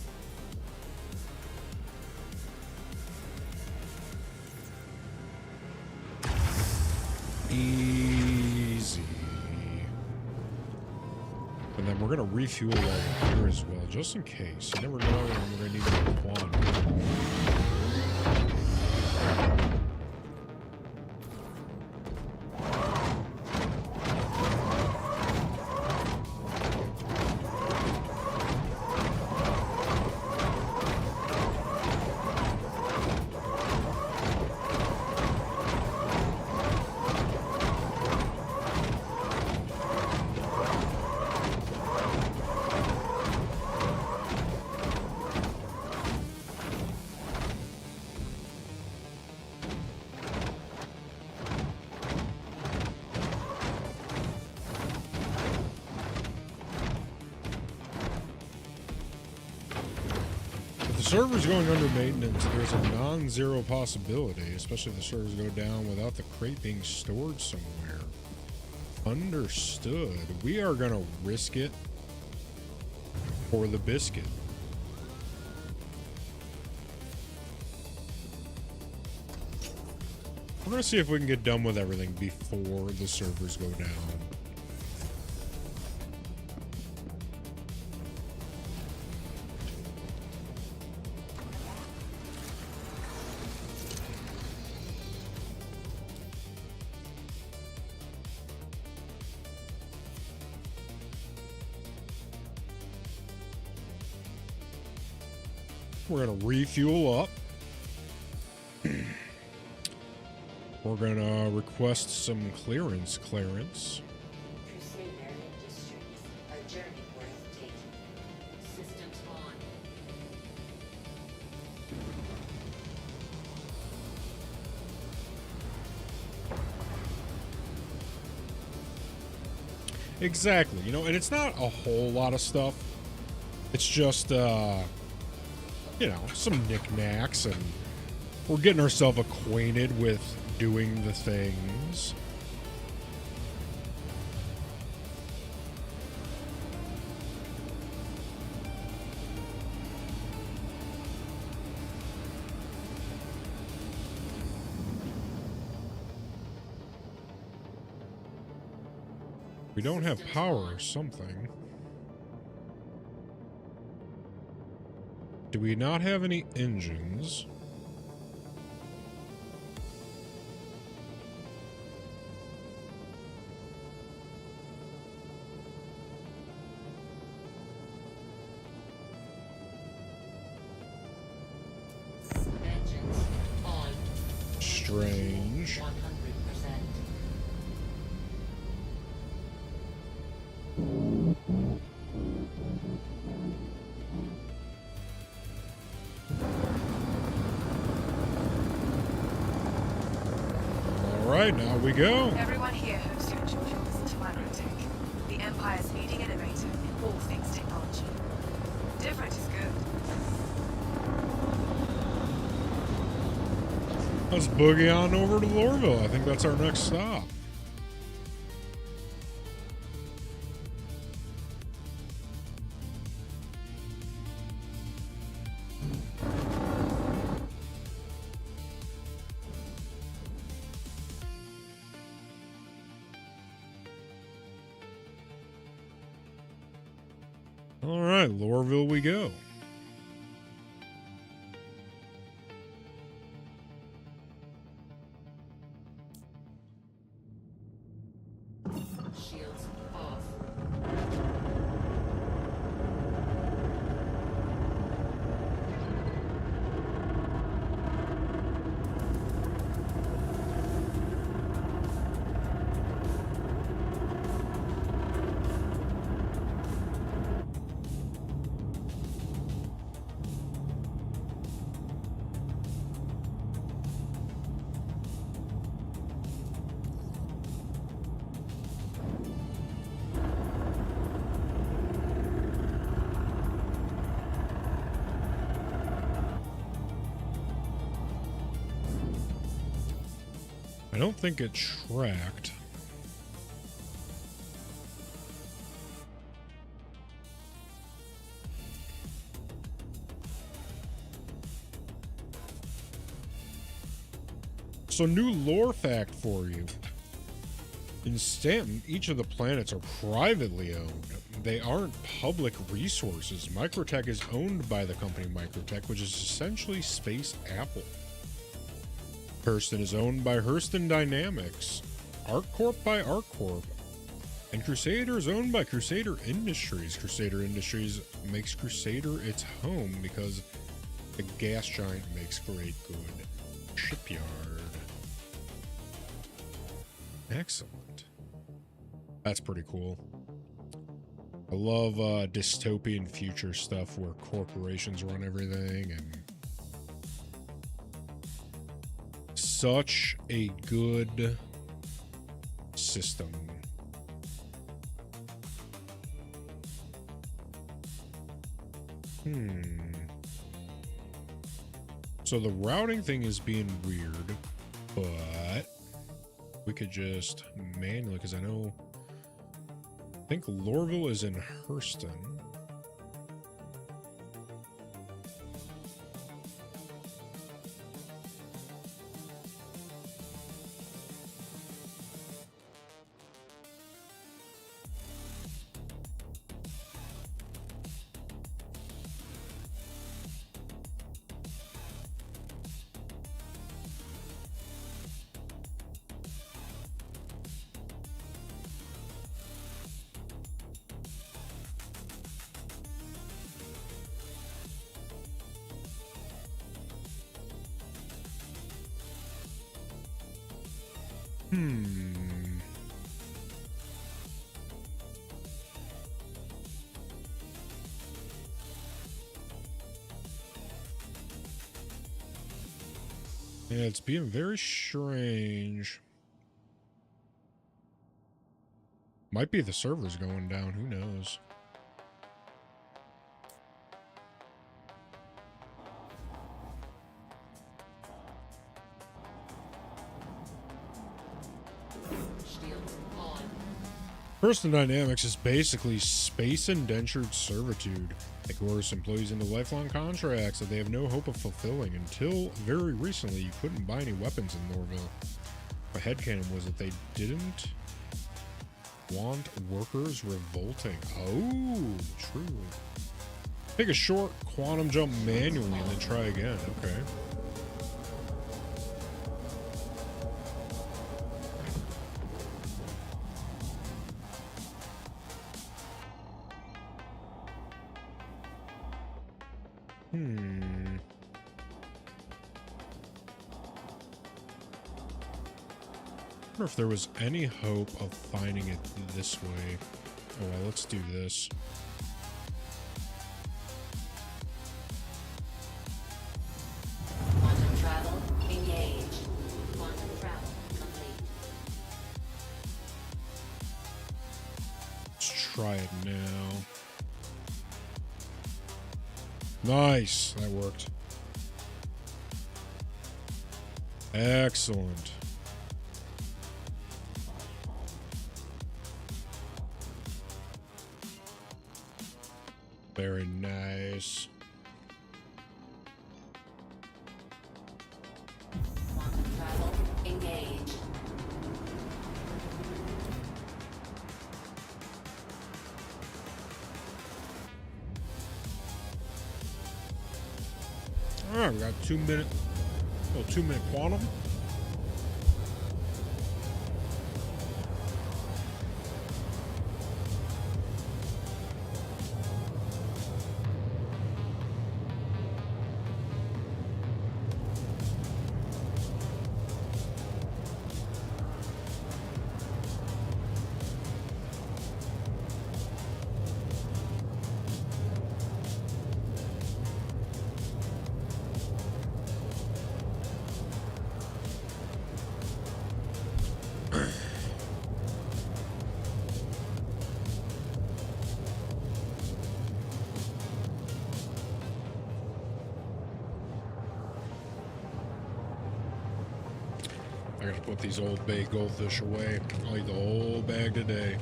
And then we're going to refuel while we're here as well, just in case. You never know when we're going to need more quantity. Servers going under maintenance, there's a non-zero possibility, especially if the servers go down without the crate being stored somewhere. Understood. We are going to risk it for the biscuit. We're going to see if we can get done with everything before the servers go down. We're going to refuel up. We're going to request some clearance. Crusader Industries. A journey worth taking. Systems on. Exactly. You know, and it's not a whole lot of stuff. It's just, you know, some knickknacks, and we're getting ourselves acquainted with doing the things. We don't have power or something. Do we not have any engines? Engines on. Strange. 100%. Alright, now we go. Everyone here hopes you enjoy your visit to Microtech, the Empire's leading innovator in all things technology. Different is good. Let's boogie on over to Lorville. I think that's our next stop. All right, Lorville we go. Shields off. I don't think it tracked. So, new lore fact for you. In Stanton, each of the planets are privately owned. They aren't public resources. Microtech is owned by the company Microtech, which is essentially Space Apple. Hurston is owned by Hurston Dynamics. ArcCorp by ArcCorp. And Crusader is owned by Crusader Industries. Crusader Industries makes Crusader its home because the gas giant makes for a good shipyard. Excellent. That's pretty cool. I love dystopian future stuff where corporations run everything, and such a good system. So the routing thing is being weird, but we could just manually, because I think Lorville is in Hurston. Yeah, it's being very strange. Might be the servers going down, who knows? Hurston Dynamics is basically space indentured servitude. They coerce employees into lifelong contracts that they have no hope of fulfilling. Until very recently, you couldn't buy any weapons in Norville. My headcanon was that they didn't want workers revolting. Oh, true. Take a short quantum jump manually and then try again. Okay. I wonder if there was any hope of finding it this way. Oh well, let's do this. Quantum travel engaged. Quantum travel complete. Let's try it now. Nice, that worked. Excellent. Very nice. Quantum travel engaged. Alright, we got 2 minute, 2 minute quantum. I gotta put these old bay goldfish away. I'll eat the whole bag today.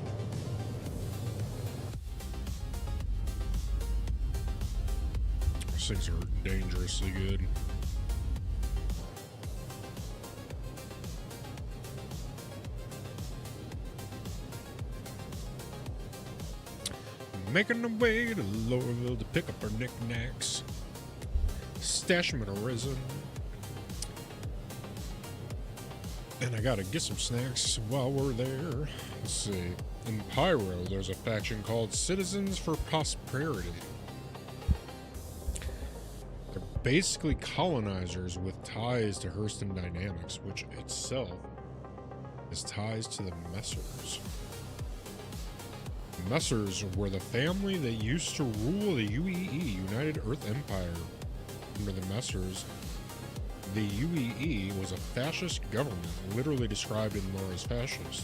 These things are dangerously good. Making our way to Lowerville to pick up our knickknacks. Stash them in a resin. And I gotta get some snacks while we're there. Let's see. In Pyro, there's a faction called Citizens for Prosperity. They're basically colonizers with ties to Hurston Dynamics, which itself has ties to the Messers. The Messers were the family that used to rule the UEE, United Earth Empire. Under the Messers, the UEE was a fascist government, literally described in lore as fascist.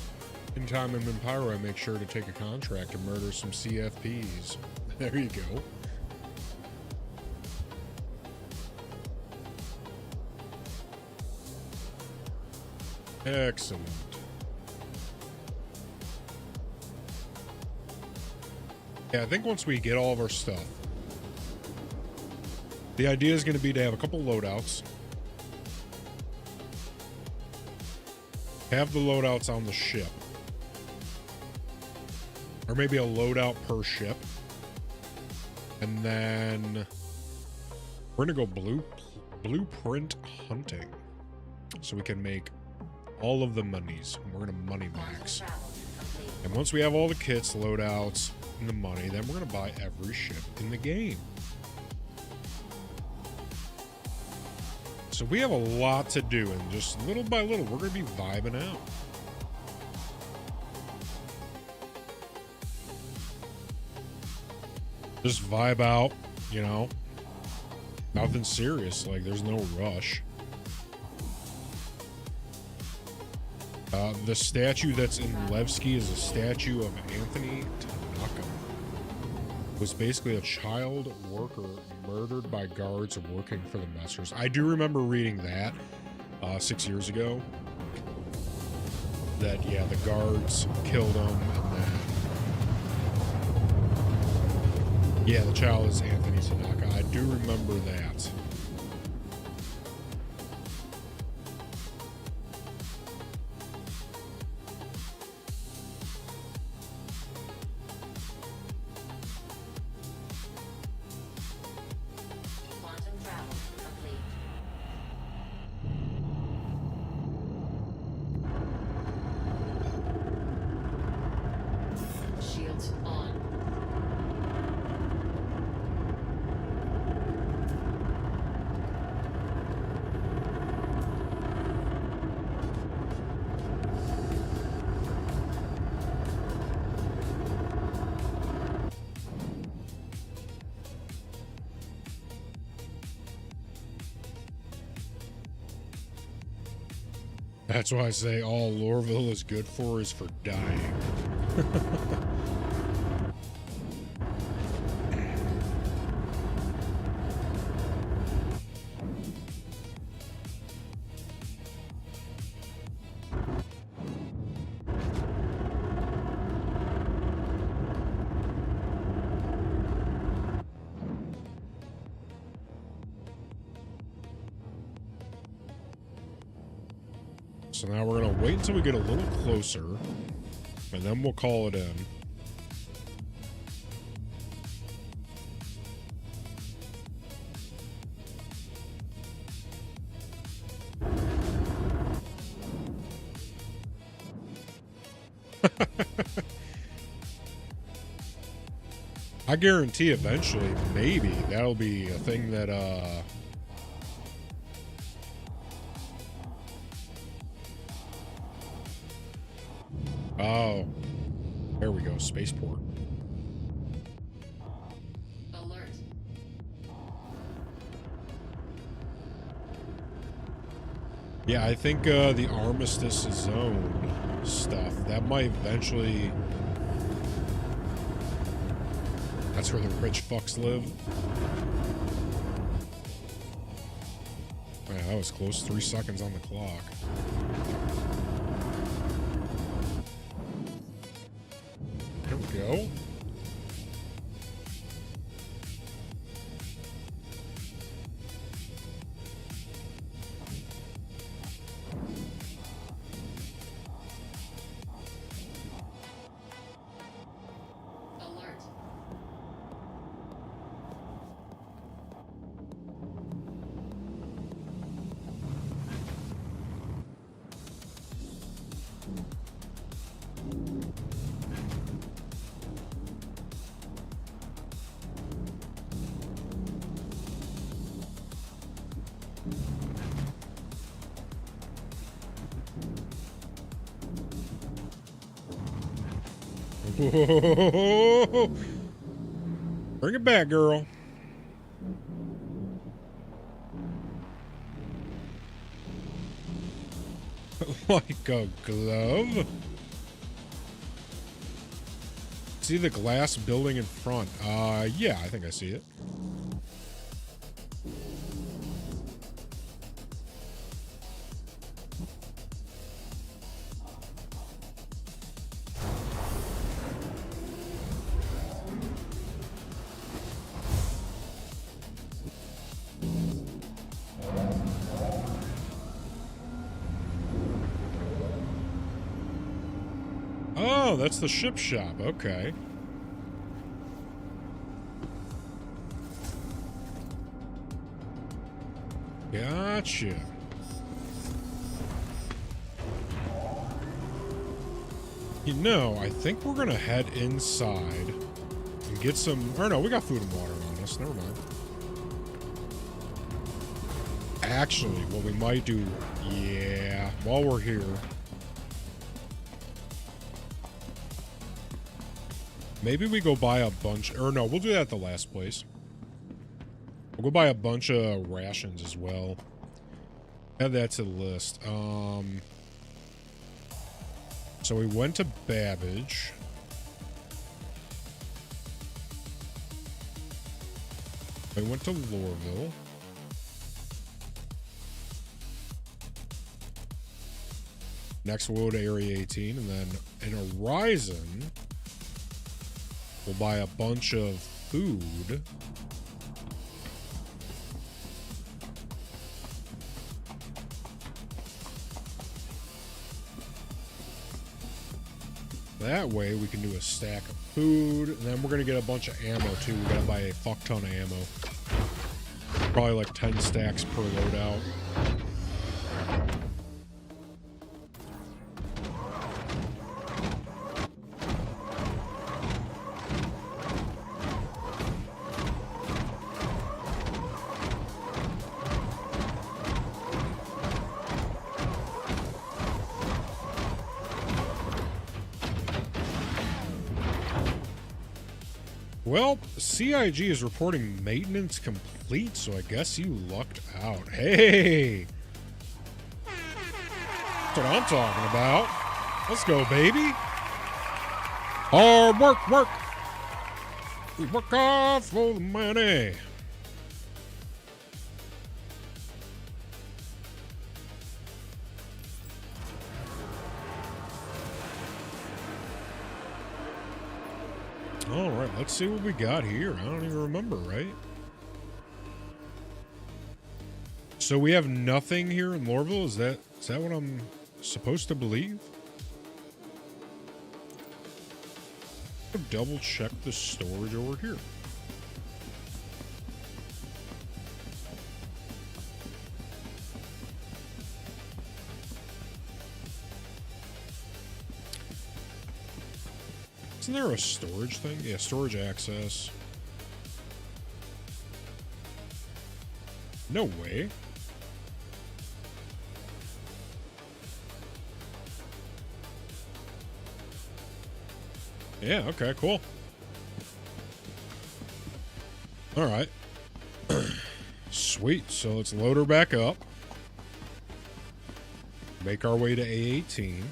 In time I'm in Pyro, I make sure to take a contract to murder some CFPs. There you go. Excellent. Yeah, I think once we get all of our stuff, the idea is going to be to have a couple loadouts. Have the loadouts on the ship. Or maybe a loadout per ship. And then we're going to go blueprint hunting. So we can make all of the monies. We're going to money max. And once we have all the kits, loadouts, and the money, then we're going to buy every ship in the game. So we have a lot to do, and just little by little, we're going to be vibing out. Just vibe out, you know. Nothing serious, like there's no rush. The statue that's in Levski is a statue of Anthony Tanaka. Was basically a child worker murdered by guards working for the Messers. I do remember reading that 6 years ago. That, yeah, the guards killed him, and then... Yeah, the child is Anthony Tanaka. I do remember that. That's why I say all Lorville is good for is for dying. So now we're going to wait until we get a little closer, and then we'll call it in. I guarantee eventually, maybe, that'll be a thing that, oh, there we go, spaceport. Alert. Yeah, I think the Armistice Zone stuff, that might eventually... That's where the rich fucks live. Man, that was close. 3 seconds on the clock. There we go. Alert. Whoa. Bring it back, girl. Like a glove? See the glass building in front? Yeah, I think I see it. Oh, that's the ship shop. Okay. Gotcha. You know, I think we're gonna head inside and get some... Or no, we got food and water on us. Never mind. Actually, what we might do... Yeah, while we're here... Maybe we go buy a bunch... Or no, we'll do that at the last place. We'll go buy a bunch of rations as well. Add that to the list. So we went to Babbage. We went to Lorville. Next we'll go to Area 18. And then in Horizon, we'll buy a bunch of food. That way we can do a stack of food, and then we're gonna get a bunch of ammo too. We gotta buy a fuck ton of ammo. Probably like 10 stacks per loadout. Well, CIG is reporting maintenance complete, so I guess you lucked out. Hey! That's what I'm talking about. Let's go, baby. Hard work, work. We work hard for the money. All right, let's see what we got here. I don't even remember, right? So we have nothing here in Lorville? Is that what I'm supposed to believe? I'll double check the storage over here. Isn't there a storage thing? Yeah, storage access. No way. Yeah, okay, cool. All right. Sweet. So let's load her back up. Make our way to A18.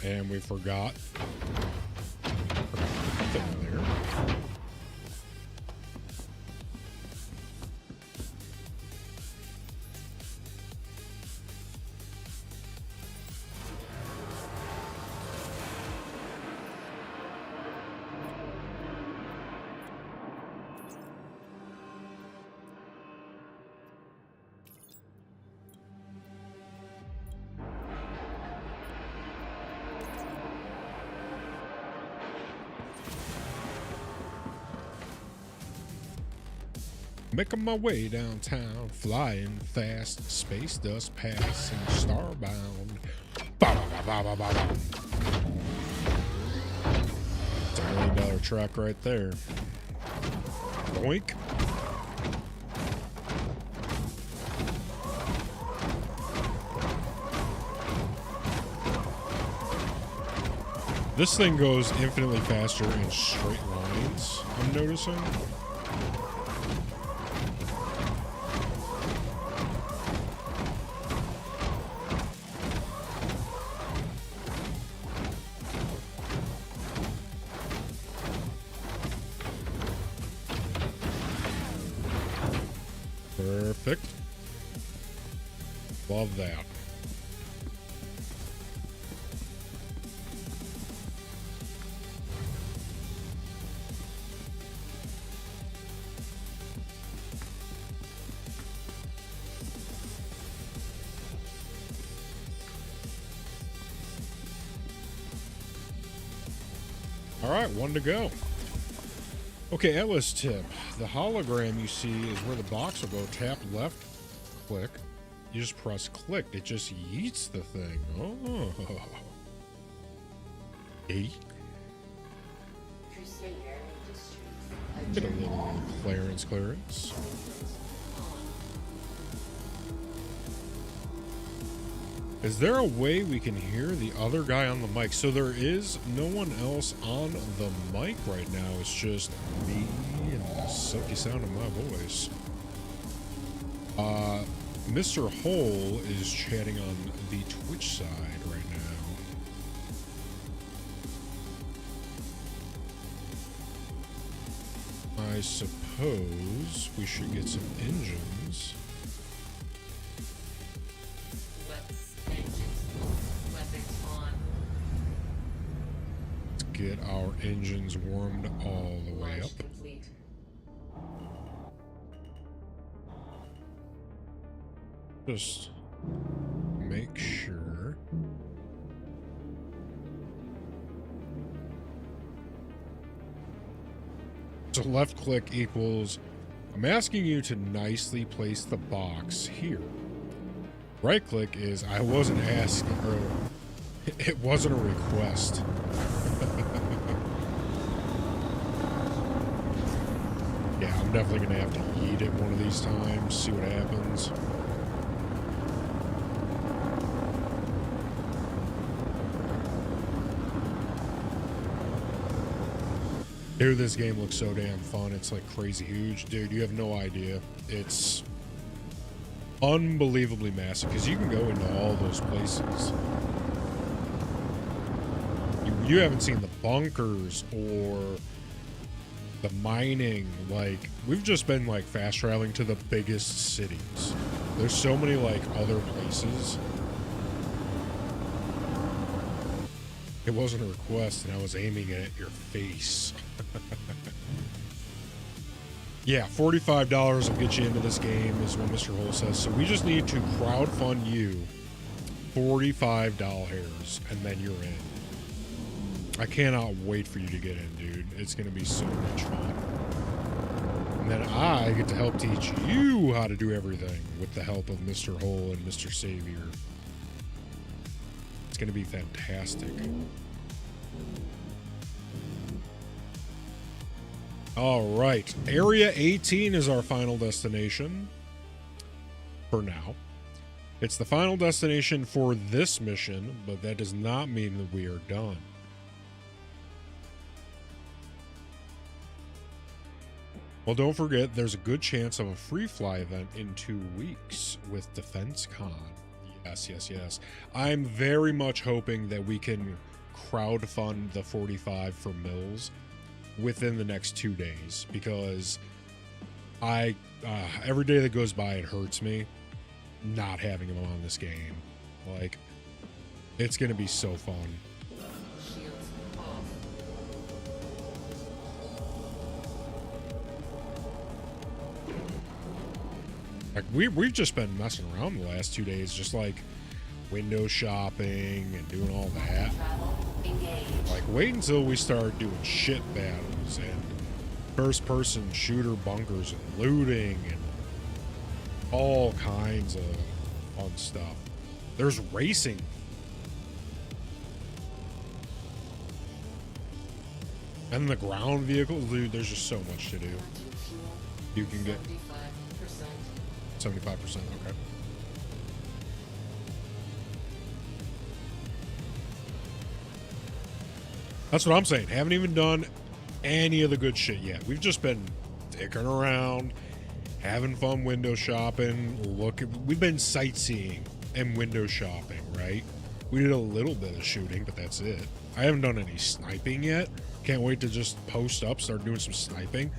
And we forgot. There. Making my way downtown, flying fast, space dust passing, starbound. Ba, ba, ba, ba, ba, ba. It's $1 million truck right there. Boink. This thing goes infinitely faster in straight lines, I'm noticing. Perfect. Love that. All right, one to go. Okay, Atlas tip. The hologram you see is where the box will go. Tap left, click. You just press click. It just yeets the thing. Oh. Hey. Get a little clearance. Is there a way we can hear the other guy on the mic? So there is no one else on the mic right now. It's just me and the sucky sound of my voice. Mr. Hole is chatting on the Twitch side right now. I suppose we should get some engines. Get our engines warmed all the way up. Just make sure. So left click equals, I'm asking you to nicely place the box here. Right click is, I wasn't asking, or it wasn't a request. Yeah, I'm definitely gonna have to eat it one of these times, see what happens. Dude, this game looks so damn fun. It's like crazy huge. Dude, you have no idea. It's unbelievably massive because you can go into all those places. You haven't seen the bunkers or the mining. Like, we've just been like fast traveling to the biggest cities. There's so many like other places. It wasn't a request and I was aiming it at your face. Yeah, $45 will get you into this game is what Mr. Hole says. So we just need to crowdfund you $45 and then you're in. I cannot wait for you to get in, dude. It's going to be so much fun. And then I get to help teach you how to do everything with the help of Mr. Hole and Mr. Savior. It's going to be fantastic. All right. Area 18 is our final destination for now. It's the final destination for this mission, but that does not mean that we are done. Well, don't forget, there's a good chance of a free fly event in 2 weeks with Defense Con. Yes, yes, yes. I'm very much hoping that we can crowdfund the 45 for Mills within the next 2 days, because every day that goes by, it hurts me not having him on this game. Like, it's going to be so fun. Like, we've just been messing around the last 2 days, just like window shopping and doing all that. Like, wait until we start doing shit battles and first-person shooter bunkers and looting and all kinds of fun stuff. There's racing. And the ground vehicles, dude, there's just so much to do. You can get 75%, okay. That's what I'm saying. Haven't even done any of the good shit yet. We've just been dicking around, having fun window shopping, we've been sightseeing and window shopping, right? We did a little bit of shooting, but that's it. I haven't done any sniping yet. Can't wait to just post up, start doing some sniping.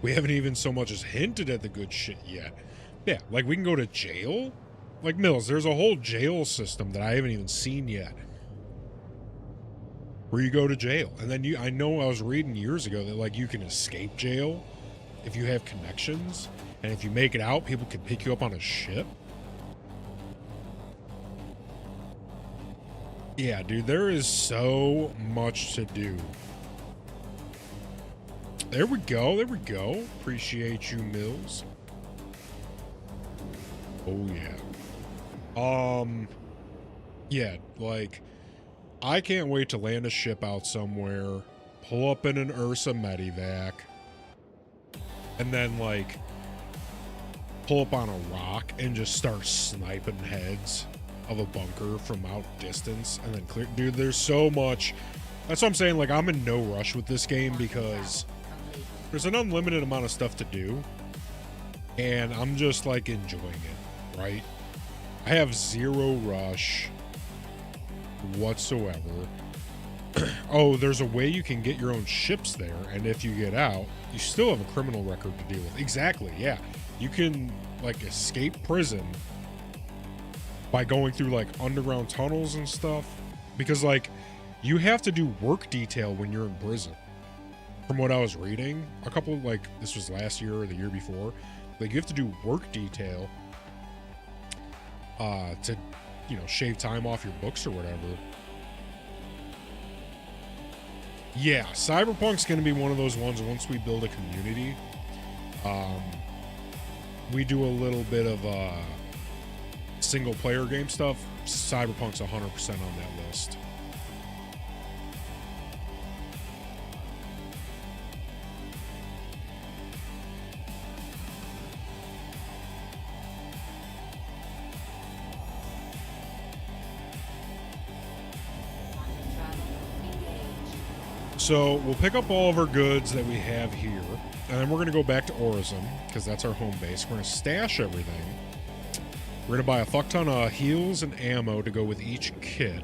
We haven't even so much as hinted at the good shit yet. Yeah, like we can go to jail. Like Mills, there's a whole jail system that I haven't even seen yet. Where you go to jail. And then I know I was reading years ago that like you can escape jail if you have connections. And if you make it out, people can pick you up on a ship. Yeah, dude, there is so much to do. There we go. There we go. Appreciate you, Mills. Oh, yeah. Yeah, like, I can't wait to land a ship out somewhere, pull up in an Ursa Medivac, and then, like, pull up on a rock and just start sniping heads of a bunker from out distance and then clear. Dude, there's so much. That's what I'm saying. Like, I'm in no rush with this game because there's an unlimited amount of stuff to do, and I'm just, like, enjoying it, right? I have zero rush whatsoever. Oh, there's a way you can get your own ships there, and if you get out, you still have a criminal record to deal with. Exactly, yeah. You can, like, escape prison by going through, like, underground tunnels and stuff. Because, like, you have to do work detail when you're in prison. From what I was reading, a couple, like, this was last year or the year before, like, you have to do work detail to, you know, shave time off your books or whatever. Yeah, Cyberpunk's going to be one of those ones once we build a community. We do a little bit of single player game stuff. Cyberpunk's 100% on that list. So we'll pick up all of our goods that we have here, and then we're going to go back to Orizon, because that's our home base. We're going to stash everything. We're going to buy a fuck ton of heals and ammo to go with each kit.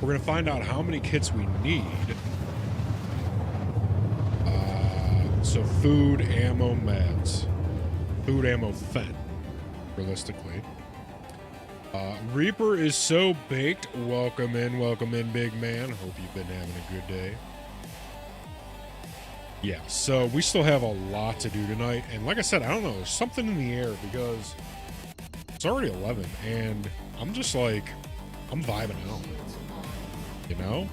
We're going to find out how many kits we need. So food, ammo, meds. Food, ammo, fen, realistically. Reaper is so baked. Welcome in, big man. Hope you've been having a good day. Yeah, so we still have a lot to do tonight. And like I said, I don't know, there's something in the air because it's already 11. And I'm just like, I'm vibing out. You know?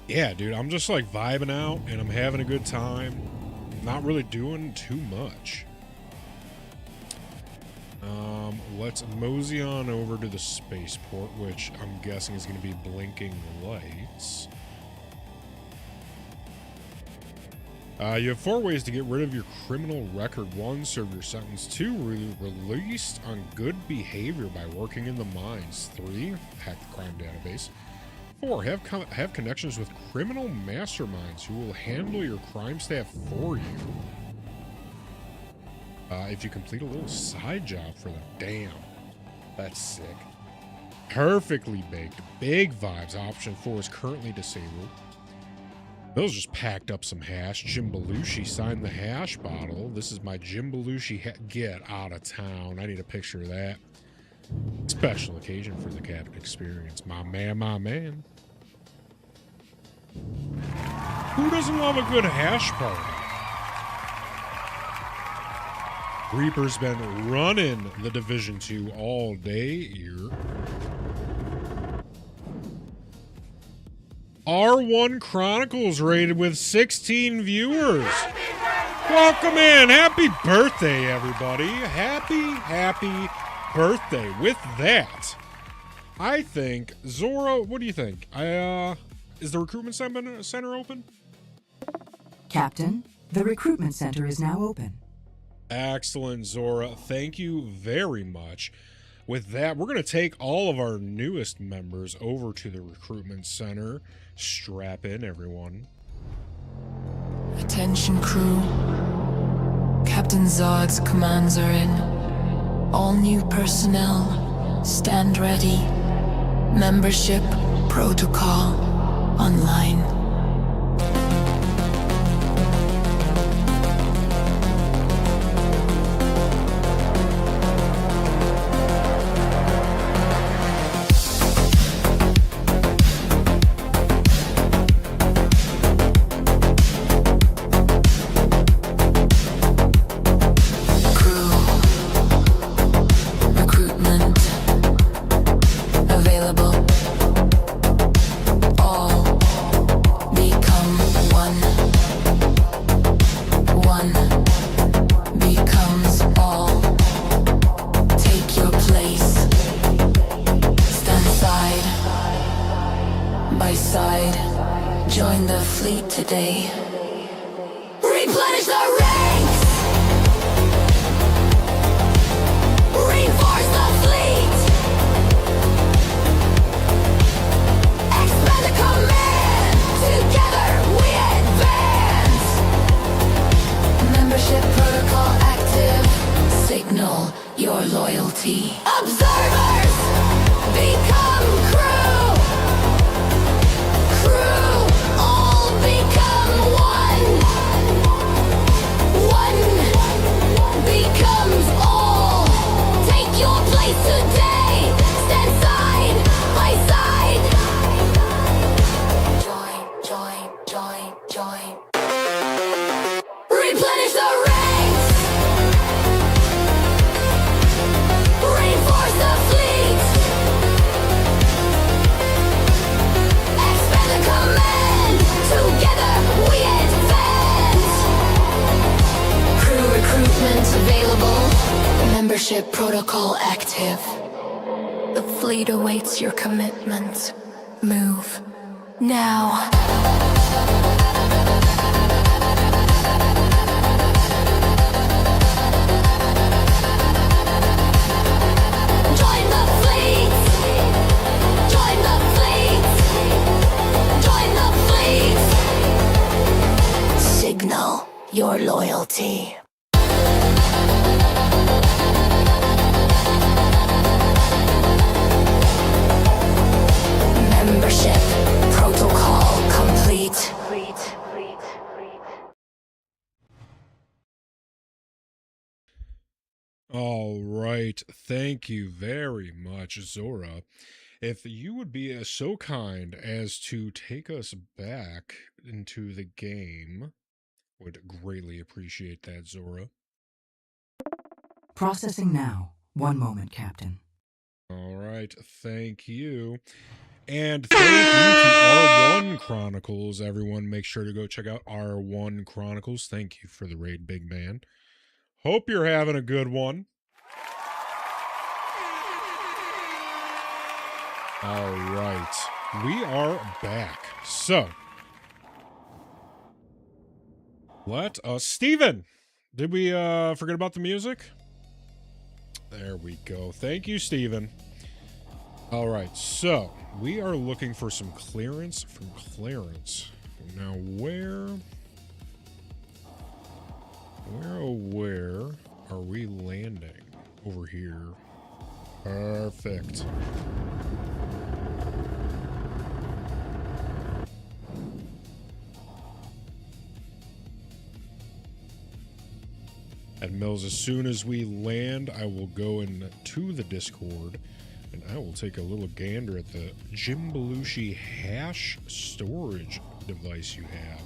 Yeah, dude, I'm just like vibing out and I'm having a good time. Not really doing too much. Let's mosey on over to the spaceport, which I'm guessing is going to be blinking lights. You have 4 ways to get rid of your criminal record. 1, serve your sentence. 2, released on good behavior by working in the mines. 3, hack the crime database. 4, have connections with criminal masterminds who will handle your crime staff for you. If you complete a little side job for them. Damn. That's sick. Perfectly baked. Big vibes. Option 4 is currently disabled. Those just packed up some hash. Jim Belushi signed the hash bottle. This is my Jim Belushi get out of town. I need a picture of that. Special occasion for the Captain Experience. My man, my man. Who doesn't love a good hash party? Reaper's been running the Division 2 all day here. R1 Chronicles rated with 16 viewers. Welcome in. Happy birthday, everybody. Happy birthday. With that, I think, Zora, what do you think? Is the recruitment center open? Captain, the recruitment center is now open. Excellent, Zora. Thank you very much. With that, we're going to take all of our newest members over to the recruitment center. Strap in, everyone. Attention crew. Captain Zod's commands are in. All new personnel, stand ready. Membership protocol online. Join the fleet today. Replenish the ranks! Reinforce the fleet! Expand the command! Together we advance! Membership protocol active. Signal your loyalty. Observers! Become crew! Crew! All become one! One becomes all! Take your place today! Stand side by side! Join. Replenish the ranks! Reinforce the fleet! Expand the command! Together we advance! Crew recruitment available. Membership protocol active. The fleet awaits your commitment. Move. Now. Join the fleet! Join the fleet! Join the fleet! Signal your loyalty. Membership protocol complete. All right. Thank you very much, Zora. If you would be so kind as to take us back into the game, would greatly appreciate that, Zora. Processing now. One moment, Captain. All right. Thank you. And thank you to R1 Chronicles, everyone. Make sure to go check out R1 Chronicles. Thank you for the raid, big man. Hope you're having a good one. All right. We are back. So, let us... Steven! Did we forget about the music? There we go. Thank you, Steven. All right. So, we are looking for some clearance from Clarence. Now, where are we landing? Over here. Perfect. And Mills, as soon as we land, I will go into the Discord and I will take a little gander at the Jim Belushi hash storage device you have.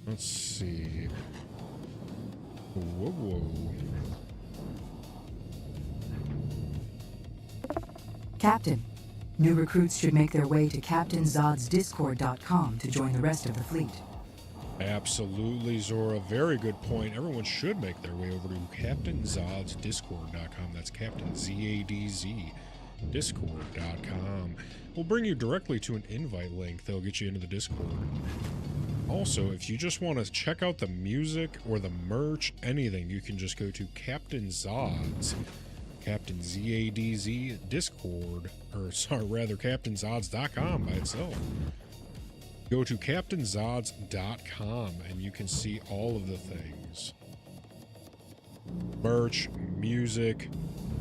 Let's see. Whoa, whoa. Captain, new recruits should make their way to CaptainZod'sDiscord.com to join the rest of the fleet. Absolutely, Zora. Very good point. Everyone should make their way over to CaptainZod'sDiscord.com. That's Captain Z-A-D-Z. Discord.com. We'll bring you directly to an invite link that'll get you into the Discord. Also, if you just want to check out the music or the merch, anything, you can just go to Captain Zod's, Captain Z-A-D-Z Discord, or sorry, rather CaptainZodds.com by itself. Go to CaptainZodds.com and you can see all of the things. Merch, music,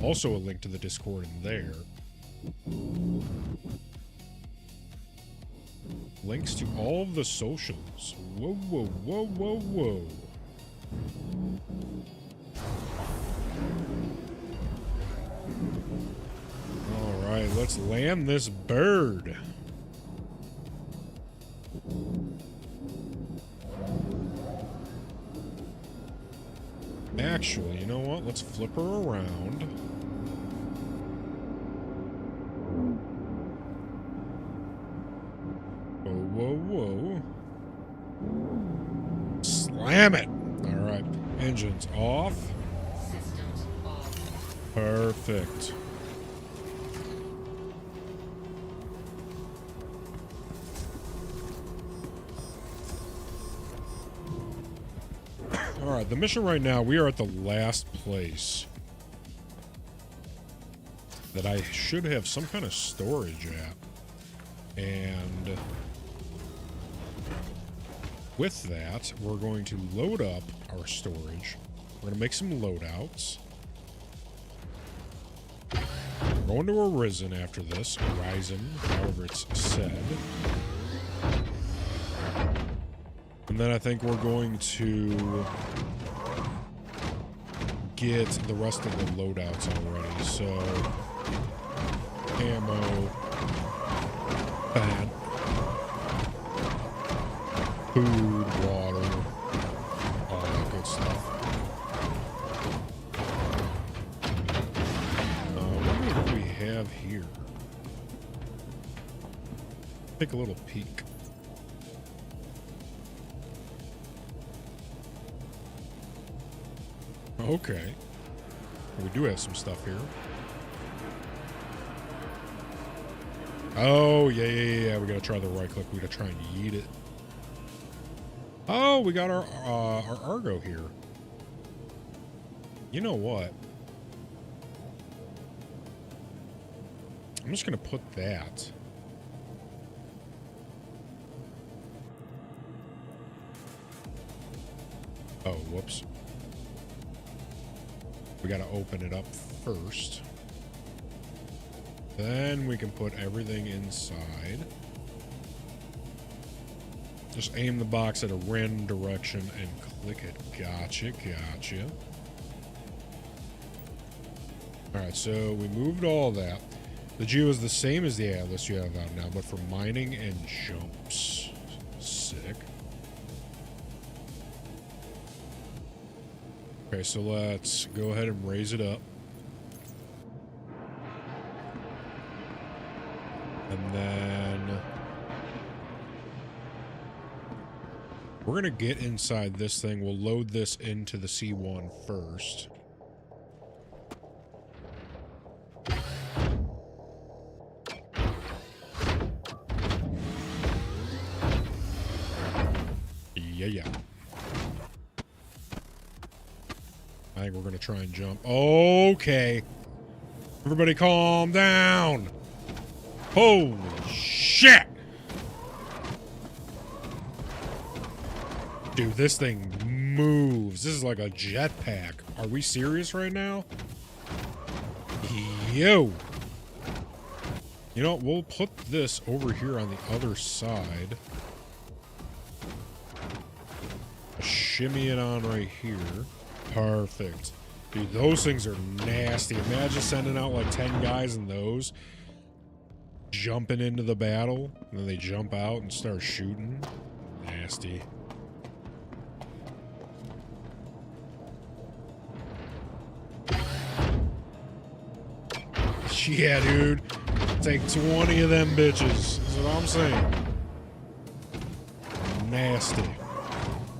also a link to the Discord in there. Links to all of the socials. Whoa, whoa, whoa, whoa, whoa. Alright, let's land this bird. Actually, you know what? Let's flip her around. Whoa, whoa, whoa. Slam it! Alright, engines off. Systems off. Perfect. Alright, the mission right now, we are at the last place that I should have some kind of storage at. And with that, we're going to load up our storage. We're going to make some loadouts. We're going to Arisen after this. Horizon, however it's said. And then I think we're going to get the rest of the loadouts already. So, ammo, bad, food, water, all that good stuff. What do we have here? Take a little peek. Okay. We do have some stuff here. Oh, yeah. We gotta try the right click. We gotta try and yeet it. Oh, we got our Argo here. You know what? I'm just gonna put that. Oh, whoops. We gotta open it up first. Then we can put everything inside. Just aim the box at a random direction and click it. Gotcha. Alright, so we moved all that. The Geo is the same as the Atlas you have out now, but for mining and jumps. Sick. Okay, so let's go ahead and raise it up. And then we're going to get inside this thing. We'll load this into the C1 first. Yeah. I think we're going to try and jump. Okay. Everybody calm down. Holy shit. Dude, this thing moves. This is like a jetpack. Are we serious right now? Yo. You know what? We'll put this over here on the other side. Shimmy it on right here. Perfect. Dude, those things are nasty. Imagine sending out like 10 guys in those. Jumping into the battle. And then they jump out and start shooting. Nasty. Yeah, dude. Take 20 of them bitches. That's what I'm saying. Nasty.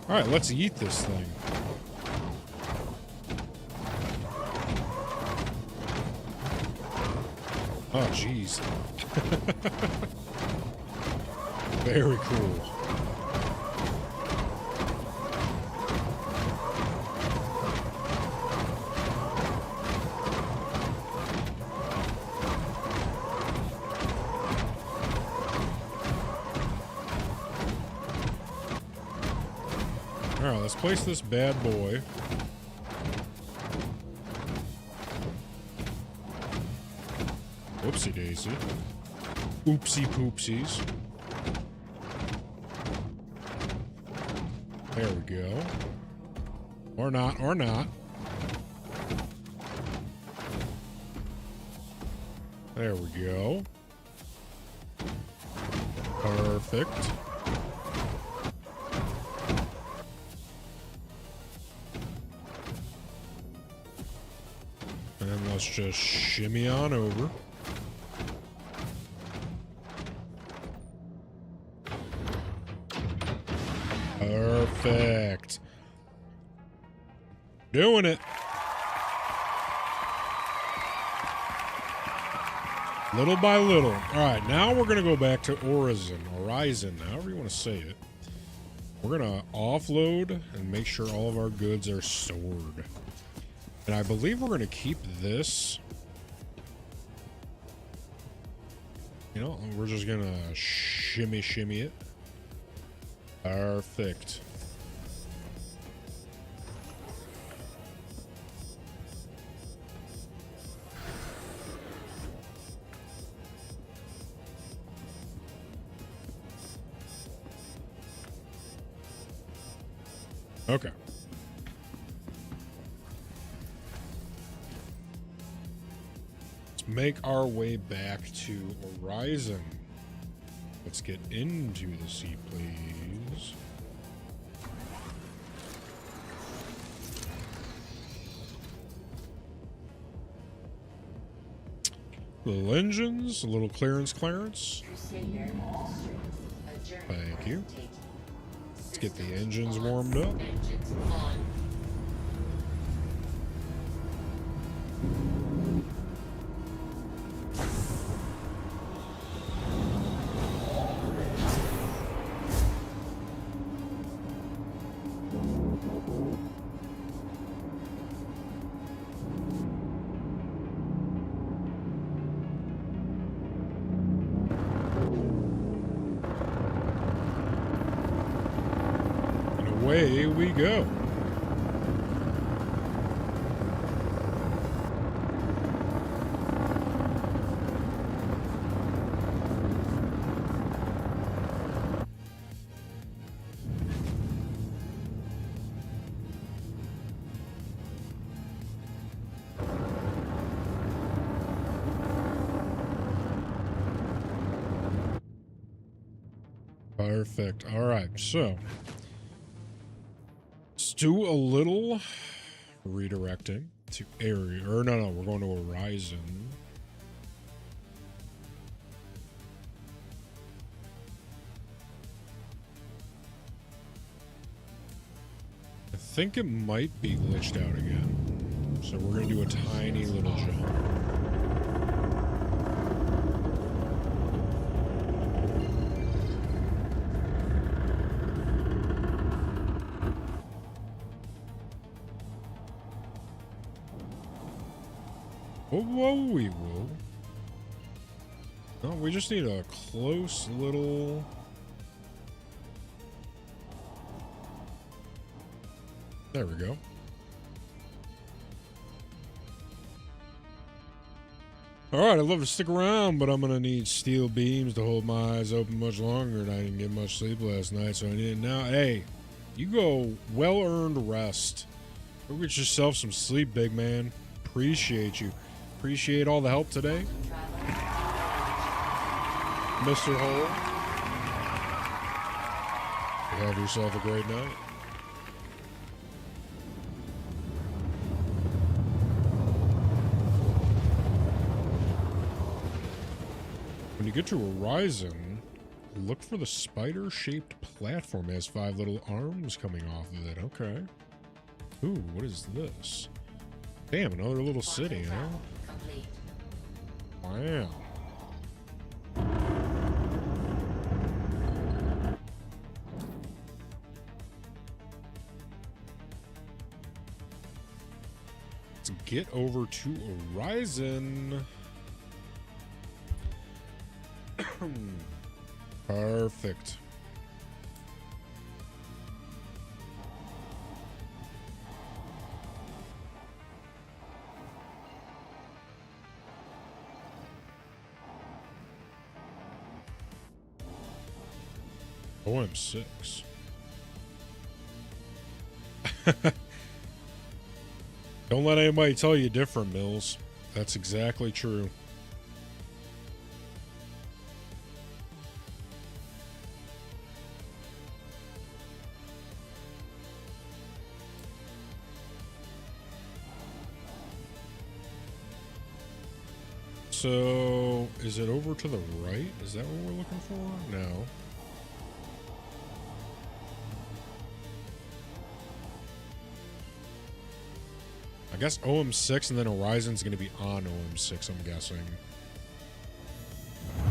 Alright, let's eat this thing. Oh, jeez. Very cool. Alright, let's place this bad boy. Whoopsie daisy. Oopsie poopsies. There we go. Or not, or not. There we go. Perfect. And let's just shimmy on over. Perfect. Doing it. Little by little. All right, now we're going to go back to Horizon, however you want to say it. We're going to offload and make sure all of our goods are stored. And I believe we're going to keep this. You know, we're just going to shimmy it. Perfect. Okay. Let's make our way back to Horizon. Let's get into the sea, please. Little engines, a little clearance. Thank you. Let's get the engines warmed up. Engines on. Away we go. Perfect. All right, so let's do a little redirecting to area. Or no, we're going to Horizon. I think it might be glitched out again. So we're going to do a tiny little jump. Whoa, we will. No, we just need a close little... There we go. Alright, I'd love to stick around, but I'm going to need steel beams to hold my eyes open much longer, and I didn't get much sleep last night, so I need it now. Hey, you go well-earned rest. Go get yourself some sleep, big man. Appreciate you. Appreciate all the help today, Mr. Hole. Have yourself a great night. When you get to Horizon, look for the spider-shaped platform. It has 5 little arms coming off of it. Okay. Ooh, what is this? Damn, another little city, huh? Complete. Wow. Let's get over to Horizon. Perfect. OM6. Don't let anybody tell you different, Mills. That's exactly true. So, is it over to the right? Is that what we're looking for? No. I guess OM6 and then Horizon's going to be on OM6, I'm guessing.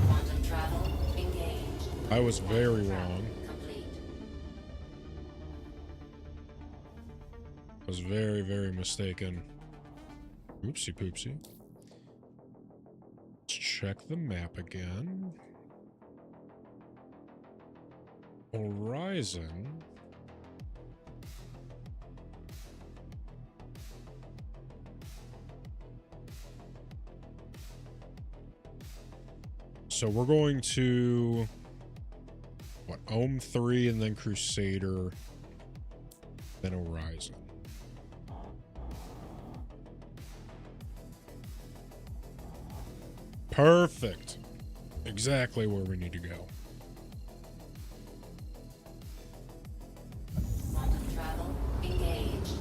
Quantum travel engaged. I was very wrong. Complete. I was very, very mistaken. Oopsie poopsie. Let's check the map again. Horizon. So we're going to what, Ohm 3 and then Crusader, then Horizon. Perfect. Exactly where we need to go. Quantum travel engaged.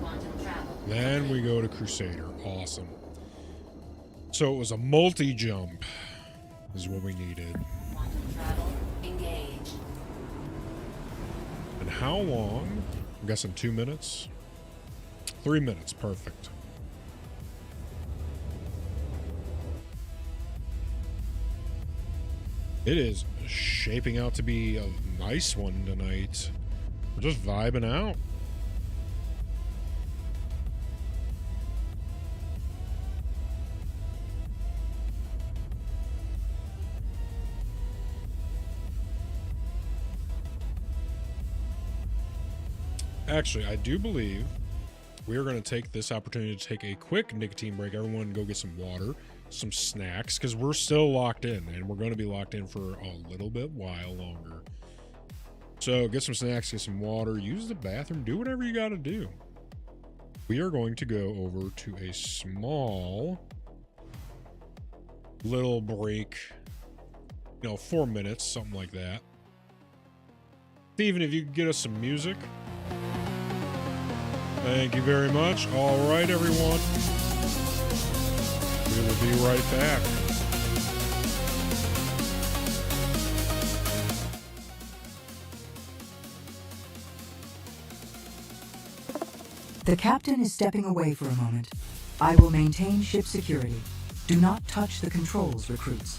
Quantum travel. Then we go to Crusader. Awesome. So it was a multi-jump is what we needed. Quantum travel engaged. And how long? I'm guessing 2 minutes. 3 minutes. Perfect. It is shaping out to be a nice one tonight. We're just vibing out. Actually, I do believe we are going to take this opportunity to take a quick nicotine break. Everyone go get some water, some snacks, because we're still locked in, and we're going to be locked in for a little bit while longer. So get some snacks, get some water, use the bathroom, do whatever you got to do. We are going to go over to a small little break, 4 minutes, something like that. Steven, if you could get us some music. Thank you very much. All right, everyone. We will be right back. The captain is stepping away for a moment. I will maintain ship security. Do not touch the controls, recruits.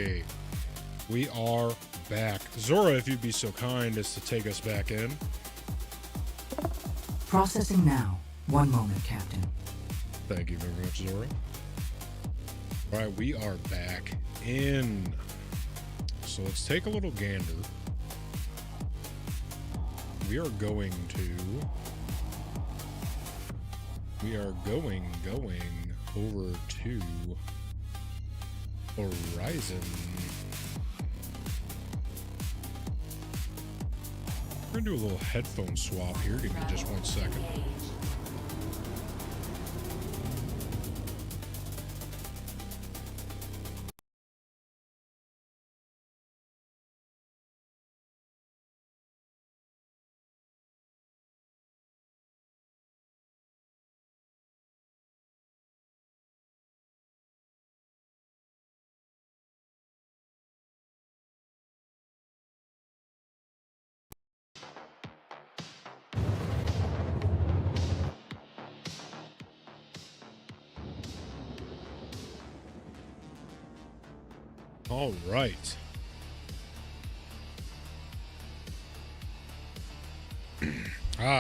Okay. We are back. Zora, if you'd be so kind as to take us back in. Processing now. One moment, Captain. Thank you very much, Zora. All right, we are back in. So let's take a little gander. We are going over to Horizon. We're gonna do a little headphone swap here. Give me just 1 second. All right.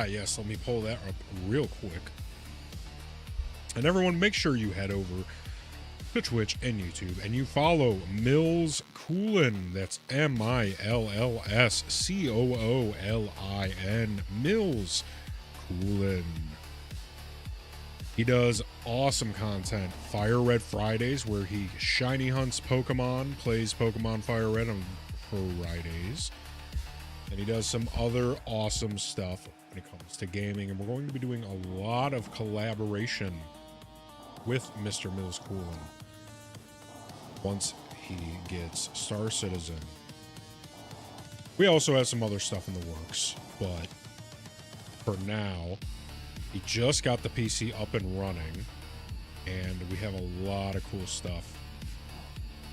Yes, let me pull that up real quick. And everyone, make sure you head over to Twitch and YouTube and you follow Mills Coolin. That's MILLSCOOLIN. Mills Coolin. He does awesome content. Fire Red Fridays, where he shiny hunts Pokemon, plays Pokemon Fire Red on Fridays. And he does some other awesome stuff when it comes to gaming. And we're going to be doing a lot of collaboration with Mr. Mills Coolin once he gets Star Citizen. We also have some other stuff in the works, but for now, he just got the PC up and running, and we have a lot of cool stuff.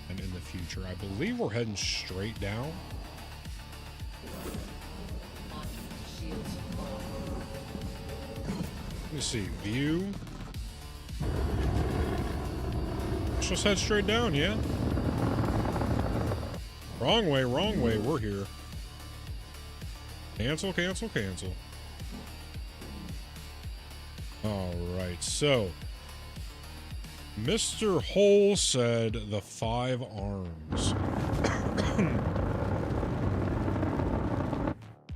And in the future, I believe we're heading straight down. Let me see, view. Let's just head straight down, yeah? Wrong way, we're here. Cancel, cancel, cancel. Alright, so Mr. Hole said the 5 arms.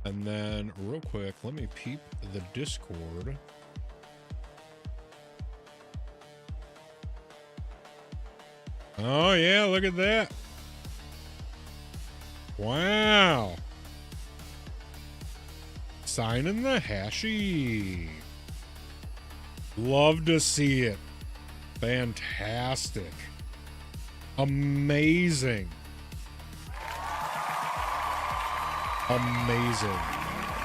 And then, real quick, let me peep the Discord. Oh, yeah, look at that. Wow. Signing the Hashi. Love to see it. Fantastic. Amazing. Amazing.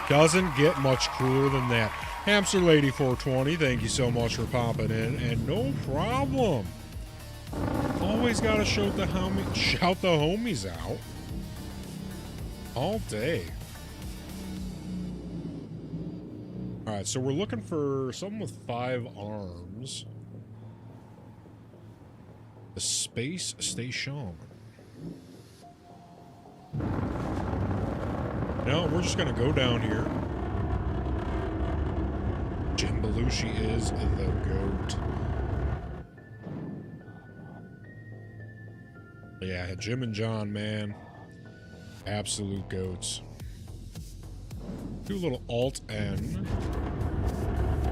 Doesn't get much cooler than that. Hamster Lady 420, thank you so much for popping in. And no problem. Always gotta shout the homies out. All day. Alright, so we're looking for something with 5 arms. The Space Station. No, we're just gonna go down here. Jim Belushi is the GOAT. Yeah, Jim and John, man. Absolute GOATs. Do a little Alt-N.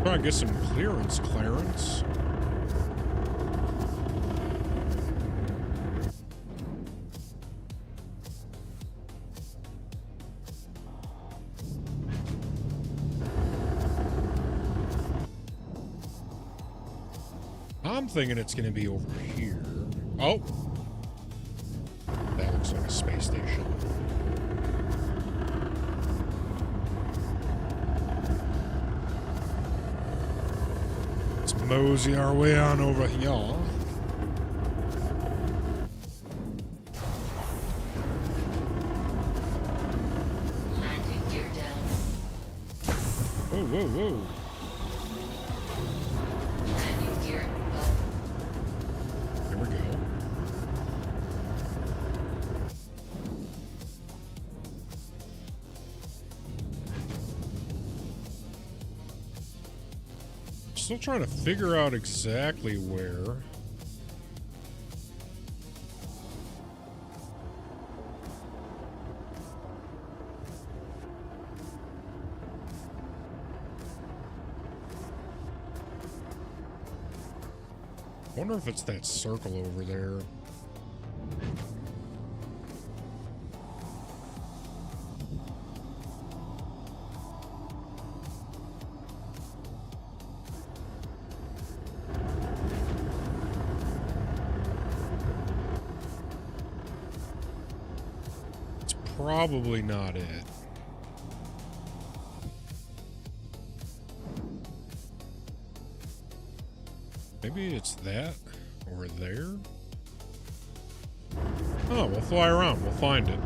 Try and get some clearance, Clarence. I'm thinking it's going to be over here. Oh! That looks like a space station. Let's mosey our way on over here. Landing gear down. Whoa, whoa, whoa. Landing gear up. There we go. still trying to figure out exactly where. I wonder if it's that circle over there. It's probably not it. Maybe it's that over there? Oh, we'll fly around. We'll find it.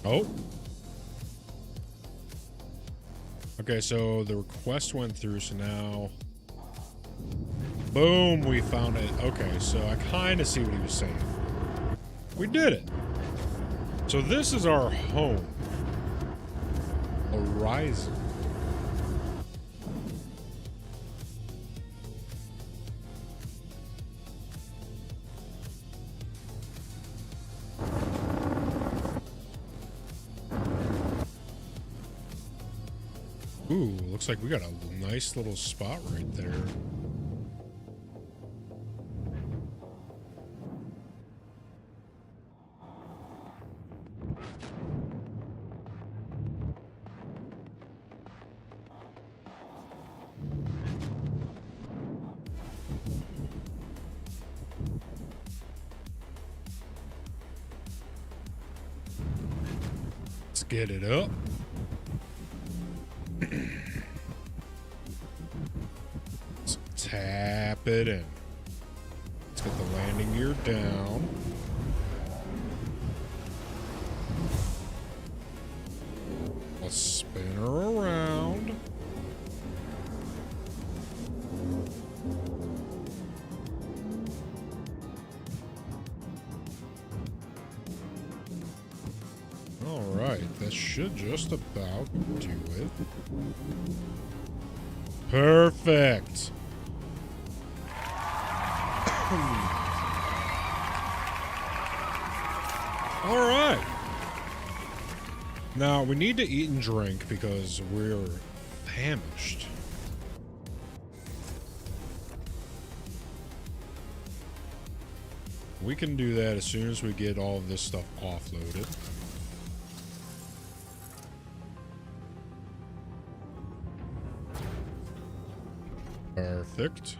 Oh. Okay, so the request went through, so now... Boom, we found it. Okay, so I kind of see what he was saying. We did it. So this is our home. Horizon. Ooh, looks like we got a nice little spot right there. Let's get it up. Let's tap it in. Let's get the landing gear down. Let's spin her around. Alright, that should just about do it. Perfect. Alright. Now, we need to eat and drink because we're famished. We can do that as soon as we get all of this stuff offloaded. Perfect.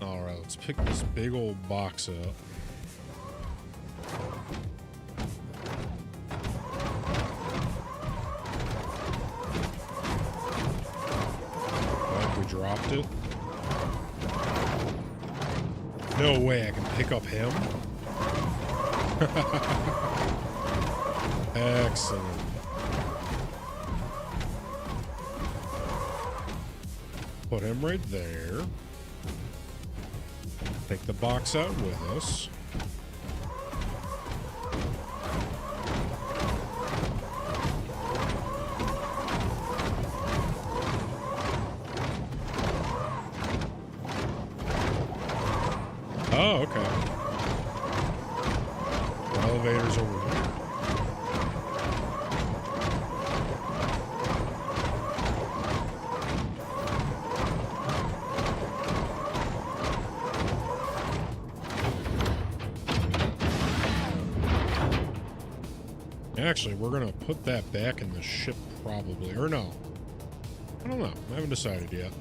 Alright, let's pick this big old box up. Like we dropped it. No way I can pick up him. Excellent. Put him right there. Take the box out with us. Oh, okay. The elevator's over here. Actually, we're gonna put that back in the ship probably. Or no. I don't know. I haven't decided yet.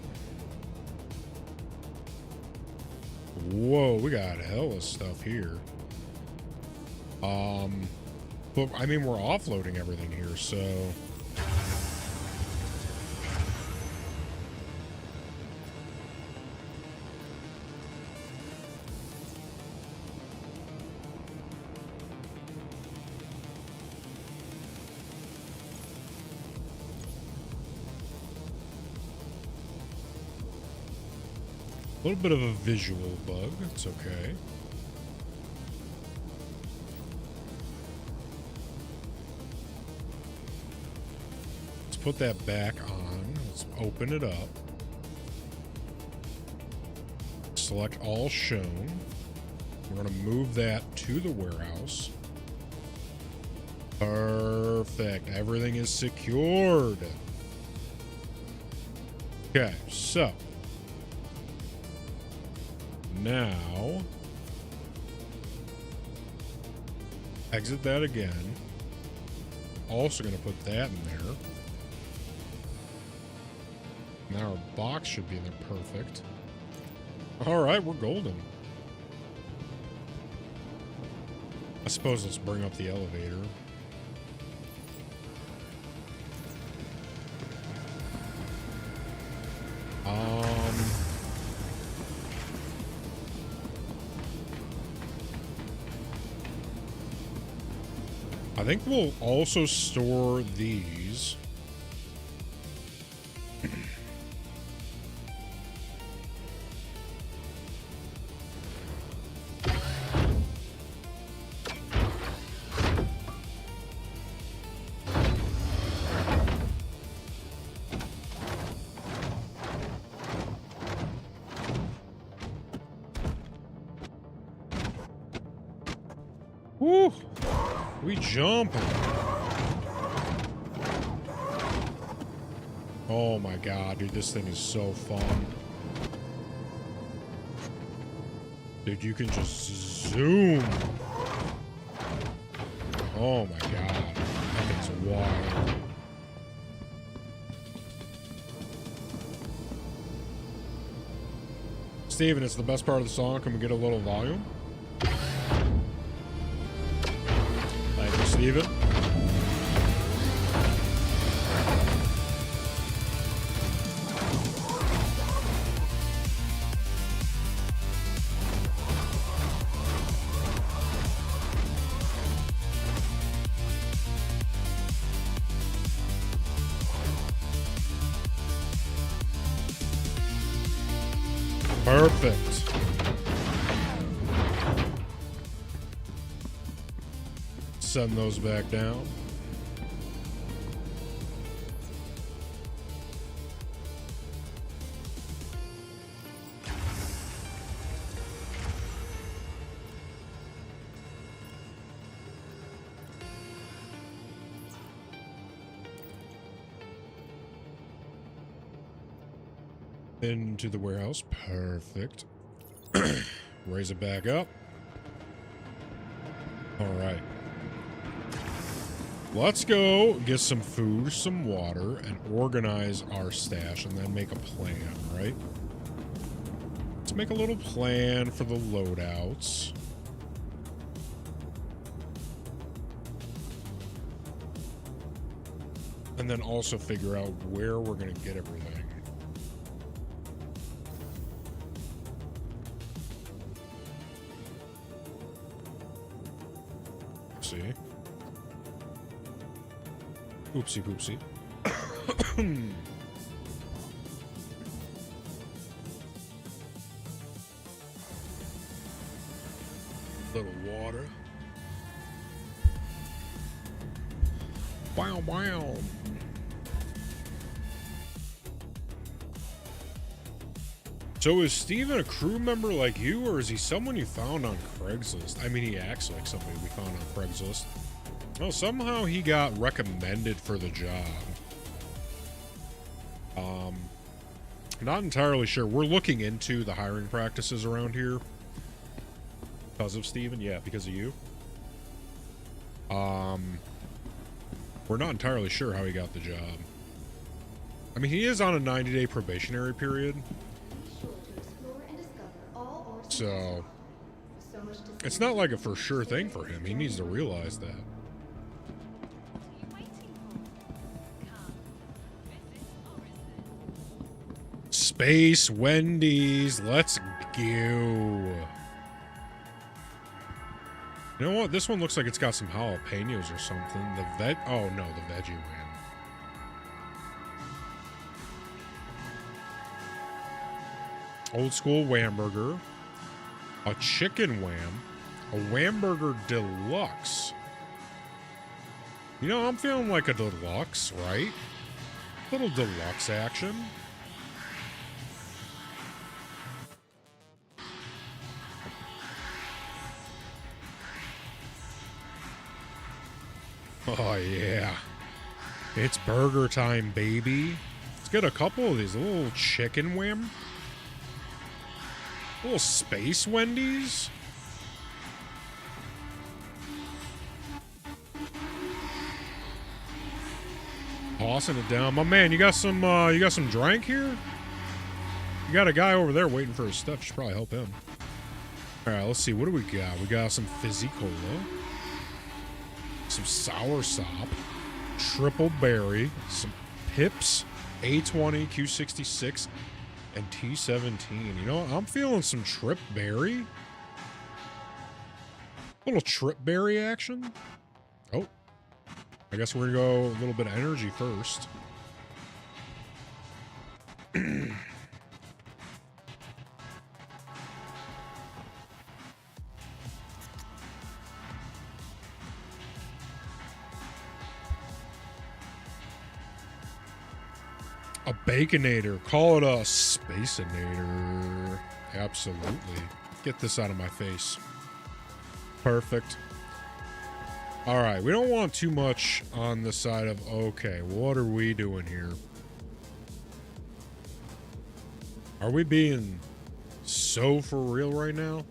Whoa, we got hella stuff here. But I mean, we're offloading everything here, so... A little bit of a visual bug. It's okay. Let's put that back on. Let's open it up. Select all shown. We're going to move that to the warehouse. Perfect. Everything is secured. Okay, so now exit that again. Also going to put that in there. Now our box should be in there. Perfect. All right, we're golden. I suppose let's bring up the elevator. I think we'll also store these. Woo! We jumping. Oh my god, dude, this thing is so fun. Dude, you can just zoom. Oh my god. That thing's wild. Steven, it's the best part of the song. Can we get a little volume? Thank you, Steven. Perfect. Send those back down. Into the warehouse. Perfect. Raise it back up. All right. Let's go get some food, some water, and organize our stash, and then make a plan, right? Let's make a little plan for the loadouts. And then also figure out where we're going to get everything. See? Oopsie poopsie. Little water. Wow, wow. So is Steven a crew member like you, or is he someone you found on Craigslist? I mean, he acts like somebody we found on Craigslist. Oh, somehow he got recommended for the job. Not entirely sure. We're looking into the hiring practices around here. Because of Steven? Yeah, because of you. We're not entirely sure how he got the job. I mean, he is on a 90-day probationary period. So, it's not like a for sure thing for him. He needs to realize that. Space Wendy's. Let's go. You know what? This one looks like it's got some jalapenos or something. Oh no, the veggie one. Old school Whamburger. A chicken wham. A Whamburger deluxe. You know, I'm feeling like a deluxe, right? Little deluxe action. Oh, yeah. It's burger time, baby. Let's get a couple of these. A little chicken wham. A little space Wendy's. Tossing it down. My man, you got some drink here? You got a guy over there waiting for his stuff. You should probably help him. Alright, let's see. What do we got? We got some fizzy cola. Some sour sop. Triple berry. Some pips. A20, Q66, and T17. You know what? I'm feeling some trip berry. Little trip berry action. Oh. I guess we're going to go a little bit of energy first. A Baconator. Call it a Spacinator. Absolutely. Get this out of my face. Perfect. All right, we don't want too much on the side of, okay, what are we doing here? Are we being so for real right now?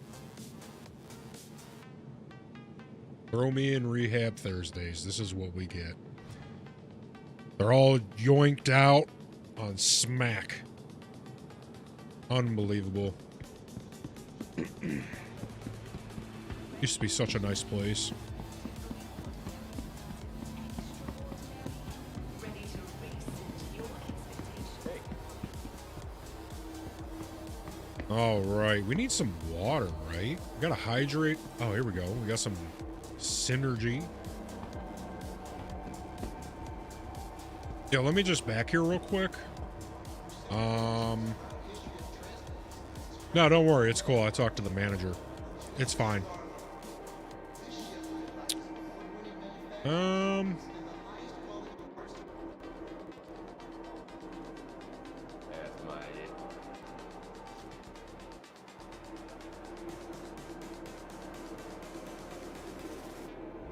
Throw me in Rehab Thursdays. This is what we get. They're all yoinked out on smack. Unbelievable. Used to be such a nice place. All right, we need some water, right? We gotta hydrate. Oh, here we go. We got some synergy. Yeah, let me just back here real quick. No, don't worry. It's cool. I talked to the manager. It's fine.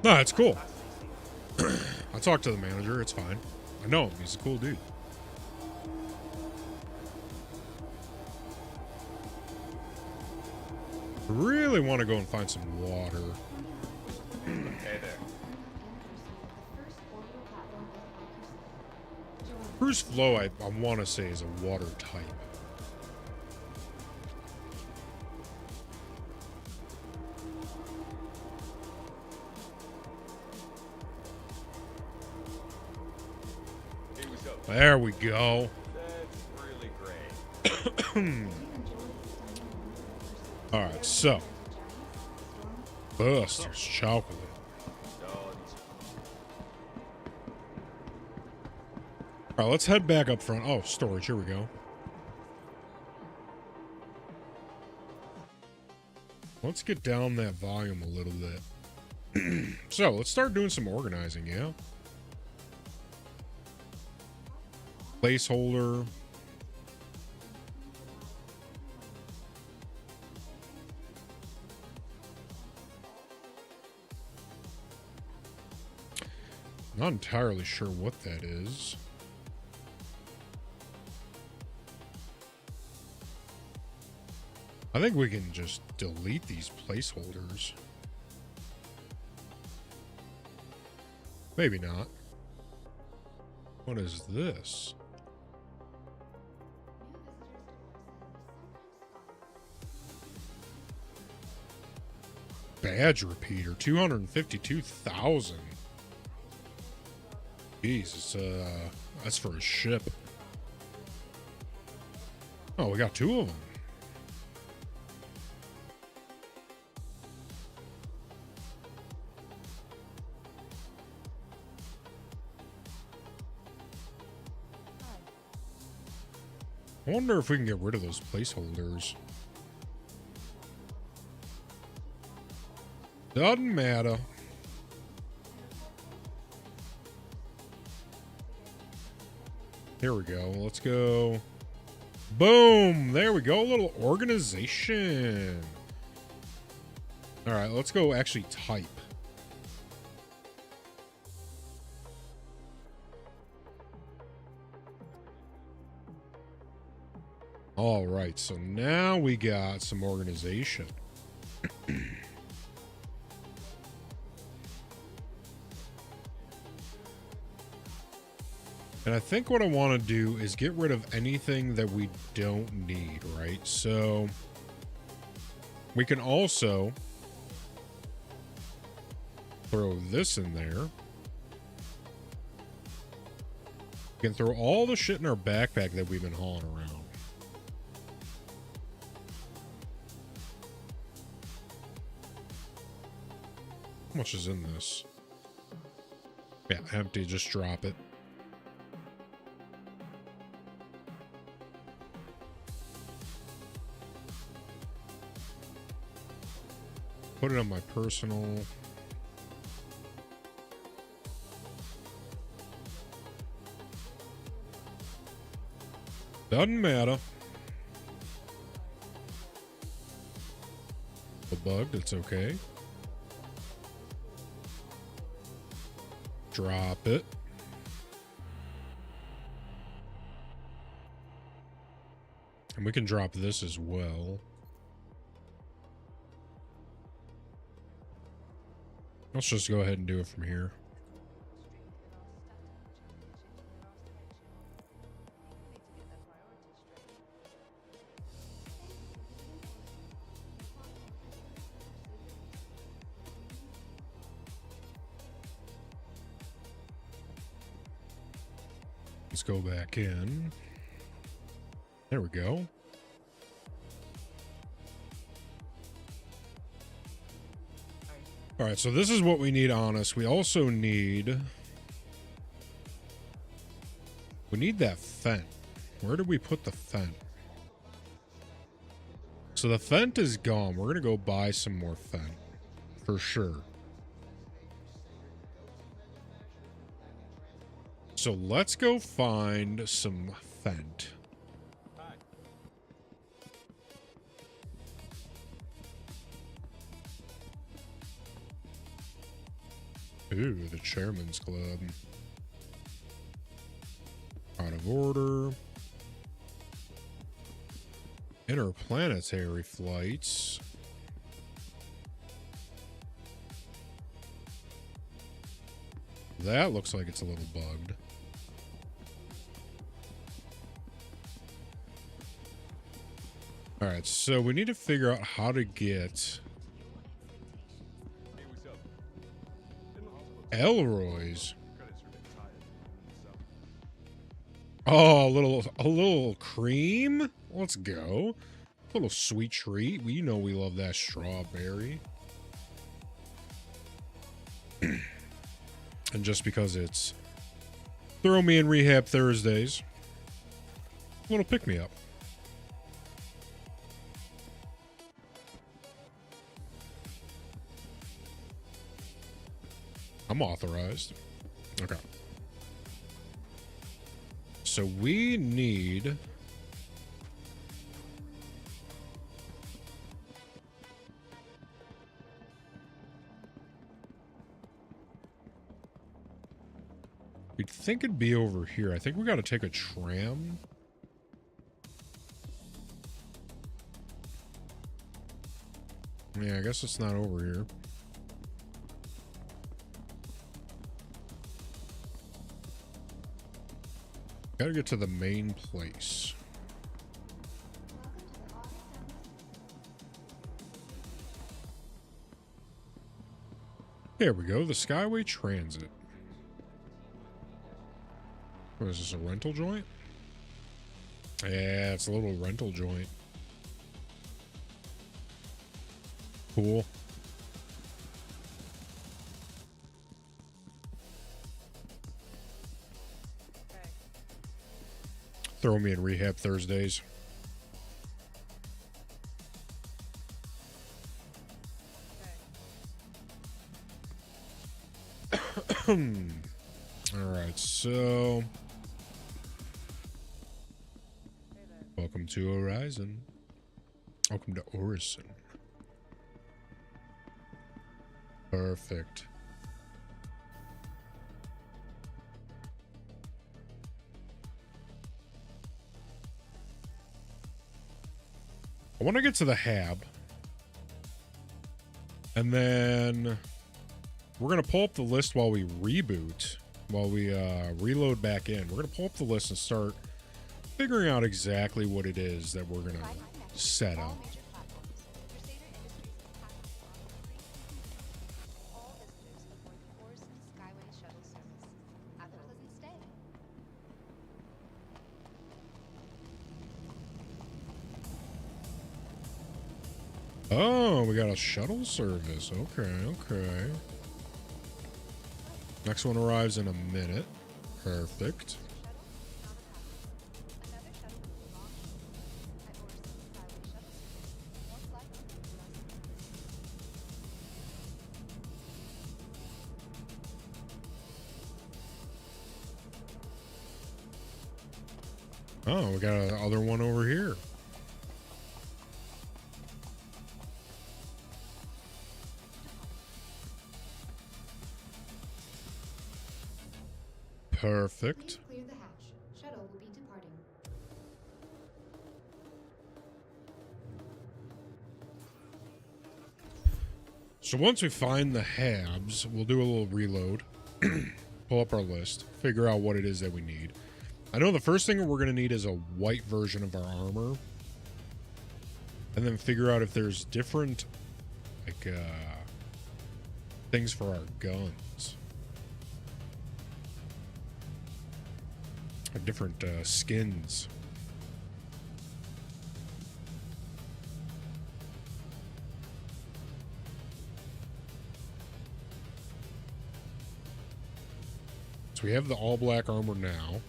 No, it's cool. I talked to the manager. It's fine. I know him. He's a cool dude. I really want to go and find some water. Hey there. Cruise Flow, I want to say, is a water type. There we go. That's really great. All right, so Buster's chocolate. All right, let's head back up front. Oh, storage. Here we go. Let's get down that volume a little bit. So let's start doing some organizing. Yeah. Placeholder. Not entirely sure what that is. I think we can just delete these placeholders. Maybe not. What is this? Badge repeater, 252,000. Jeez, that's for a ship. Oh, we got two of them. I wonder if we can get rid of those placeholders. Doesn't matter. Here we go. Let's go. Boom! There we go. A little organization. All right, let's go actually type. All right, so now we got some organization. And I think what I want to do is get rid of anything that we don't need, right? So we can also throw this in there. We can throw all the shit in our backpack that we've been hauling around. How much is in this? Yeah, empty, just drop it. Put it on my personal. Doesn't matter. The bugged, it's okay. Drop it. And we can drop this as well. Let's just go ahead and do it from here. Let's go back in. There we go. All right, so this is what we need on us. We also need... We need that fent. Where did we put the fent? So the fent is gone. We're going to go buy some more fent. For sure. So let's go find some fent. Ooh, the Chairman's Club. Out of order. Interplanetary flights. That looks like it's a little bugged. Alright, so we need to figure out how to get Elroy's. Oh, a little cream? Let's go. A little sweet treat. We know we love that strawberry. And just because it's Throw Me in Rehab Thursdays, a little pick-me-up. I'm authorized. Okay. So we need... We'd think it'd be over here. I think we got to take a tram. Yeah, I guess it's not over here. Gotta get to the main place. There we go, the Skyway Transit. What is this, a rental joint? Yeah, it's a little rental joint. Cool. Throw me in Rehab Thursdays. Alright, so welcome to Horizon. Welcome to Orison. Perfect. I want to get to the hab. And then we're going to pull up the list while we reboot, while we reload back in. We're going to pull up the list and start figuring out exactly what it is that we're going to set up. Oh, we got a shuttle service. Okay, okay. Next one arrives in a minute. Perfect. Oh, we got another one over here. Perfect. Clear the hatch. Shuttle will be departing. So once we find the habs, we'll do a little reload, pull up our list, figure out what it is that we need. I know the first thing we're going to need is a white version of our armor. And then figure out if there's different, like, things for our guns. Like different skins. So we have the all black armor now.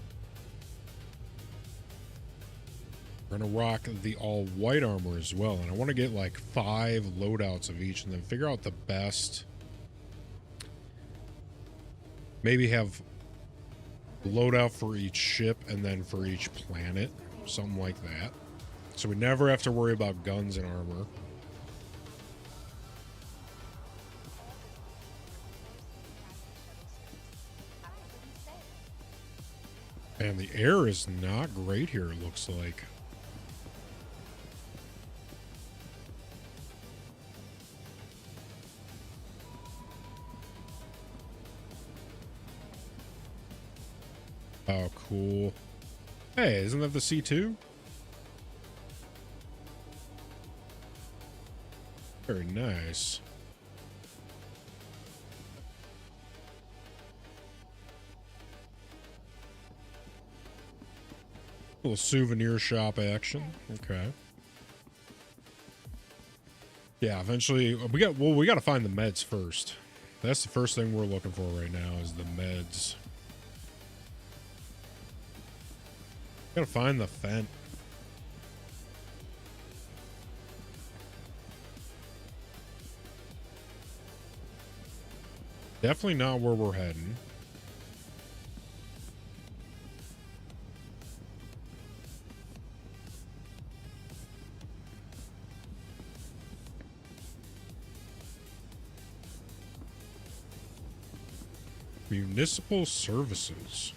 We're going to rock the all white armor as well. And I want to get like 5 loadouts of each and then figure out the best. Maybe have loadout for each ship and then for each planet. Something like that. So we never have to worry about guns and armor. And the air is not great here, it looks like. Oh, cool. Hey, isn't that the C2? Very nice. Little souvenir shop action. Okay. Yeah, eventually we got to find the meds first. That's the first thing we're looking for right now is the meds. Gotta find the fent. Definitely not where we're heading. Municipal services.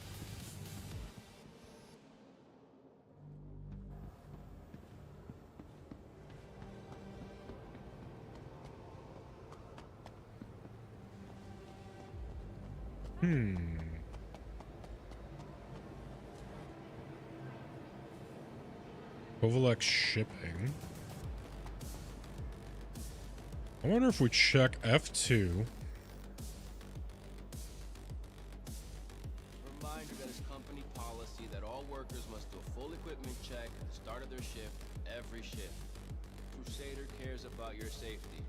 Kovalek shipping. I wonder if we check F2. Reminder that it's company policy that all workers must do a full equipment check at the start of their shift, every shift. Crusader cares about your safety.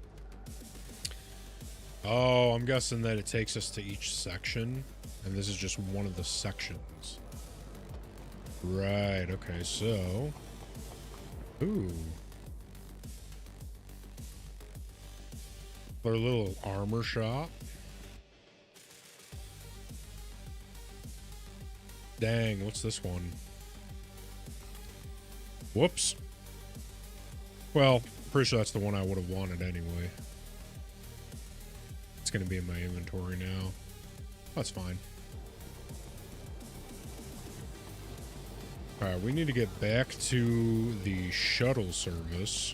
Oh, I'm guessing that it takes us to each section, and this is just one of the sections. Right, okay, so... Ooh. Their little armor shop. Dang, what's this one? Whoops. Well, pretty sure that's the one I would have wanted anyway. It's going to be in my inventory now. That's fine. Alright, we need to get back to the shuttle service.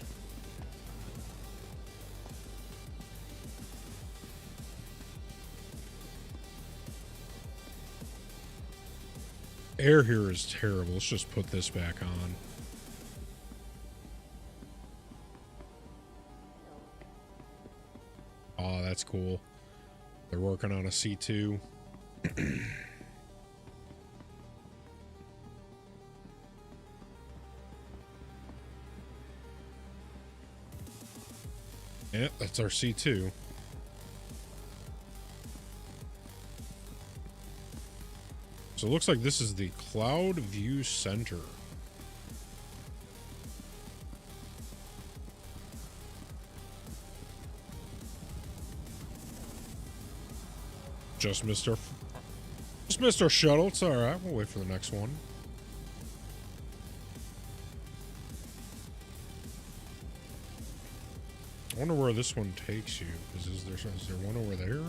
Air here is terrible. Let's just put this back on. Oh, that's cool. They're working on a C2. Yeah, that's our C2. So it looks like this is the Cloud View Center. Just missed our shuttle. It's alright. We'll wait for the next one. I wonder where this one takes you. Is there one over there?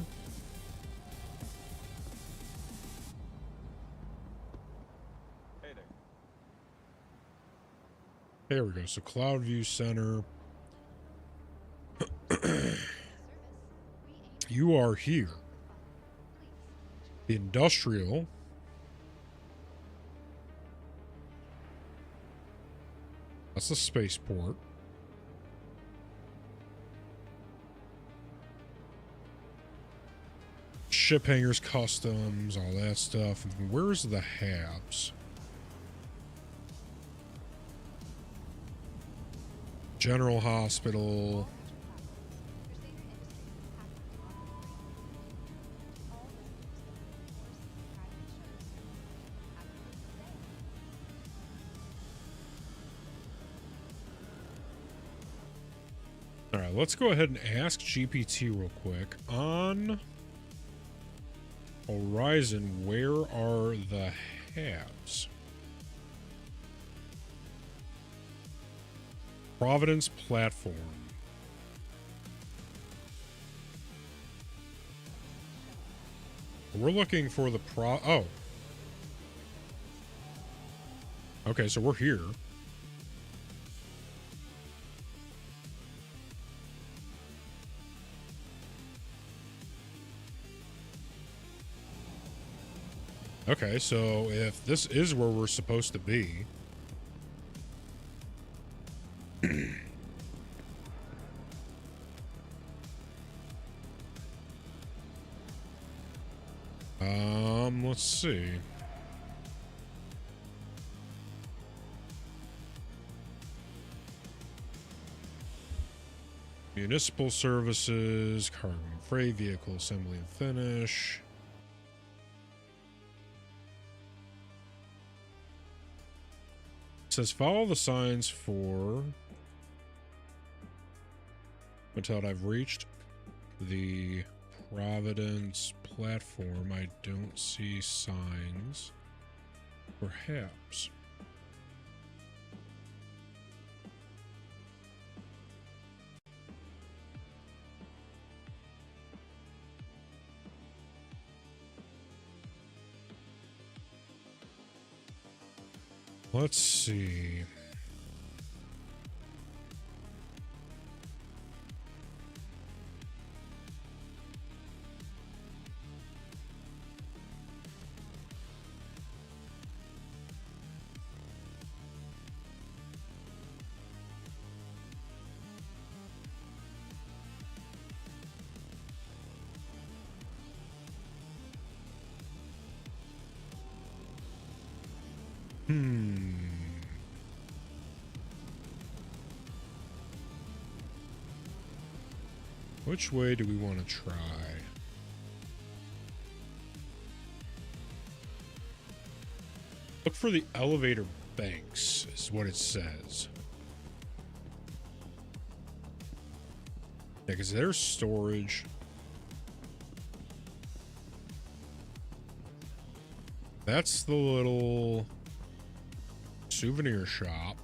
Hey there. There we go. So Cloud View Center. You are here. The industrial. That's the spaceport. Ship hangars, customs, all that stuff. And where's the Habs? General Hospital. All right, let's go ahead and ask GPT real quick. On Horizon, where are the Habs? Providence platform. We're looking for the oh. Okay, so we're here. Okay, so if this is where we're supposed to be... let's see. Municipal services, cargo and freight, vehicle assembly and finish. It says follow the signs for until I've reached the Providence platform. I don't see signs. Perhaps. Let's see. Which way do we want to try? Look for the elevator banks, is what it says. Yeah, because there's storage. That's the little souvenir shop.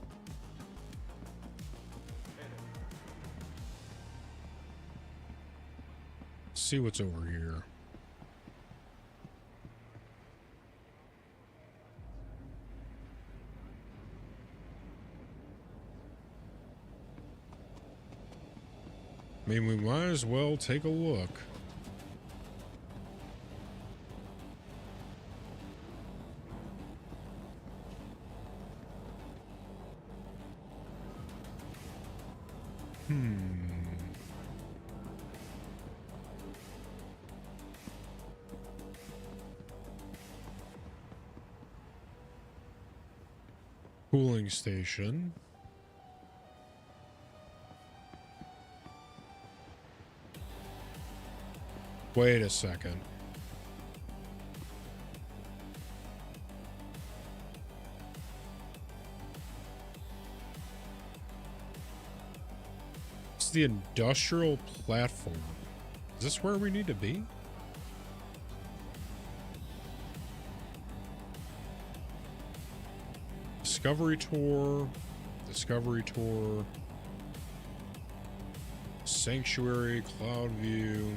Let's see what's over here. I mean, we might as well take a look. Cooling station. Wait a second. It's the industrial platform. Is this where we need to be? Discovery tour. Discovery tour. Sanctuary, cloud view.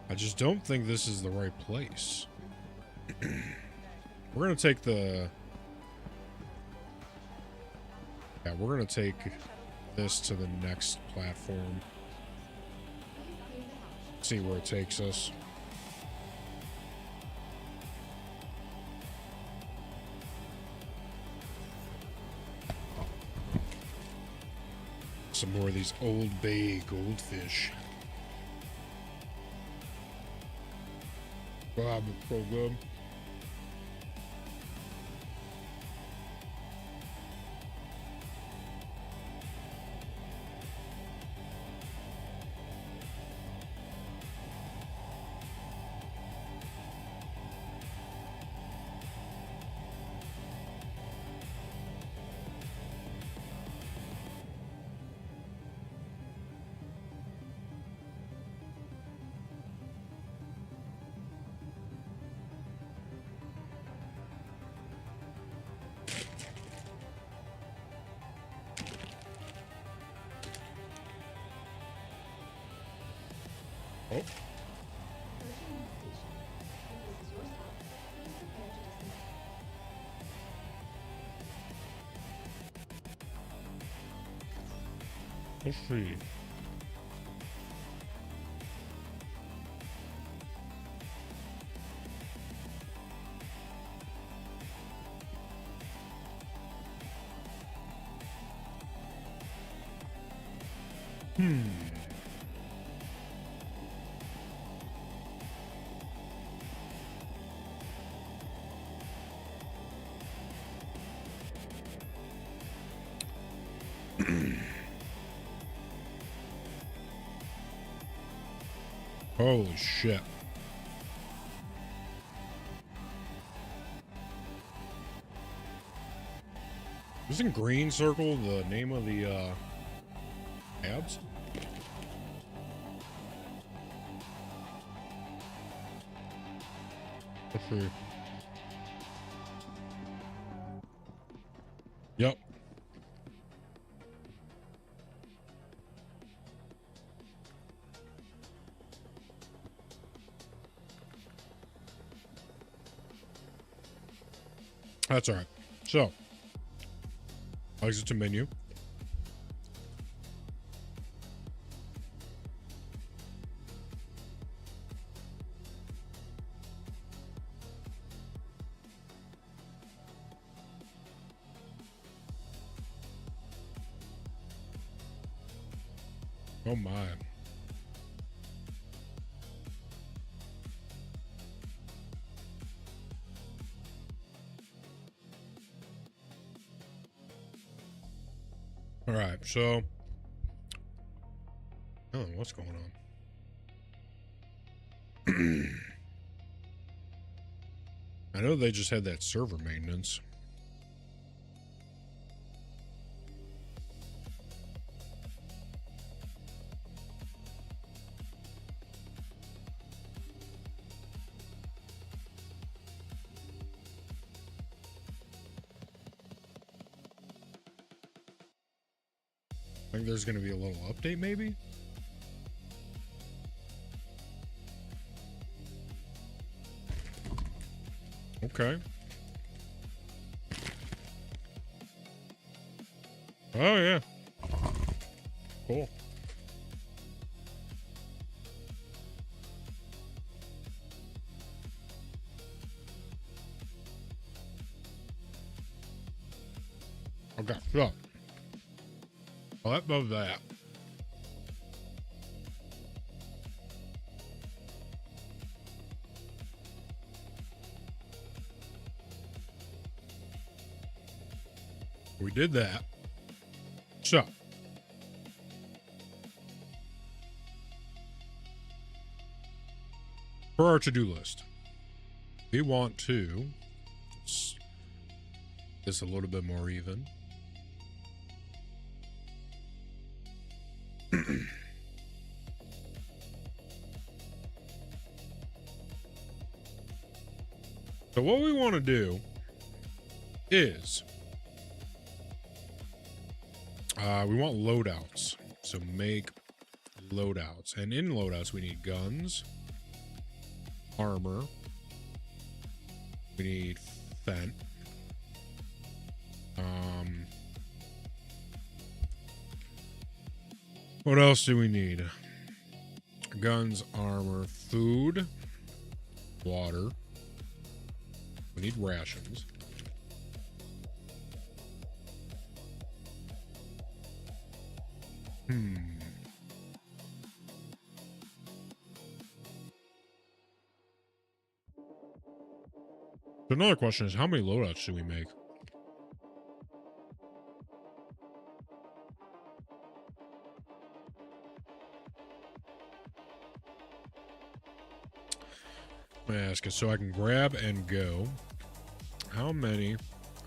I just don't think this is the right place. We're gonna take the... Yeah, we're gonna take this to the next platform. See where it takes us. Some more of these Old Bay goldfish. Wow, it's so good. Oh. Let's see. Holy shit. Isn't Green Circle the name of the ads? Let's see. Yep. That's all right. So, exit to menu. Oh my. All right, so Oh, what's going on? I know they just had that server maintenance. I think there's going to be a little update, maybe? Okay. Oh, yeah. Cool. Okay, so. Well, that does that. We did that. So. For our to-do list, we want to this a little bit more even. So what we want to do is we want loadouts. So make loadouts. And in loadouts, we need guns, armor, we need fent. What else do we need? Guns, armor, food, water. We need rations. So another question is, how many loadouts should we make? Let me ask it so I can grab and go. How many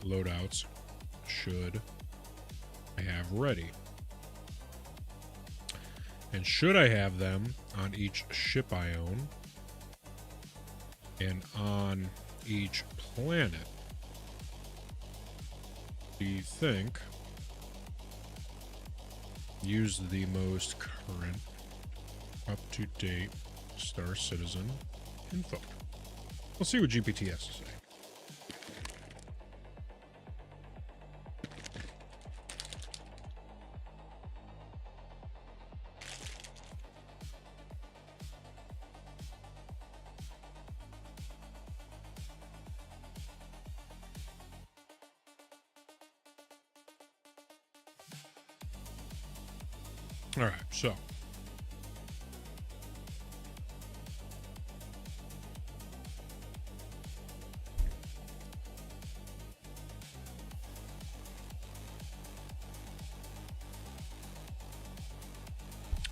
loadouts should I have ready? And should I have them on each ship I own and on each planet? Do you think use the most current, up-to-date Star Citizen info? We'll see what GPT has to say. All right, so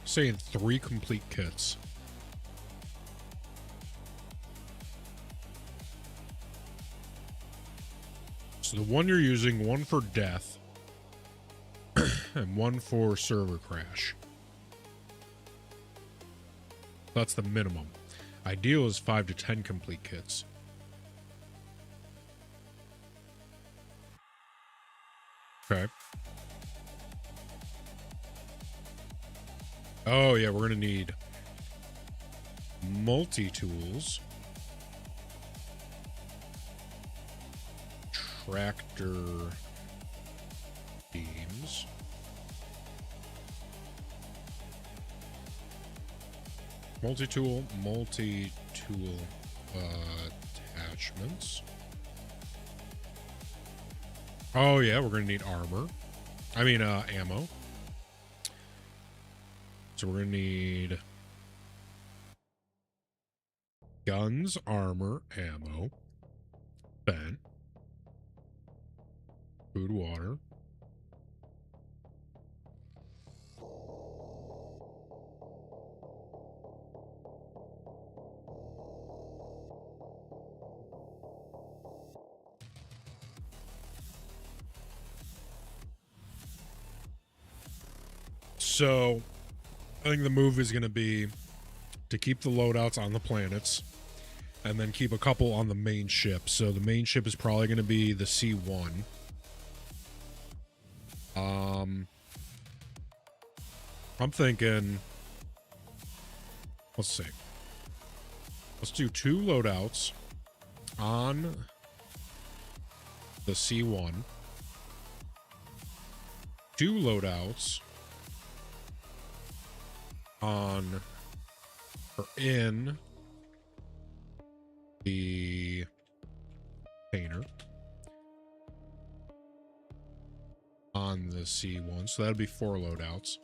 saying 3 complete kits. So the one you're using, one for death, and one for server crash. That's the minimum. Ideal is 5 to 10 complete kits. Okay. Oh yeah, we're gonna need multi-tools, tractor beams, multi-tool attachments. Oh yeah, we're gonna need armor. I mean ammo. So we're gonna need guns, armor, ammo, fent, food, water. So I think the move is going to be to keep the loadouts on the planets and then keep a couple on the main ship. So the main ship is probably going to be the C1. I'm thinking, let's see. Let's do 2 loadouts on the C1. 2 loadouts on or in the container on the C1. So that'll be 4 loadouts.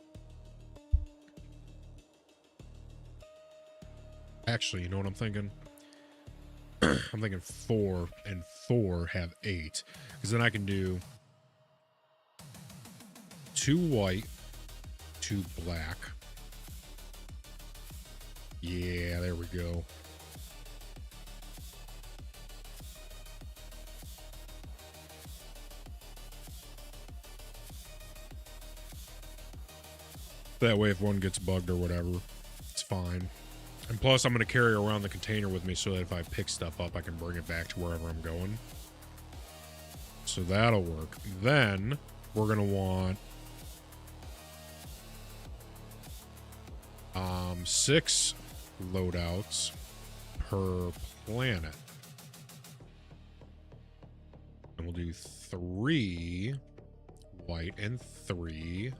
Actually, you know what I'm thinking? I'm thinking 4 and 4 have 8. Because then I can do 2 white, 2 black. Yeah, there we go. That way if one gets bugged or whatever, it's fine. And plus, I'm going to carry around the container with me so that if I pick stuff up, I can bring it back to wherever I'm going. So that'll work. Then, we're going to want 6 loadouts per planet. And we'll do 3 white and 3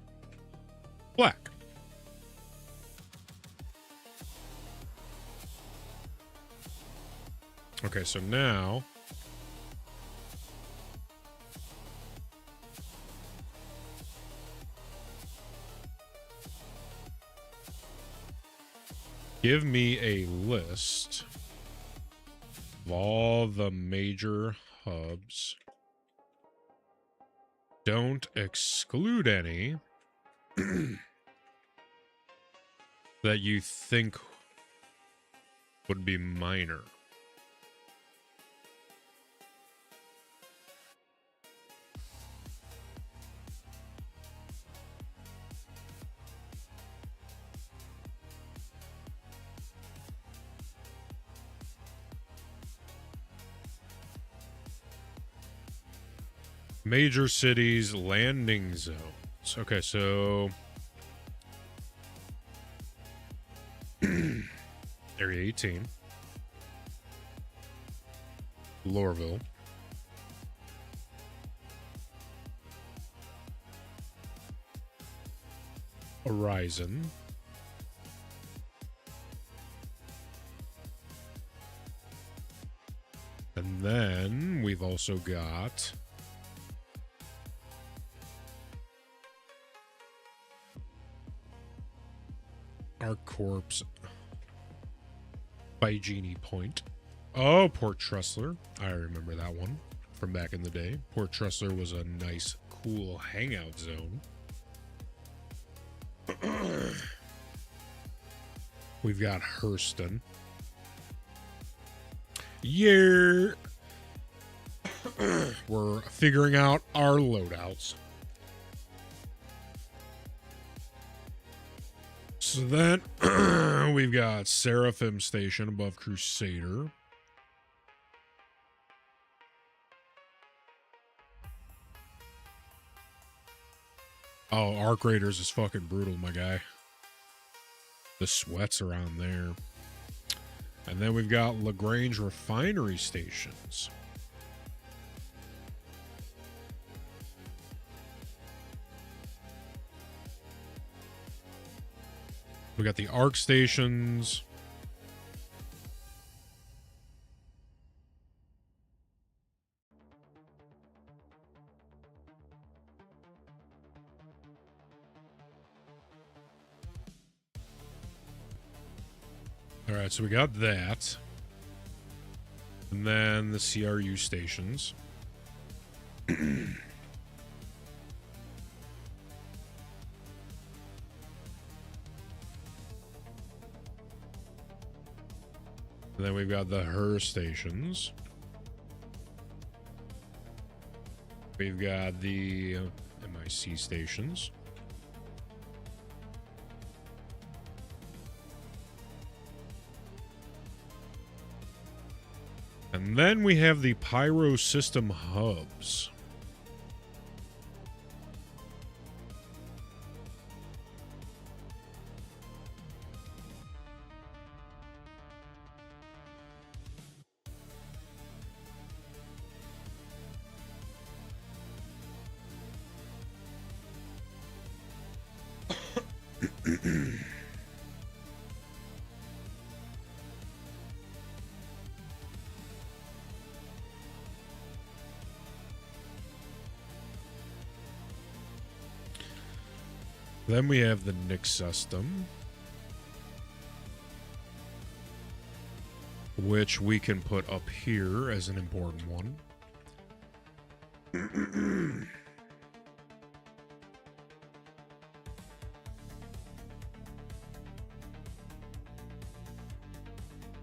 black. Okay, so now give me a list of all the major hubs. Don't exclude any that you think would be minor. Major cities, landing zones. Okay, so Area 18, Lorville, Horizon, and then we've also got our corpse by Genie Point. Oh, Port Tressler. I remember that one from back in the day. Port Tressler was a nice, cool hangout zone. We've got Hurston. Yeah. We're figuring out our loadouts. So then we've got Seraphim Station above Crusader. Oh, Arc Raiders is fucking brutal, my guy. The sweats are on there. And then we've got LaGrange Refinery Stations. We got the ARC stations. All right, so we got that. And then the CRU stations. And then we've got the HER stations. We've got the MIC stations. And then we have the pyro system hubs. Then we have the Nick system, which we can put up here as an important one.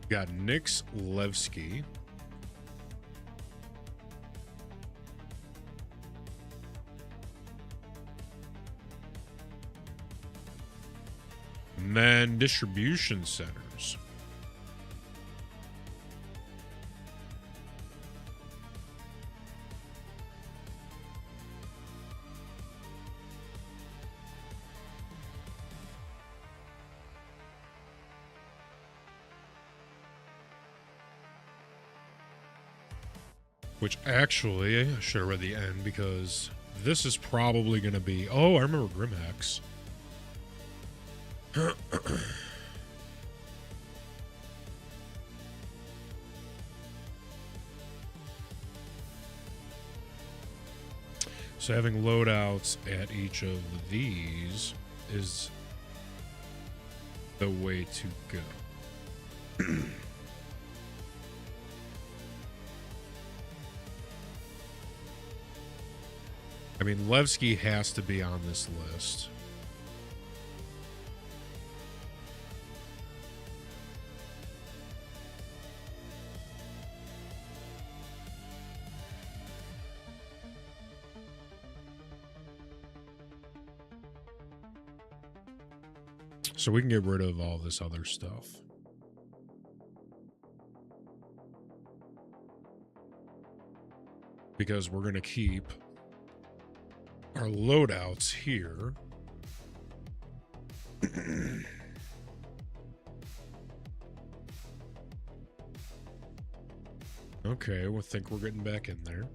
Got Nix Levski. And then distribution centers. Which actually, I should have read the end because this is probably going to be... Oh, I remember Grimhex. So having loadouts at each of these is the way to go. I mean, Levski has to be on this list. So we can get rid of all this other stuff. Because we're going to keep our loadouts here. Okay, we think we're getting back in there.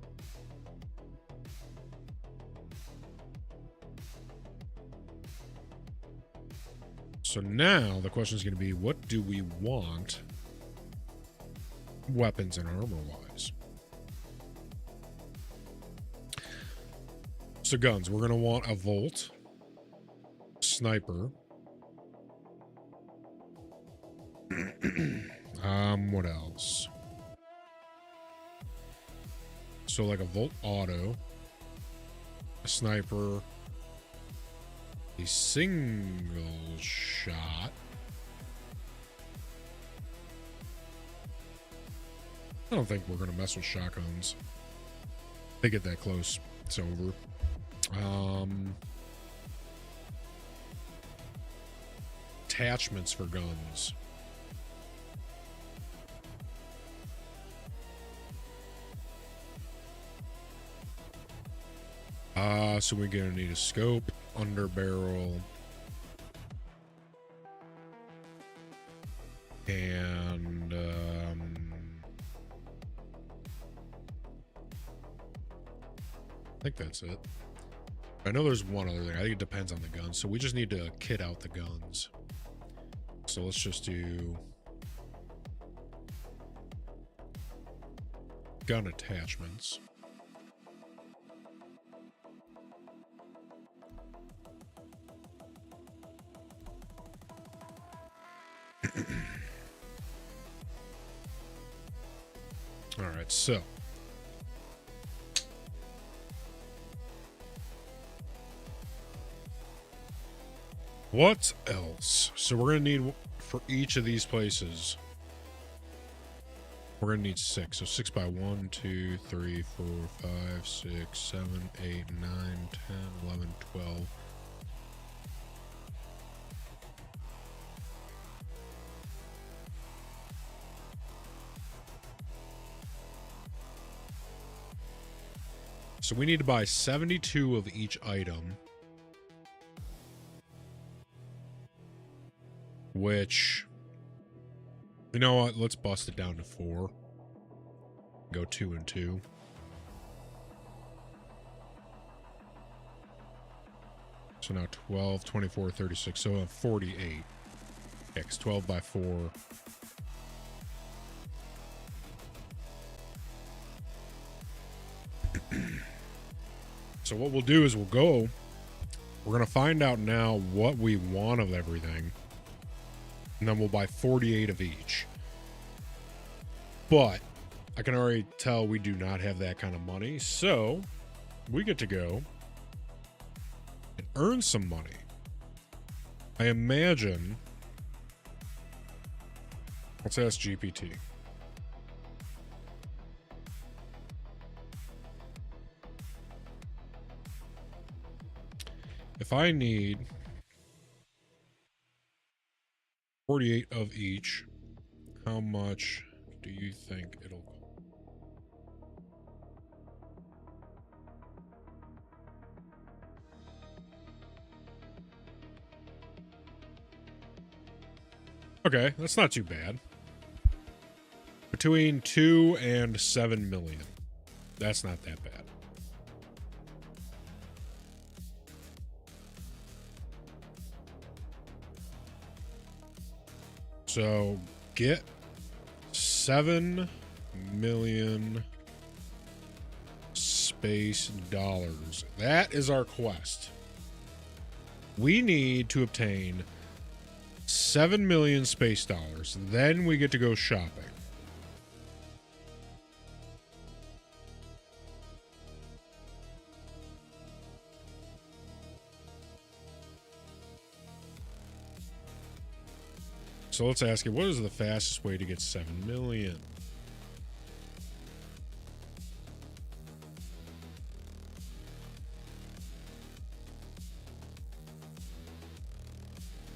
So now the question is going to be, what do we want weapons and armor-wise? So guns, we're going to want a Volt, sniper. What else? So like a Volt auto, a sniper, a single shot. I don't think we're going to mess with shotguns. They get that close, it's over. Attachments for guns. So we're gonna need a scope, underbarrel, and I think that's it. I know there's one other thing. I think it depends on the guns. So we just need to kit out the guns. So let's just do gun attachments. All right, so what else? So we're going to need, for each of these places, we're going to need 6. So 6 by 1, 2, 3, 4, 5, 6, 7, 8, 9, 10, 11, 12. So we need to buy 72 of each item. Which, you know what? Let's bust it down to 4. Go 2 and 2. So now 12, 24, 36. So 48. X 12 by 4. So what we'll do is we're going to find out now what we want of everything. And then we'll buy 48 of each. But I can already tell we do not have that kind of money. So we get to go and earn some money. I imagine. Let's ask GPT. If I need 48 of each, how much do you think it'll cost? Okay, that's not too bad. Between 2 and 7 million. That's not that bad. So get 7 million space dollars. That is our quest. We need to obtain 7 million space dollars. Then we get to go shopping. So let's ask it, what is the fastest way to get 7 million?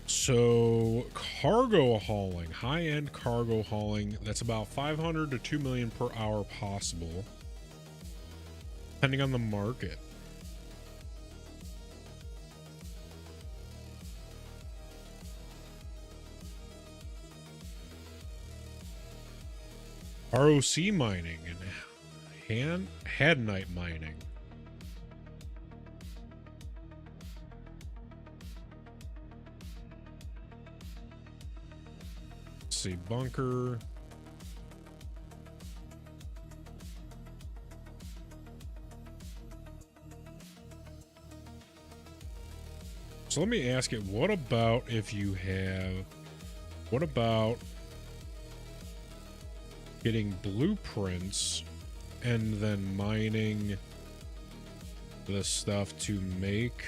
So cargo hauling, high-end cargo hauling, that's about 500 to 2 million per hour possible, depending on the market. ROC mining and Hadnite mining. Let's see, bunker. So let me ask it, what about if you have, what about getting blueprints and then mining the stuff to make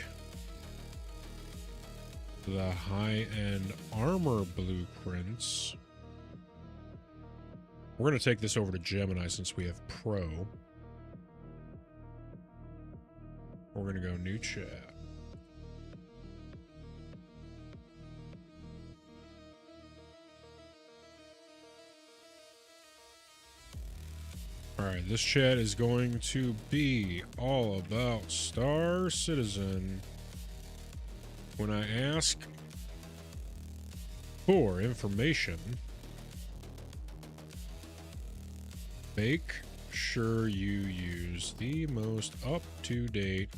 the high-end armor blueprints? We're going to take this over to Gemini since we have Pro. We're going to go new chat. Alright, this chat is going to be all about Star Citizen. When I ask for information, make sure you use the most up-to-date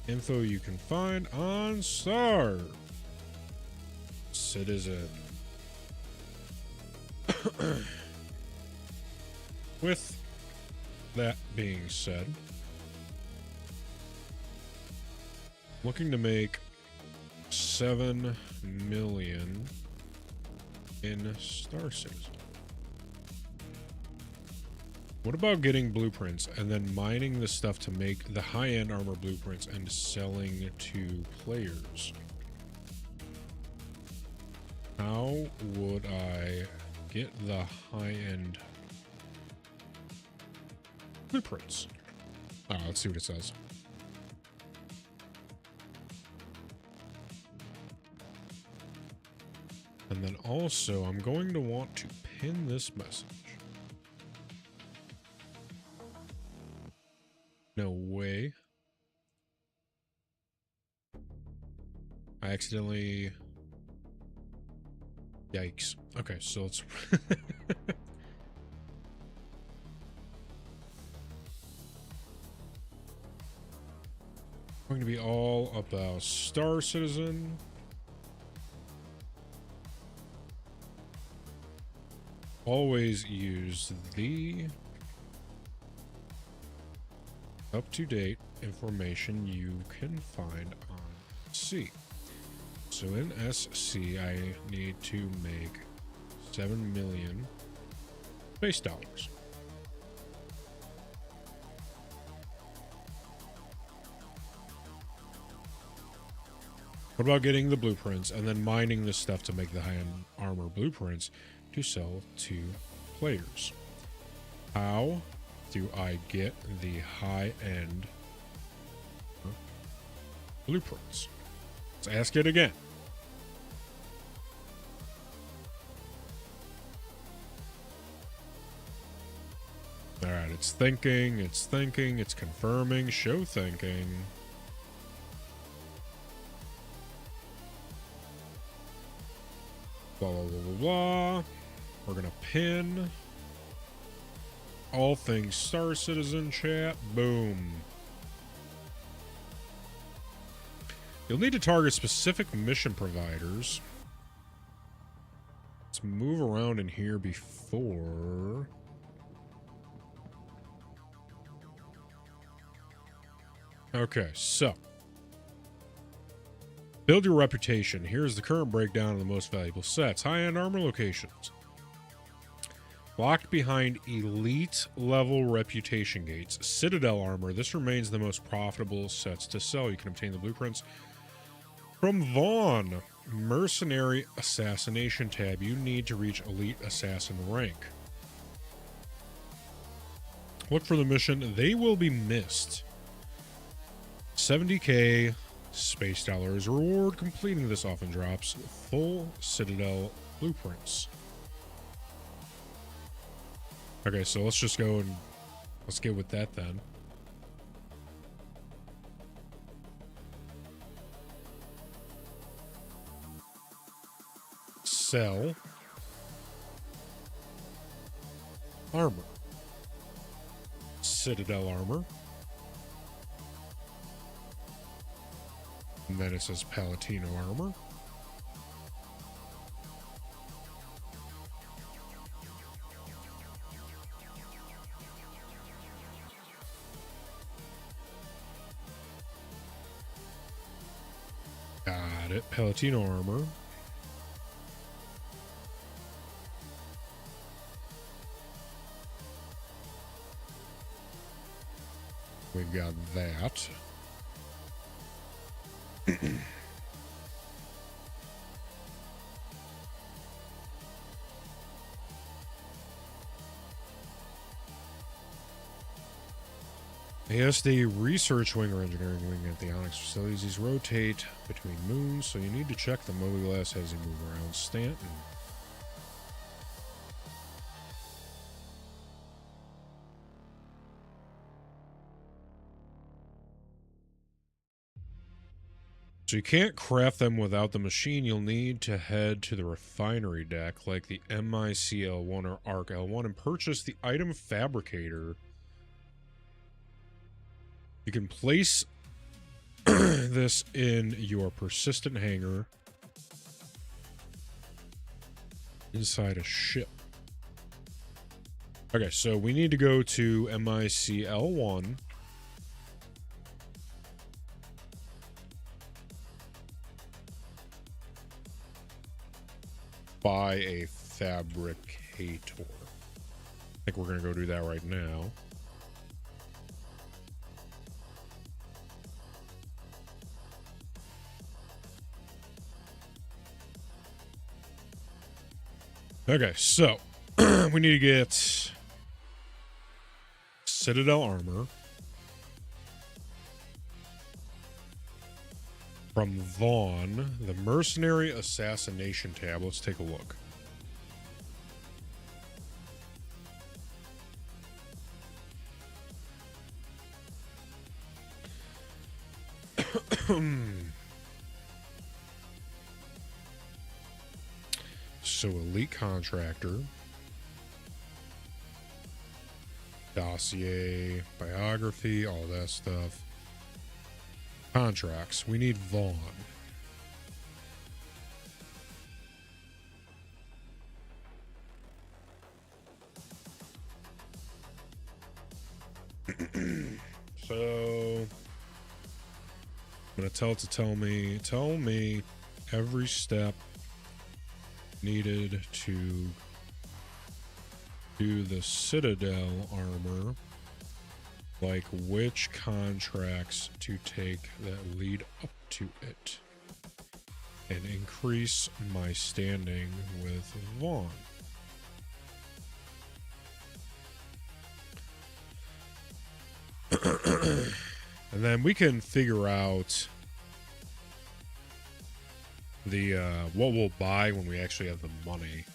info you can find on Star Citizen. With that being said, looking to make 7 million in Star Citizen. What about getting blueprints and then mining the stuff to make the high-end armor blueprints and selling to players? How would I get the high-end blueprints? Let's see what it says. And then also, I'm going to want to pin this message. No, No way. I accidentally... Yikes. Okay, so let's... Going to be all about Star Citizen. Always use the up-to-date information you can find on C. So in SC, I need to make 7 million space dollars. What about getting the blueprints and then mining this stuff to make the high-end armor blueprints to sell to players? How do I get the high-end blueprints? Let's ask it again. Alright, it's thinking, it's confirming, show thinking. Blah, blah, blah, blah, blah. We're gonna pin all things Star Citizen chat. Boom. You'll need to target specific mission providers. Let's move around in here before... Okay, so... Build your reputation. Here's the current breakdown of the most valuable sets. High-end armor locations. Locked behind elite level reputation gates. Citadel armor. This remains the most profitable sets to sell. You can obtain the blueprints from Vaughn. Mercenary assassination tab. You need to reach elite assassin rank. Look for the mission. They will be missed. 70k space dollars reward. Completing this often drops full Citadel blueprints. Okay, so let's just go and let's get with that then. Sell armor. Citadel armor. And then it says Palatino armor. Got it. Palatino armor. We've got that. ASD research wing or engineering wing at the Onyx facilities. These rotate between moons, so you need to check the mobiglass as you move around Stanton. So you can't craft them without the machine. You'll need to head to the refinery deck like the MICL1 or ARC L1 and purchase the item fabricator. You can place this in your persistent hangar inside a ship. Okay, so we need to go to MICL1. Buy a fabricator. I think we're going to go do that right now. Okay, so we need to get Citadel armor from Vaughn, the Mercenary Assassination tab. Let's take a look. So elite contractor, dossier, biography, all that stuff. Contracts. We need Vaughn. So I'm gonna tell it to tell me every step needed to do the Citadel armor, like which contracts to take that lead up to it, and increase my standing with Vaughn. And then we can figure out the what we'll buy when we actually have the money.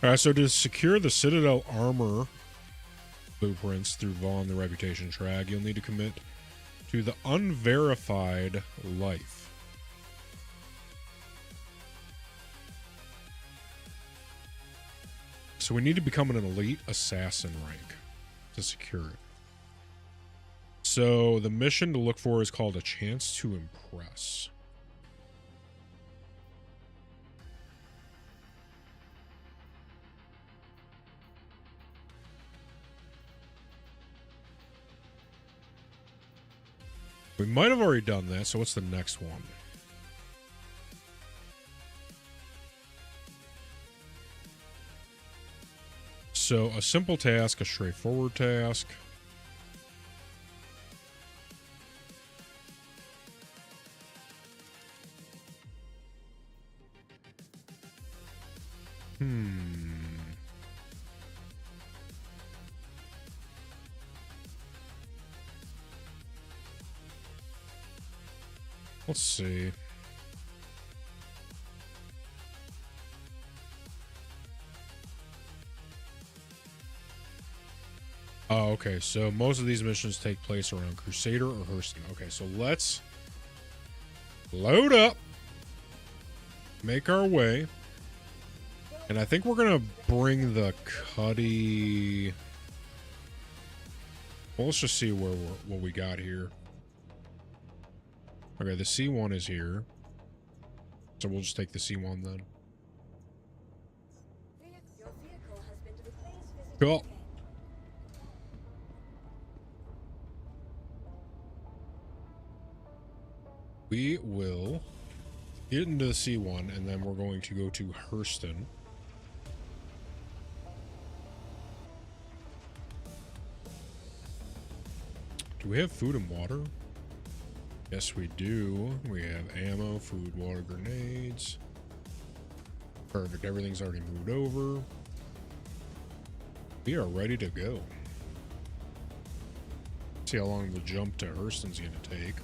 All right, so to secure the Citadel armor blueprints through Vaughn the Reputation track, you'll need to commit to the unverified life. So we need to become an elite assassin rank to secure it. So the mission to look for is called A Chance to Impress. We might have already done that, so what's the next one? So a simple task, a straightforward task. Let's see. Oh, okay. So most of these missions take place around Crusader or Hurston. Okay, so let's load up, make our way, and I think we're gonna bring the Cuddy. Well, let's just see what we got here. Okay, the C1 is here. So we'll just take the C1 then. Cool. We will get into the C1 and then we're going to go to Hurston. Do we have food and water? Yes, we do. We have ammo, food, water, grenades. Perfect. Everything's already moved over. We are ready to go. See how long the jump to Hurston's going to take.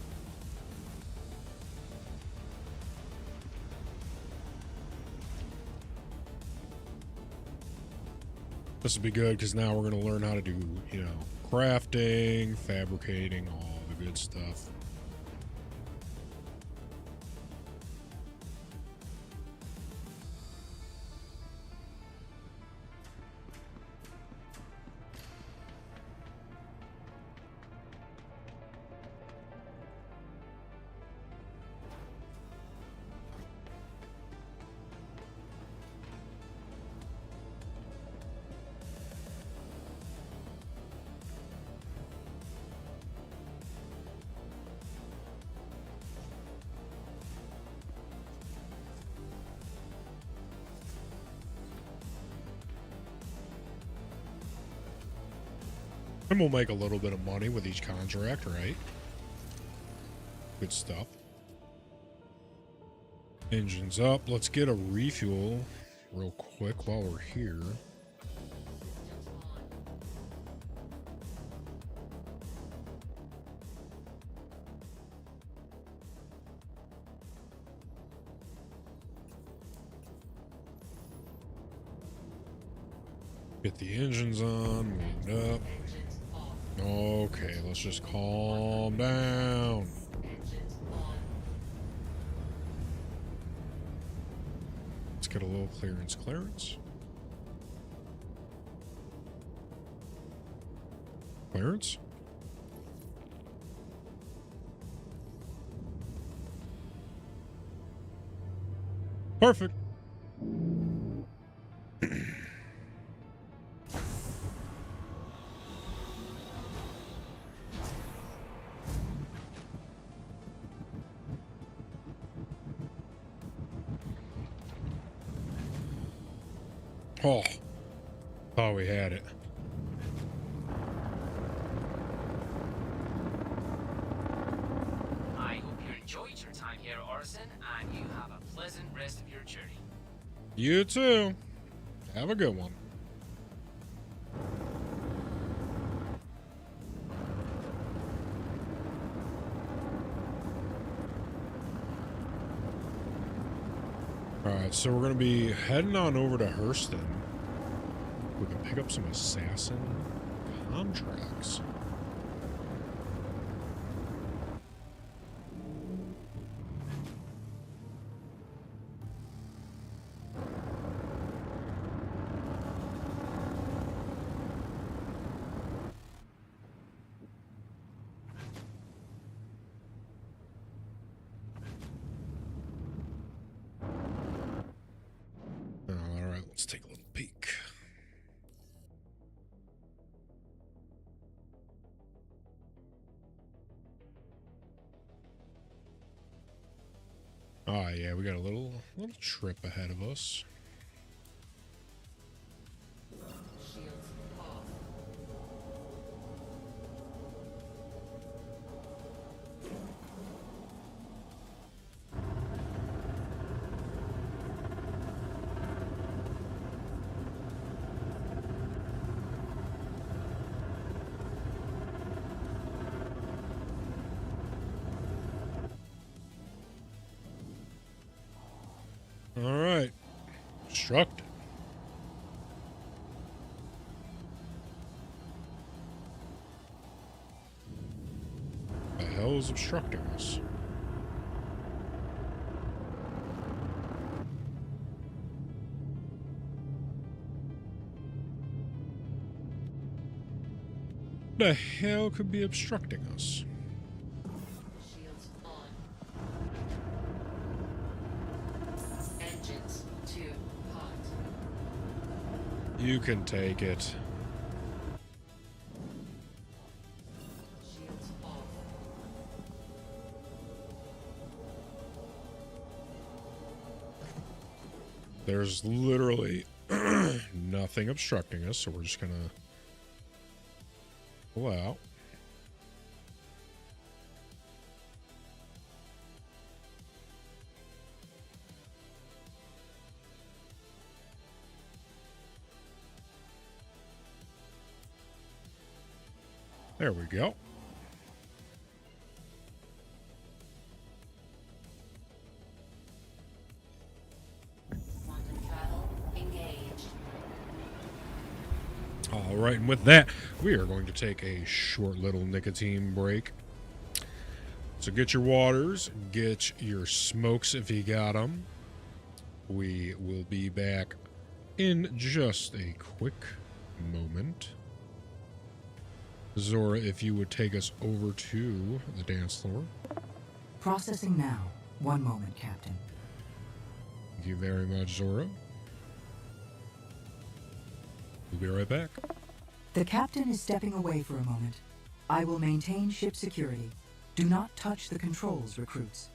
This will be good because now we're going to learn how to do, you know, crafting, fabricating, all the good stuff. And we'll make a little bit of money with each contract, right? Good stuff. Engines up. Let's get a refuel real quick while we're here. Get the engines on, wind up. Okay, let's just calm down. Let's Let's get a little clearance. Clearance? Perfect. Oh, thought we had it. I hope you enjoyed your time here, Orson, and you have a pleasant rest of your journey. You too. Have a good one. Alright, so we're going to be heading on over to Hurston. We can pick up some assassin contracts. Alright, let's take a little peek. Oh yeah, we got a little trip ahead of us. Shields off. Alright. Obstructed. The hell is obstructing us? The hell could be obstructing us? Shields on. Engines too hot. You can take it. Shields off. There's literally nothing obstructing us, so we're just gonna pull out. There we go. Quantum travel engaged. All right, and with that, we are going to take a short little nicotine break. So get your waters, get your smokes if you got them. We will be back in just a quick moment. Zora, if you would take us over to the dance floor. Processing now. One moment, Captain. Thank you very much, Zora. We'll be right back. The captain is stepping away for a moment. I will maintain ship security. Do not touch the controls, recruits.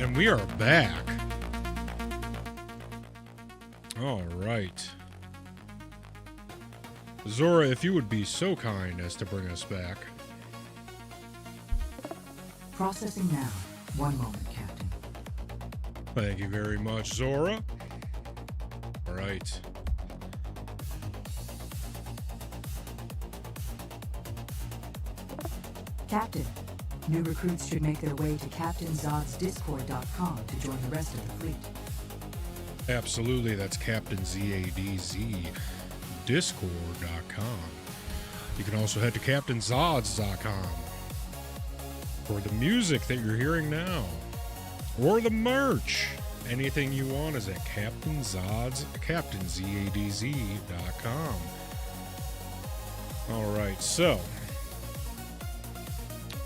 And we are back. All right. Zora, if you would be so kind as to bring us back. Processing now. One moment, Captain. Thank you very much, Zora. All right. Captain, new recruits should make their way to CaptainZod'sDiscord.com to join the rest of the fleet. Absolutely, that's Captain ZADZ Discord.com. You can also head to CaptainZods.com for the music that you're hearing now, or the merch. Anything you want is at CaptainZadz.com. All right, so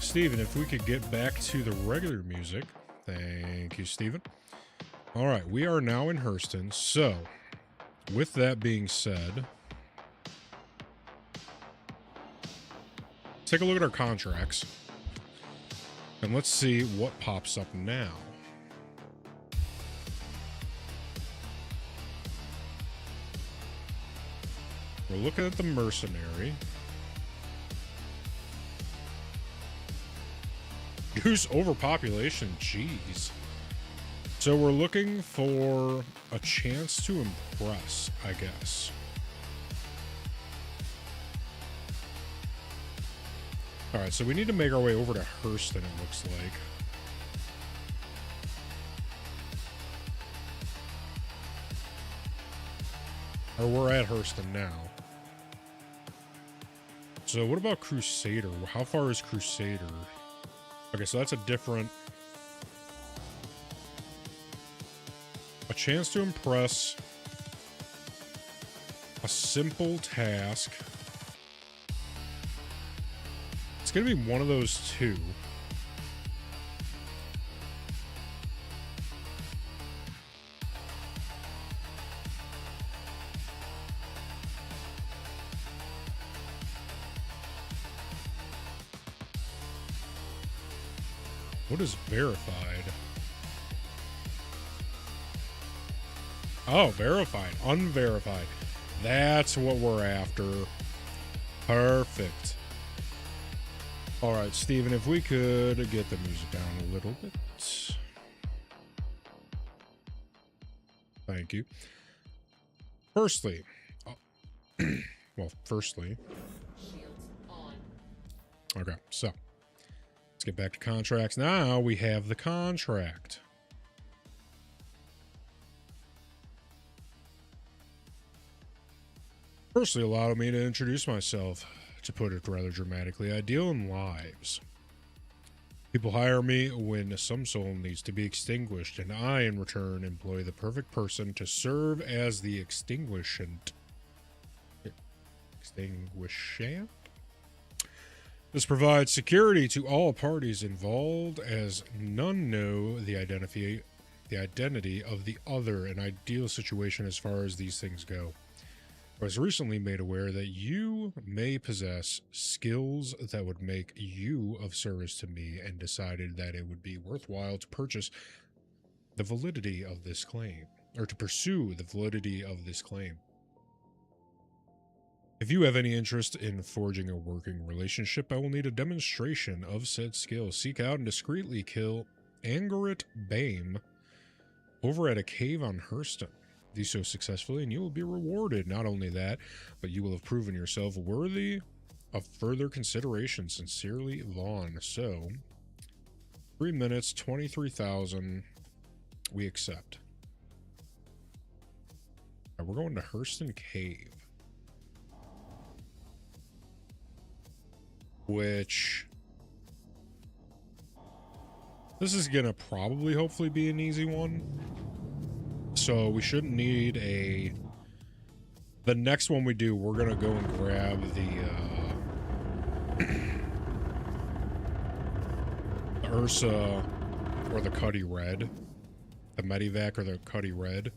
Steven, if we could get back to the regular music. Thank you, Steven. All right, we are now in Hurston. So, with that being said, take a look at our contracts. And let's see what pops up now. We're looking at the mercenary. Goose overpopulation, jeez. So we're looking for a chance to impress, I guess. Alright, so we need to make our way over to Hurston, it looks like. Or we're at Hurston now. So what about Crusader? How far is Crusader? Okay, so that's a different... A chance to impress. A simple task. It's going to be one of those two. What is verified? Oh, verified. Unverified. That's what we're after. Perfect. Alright, Steven, if we could get the music down a little bit. Thank you. Firstly, okay, so let's get back to contracts. Now we have the contract. Firstly, allow me to introduce myself. To put it rather dramatically, I deal in lives. People hire me when some soul needs to be extinguished, and I, in return, employ the perfect person to serve as the extinguishant. Extinguishant? This provides security to all parties involved, as none know the identity of the other, an ideal situation as far as these things go. I was recently made aware that you may possess skills that would make you of service to me, and decided that it would be worthwhile to purchase the validity of this claim, or to pursue the validity of this claim. If you have any interest in forging a working relationship, I will need a demonstration of said skill. Seek out and discreetly kill Angarit Bame over at a cave on Hurston. Do so successfully, and you will be rewarded. Not only that, but you will have proven yourself worthy of further consideration. Sincerely, Vaughn. So, 3 minutes, 23,000. We accept. Right, we're going to Hurston Cave. Which... This is gonna probably, hopefully, be an easy one. So we shouldn't need a... The next one we do, we're gonna go and grab the Ursa or the Cuddy Red. The Medivac or the Cuddy Red.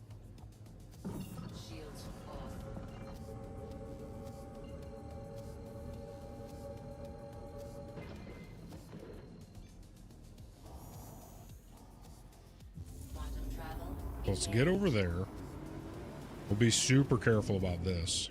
Let's get over there. We'll be super careful about this.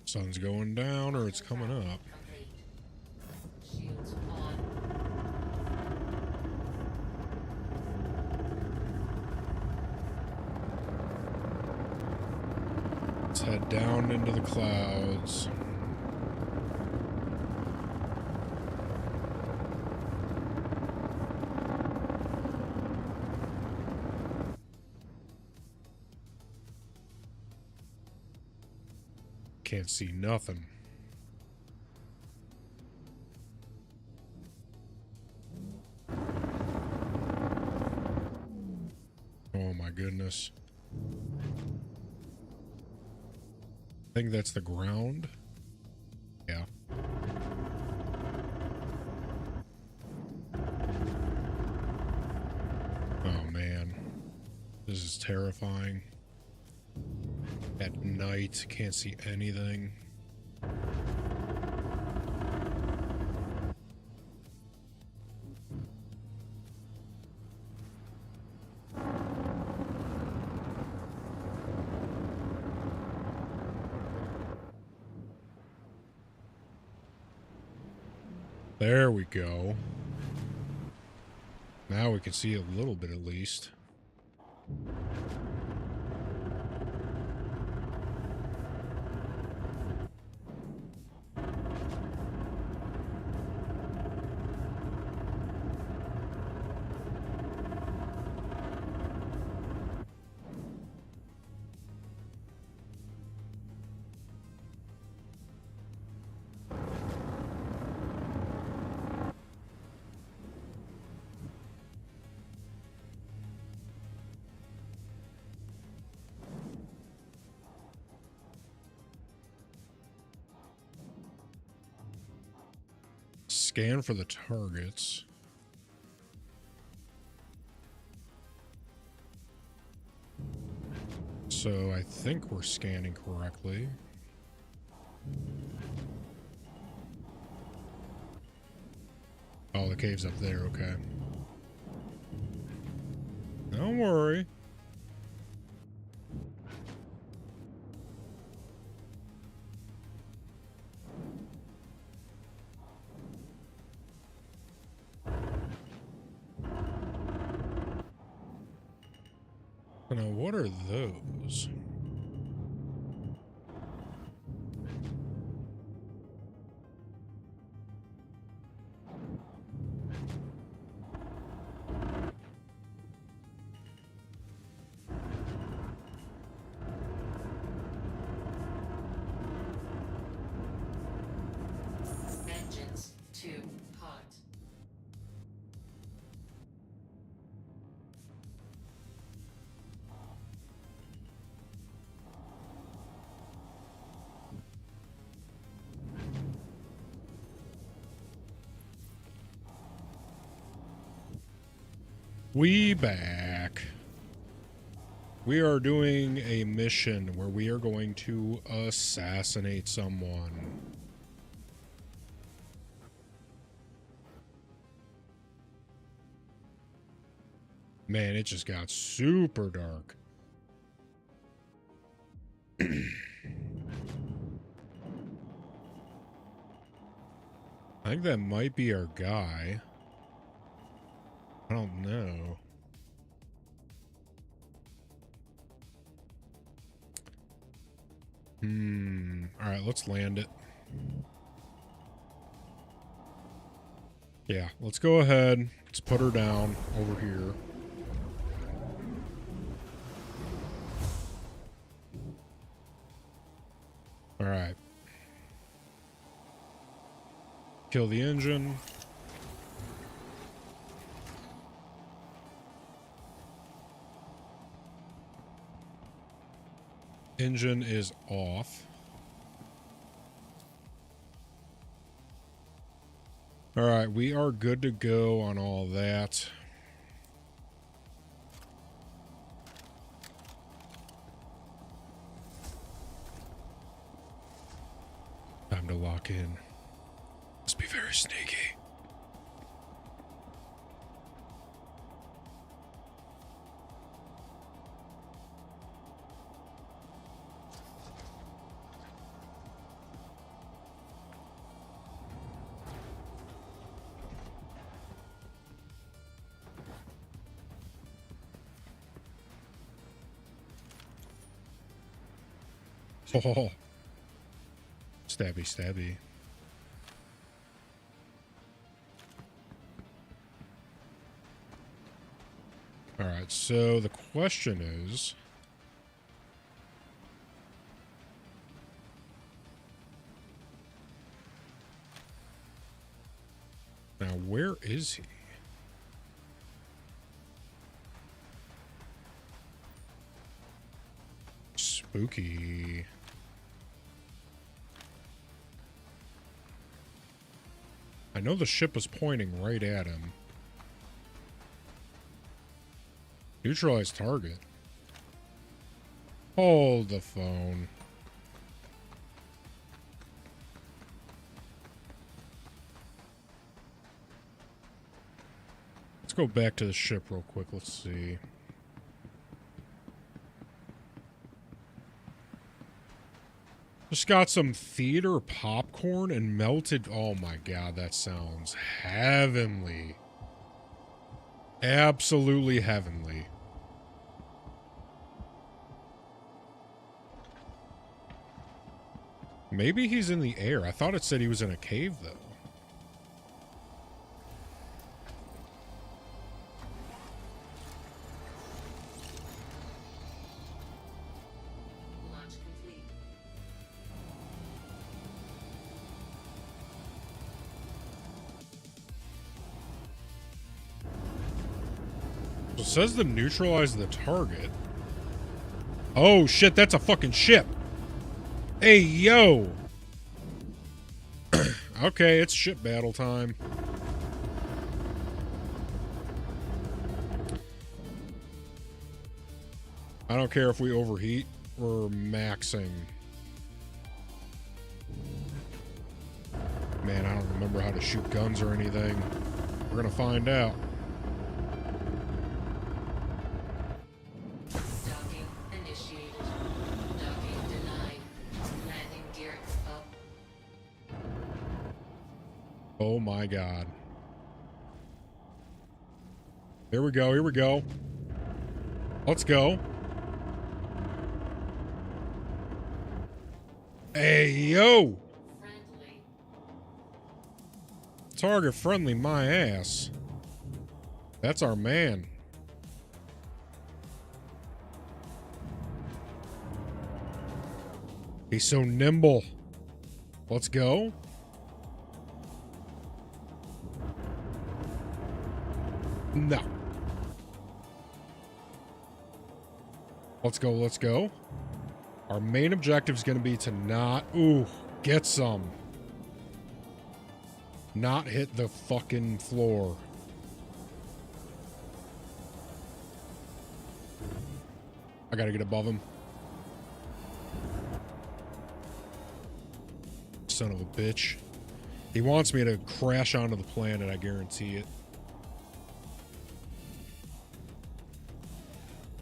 Sun's going down or it's coming up. Shields on. Let's head down into the clouds. Can't see nothing. Oh my goodness. I think that's the ground. Yeah. Oh man. This is terrifying. At night, can't see anything. There we go. Now we can see a little bit at least. Scan for the targets. So I think we're scanning correctly. Oh, the cave's up there, okay. Don't worry. Now, what are those? Engines too hot. We back. We are doing a mission where we are going to assassinate someone. Man, it just got super dark. I think that might be our guy. I don't know. Alright, let's land it. Yeah, let's go ahead. Let's put her down over here. Alright. Kill the engine. Engine is off. All right, we are good to go on all that. Time to lock in. Must be very sneaky. Oh, stabby, stabby. All right, so the question is, now where is he? Spooky. I know the ship was pointing right at him. Neutralize target. Hold the phone. Let's go back to the ship real quick. Let's see. Just got some theater popcorn and melted. Oh my god, that sounds heavenly. Absolutely heavenly. Maybe he's in the air. I thought it said he was in a cave, though. Launch complete. It says to neutralize the target. Oh shit, that's a fucking ship. Hey, yo. Okay, it's ship battle time. I don't care if we overheat. We're maxing. Man, I don't remember how to shoot guns or anything. We're gonna find out. Docking initiated. Docking denied. Landing gear up. Oh my god. Here we go, here we go. Let's go. Hey, yo! Friendly. Target friendly, my ass. That's our man. He's so nimble. Let's go. No. Let's go, let's go. Our main objective is going to be to not... Ooh, get some. Not hit the fucking floor. I gotta get above him. Son of a bitch. He wants me to crash onto the planet, I guarantee it.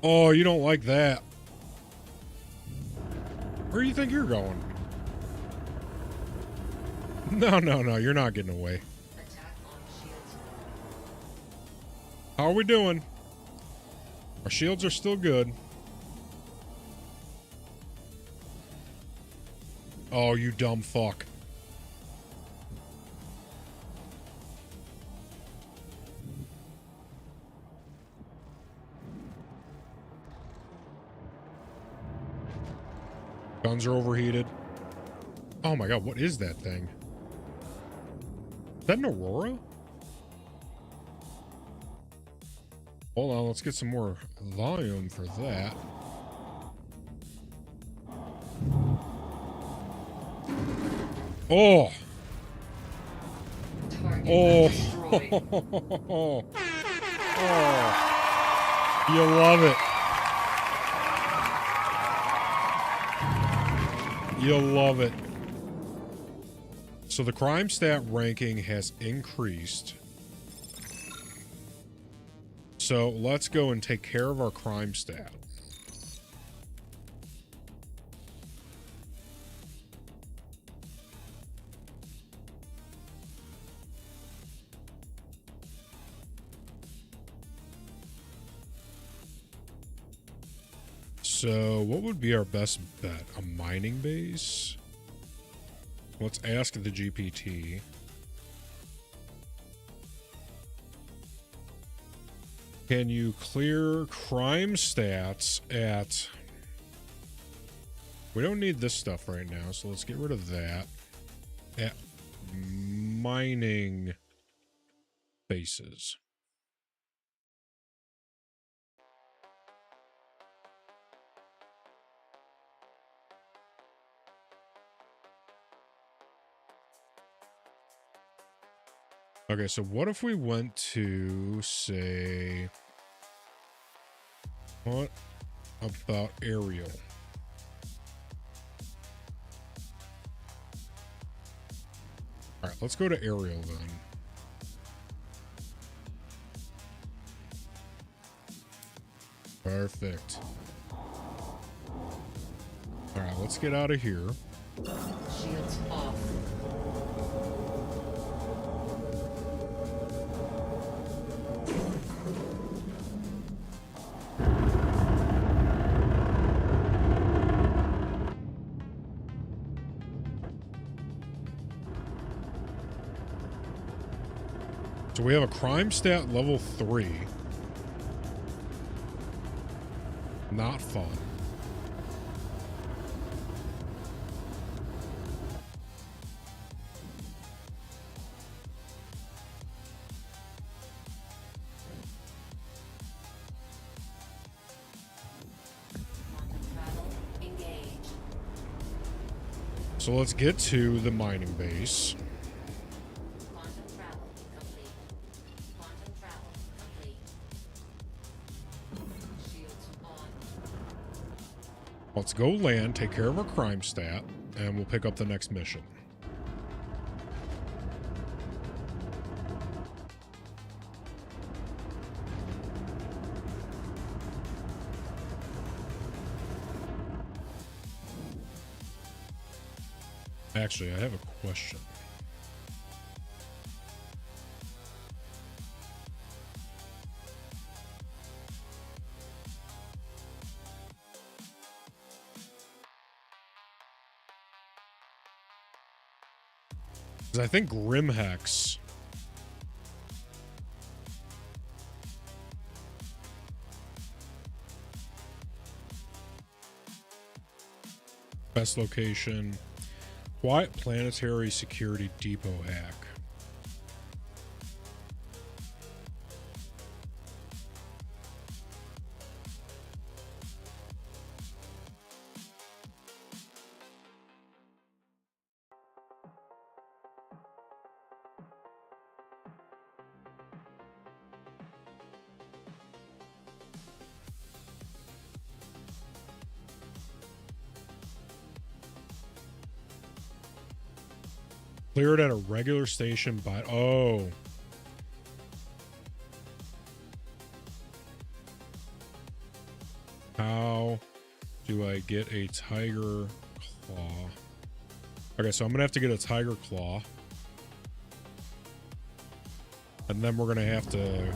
Oh, you don't like that. Where do you think you're going? No, no, no, you're not getting away. Attack on shields. How are we doing? Our shields are still good. Oh, you dumb fuck. Guns are overheated. Oh my god, what is that thing? Is that an Aurora? Hold on, let's get some more volume for that. Oh. Oh. Destroyed. Oh. You love it. You'll love it. So the crime stat ranking has increased. So let's go and take care of our crime stat. So what would be our best bet? A mining base? Let's ask the GPT. Can you clear crime stats at... We don't need this stuff right now, so let's get rid of that. At mining bases. Okay, so what if we went to, say... What about aerial? Alright, let's go to aerial then. Perfect. Alright, let's get out of here. Shields off. So we have a crime stat level 3. Not fun. So let's get to the mining base. Let's go land, take care of our crime stat, and we'll pick up the next mission. Actually, I have a question. Because I think Grimhex... Best location... Quiet Planetary Security Depot hack. Cleared at a regular station by... Oh. How do I get a tiger claw? Okay, so I'm going to have to get a tiger claw. And then we're going to have to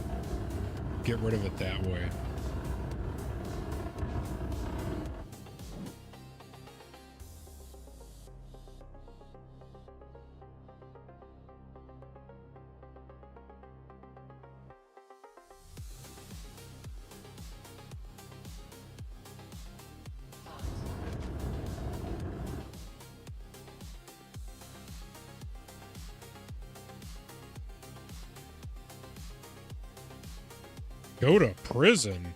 get rid of it that way. Go to prison?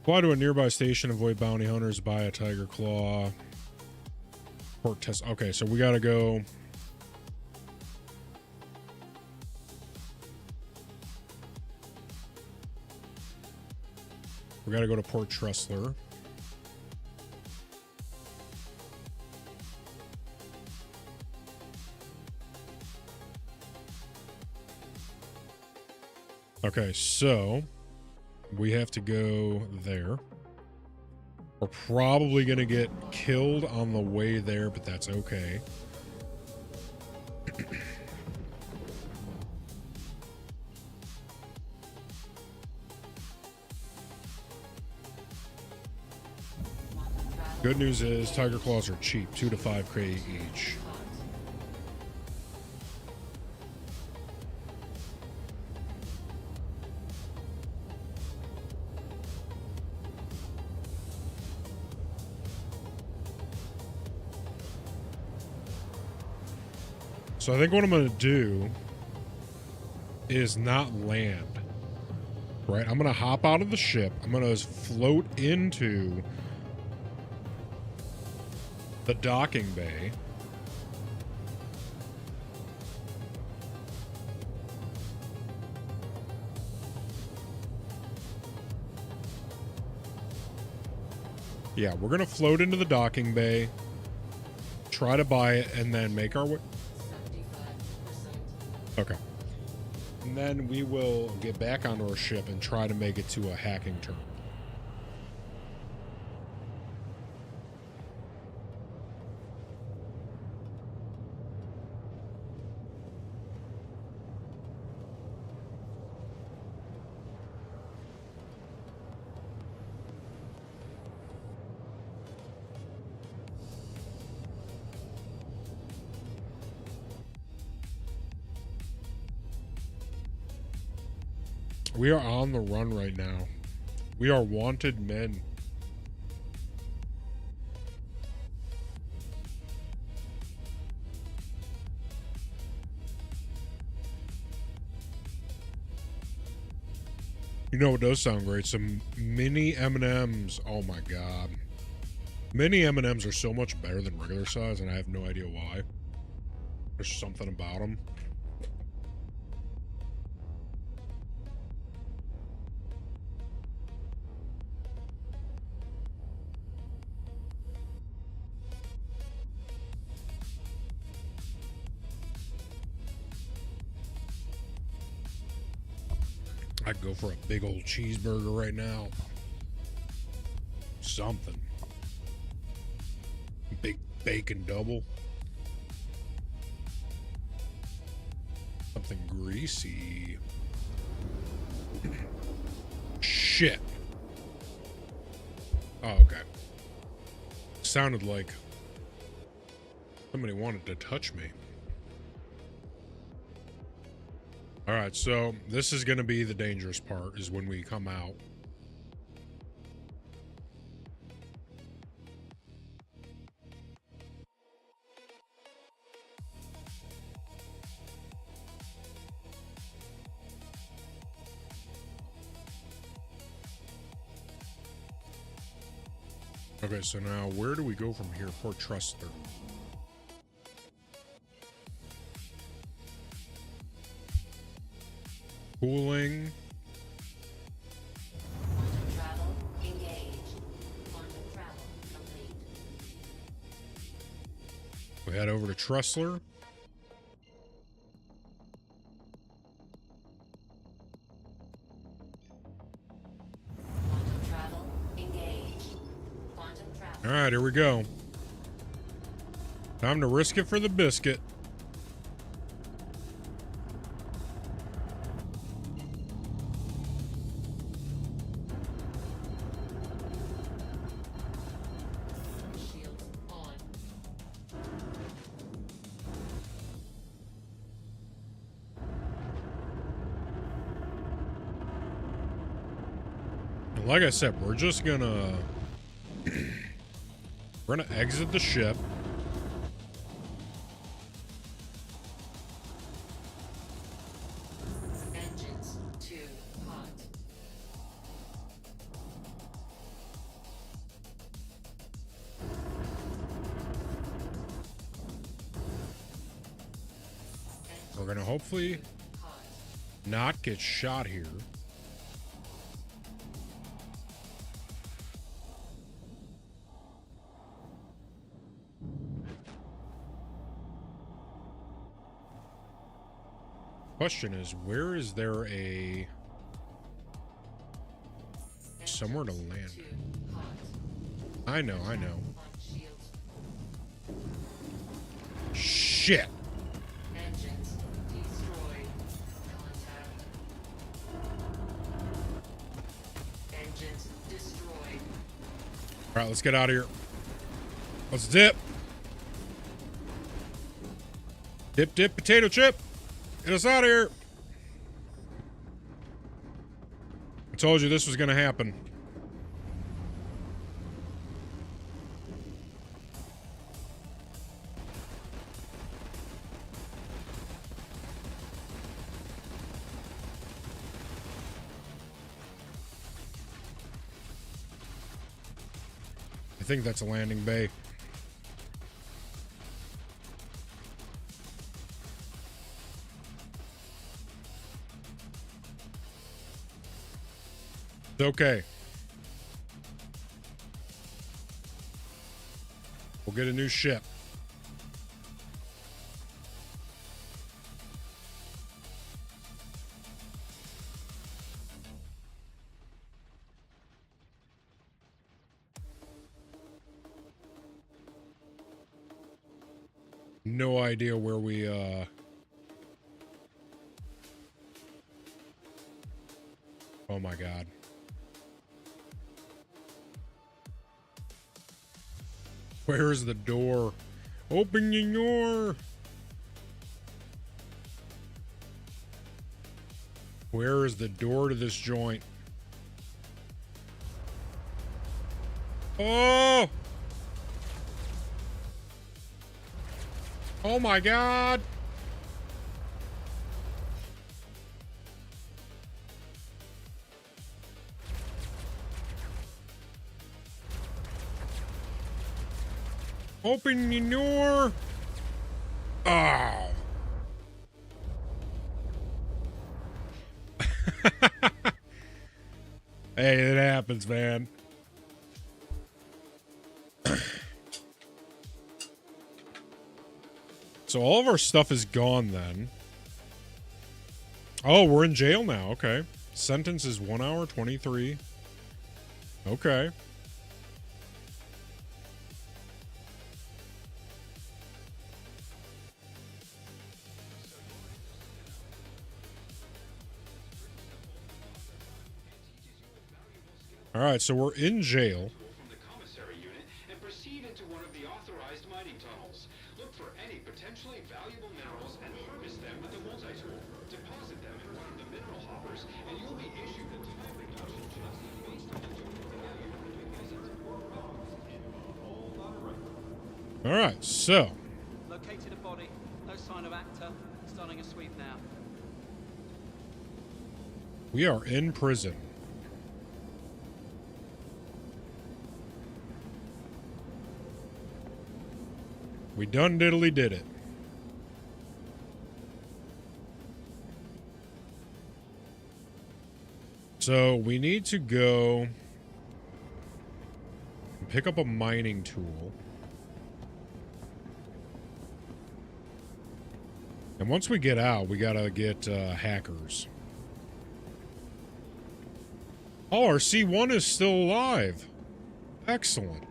Fly to a nearby station, avoid bounty hunters, buy a tiger claw. Port test. Okay, so we gotta go. We gotta go to Port Tressler. Okay, so we have to go there. We're probably going to get killed on the way there, but that's okay. Good news is tiger claws are cheap, 2 to 5K each. So I think what I'm going to do is not land, right? I'm going to hop out of the ship. I'm going to float into the docking bay. Yeah, we're going to float into the docking bay, try to buy it, and then make our way. Okay. And then we will get back onto our ship and try to make it to a hacking turn. We are on the run right now. We are wanted men. You know what does sound great? Some mini M&Ms. Oh my god. Mini M&Ms are so much better than regular size, and I have no idea why. There's something about them. I'd go for a big old cheeseburger right now. Something. Big bacon double. Something greasy. Shit. Oh, okay. Sounded like somebody wanted to touch me. All right, so this is going to be the dangerous part, is when we come out. Okay, so now where do we go from here? Port Tressler. Cooling. Travel engaged. Quantum travel complete. We head over to Tressler. Quantum travel engaged. Quantum travel. All right, here we go. Time to risk it for the biscuit. Shields on. And like I said, we're just gonna we're gonna exit the ship. Engines too hot. gonna hopefully not get shot here. Question is, where is there somewhere to land? I know. Shit. Engines destroyed. Contact. Engines destroyed. All right, let's get out of here. Let's dip. Dip, potato chip. Get us out of here. I told you this was going to happen. I think that's a landing bay. It's okay. We'll get a new ship. No idea where we oh my god. Where's the door? Open your door. Where is the door to this joint? Oh! Oh my god! Open your door! Oh! Hey, it happens, man. So all of our stuff is gone then. Oh, we're in jail now. Okay. Sentence is 1 hour 23. Okay. All right, so we're in jail. From the commissary unit and proceed into one of the authorized mining tunnels. Look for any potentially valuable minerals and harvest them with the multi-tool. Deposit them in one of the mineral hoppers, and you'll be issued a time reduction just based on the All right, so Located a body. No sign of actor. Starting a sweep now. we are in prison. We done diddly did it. So we need to go and pick up a mining tool. And once we get out, we gotta get hackers. Oh, our C1 is still alive. Excellent.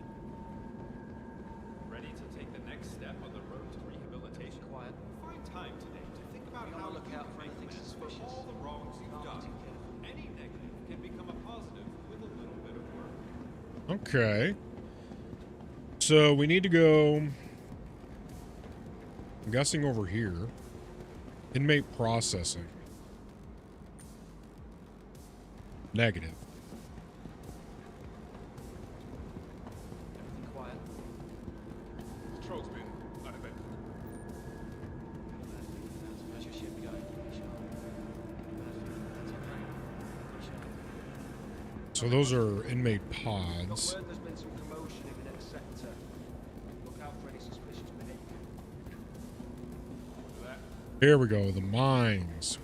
Ready to take the next step on the road to rehabilitation? Quiet. Find time today to think about how look out for anything for all the wrongs you've done. Any negative can become a positive with a little bit of work. Okay. So we need to go, I'm guessing over here. Inmate processing. Negative. Everything quiet. Control's been uneventful. How's your ship going? So those are inmate Got pods. word there's been some commotion in the next sector. Look out for any suspicious behavior. For that, Here we go, the mines.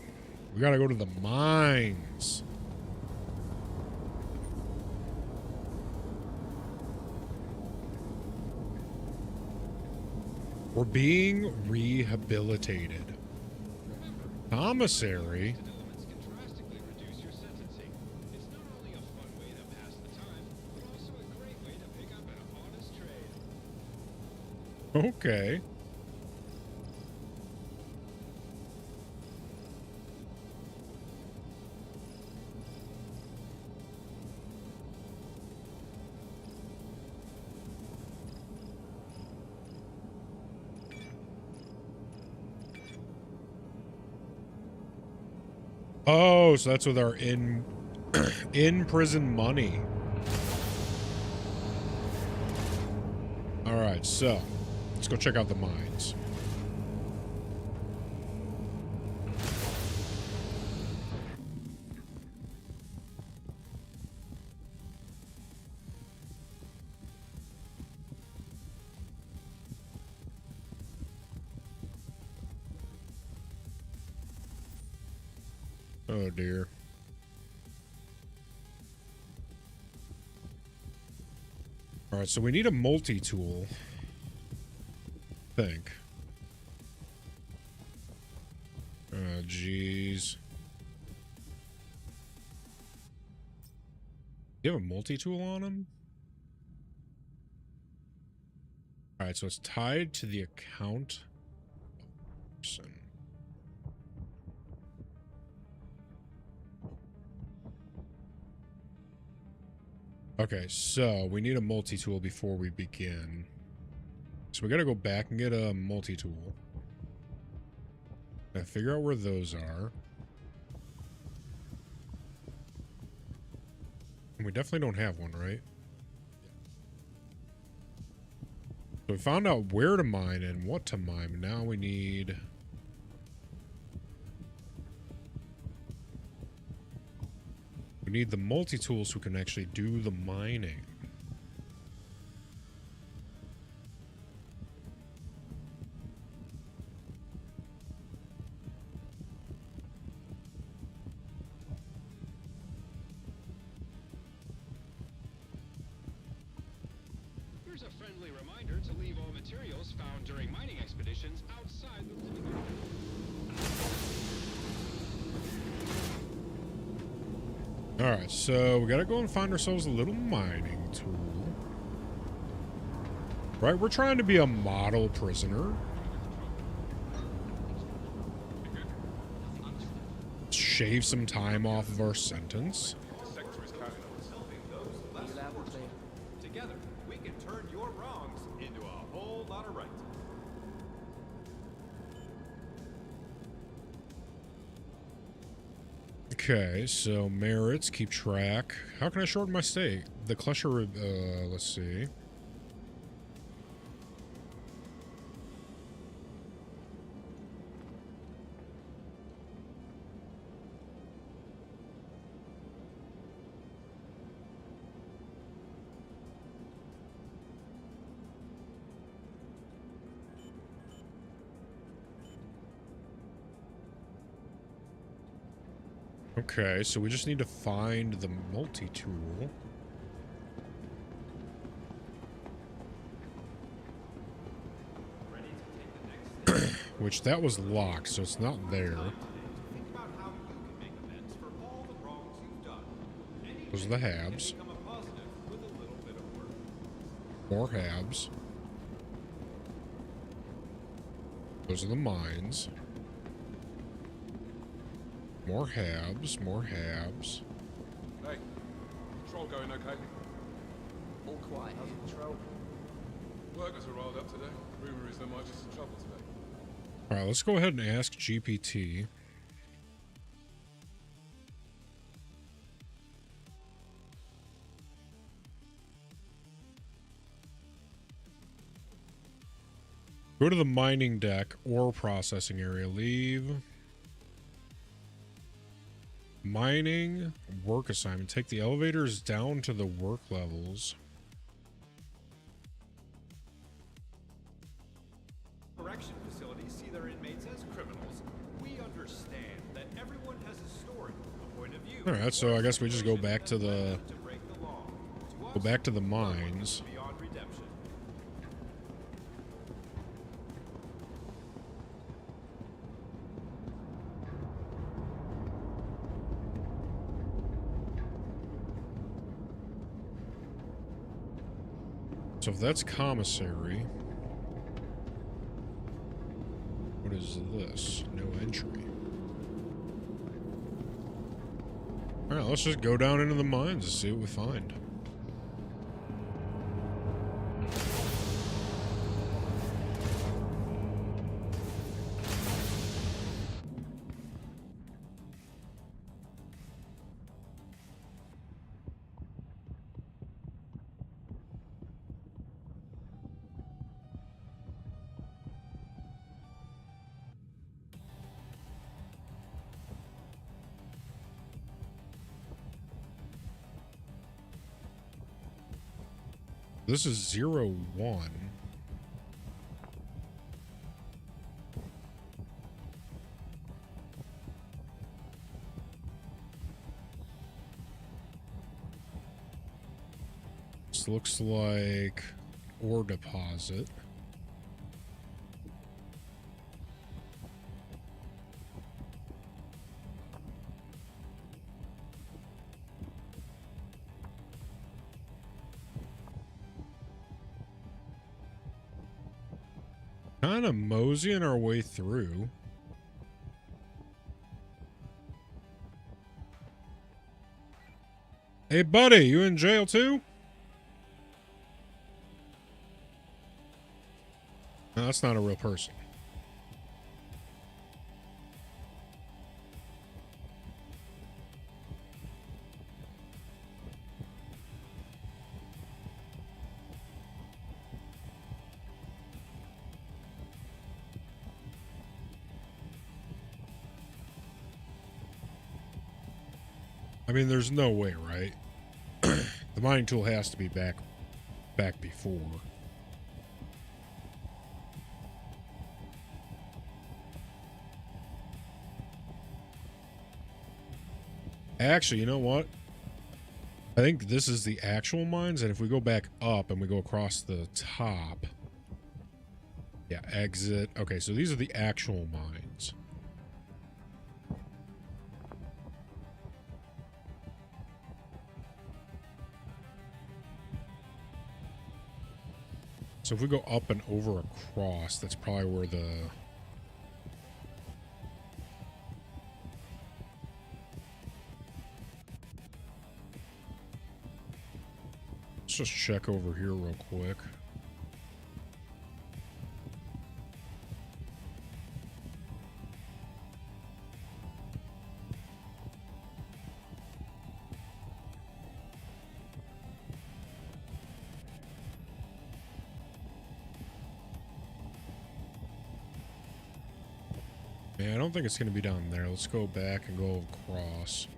We gotta go to the mines. We're being rehabilitated. Commissary? Okay. Oh, so that's with our in prison money. All right, so let's go check out the mines. Oh dear. All right, so we need a multi-tool. I think. Oh, jeez. You have a multi-tool on him? All right, so it's tied to the account person. Okay, so we need a multi-tool before we begin. So we gotta go back and get a multi-tool. Now figure out where those are. And we definitely don't have one, right? So we found out where to mine and what to mine. Now we need... We need the multi-tool so we can actually do the mining. Here's a friendly reminder to leave all materials found during mining expeditions outside the living area. Alright, so we gotta go and find ourselves a little mining tool. Right, we're trying to be a model prisoner. Shave some time off of our sentence. Together, we can turn your wrongs into a whole lot of right. Okay, so merits, keep track. How can I shorten my stay? The cluster, let's see. Okay, so we just need to find the multi-tool. Which that was locked, so it's not there. Those are the habs. More habs. Those are the mines. More habs, more habs. Hey, patrol going okay? All quiet. How's the patrol? Workers are rolled up today. Rumor is there might be some trouble today. Alright, let's go ahead and ask GPT. Go to the mining deck or processing area. Leave. Mining work assignment. Take the elevators down to the work levels. Correction facilities see their inmates as criminals All right, so I guess we just go back to the mines. Beyond redemption. So if that's commissary, what is this? No entry. All right, let's just go down into the mines and see what we find. This is 01. This looks like ore deposit. Kind of moseying our way through. Hey, buddy, you in jail too? No, that's not a real person. I mean, there's no way, right? The mining tool has to be back before. Actually, you know what? I think this is the actual mines, and if we go back up and we go across the top... Yeah, exit. Okay, so these are the actual mines. So if we go up and over across, that's probably where the... Let's just check over here real quick. Yeah, I don't think it's going to be down there. Let's go back and go across.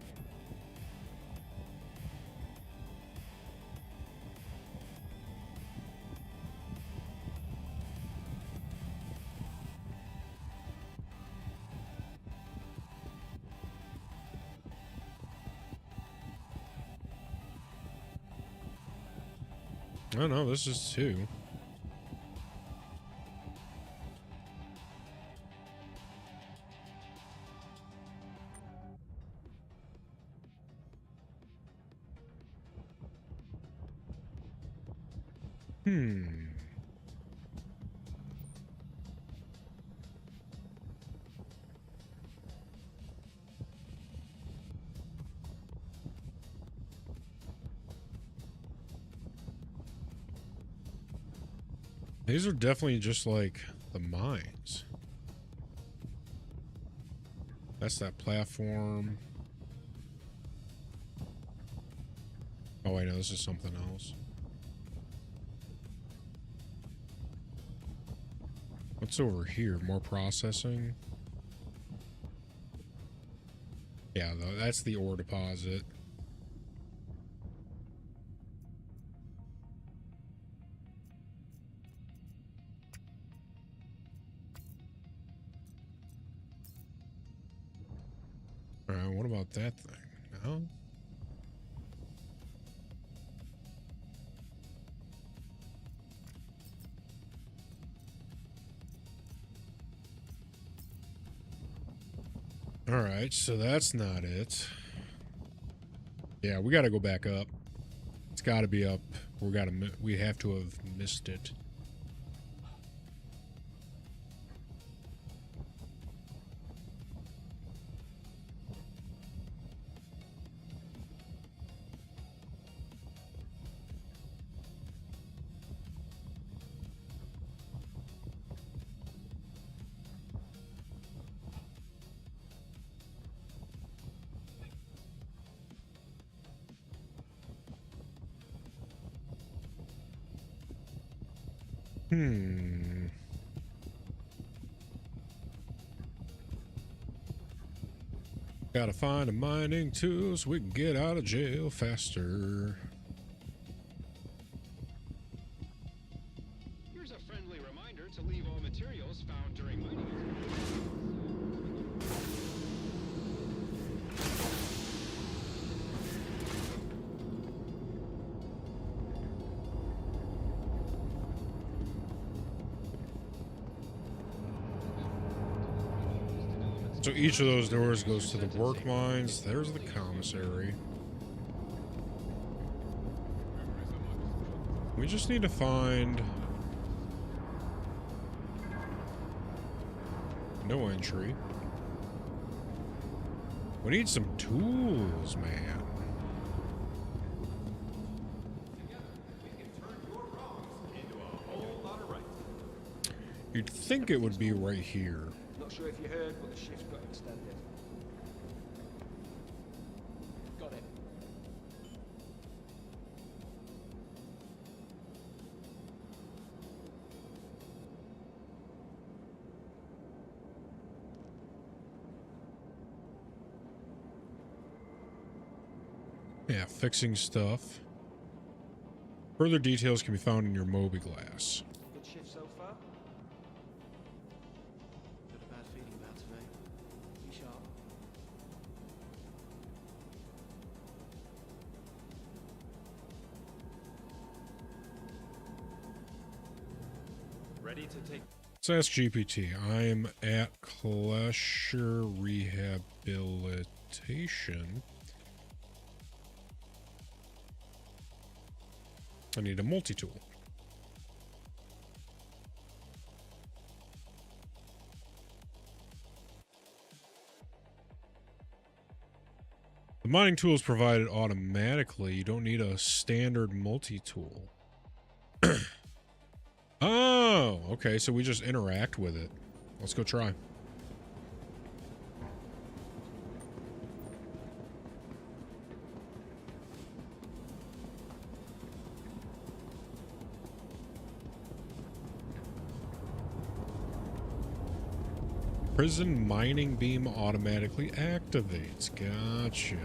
Oh no, this is 2. These are definitely just like the mines. That's that platform. Oh, wait, no, this is something else. What's over here? More processing? Yeah, that's the ore deposit. Alright, what about that thing? No. All right, so that's not it. Yeah, we got to go back up. It's got to be up. We have to have missed it. Gotta find a mining tool so we can get out of jail faster. Here's a friendly reminder to leave all materials found during mining. So each of those doors goes to the work mines. There's the commissary. We just need to find... no entry. We need some tools, man. You'd think it would be right here. Not sure if you heard, but the shift got extended. Got it. Yeah, fixing stuff. Further details can be found in your Moby glass. Good shift so far? Got a bad feeling about today. Be sharp. Ready to take... So that's GPT. I'm at Klesher Rehabilitation. I need a multi-tool. The mining tool is provided automatically. You don't need a standard multi-tool. Oh, okay. So we just interact with it. Let's go try. Prison mining beam automatically activates. Gotcha.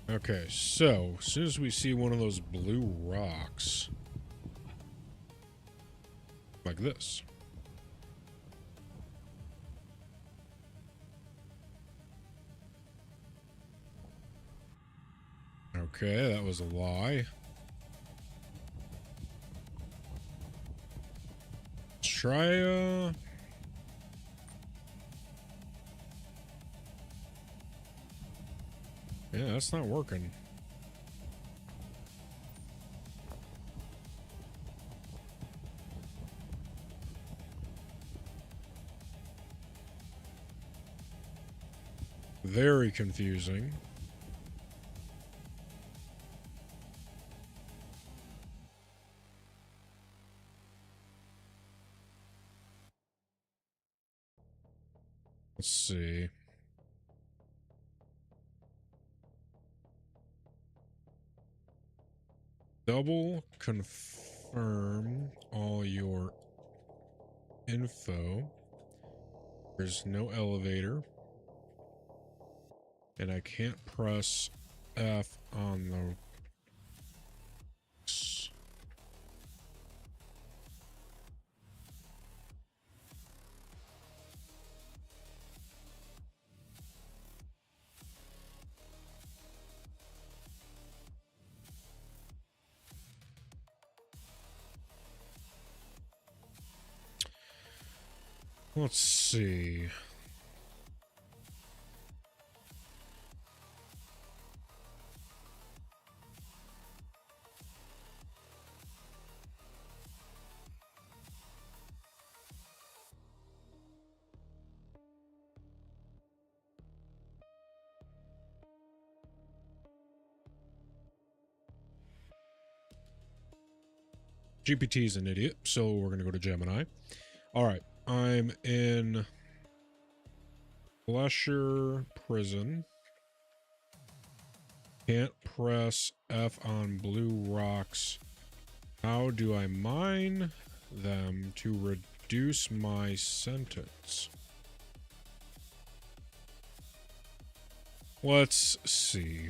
Okay, so as soon as we see one of those blue rocks, like this. Okay, that was a lie. Let's try, yeah, that's not working. Very confusing. Let's see. Double confirm all your info. There's no elevator. And I can't press F on the... Let's see. GPT is an idiot, so we're going to go to Gemini. All right, I'm in Flesher Prison. Can't press F on blue rocks. How do I mine them to reduce my sentence? Let's see.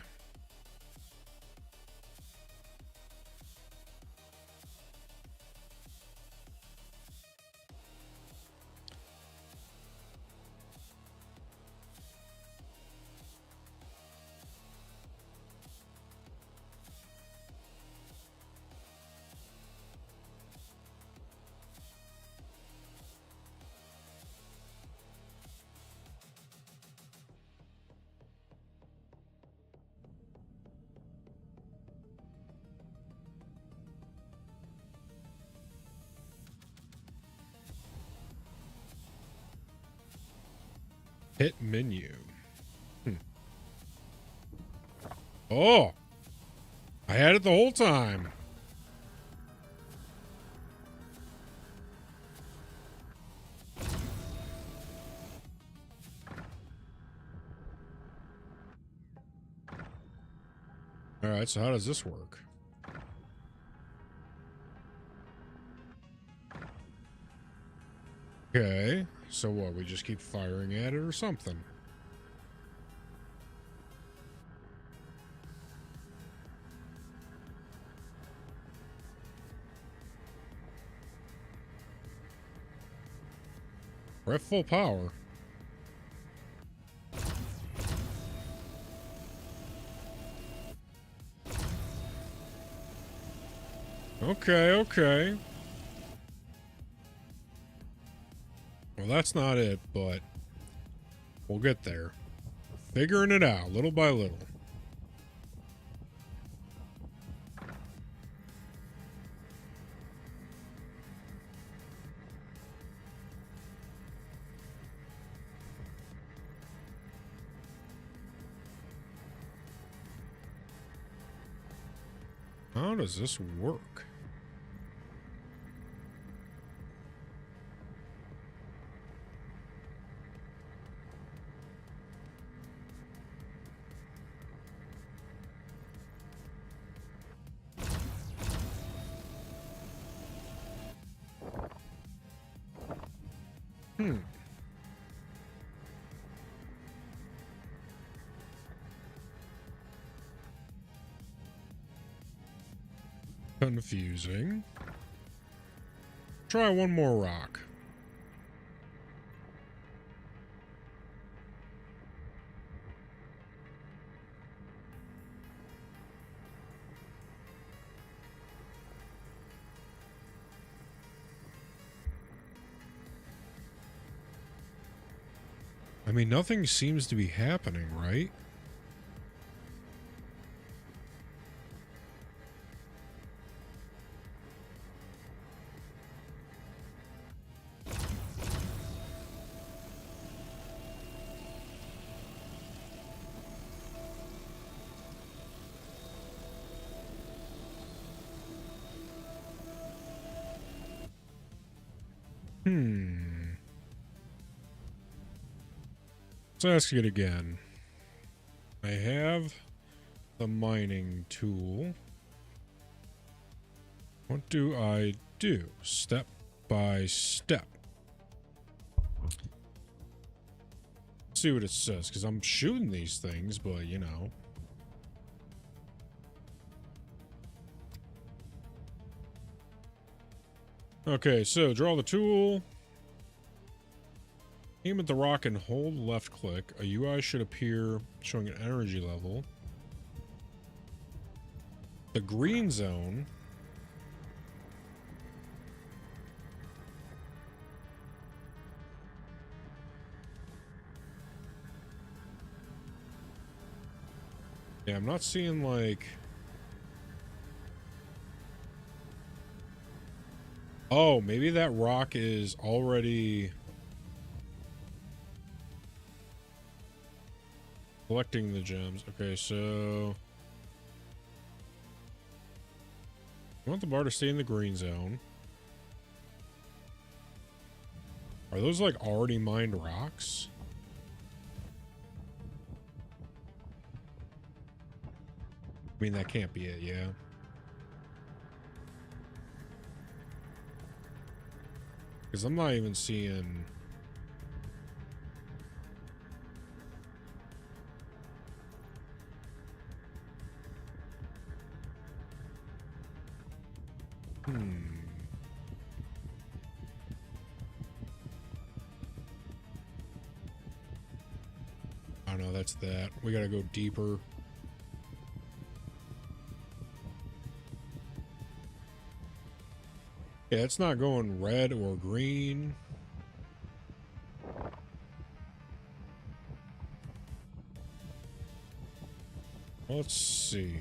Hit menu. Oh, I had it the whole time. All right, so how does this work? Okay, so what? We just keep firing at it or something? We're at full power. Okay, okay. Well, that's not it, but we'll get there. Figuring it out, little by little. How does this work? Confusing. Try one more rock. I mean, nothing seems to be happening, right? Let's ask it again. I have the mining tool. What do I do? Step by step. See what it says, because I'm shooting these things, but you know. Okay, so draw the tool. Aim at the rock and hold left click. A UI should appear showing an energy level. The green zone. Yeah, I'm not seeing like... Oh, maybe that rock is already collecting the gems. Okay, so I want the bar to stay in the green zone. Are those like already mined rocks? I mean, that can't be it, yeah. Because I'm not even seeing... Oh no, that's that. We gotta go deeper. Yeah, it's not going red or green. Let's see.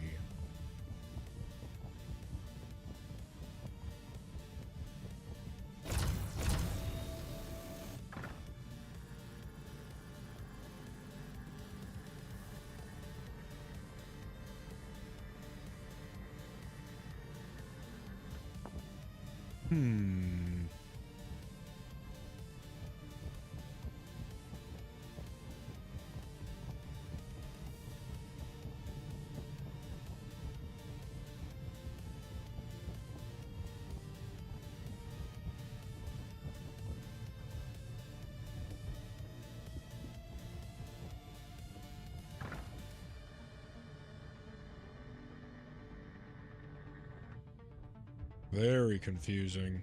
Very confusing.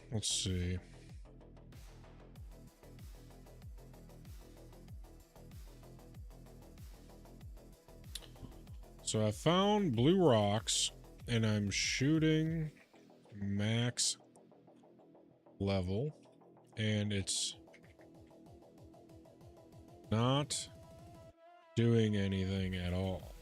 Let's see. So I found blue rocks and I'm shooting max level and it's not doing anything at all.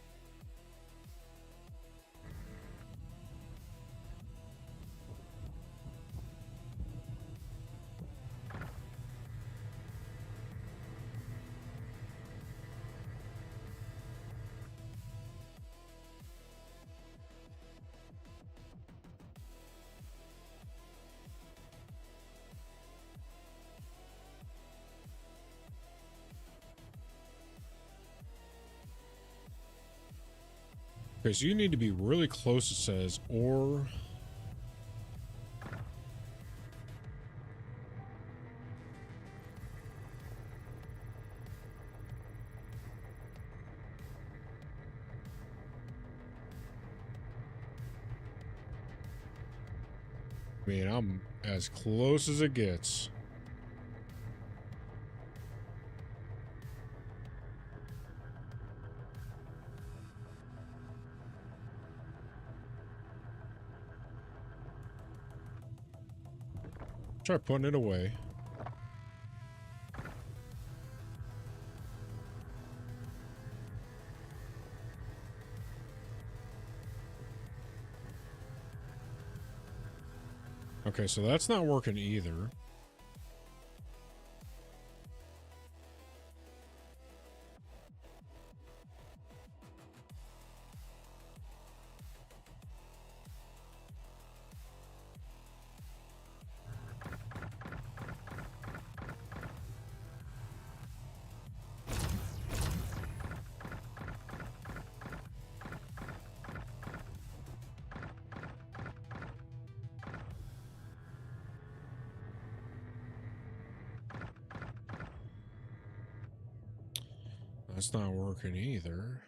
Okay, so you need to be really close, it says, or... I mean, I'm as close as it gets. Try putting it away. Okay, so that's not working either. That's not working either.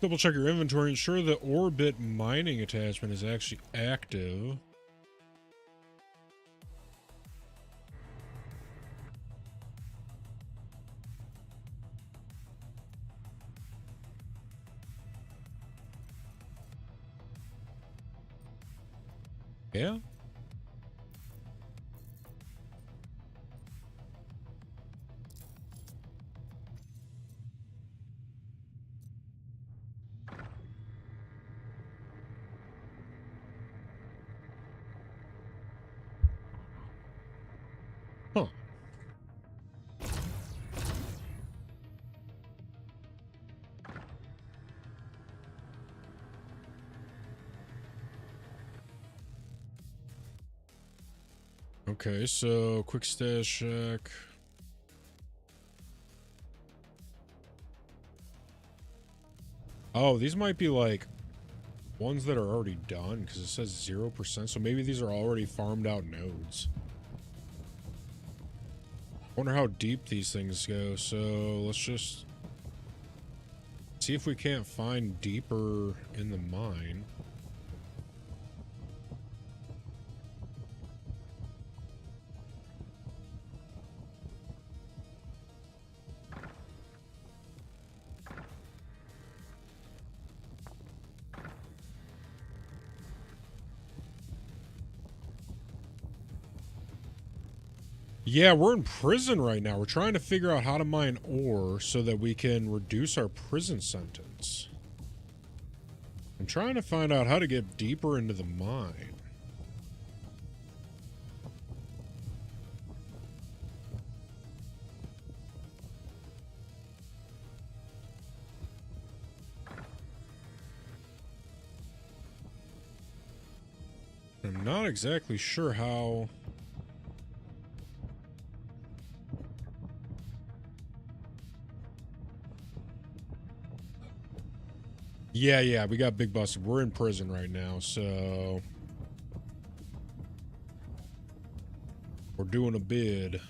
Double check your inventory. Ensure the orbit mining attachment is actually active. Yeah. Huh. Okay, so quick stash check. Oh, these might be like ones that are already done because it says 0%. So maybe these are already farmed out nodes. Wonder how deep these things go. So let's just see if we can't find deeper in the mine. Yeah, we're in prison right now. We're trying to figure out how to mine ore so that we can reduce our prison sentence. I'm trying to find out how to get deeper into the mine. I'm not exactly sure how... Yeah, we got big busted. We're in prison right now, so... we're doing a bid.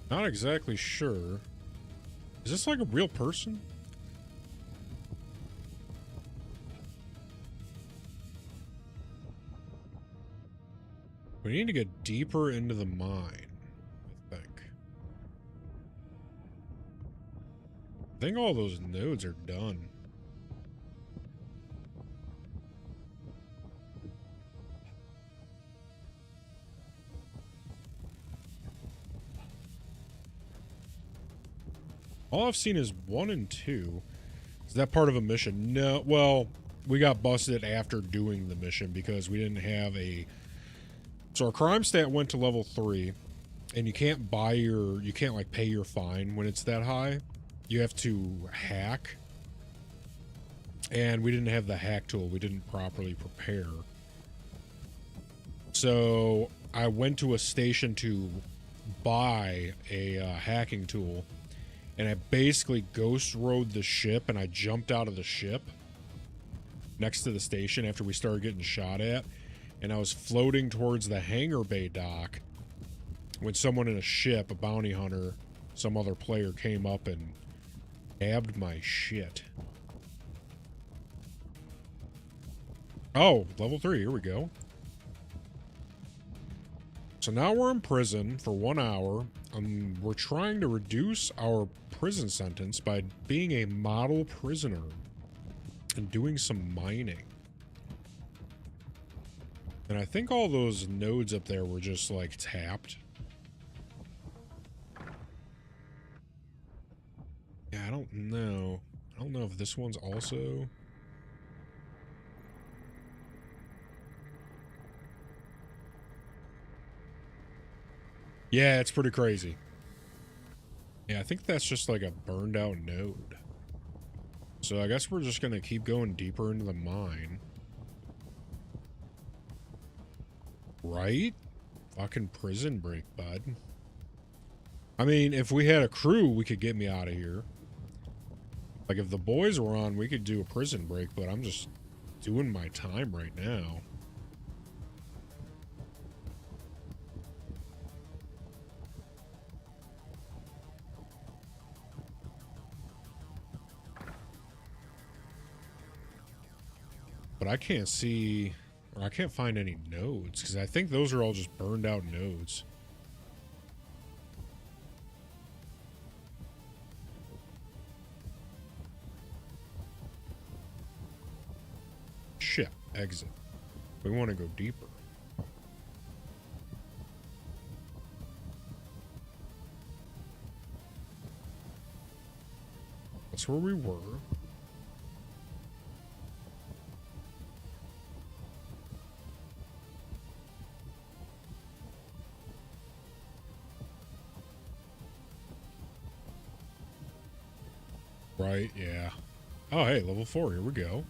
Not exactly sure. Is this like a real person? We need to get deeper into the mine, I think. I think all those nodes are done. All I've seen is 1 and 2. Is that part of a mission? No. Well, we got busted after doing the mission because we didn't have a... So our crime stat went to level 3, and you can't buy your... You can't, like, pay your fine when it's that high. You have to hack. And we didn't have the hack tool. We didn't properly prepare. So I went to a station to buy a hacking tool. And I basically ghost rode the ship, and I jumped out of the ship next to the station after we started getting shot at. And I was floating towards the hangar bay dock when someone in a ship, a bounty hunter, some other player came up and nabbed my shit. Oh, level 3, here we go. So now we're in prison for 1 hour. We're trying to reduce our prison sentence by being a model prisoner and doing some mining. And I think all those nodes up there were just like tapped. Yeah, I don't know. I don't know if this one's also... Yeah, it's pretty crazy. Yeah, I think that's just like a burned out node. So I guess we're just gonna keep going deeper into the mine. Right? Fucking prison break, bud. I mean, if we had a crew, we could get me out of here. Like, if the boys were on, we could do a prison break, but I'm just doing my time right now. But I can't see, or I can't find any nodes, because I think those are all just burned out nodes. Shit, exit. We want to go deeper. That's where we were. Right, yeah. Oh, hey, level 4, here we go.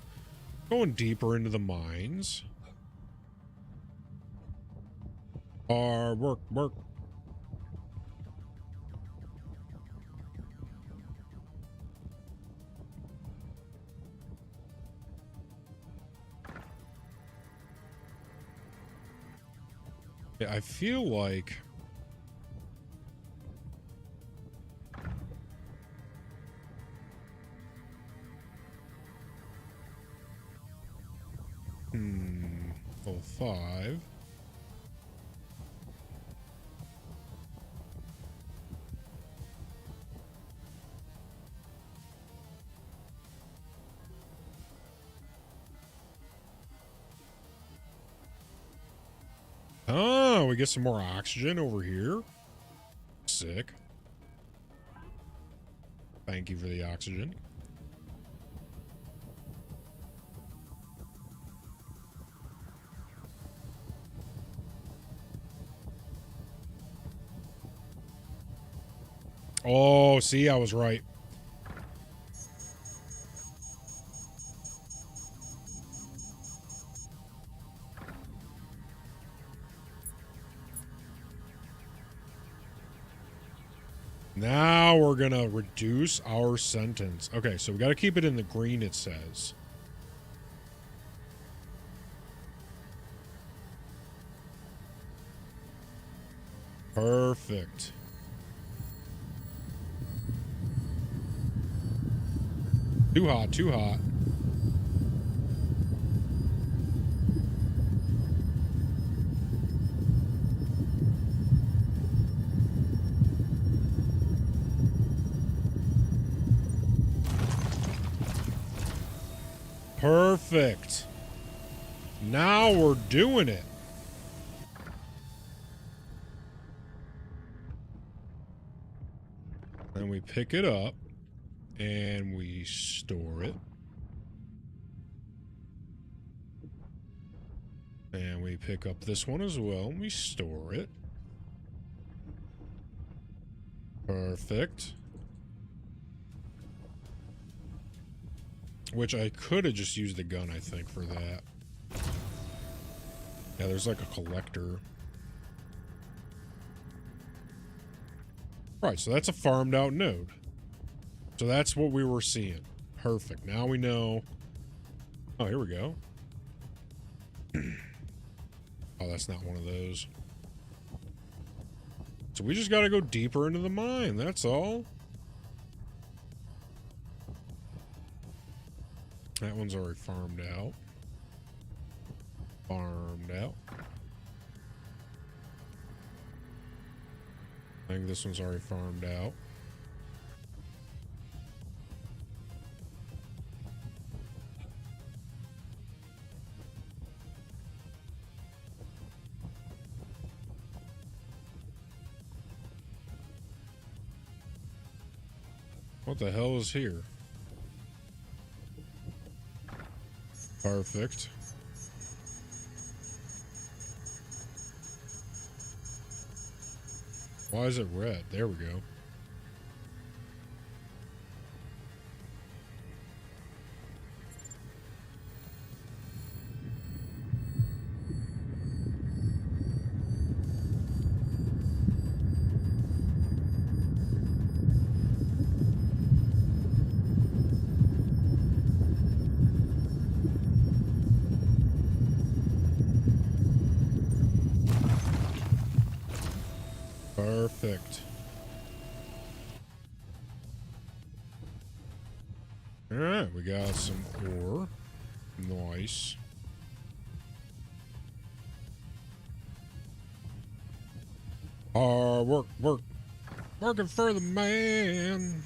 Going deeper into the mines. Work. Yeah, I feel like... Level 5. Oh, we get some more oxygen over here. Sick. Thank you for the oxygen. Oh, see, I was right. Now we're gonna reduce our sentence. Okay, so we gotta keep it in the green, it says. Perfect. Too hot, too hot. Perfect. Now we're doing it. And we pick it up and we store it. And we pick up this one as well and we store it. Perfect. Which I could have just used the gun, I think, for that. Yeah, there's like a collector. Right, so that's a farmed out node. So that's what we were seeing. Perfect. Now we know. Oh, here we go. Oh, that's not one of those. So we just got to go deeper into the mine. That's all. That one's already farmed out. Farmed out. I think this one's already farmed out. What the hell is here? Perfect. Why is it red? There we go. Perfect. Alright, we got some ore. Nice. Working for the man.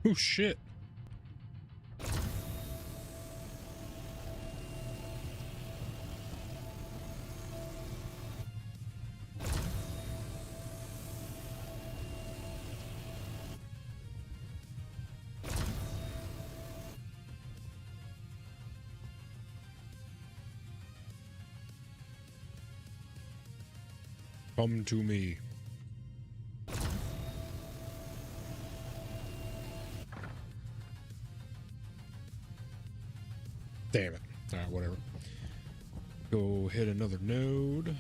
Oh shit. Come to me. Damn it. Alright, whatever. Go hit another node.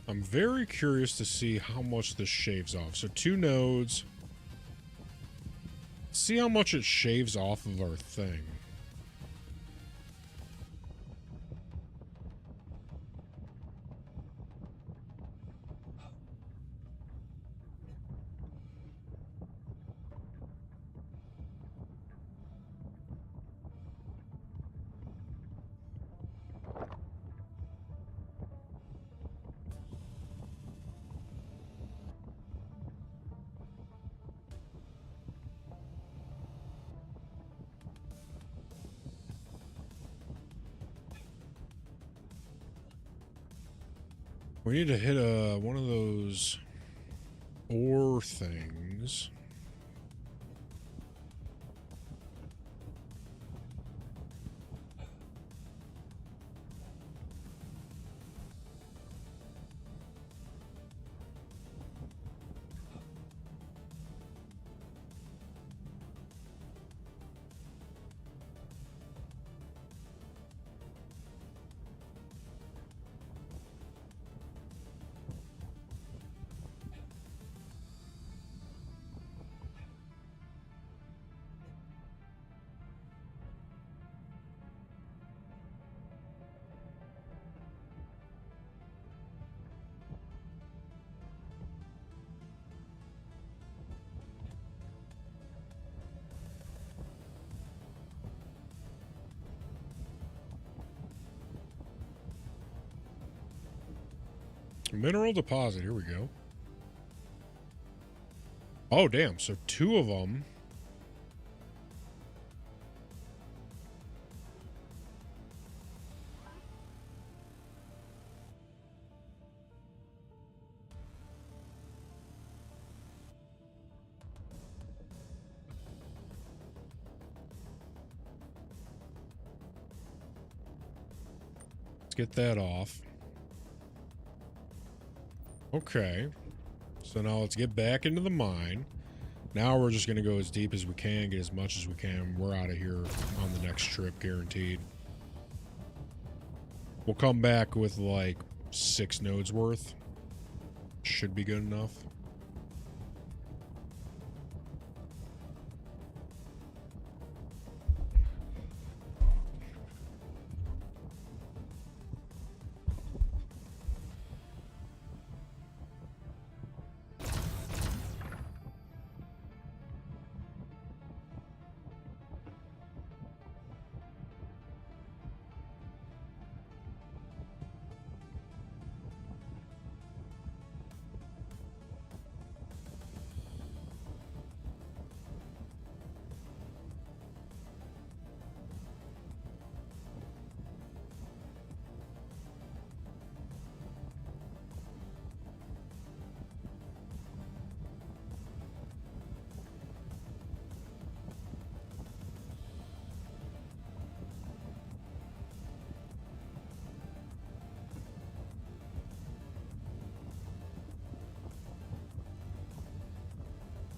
I'm very curious to see how much this shaves off. So 2 nodes. See how much it shaves off of our thing. We need to hit one of those ore things. Mineral deposit, here we go. Oh, damn, so 2 of them. Let's get that off. Okay, so now let's get back into the mine. Now we're just going to go as deep as we can, get as much as we can. We're out of here on the next trip, guaranteed. We'll come back with like 6 nodes worth. Should be good enough.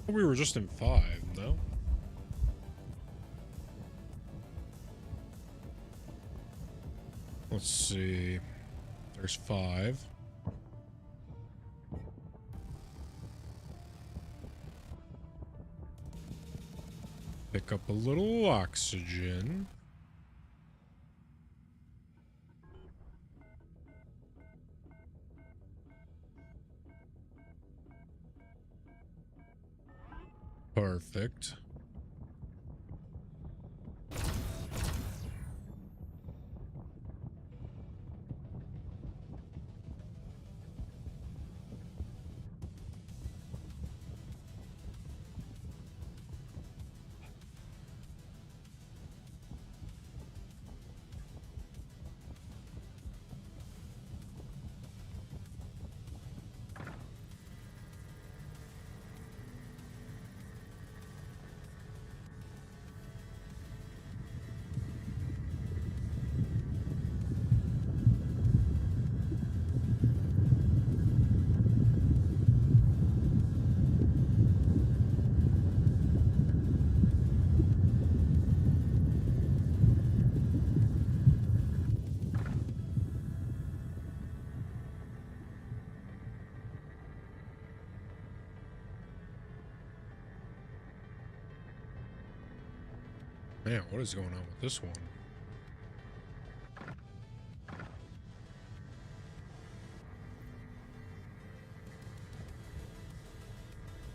We were just in 5, no? Let's see. There's 5. Pick up a little oxygen. Perfect. Man, what is going on with this one?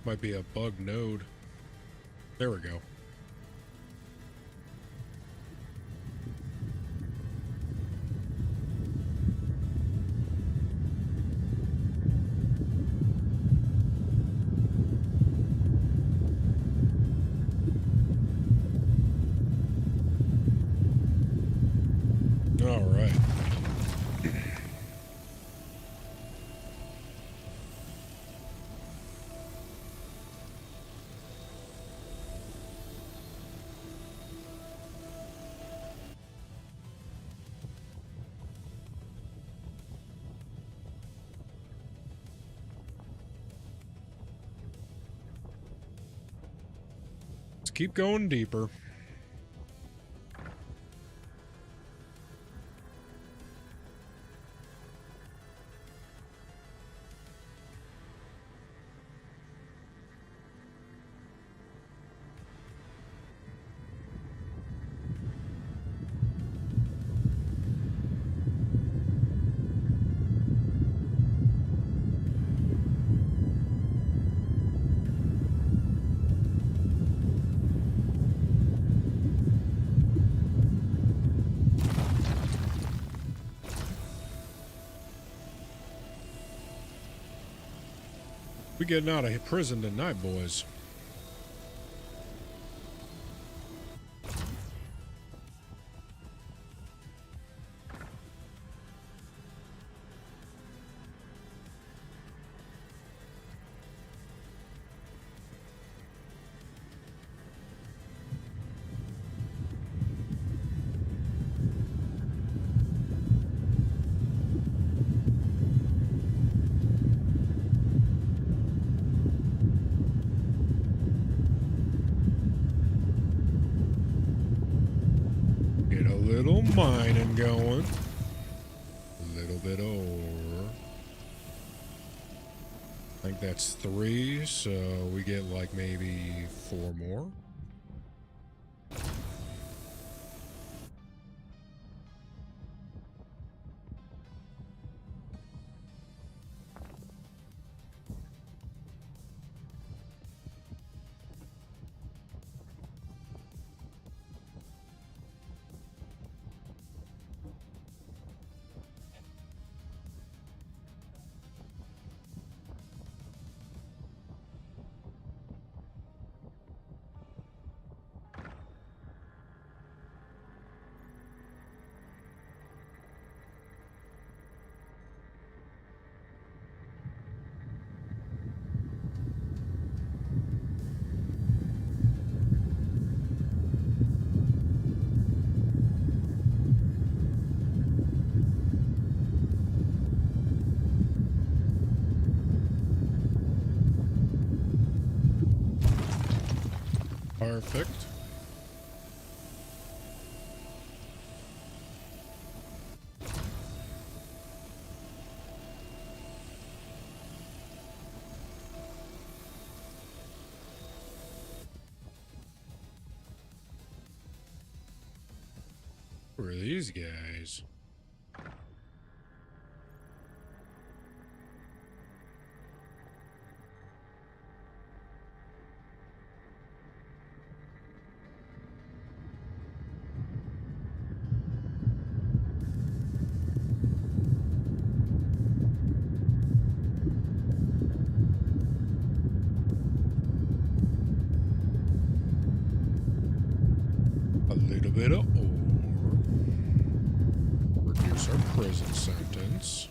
Might be a bug node. There we go. All right. Let's keep going deeper. We getting out of prison tonight, boys. Get a little mining going. A little bit of ore. I think that's 3, so we get like maybe 4 more. Perfect. Who are these guys? A little bit of ore. Reduce our prison sentence.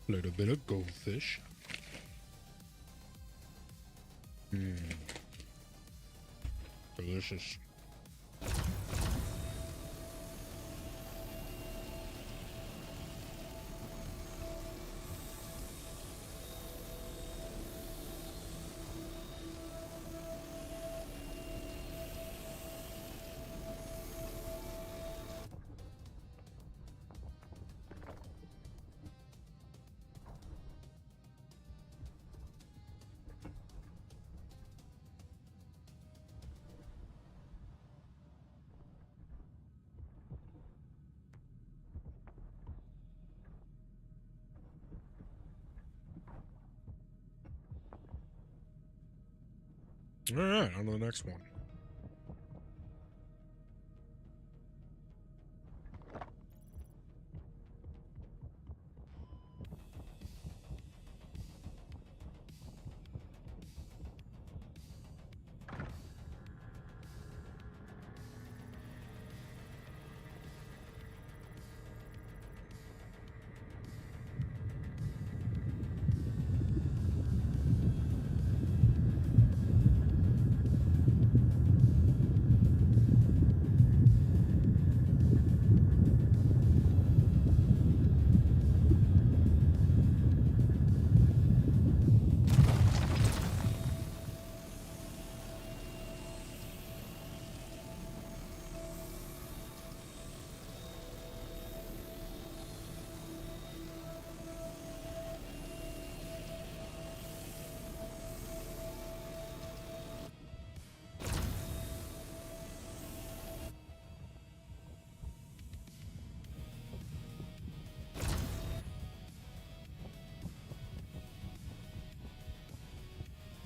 Little bit of goldfish. Delicious. All right, on to the next one.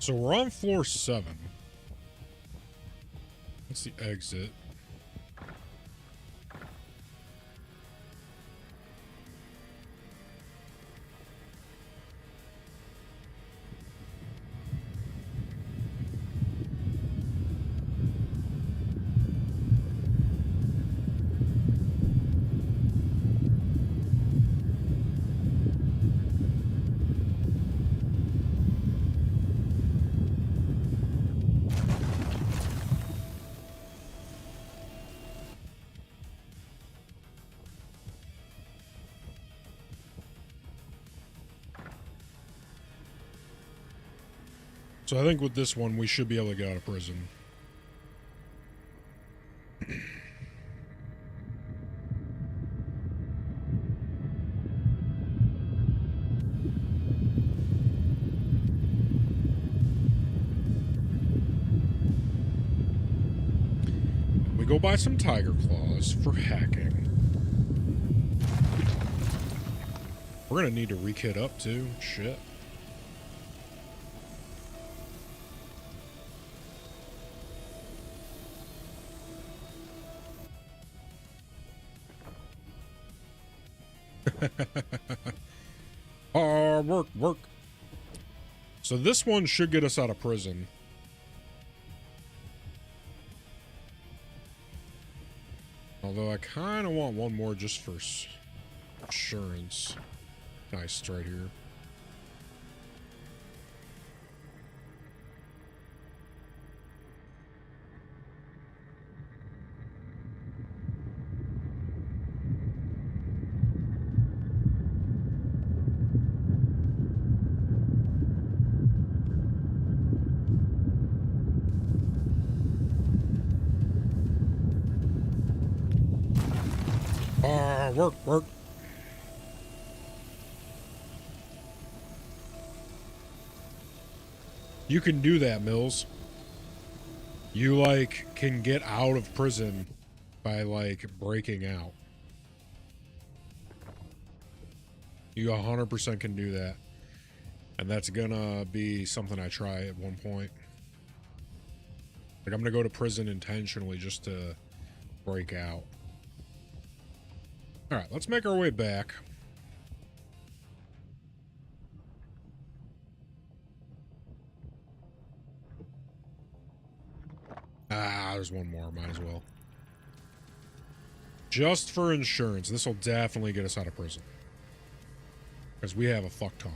So we're on floor 7. That's the exit. So I think with this one, we should be able to get out of prison. We go buy some tiger claws for hacking. We're gonna need to rekit up too. Shit. Work. So this one should get us out of prison. Although I kind of want one more just for insurance. Nice, it's right here. Work. You can do that, Mills. You, like, can get out of prison by, like, breaking out. You 100% can do that. And that's gonna be something I try at one point. Like, I'm gonna go to prison intentionally just to break out. Alright, let's make our way back. There's one more. Might as well. Just for insurance. This will definitely get us out of prison. Because we have a fuck ton.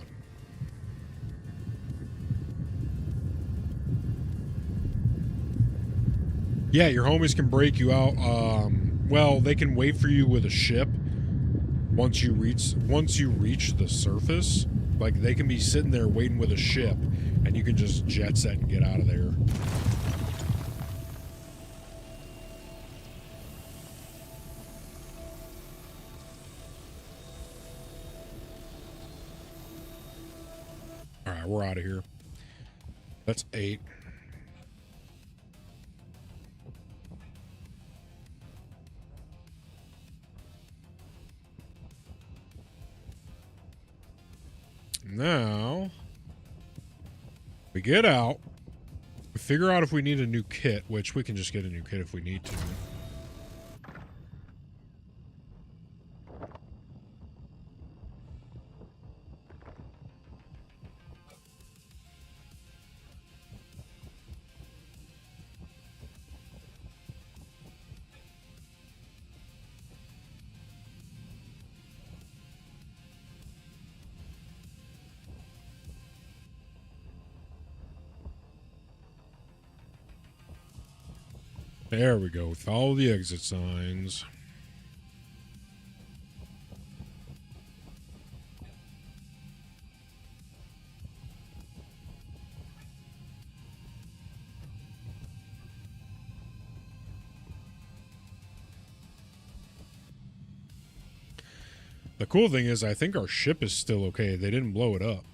Yeah, your homies can break you out. Well, they can wait for you with a ship. Once you reach the surface, like they can be sitting there waiting with a ship, and you can just jet set and get out of there. All right, we're out of here. That's 8. Now, we get out, we figure out if we need a new kit, which we can just get a new kit if we need to. There we go. Follow the exit signs. The cool thing is, I think our ship is still okay. They didn't blow it up.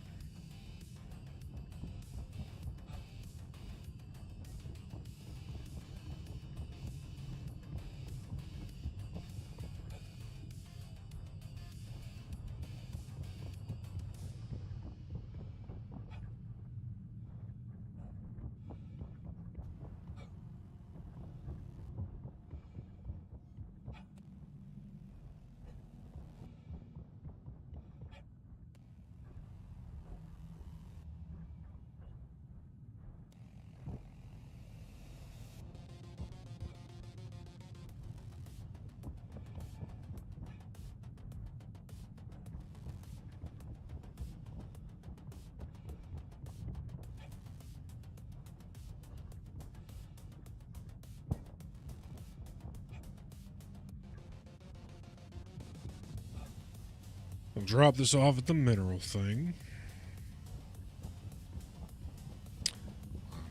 We'll drop this off at the mineral thing.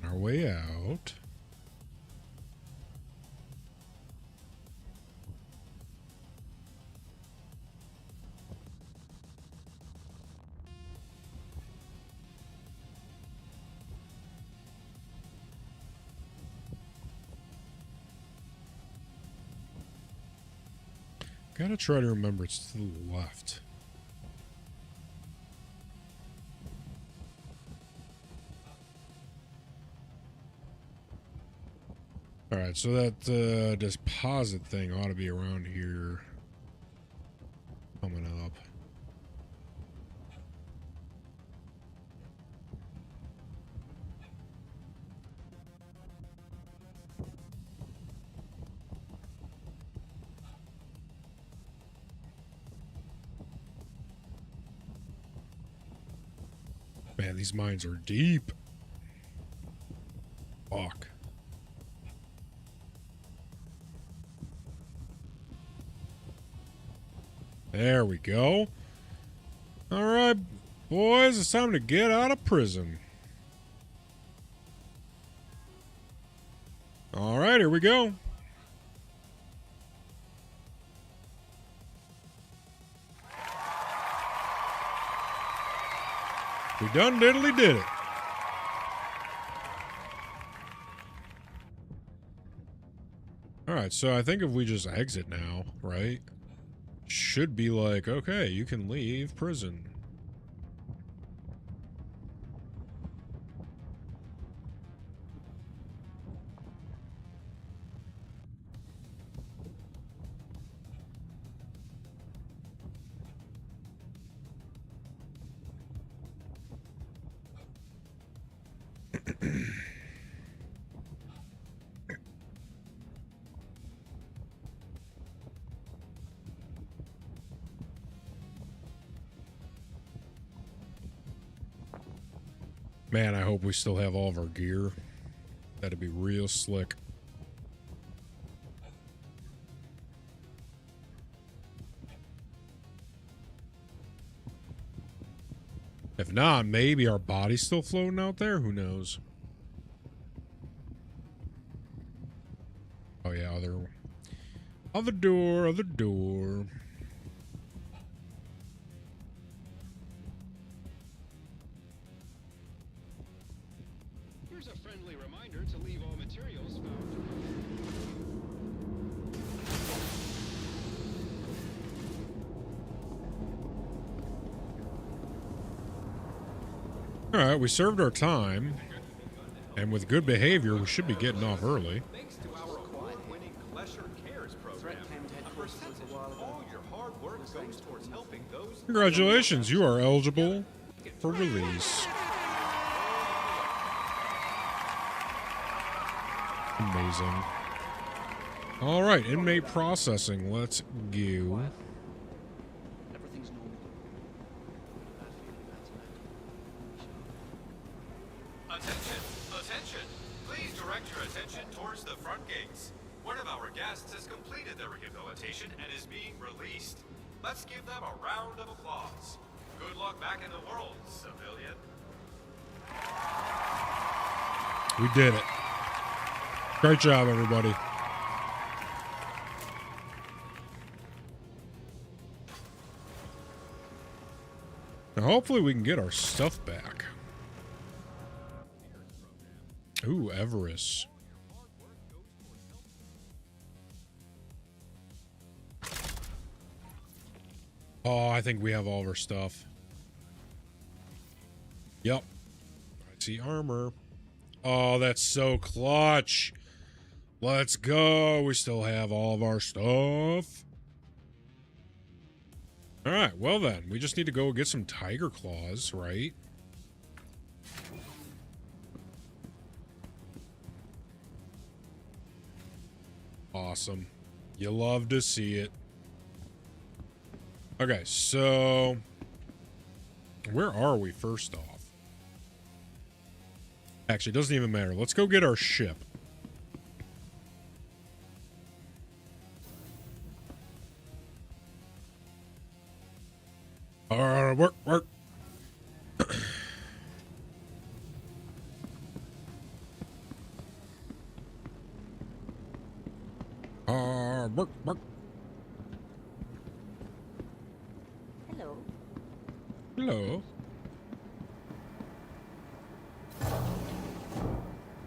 On our way out. Gotta try to remember it's to the left. Alright, so that deposit thing ought to be around here. Coming up. Man, these mines are deep. Fuck. There we go. All right, boys, it's time to get out of prison. All right, here we go. We done diddly did it. All right, so I think if we just exit now, right? Should be like, okay, you can leave prison. Man, I hope we still have all of our gear. That'd be real slick. If not, maybe our body's still floating out there. Who knows? Oh yeah, other door, other door. Here's a friendly reminder to leave all materials found. All right, we served our time, and with good behavior, we should be getting off early. Thanks to our award-winning Klesher Cares program, a percentage of all your hard work goes towards helping those. Congratulations, you are eligible for release. Amazing. All right, inmate processing. Let's go. Everything's normal. Attention! Attention! Please direct your attention towards the front gates. One of our guests has completed their rehabilitation and is being released. Let's give them a round of applause. Good luck back in the world, civilian. We did it. Great job, everybody. Now, hopefully we can get our stuff back. Ooh, Everest. Oh, I think we have all of our stuff. Yep. I see armor. Oh, that's so clutch. Let's go. We still have all of our stuff. All right, well then, we just need to go get some tiger claws, right? Awesome. You love to see it. Okay, so where are we first off? Actually, it doesn't even matter. Let's go get our ship. Work. Work. Hello. Hello.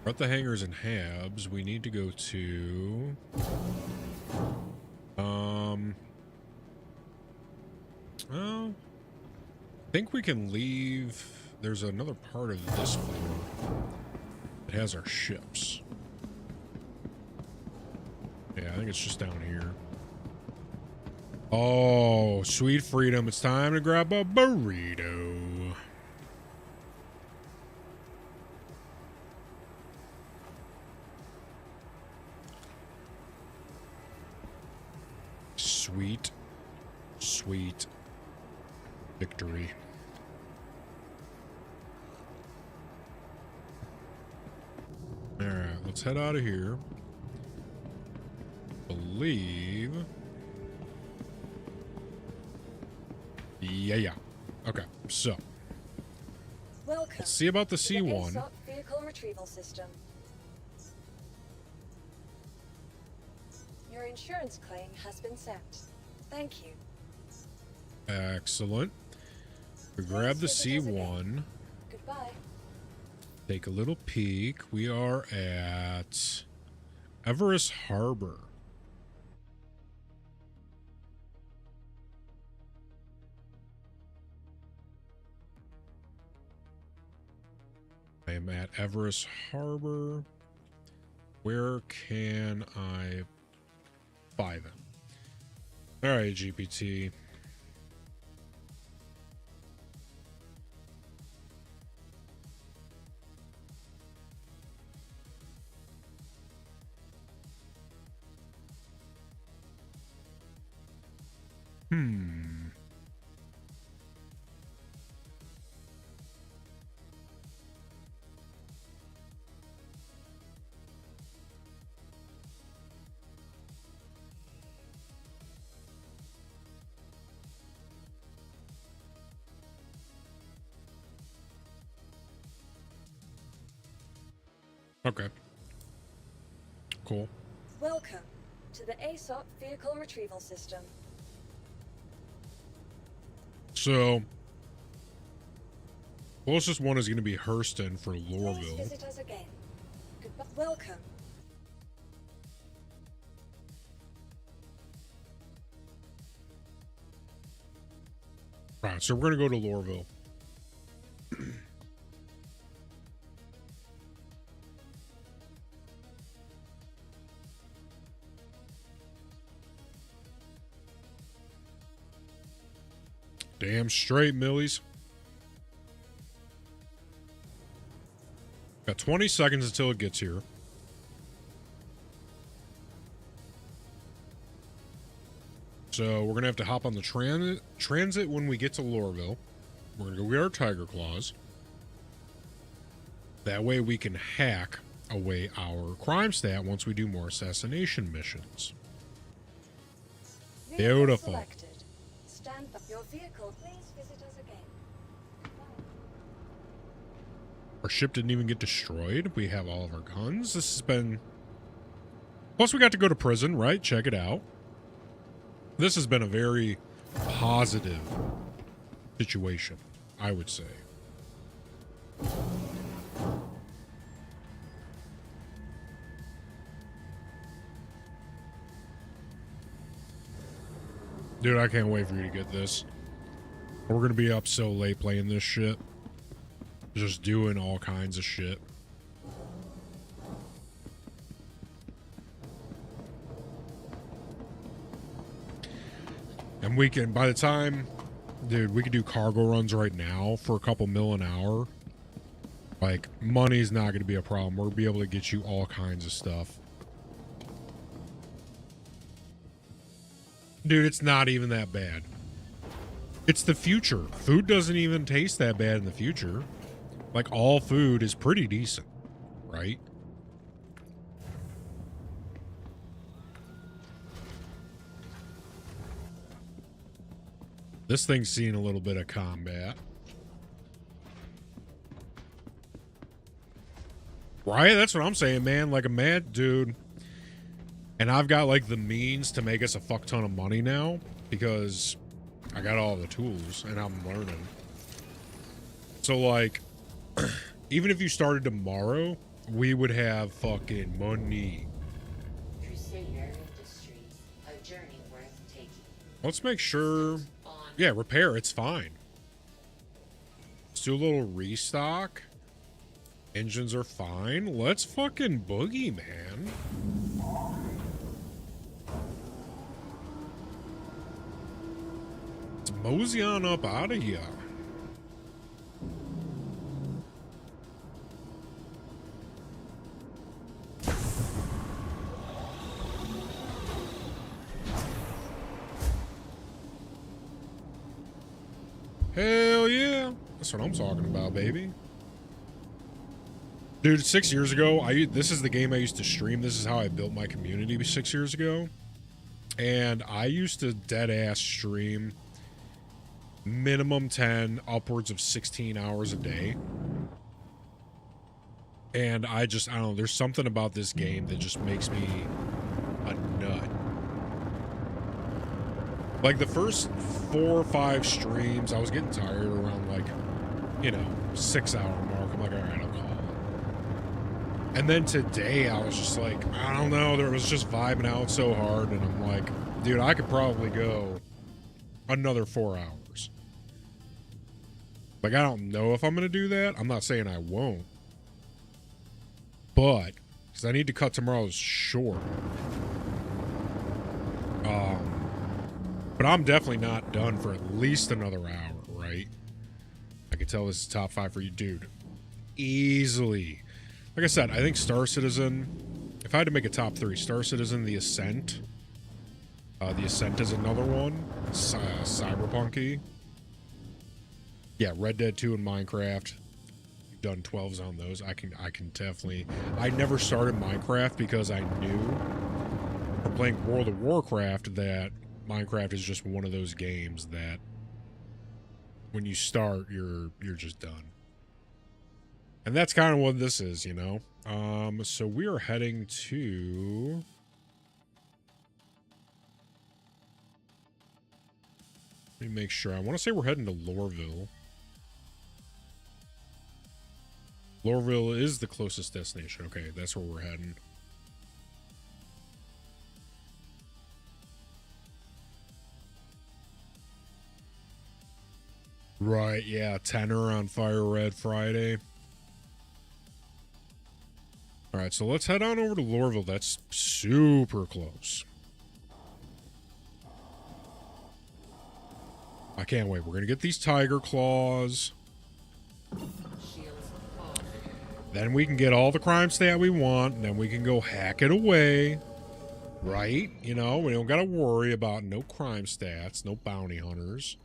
We're at the hangars and habs. We need to go to... Well, I think we can leave... There's another part of this floor that has our ships. Yeah, I think it's just down here. Oh, sweet freedom. It's time to grab a burrito. Sweet, sweet victory. All right, let's head out of here. Believe. Yeah. Okay, so Welcome. let's see about the to C1. ASOP vehicle retrieval system. Your insurance claim has been sent. Thank you. Excellent. We grab the C1. Goodbye. Take a little peek. We are at Everest Harbor. I am at Everest Harbor. Where can I buy them? All right, GPT. Okay. Cool. Welcome to the ASOP vehicle retrieval system. So, closest one is going to be Hurston for Please Lorville. visit us again. Goodbye. Welcome. Right, so we're going to go to Lorville. Damn straight, Millies. Got 20 seconds until it gets here. So we're going to have to hop on the transit when we get to Lorville. We're going to go get our Tiger Claws. That way we can hack away our crime stat once we do more assassination missions. Vehicle Beautiful. selected. Stand by. Your vehicle. Please visit us again. Our ship didn't even get destroyed. We have all of our guns. This has been... Plus we got to go to prison, right? Check it out. This has been a very positive situation, I would say. Dude, I can't wait for you to get this. We're going to be up so late playing this shit. Just doing all kinds of shit. And we can, by the time, dude, we could do cargo runs right now for a couple mil an hour. Like, money's not going to be a problem. We'll be able to get you all kinds of stuff. Dude, it's not even that bad. It's the future. Food doesn't even taste that bad in the future. Like, all food is pretty decent, right? This thing's seen a little bit of combat. Right? That's what I'm saying, man. Like a mad dude. And I've got, like, the means to make us a fuck ton of money now. Because I got all the tools and I'm learning. So, like, even if you started tomorrow, we would have fucking money. Crusader Industries, a journey worth taking. Let's make sure... Yeah, repair, it's fine. Let's do a little restock. Engines are fine. Let's fucking boogie, man. mosey on up out of here. Hell yeah. That's what I'm talking about, baby. Dude, 6 years ago, this is the game I used to stream. This is how I built my community 6 years ago. And I used to dead ass stream minimum 10, upwards of 16 hours a day. And I don't know, there's something about this game that just makes me a nut. Like the first 4 or 5 streams, I was getting tired around like, 6 hour mark. I'm like, all right, I'll call it. And then today I was just like, I don't know, there was just vibing out so hard. And I'm like, dude, I could probably go another 4 hours. Like, I don't know if I'm going to do that. I'm not saying I won't. But, because I need to cut tomorrow's short. But I'm definitely not done for at least another hour, right? I can tell this is top 5 for you, dude. Easily. Like I said, I think Star Citizen, if I had to make a top 3, Star Citizen, The Ascent. The Ascent is another one. Cyberpunky. Yeah, Red Dead 2 and Minecraft. You've done 12s on those. I can definitely... I never started Minecraft because I knew from playing World of Warcraft that Minecraft is just one of those games that when you start, you're just done. And that's kind of what this is, So we are heading to... Let me make sure. I want to say we're heading to Lorville. Lorville is the closest destination. Okay, that's where we're heading. Right, yeah. Tenor on Fire Red Friday. Alright, so let's head on over to Lorville. That's super close. I can't wait. We're going to get these tiger claws. Then we can get all the crime stat we want, and then we can go hack it away. Right? We don't got to worry about no crime stats, no bounty hunters.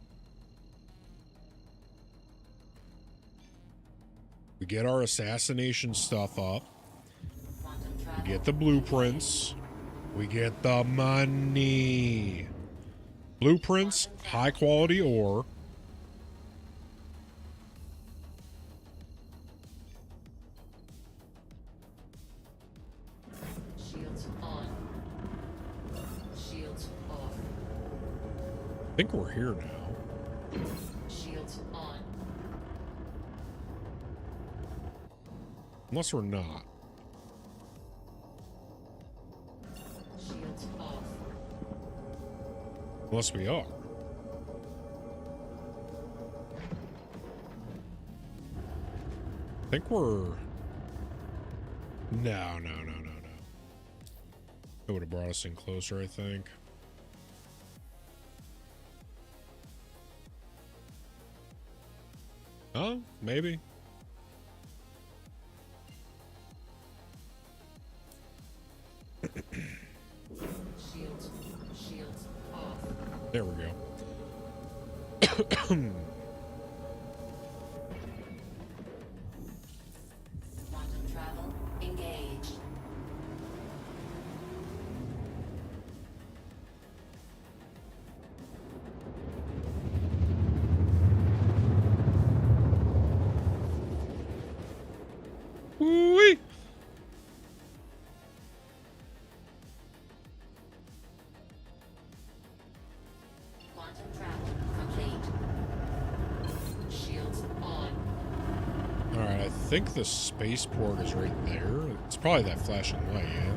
We get our assassination stuff up. We get the blueprints. We get the money. Blueprints, high quality ore. Shields on. Shields off. I think we're here now. Shields on. Unless we're not. Shields off. Unless we are. I think we're... No. It would have brought us in closer, I think. Oh, maybe. Shields off. There we go. Quantum travel engaged. Whee! Quantum travel complete. Shields on. Alright, I think the spaceport is right there. It's probably that flashing light, yeah?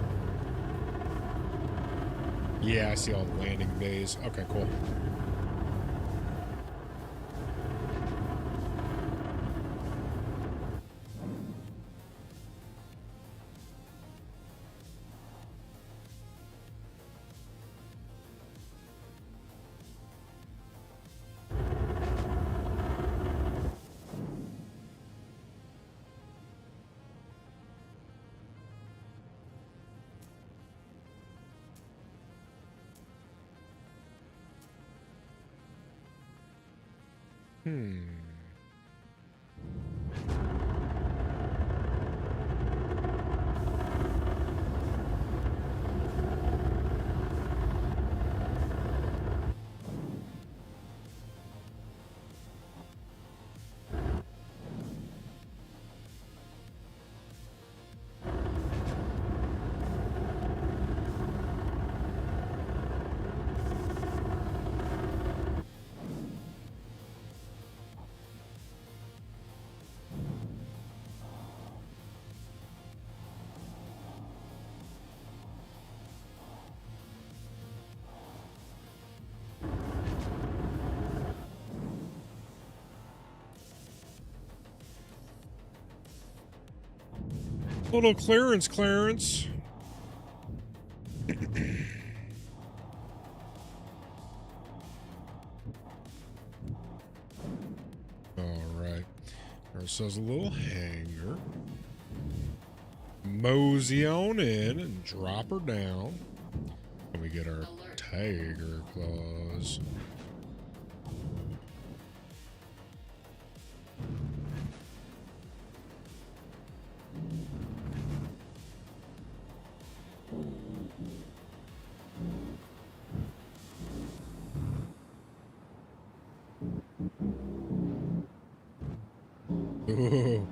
Yeah, I see all the landing bays. Okay, cool. Little clearance, Clarence. Alright. Ourselves a little hanger. Mosey on in and drop her down. And we get our tiger claws. Ooh,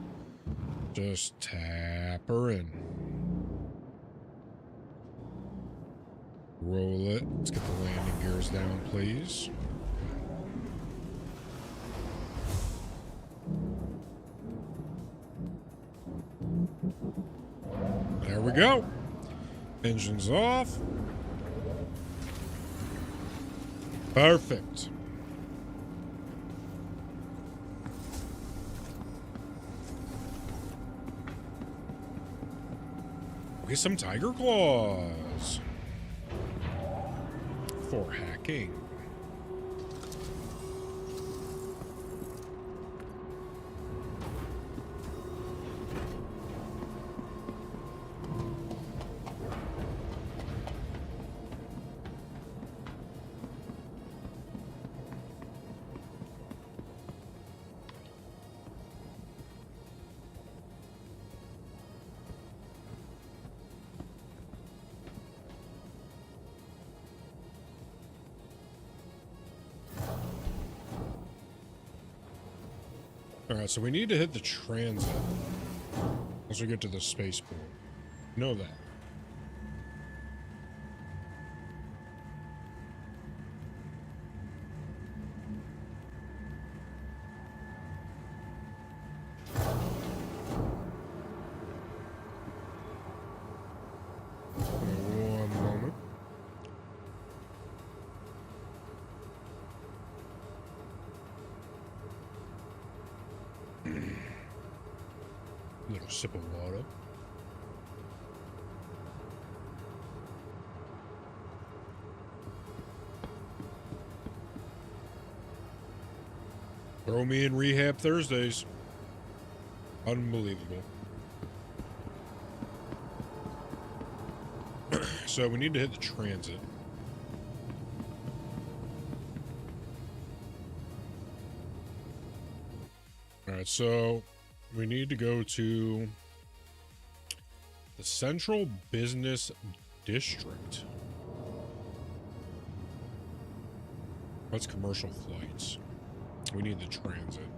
just tap her in. Roll it. Let's get the landing gears down, please. There we go. Engines off. Perfect. Get some tiger claws for hacking. Alright, so we need to hit the transit once we get to the spaceport. Know that. One moment. Little sip of water. Throw me in Rehab Thursdays. Unbelievable. So we need to hit the transit. Alright, so we need to go to the Central Business District. What's commercial flights? We need the transit.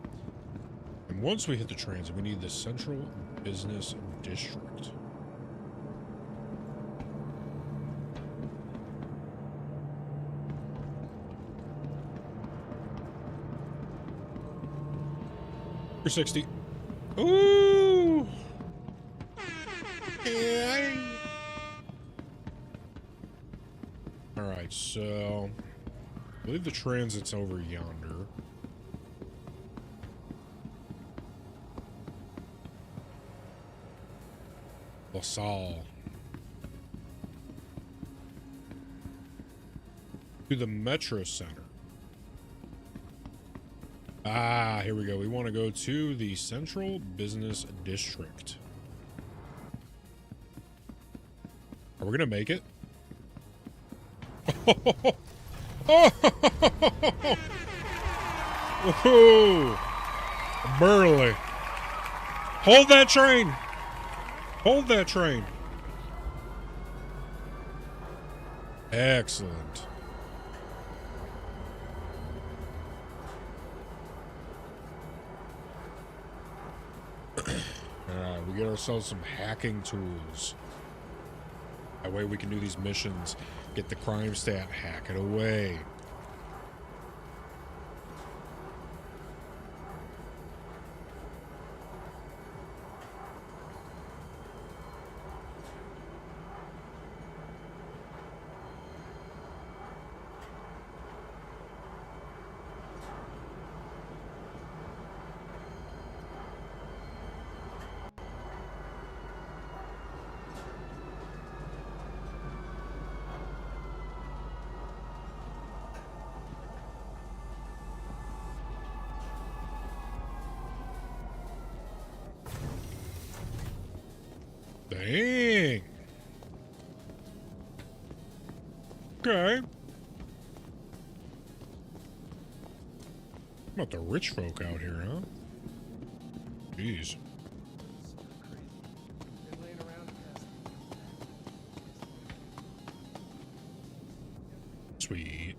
And once we hit the transit, we need the Central Business District. For 60. Ooh! Alright, so I believe the transit's over yonder. LaSalle. To the Metro Center. Ah, here we go. We want to go to the Central Business District. Are we going to make it? Woohoo! Burley. Hold that train. Hold that train. Excellent. Alright, we get ourselves some hacking tools. That way we can do these missions. Get the crime stat, hack it away. Dang. Okay. About the rich folk out here, huh? Jeez. Sweet.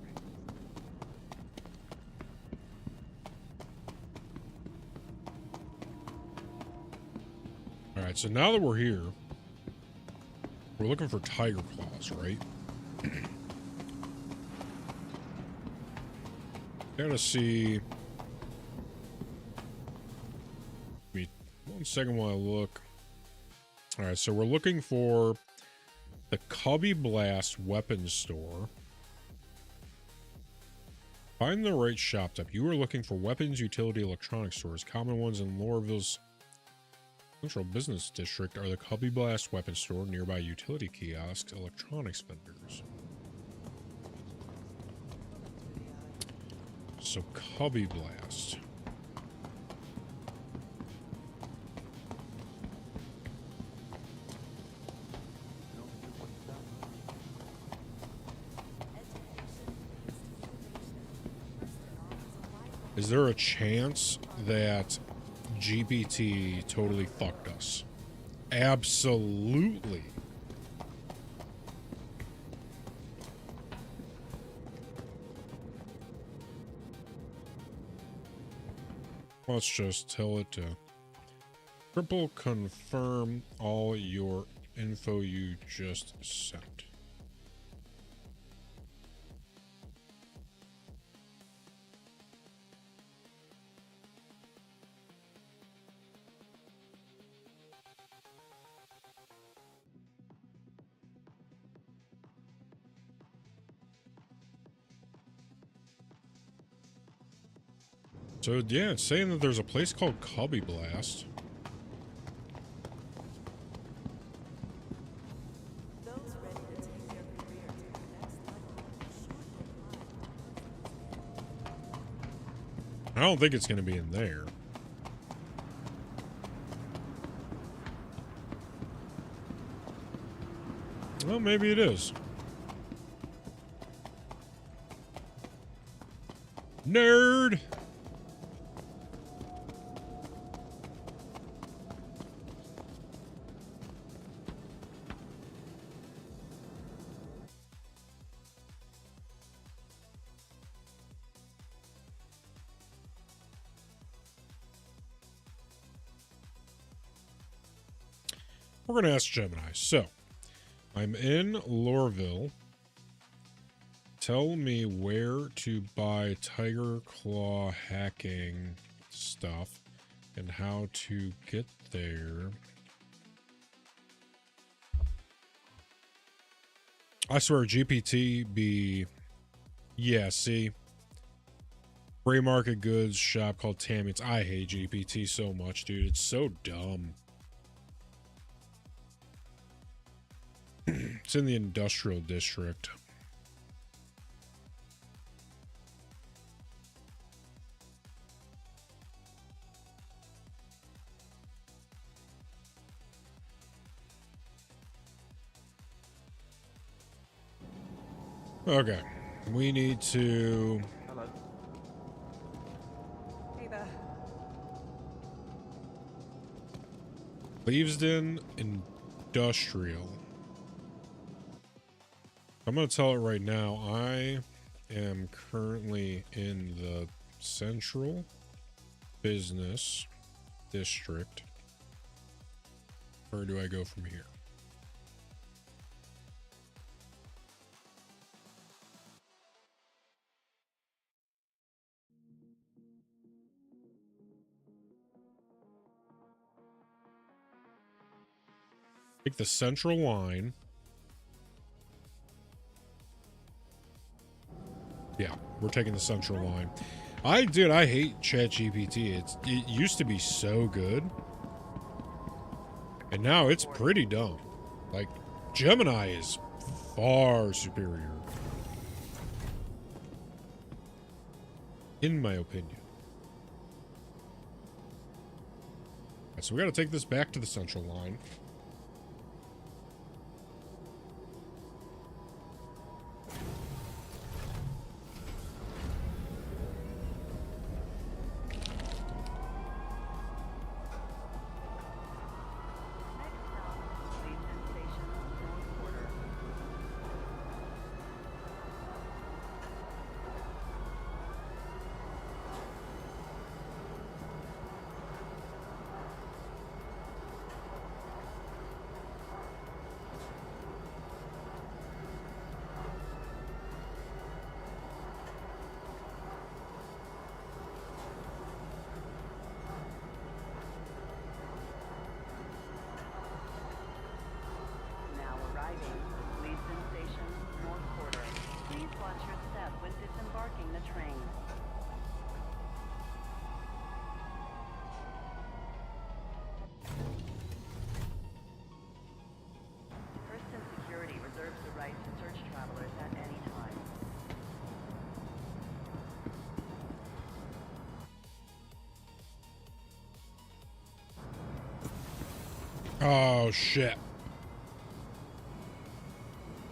Alright, so now that we're here, we're looking for tiger claws, right? Gotta see. Wait 1 second while I look. Alright, so we're looking for the Cubby Blast weapons store. Find the right shop type. You are looking for weapons, utility, electronics stores. Common ones in Laurelville's Central Business District are the Cubby Blast weapons store, nearby utility kiosks, electronics vendors. So Cubby Blast. Is there a chance that GPT totally fucked us? Absolutely. Let's just tell it to triple confirm all your info you just sent. So yeah, it's saying that there's a place called Cubby Blast. I don't think it's going to be in there. Well, maybe it is. Nerd! We're going to ask Gemini. So, I'm in Lorville. Tell me where to buy Tiger Claw hacking stuff and how to get there. I swear, GPT be... Yeah, see? Gray market goods shop called Tammy's. I hate GPT so much, dude. It's so dumb. It's in the industrial district. Okay. We need to... Hello. Leavesden Industrial. I'm going to tell it right now. I am currently in the Central Business District. Where do I go from here? Take the Central line. Yeah, we're taking the Central line. I hate ChatGPT. It used to be so good. And now it's pretty dumb. Like, Gemini is far superior. In my opinion. Right, so we gotta take this back to the Central line. Oh, shit.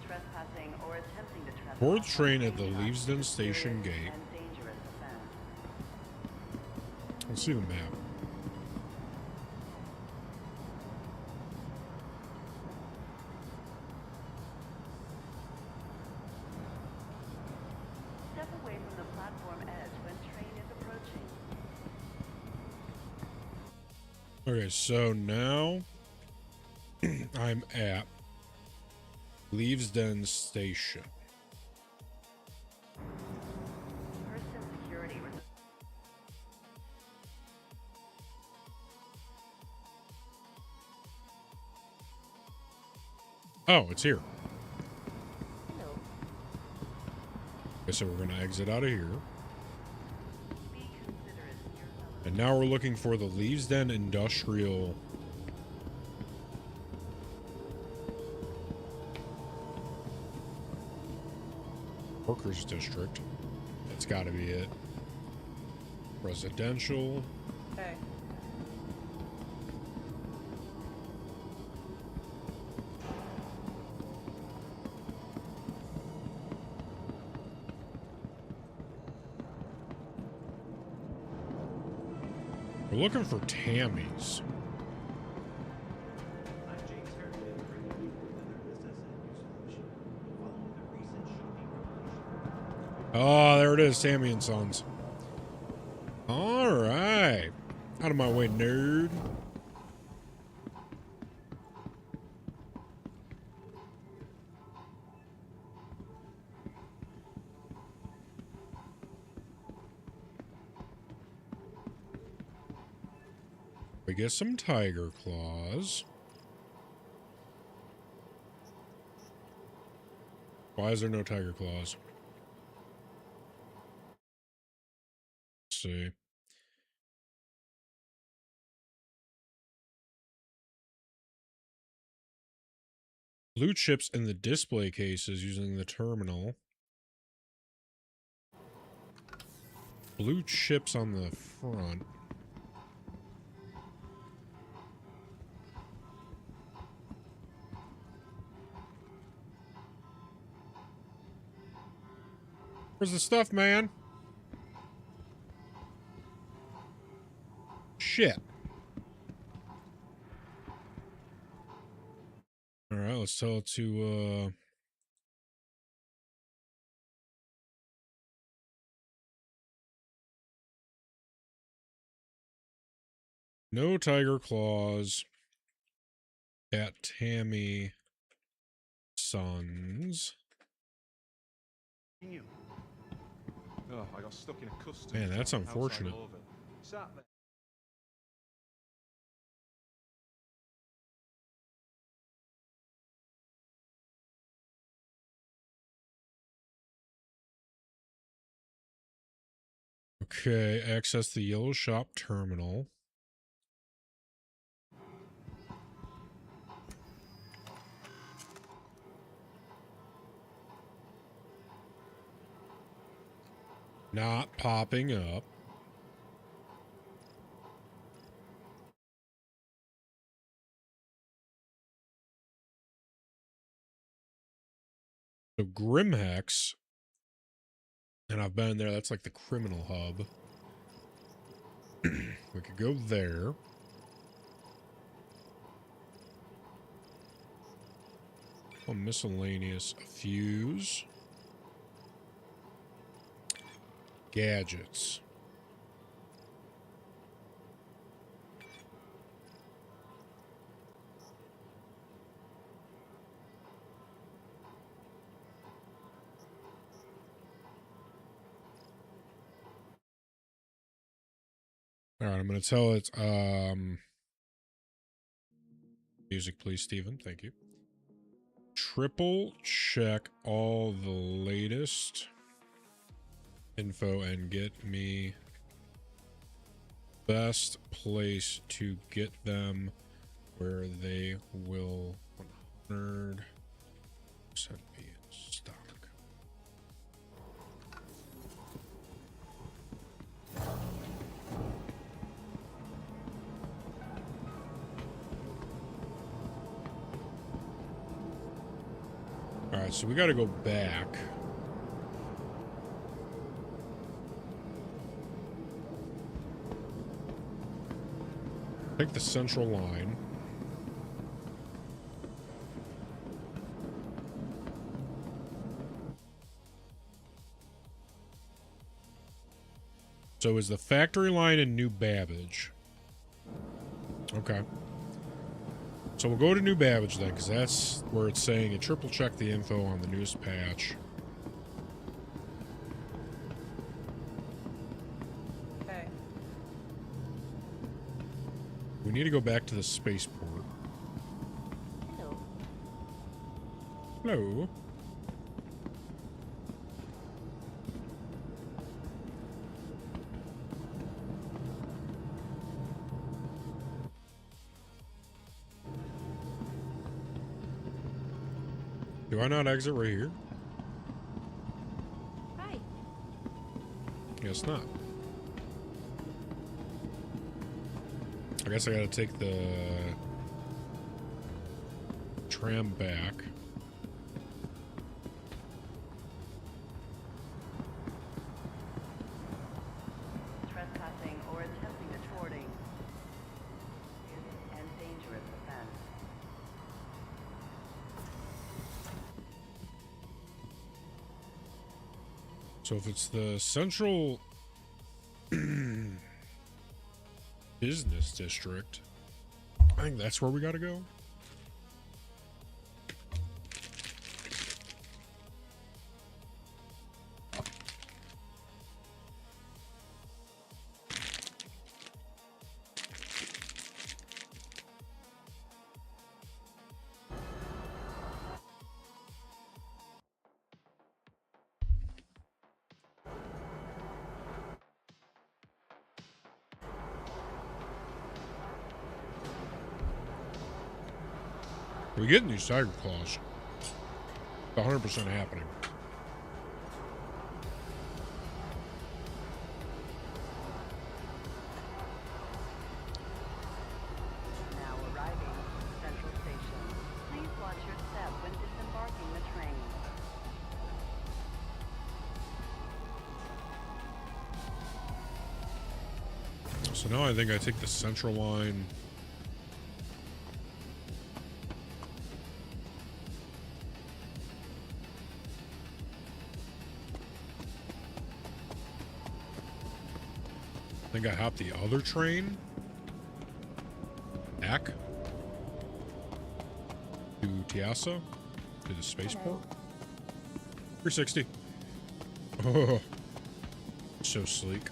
Trespassing or attempting to trespass. Board train at the Leavesden Station Gate. Let's see the map. Step away from the platform edge when train is approaching. Okay, so now I'm at Leavesden Station. Oh, it's here. Hello. Okay, so we're going to exit out of here. And now we're looking for the Leavesden Industrial Workers District. That's got to be it. Residential. Okay. We're looking for Tammy's. Oh, there it is, Tammy and Sons. All right. Out of my way, nerd. We get some tiger claws. Why is there no tiger claws? Let's see. Blue chips in the display cases using the terminal. Blue chips on the front. Where's the stuff, man? Shit. let's tell it to no tiger claws at Tammy Sons. You. Oh, I got stuck in a customs. Man, that's outside unfortunate. Louisville. Sat there. Okay, access the Yellow Shop terminal. Not popping up. So Grimhex, and I've been there, that's like the criminal hub. We could go there. Oh, miscellaneous. A fuse. Gadgets. All right, I'm going to tell it, music, please, Steven. Thank you. Triple check all the latest info and get me best place to get them where they will 100% be in stock. All right, so we got to go back. Take the central line. So is the factory line in New Babbage? Okay. So we'll go to New Babbage then, because that's where it's saying it triple check the info on the newest patch. Okay. We need to go back to the spaceport. Hello. Hello. Do I not exit right here? Hi. Guess not. I guess I gotta take the tram back. Trespassing or attempting detorting and dangerous offense. So if it's the central business district, I think that's where we gotta go. We're getting these tiger claws. 100% happening. Now arriving Central Station. Please watch your step when disembarking the train. So now I think I take the central line think I hopped the other train back to Tiasa, to the spaceport. 360. Oh, so sleek.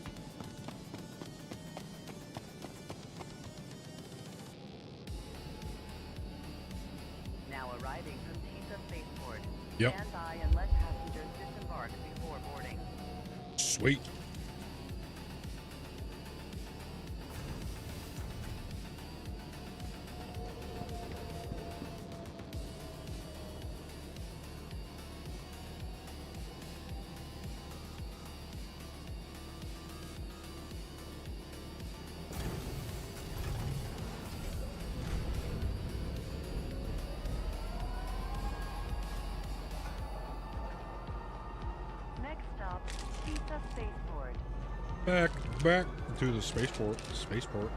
Now arriving from Tisa Spaceport. Yep. Stand by and let passengers disembark before boarding. Sweet. Next stop, Tisa Spaceport. Back to the spaceport. Spaceport.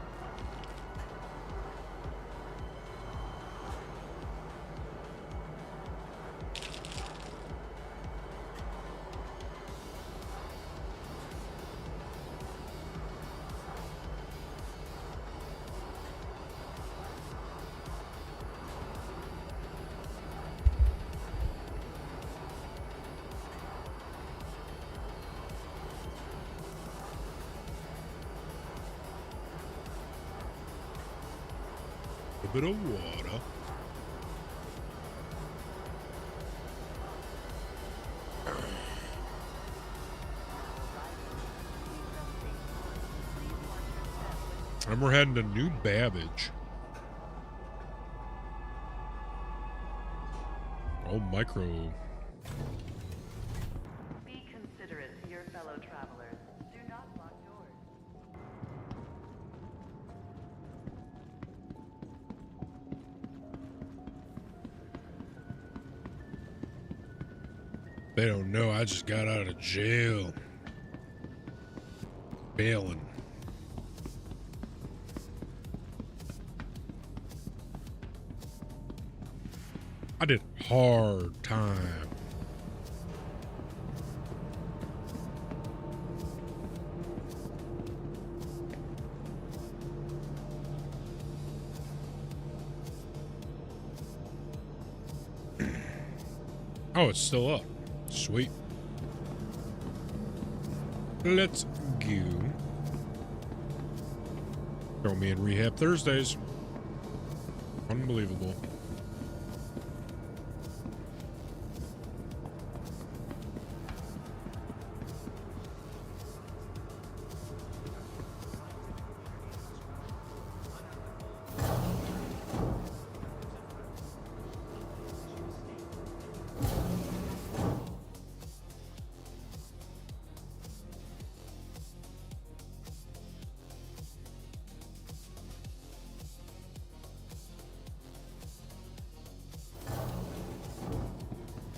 A bit of water. And we're heading to New Babbage. Oh, micro. Be considerate to your fellow travelers. Do not block doors. They don't know I just got out of jail. Bailing. I did hard time. Oh, it's still up. Sweet. Let's go. Throw me in Rehab Thursdays. Unbelievable.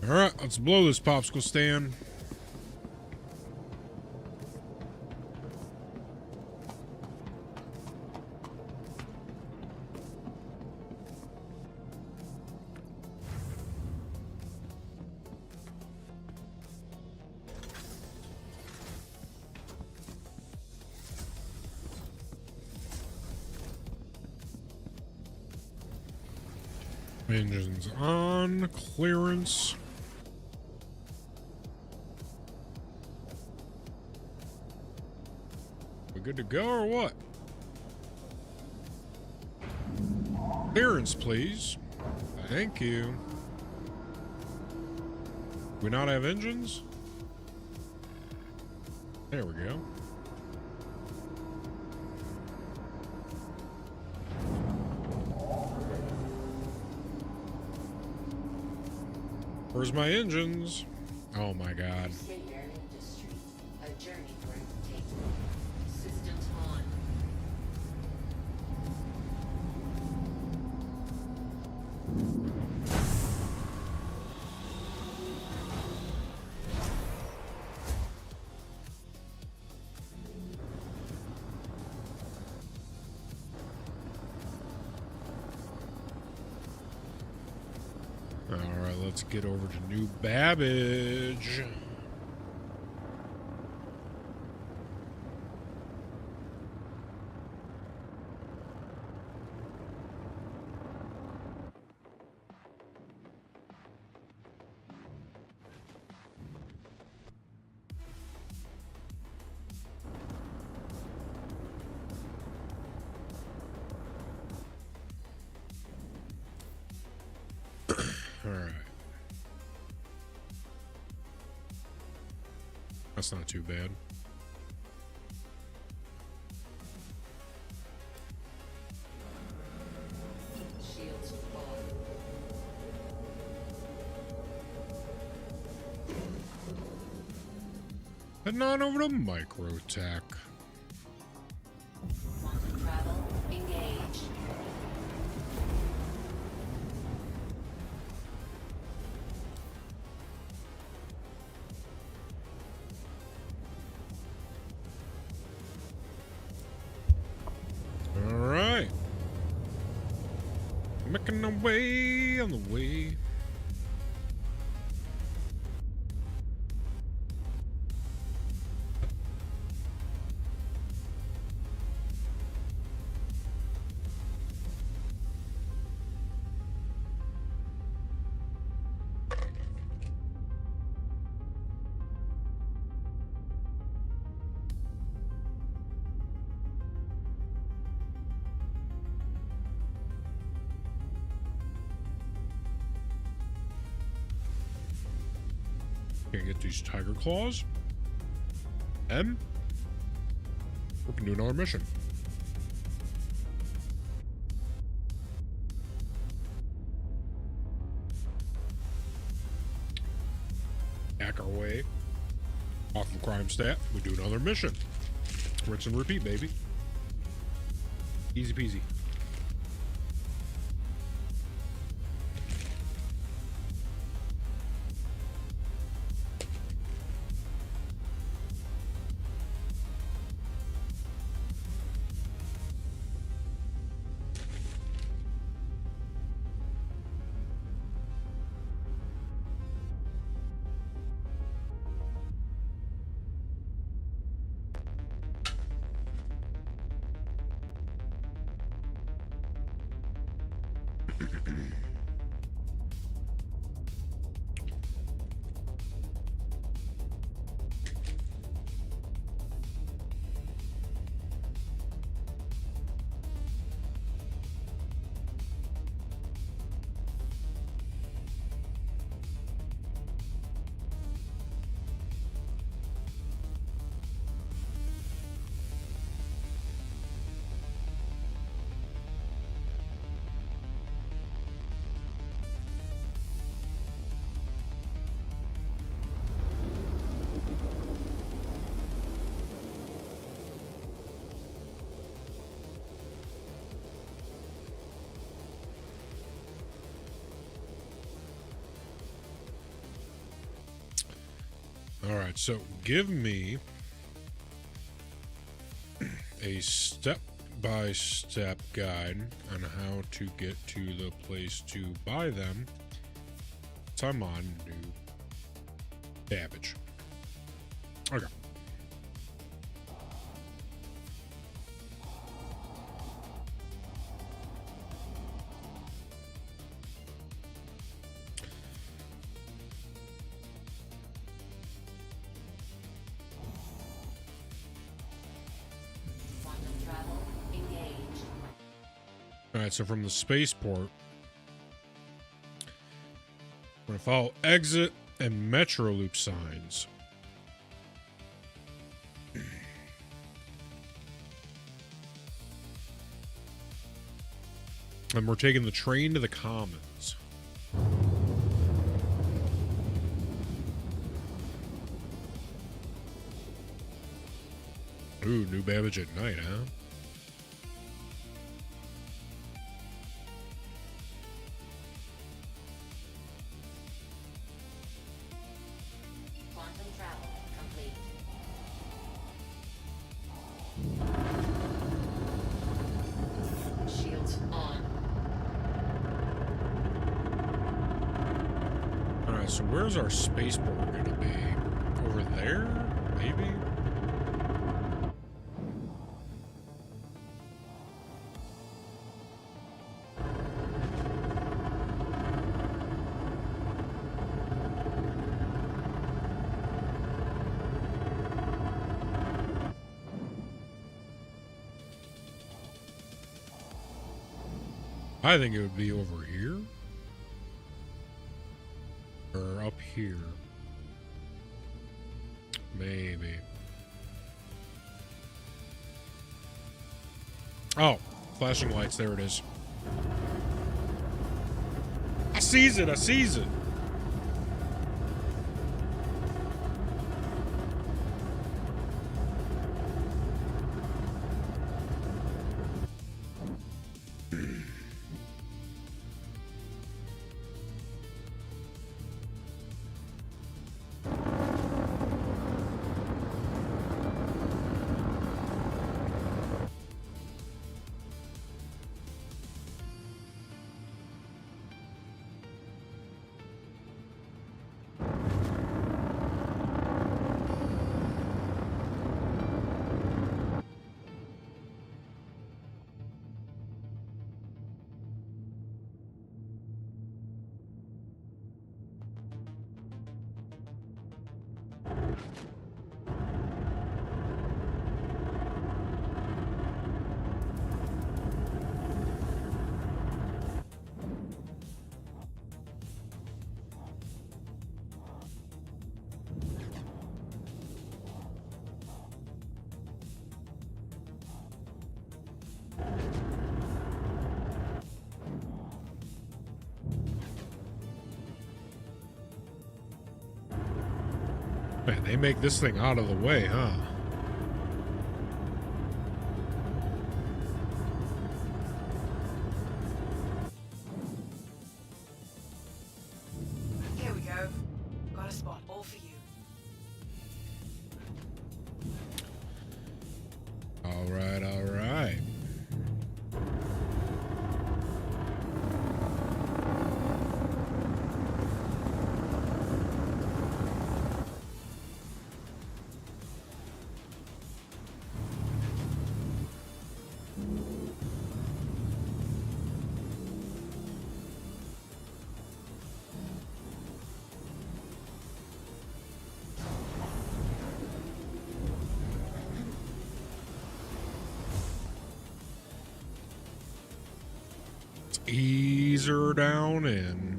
Alright, let's blow this popsicle stand. Engines on, clearance. We good to go or what? Clearance, please. Thank you. Do we not have engines? There we go. Where's my engines? Oh my god. A journey worth taking. Systems on. Alright, let's get over to New Babbage. That's not too bad. Shields on. Heading on over to Microtech. Quantum travel engaged. All right. Making our way on the way. Gonna get these tiger claws. And we can do another mission. Hack our way off of crime stat. We do another mission. Rinse and repeat, baby. Easy peasy. All right, so give me a step-by-step guide on how to get to the place to buy them. I'm on new damage. Okay. Alright, so from the spaceport, we're going to follow exit and metro loop signs. And we're taking the train to the Commons. Ooh, new Babbage at night, huh? So where's our spaceport going to be? Over there? Maybe? I think it would be over here. Or up here. baby. Oh, flashing lights. There it is. I sees it. I sees it. Man, they make this thing out of the way, huh? Here we go. Got a spot all for you. All right, all right. Ease her down in.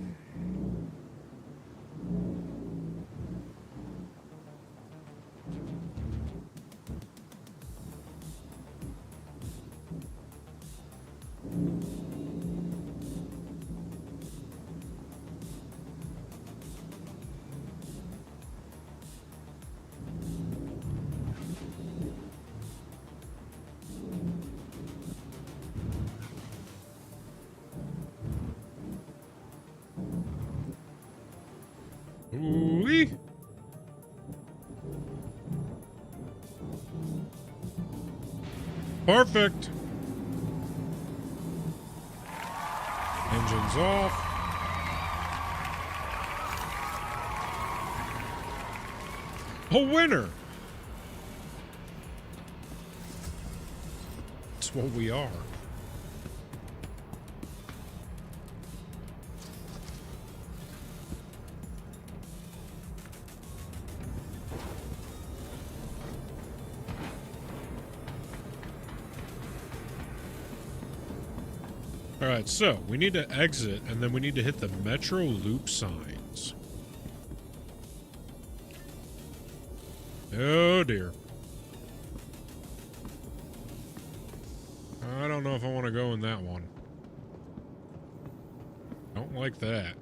Ooh-wee. Perfect. Engines off. A winner. That's what we are. All right, so we need to exit, and then we need to hit the Metro Loop signs. Oh, dear. I don't know if I want to go in that one. Don't like that.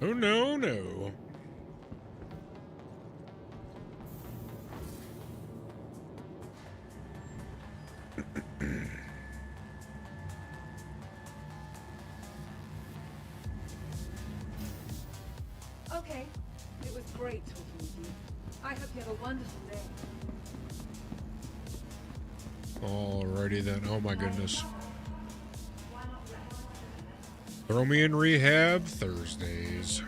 Oh, no, no. Okay. It was great talking with you. I hope you have a wonderful day. Alrighty then. Oh my goodness. Throw me in Rehab Thursdays.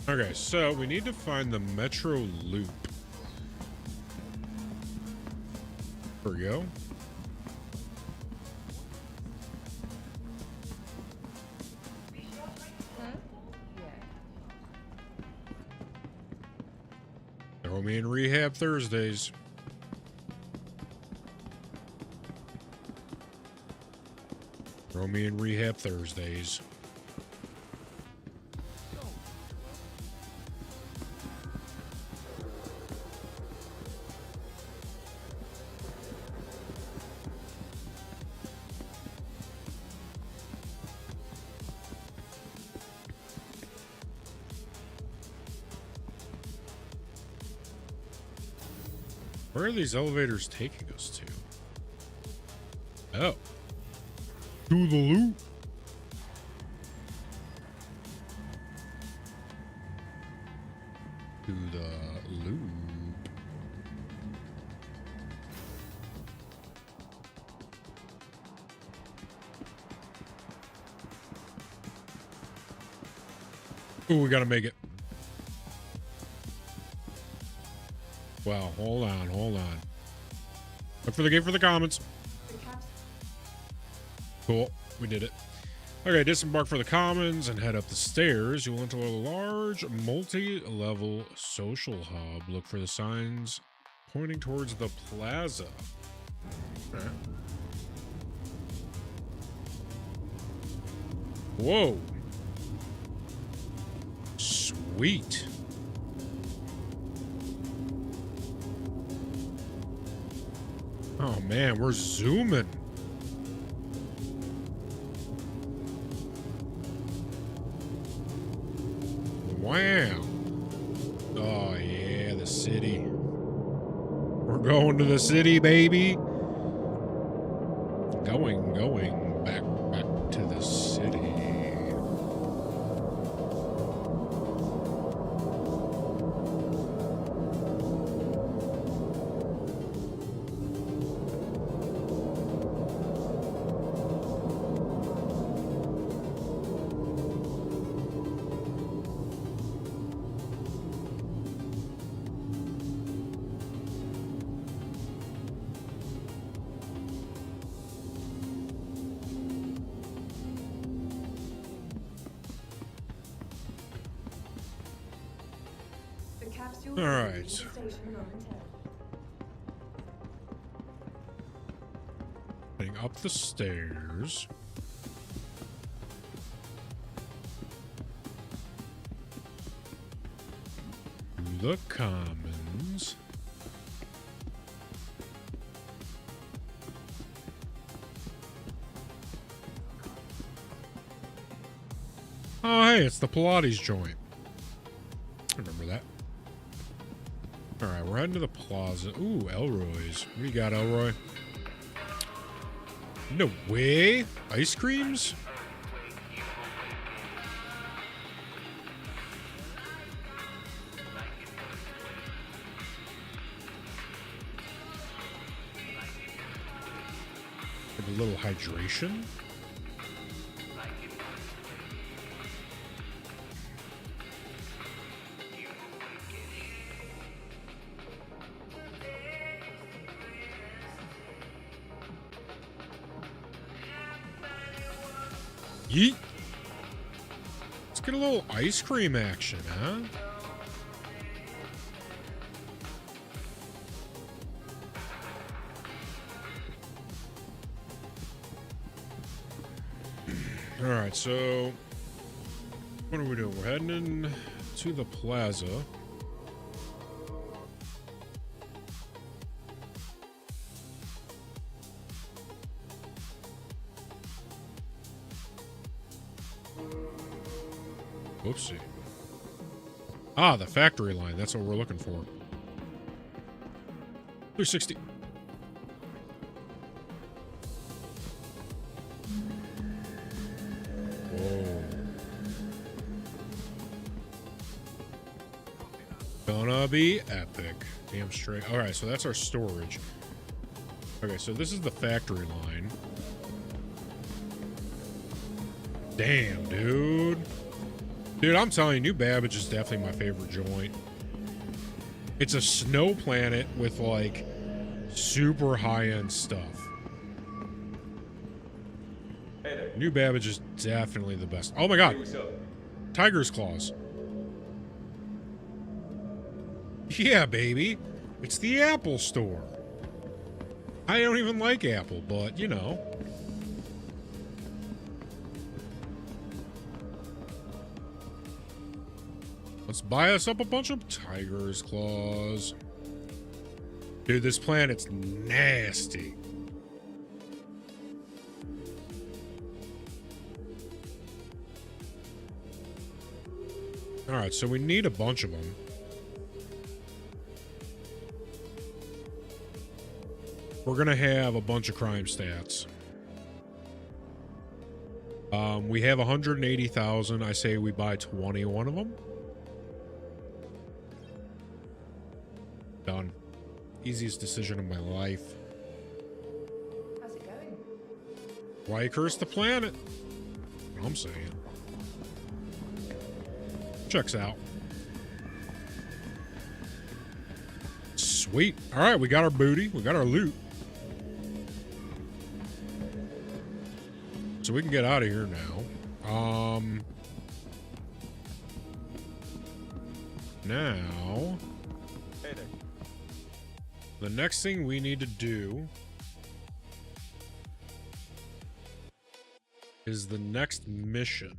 Okay, so we need to find the Metro Loop. There we go. Throw me in Rehab Thursdays. Throw me in Rehab Thursdays. Where are these elevators taking us to? Oh. To the loop. To the loop. Ooh, we gotta make it. Well, hold on, hold on. Look for the gate for the comments. Cool, we did it. Okay, disembark for the commons and head up the stairs. You will enter a large, multi-level social hub. Look for the signs pointing towards the plaza. Okay. Whoa. Sweet. Oh man, we're zooming. Wow. Oh yeah, the city. We're going to the city, baby. Going back to the city. All right. Heading up the stairs. To the commons. Oh, hey, it's the Pilates joint. I remember that. All right, we're heading to the plaza. Ooh, Elroy's. What do you got, Elroy? No way. Ice creams? With a little hydration? Yeet. Let's get a little ice cream action, huh? All right, so what are we doing? We're heading in to the plaza. Whoopsie. Ah, the factory line. That's what we're looking for. 360. Whoa. Gonna be epic. Damn straight. All right, so that's our storage. Okay, so this is the factory line. Damn, dude. Dude, I'm telling you, New Babbage is definitely my favorite joint. It's a snow planet with, like, super high-end stuff. Hey there. New Babbage is definitely the best. Oh my god. Hey, what's up? Tiger's Claws. Yeah, baby. It's the Apple store. I don't even like Apple, but, you know. Let's buy us up a bunch of Tiger's Claws. Dude, this planet's nasty. Alright, so we need a bunch of them. we're gonna have a bunch of crime stats. We have 180,000. I say we buy 21 of them. Done. Easiest decision of my life. How's it going? Why you curse the planet? I'm saying. Checks out. Sweet. All right, we got our booty. We got our loot. So we can get out of here now. Now, Hey there. the next thing we need to do is the next mission.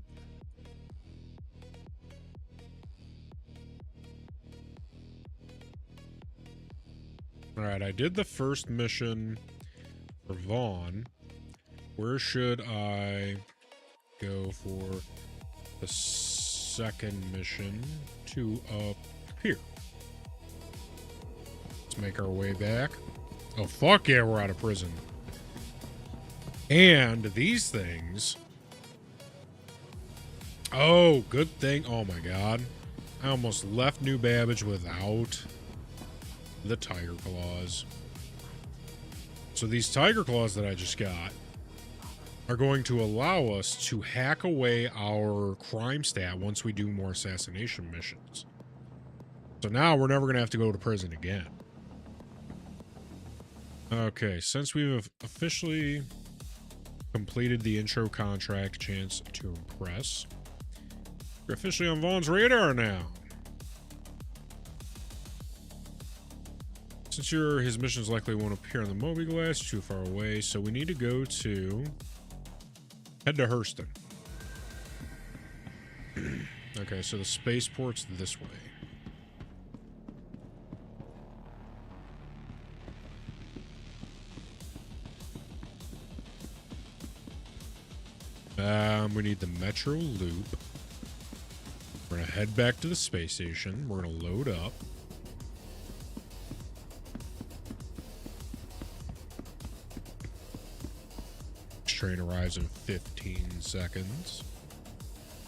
All right, I did the first mission for Vaughn. Where should I go for the second mission? To up here. Let's make our way back. Oh, fuck yeah, we're out of prison. And these things. Oh, good thing. Oh my god. I almost left New Babbage without the tiger claws. So these tiger claws that I just got are going to allow us to hack away our crime stat once we do more assassination missions. So now we're never going to have to go to prison again. Okay, since we've officially completed the intro contract, Chance to Impress, you're officially on Vaughn's radar now. Since his missions likely won't appear on the Moby Glass, too far away, so we need to go to... head to Hurston. Okay, so the spaceport's this way. We need the Metro Loop. We're gonna head back to the space station. We're gonna load up. Train arrives in 15 seconds.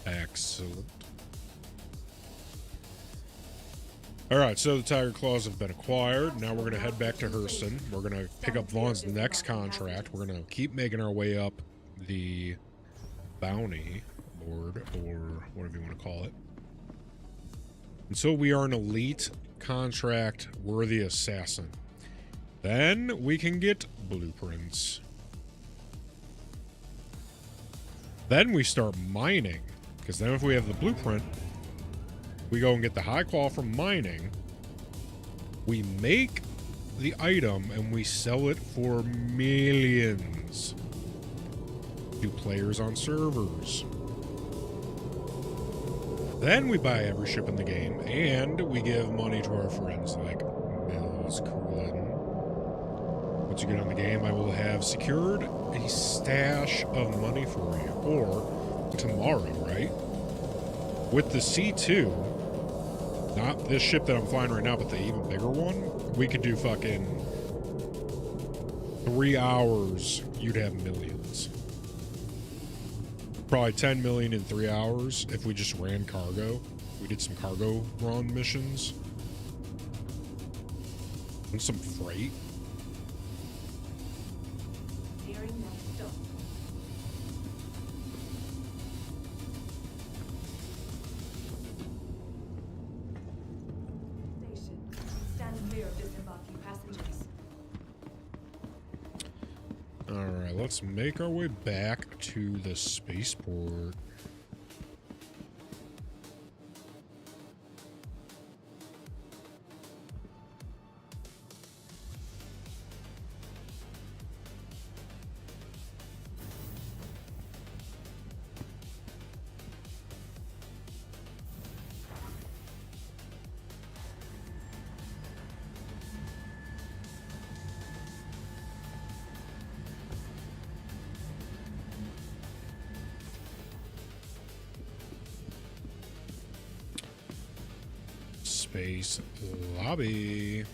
Excellent. Alright, so the Tiger Claws have been acquired. Now we're going to head back to Hurston. We're going to pick up Vaughn's next contract. We're going to keep making our way up the bounty board, or whatever you want to call it, until we are an elite contract worthy assassin. Then we can get blueprints. Then we start mining, because then if we have the blueprint, we go and get the high qual from mining. We make the item and we sell it for millions to players on servers. Then we buy every ship in the game and we give money to our friends like Mills, Coolin. Once you get on the game, I will have secured a stash of money for you. Or tomorrow, right? With the C2, not this ship that I'm flying right now, but the even bigger one, we could do fucking 3 hours. You'd have millions. Probably 10 million in 3 hours if we just ran cargo. We did some cargo run missions. And some freight. Alright, let's make our way back to the spaceport. Space lobby.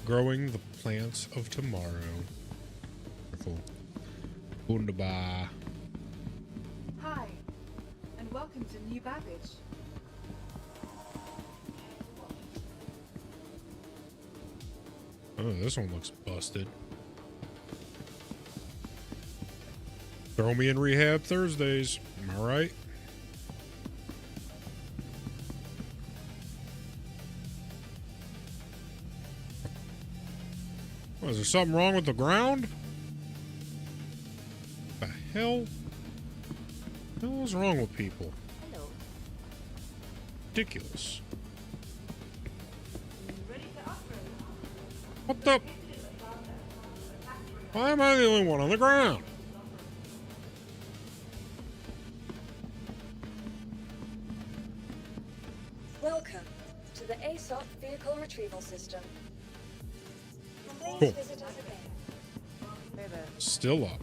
Growing the plants of tomorrow. Wonderful. Wunderbar. Hi, and welcome to New Babbage. Oh, this one looks busted. Throw me in rehab Thursdays. Am I right? Is there something wrong with the ground? The hell? What the hell is wrong with people? Hello. Ridiculous. What the? Why am I the only one on the ground? Welcome to the ASOP Vehicle Retrieval System. Please Cool. visit us again. Hey there. Still up.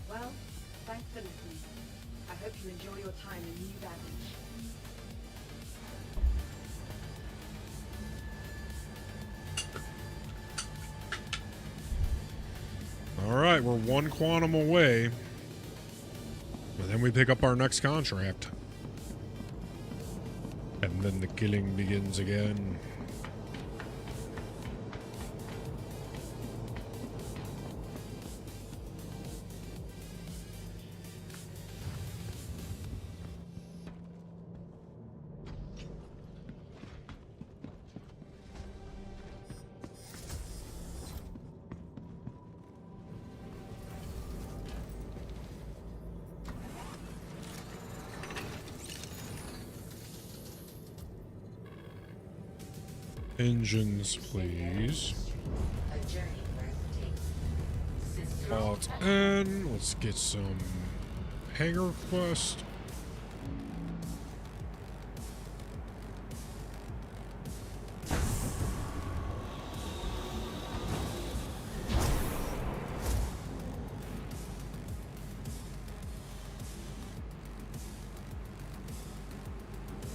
Well, thanks for listening. I hope you enjoy your time in New Babbage. All right, we're one quantum away. And then we pick up our next contract. And then the killing begins again. Engines, please. A journey worth taking. System Alt N. Let's get some hangar quest.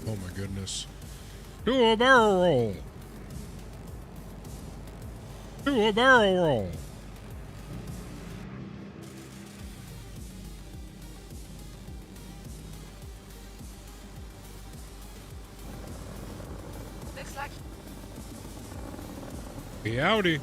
Oh my goodness. Do a barrel roll. Do a barrel roll. Looks like Be outie.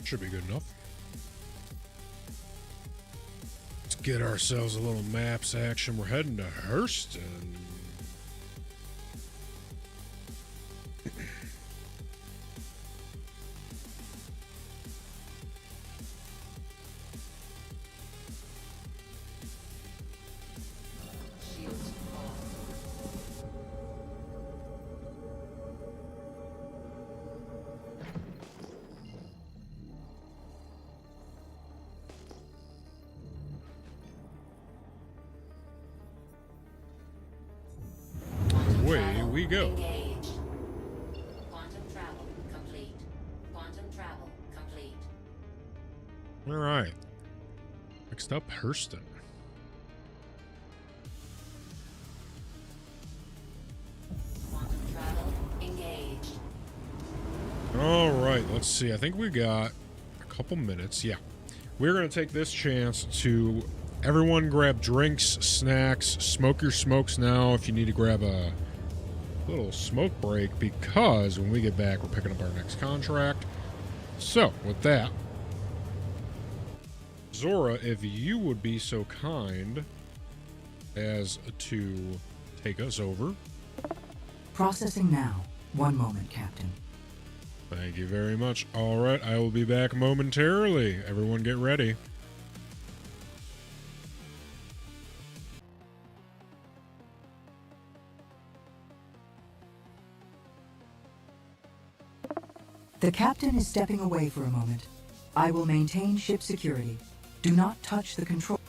Should be good enough. Let's get ourselves a little maps action. We're heading to Hurston. shields off. Away we go. Engage. Quantum travel complete. Quantum travel complete. All right. Next up, Hurston. Quantum travel engaged. All right, let's see. I think we got a couple minutes. Yeah. We're going to take this chance to everyone grab drinks, snacks, smoke your smokes now if you need to grab a little smoke break, because when we get back, we're picking up our next contract. So, with that, Zora, if you would be so kind as to take us over. Processing now. One moment, Captain. Thank you very much. All right, I will be back momentarily. Everyone get ready. The captain is stepping away for a moment. I will maintain ship security. Do not touch the control.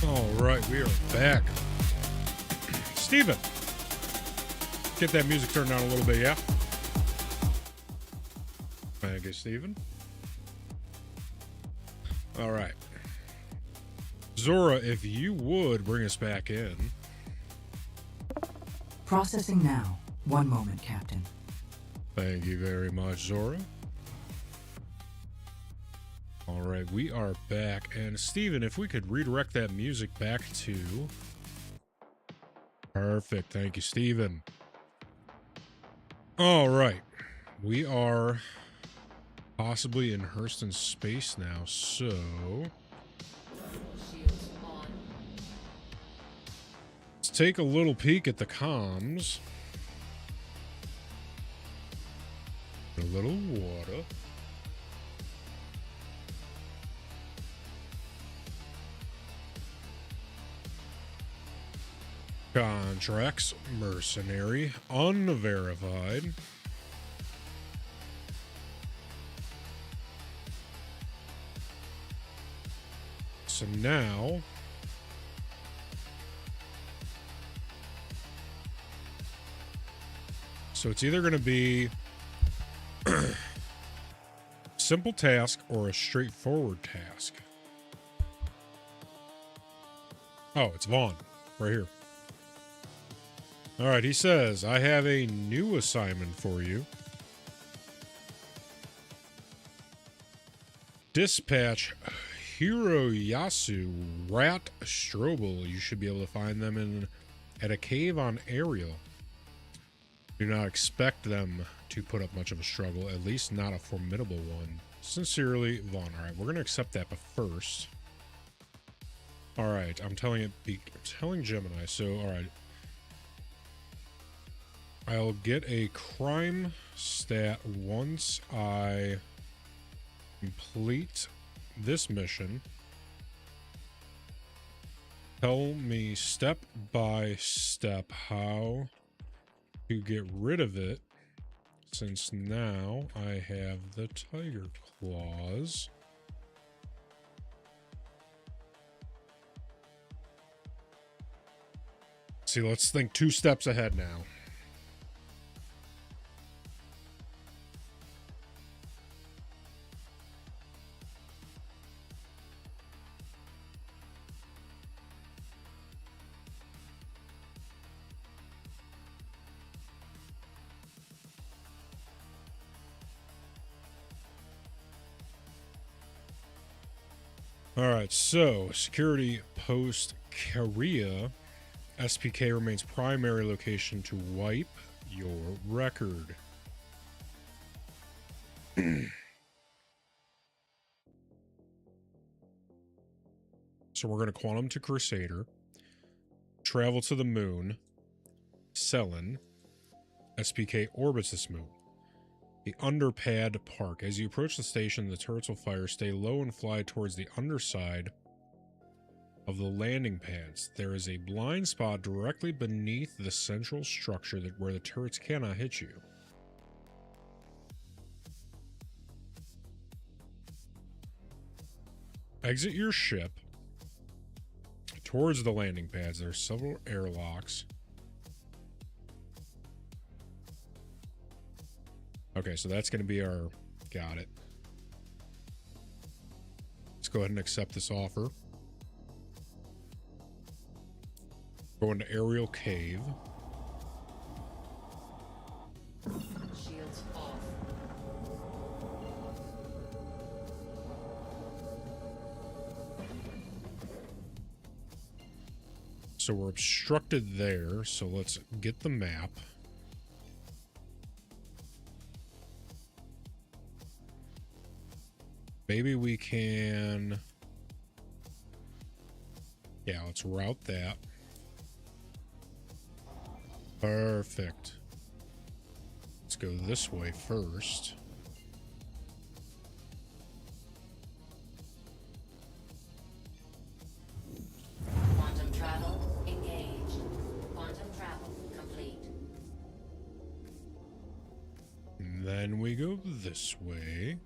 All right, we are back. Steven, get that music turned down a little bit, yeah? Thank you, Steven. All right. Zora, if you would bring us back in. Processing now. One moment, Captain. Thank you very much, Zora. All right, we are back. And Steven, if we could redirect that music back to... Perfect. Thank you, Steven. All right. We are possibly in Hurston space now, so... Let's take a little peek at the comms. A little water. Contracts, mercenary, unverified. So now... So it's either going to be simple task or a straightforward task. Oh, it's Vaughn, right here. All right, he says, I have a new assignment for you. Dispatch Hiroyasu Rat Strobel. You should be able to find them at a cave on Ariel. Do not expect them to put up much of a struggle, at least not a formidable one. Sincerely, Vaughn. All right, we're going to accept that, but first... All right, I'm telling Gemini, so, all right. I'll get a crime stat once I complete this mission. Tell me step by step how to get rid of it, since now I have the tiger claws. See, let's think 2 steps ahead now. All right, so security post Korea. SPK remains primary location to wipe your record. So we're going to quantum to Crusader, travel to the moon, Selen. SPK orbits this moon. The Underpad Park. As you approach the station, the turrets will fire. Stay low and fly towards the underside of the landing pads. There is a blind spot directly beneath the central structure where the turrets cannot hit you. Exit your ship towards the landing pads. There are several airlocks. Okay, so that's going to be our... Got it. Let's go ahead and accept this offer. Go into Aerial Cave. Shields off. So we're obstructed there, so let's get the map. Maybe we can... Yeah, let's route that. Perfect. Let's go this way first. Quantum travel engaged. Quantum travel complete. And then we go this way.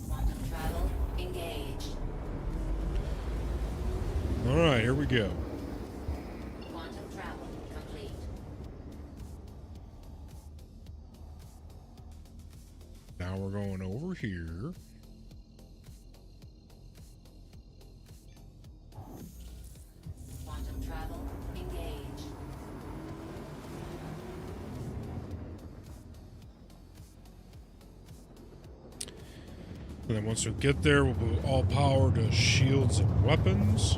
Quantum travel engaged. All right, here we go. Quantum travel complete. Now we're going over here. Quantum travel engaged. And then once we get there, we'll put all power to shields and weapons.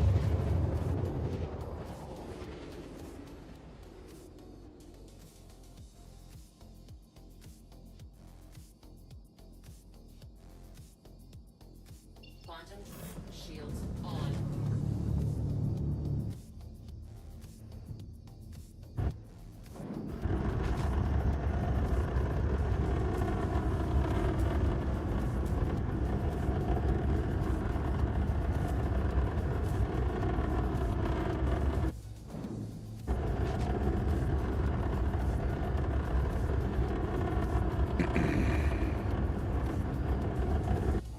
Quantum shields on.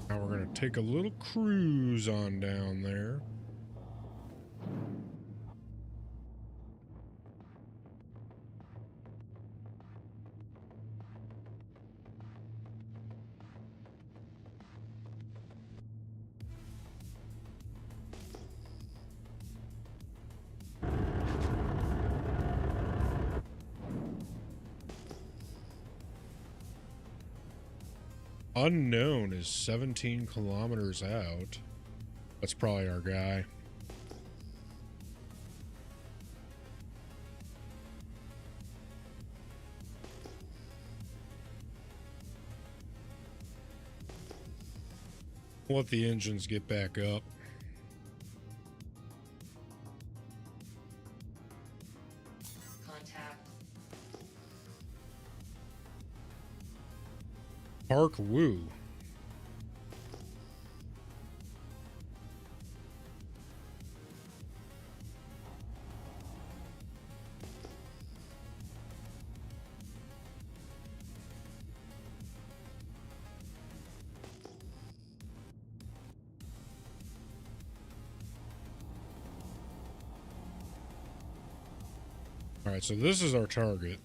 Now we're going to take a little cruise on down there. Unknown is 17 kilometers out. That's probably our guy. Let the engines get back up. Contact. Park Woo. All right, so this is our target.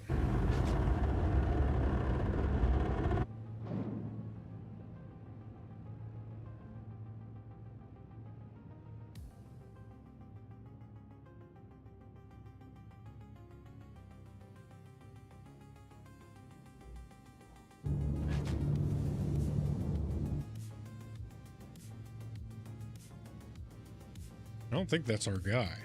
I don't think that's our guy.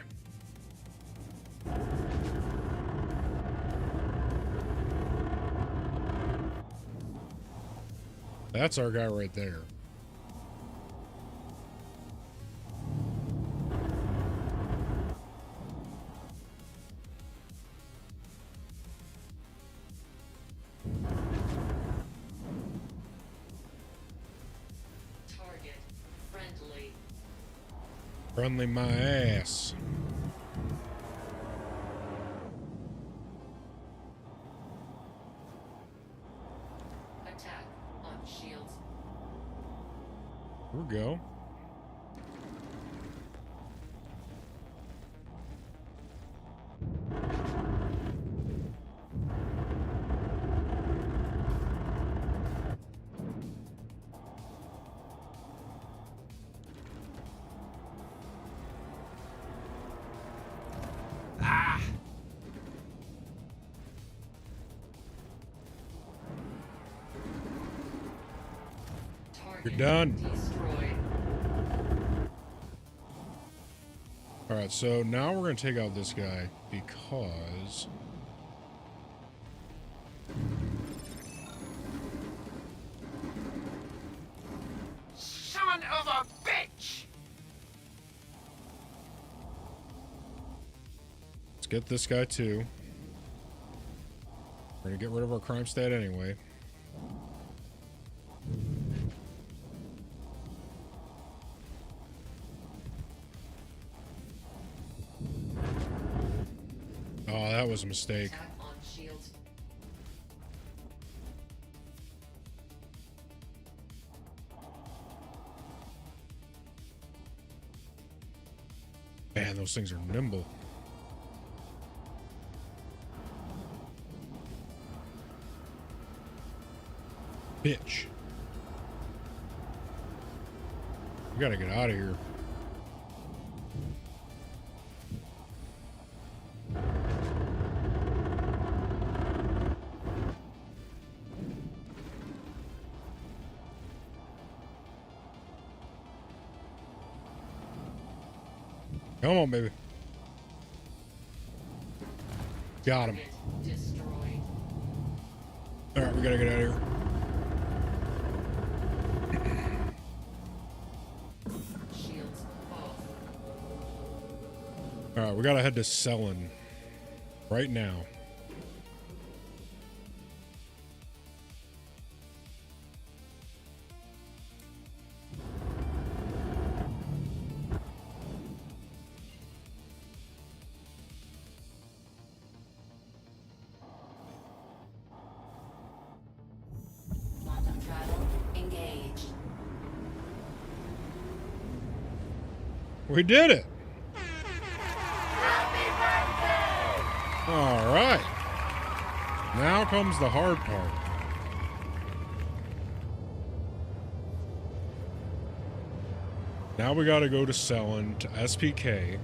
That's our guy right there. Friendly my ass. Attack on shields. Here we go. You're done. Alright, so now we're going to take out this guy because... Son of a bitch! Let's get this guy too. We're going to get rid of our crime stat anyway. Oh, that was a mistake. Attack on shields. Man, those things are nimble. Bitch. We gotta get out of here. Come on, baby. Got him. Destroyed. Alright, we gotta get out of here. Shields off. Alright, we gotta head to Selin right now. Quantum travel engaged. We did it! Alright. Now comes the hard part. Now we gotta go to Selin to SPK.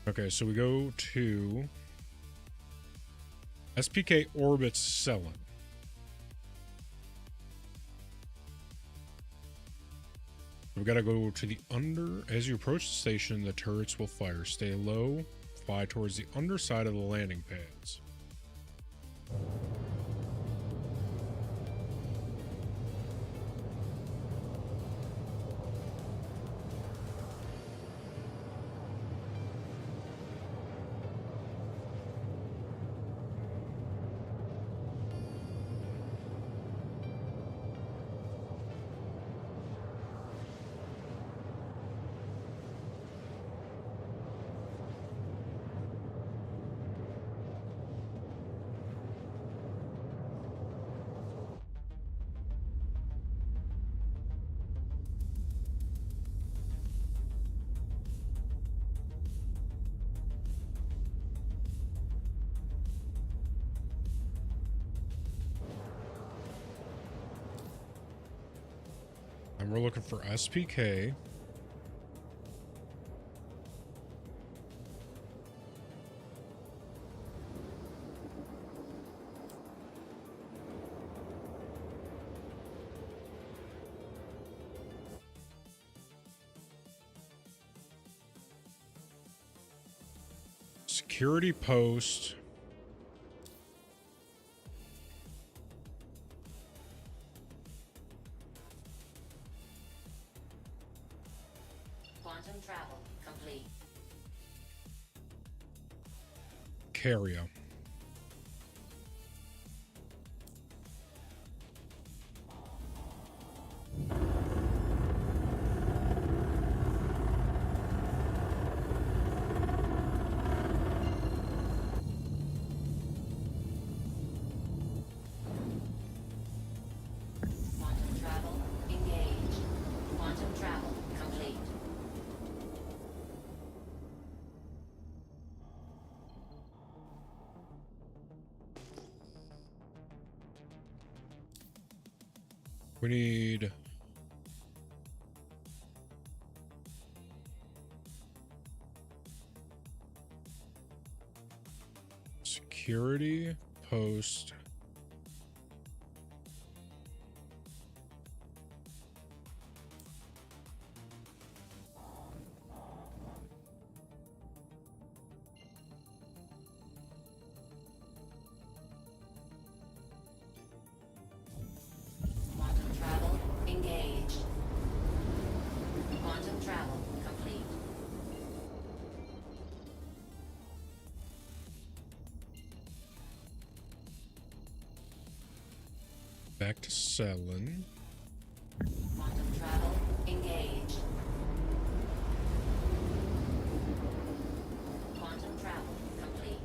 Okay, so we go to SPK orbits Selin. We've got to go to the under. As you approach the station, the turrets will fire. Stay low. Fly towards the underside of the landing pads. And we're looking for SPK. Security post. Quantum travel complete. Cario. Quantum travel engaged. Quantum travel complete. We need security post. Quantum travel engaged. Quantum travel complete. Back to selling. Quantum travel engaged. Quantum travel complete.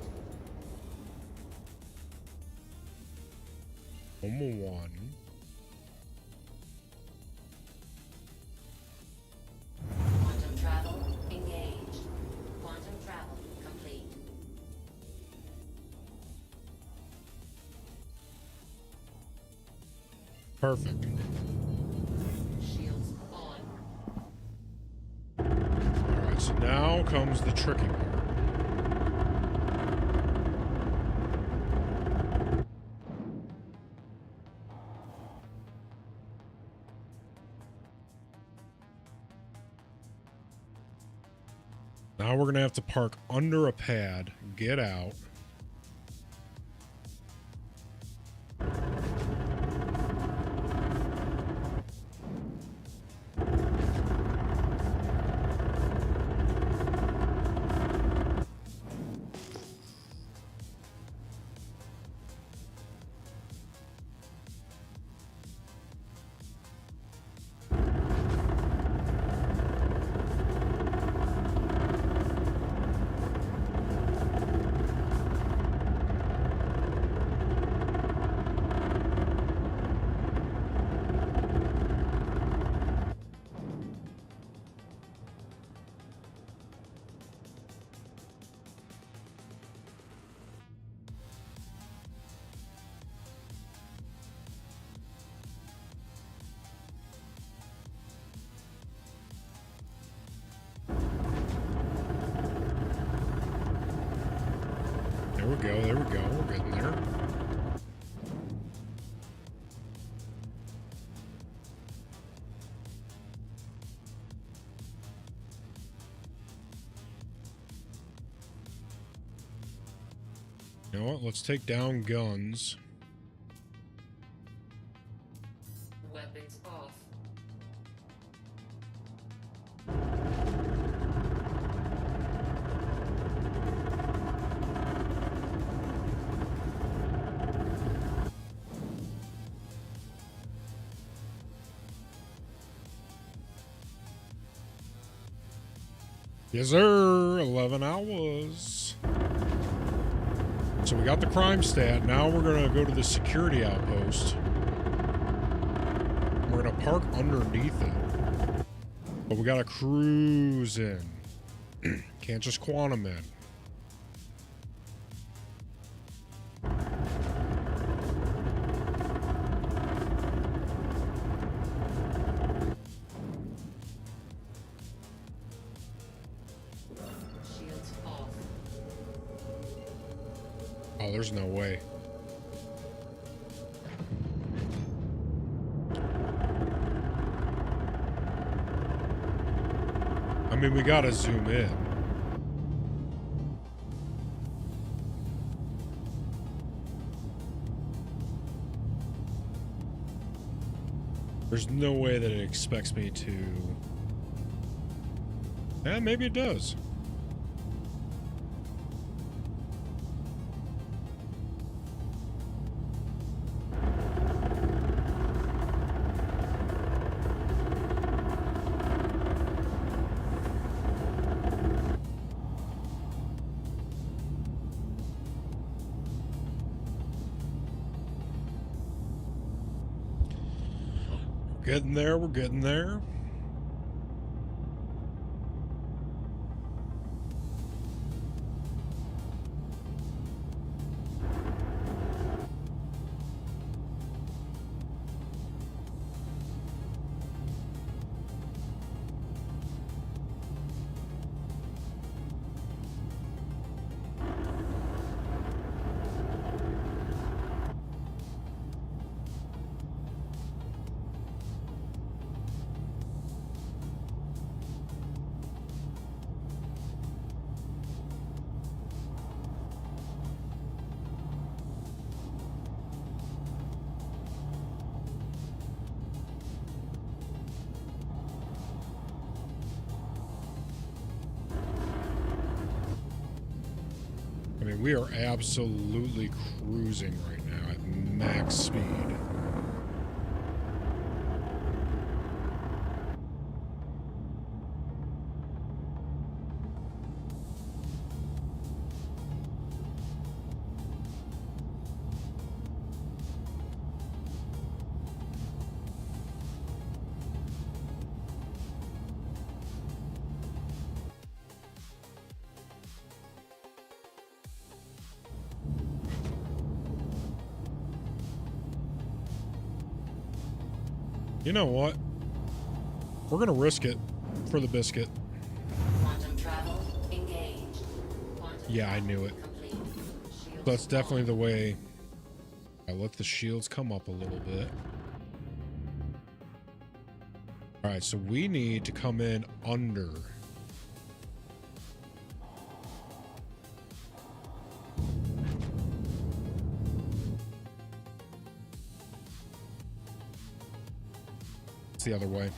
One. Quantum travel engaged. Quantum travel complete. Perfect. Shields on. Alright, so now comes the tricky part. Now we're gonna have to park under a pad, get out. There we go, there we go. We're getting there. You know what? Let's take down guns. Weapons off. Yes, sir. 11 hours. So we got the crime stat. Now we're going to go to the security outpost. We're going to park underneath it. But we got to cruise in. Can't just quantum in. Shields off. Oh, there's no way. I mean, we gotta zoom in. There's no way that it expects me to Yeah, maybe it does. Getting there, we're getting there. I mean, we are absolutely cruising right now at max speed. You know what? We're gonna risk it for the biscuit. Quantum travel engaged. Yeah, I knew it. That's definitely the way. I let the shields come up a little bit. All right, so we need to come in under. It's the other way.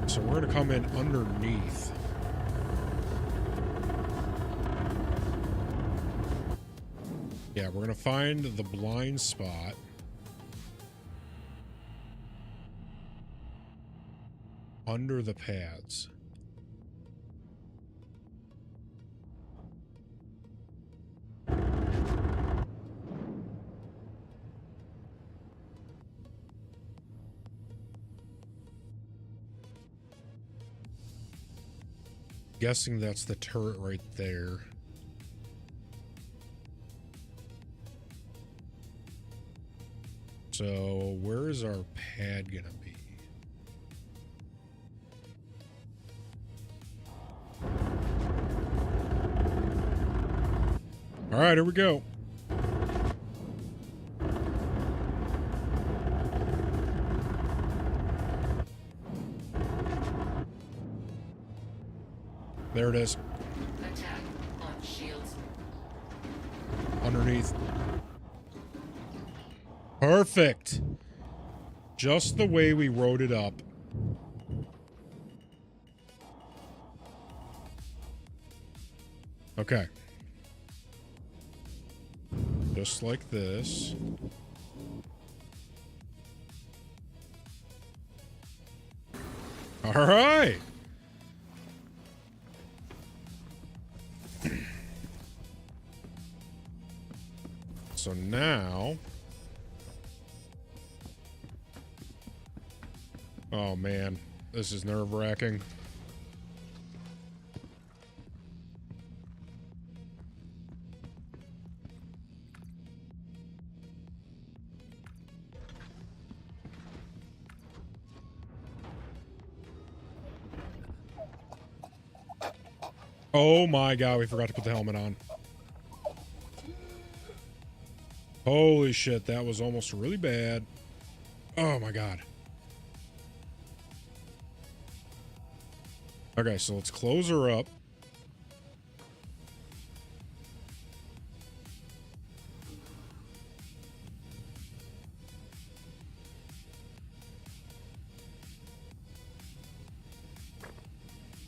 So we're going to come in underneath. Yeah, we're going to find the blind spot. Under the pads. Guessing that's the turret right there. So where is our pad gonna be? All right, here we go. There it is. Attack on shields. Underneath. Perfect. Just the way we wrote it up. Okay. Just like this. All right. So now, oh man, this is nerve-wracking. Oh my god, we forgot to put the helmet on. Holy shit, that was almost really bad. Oh my god. Okay, so let's close her up.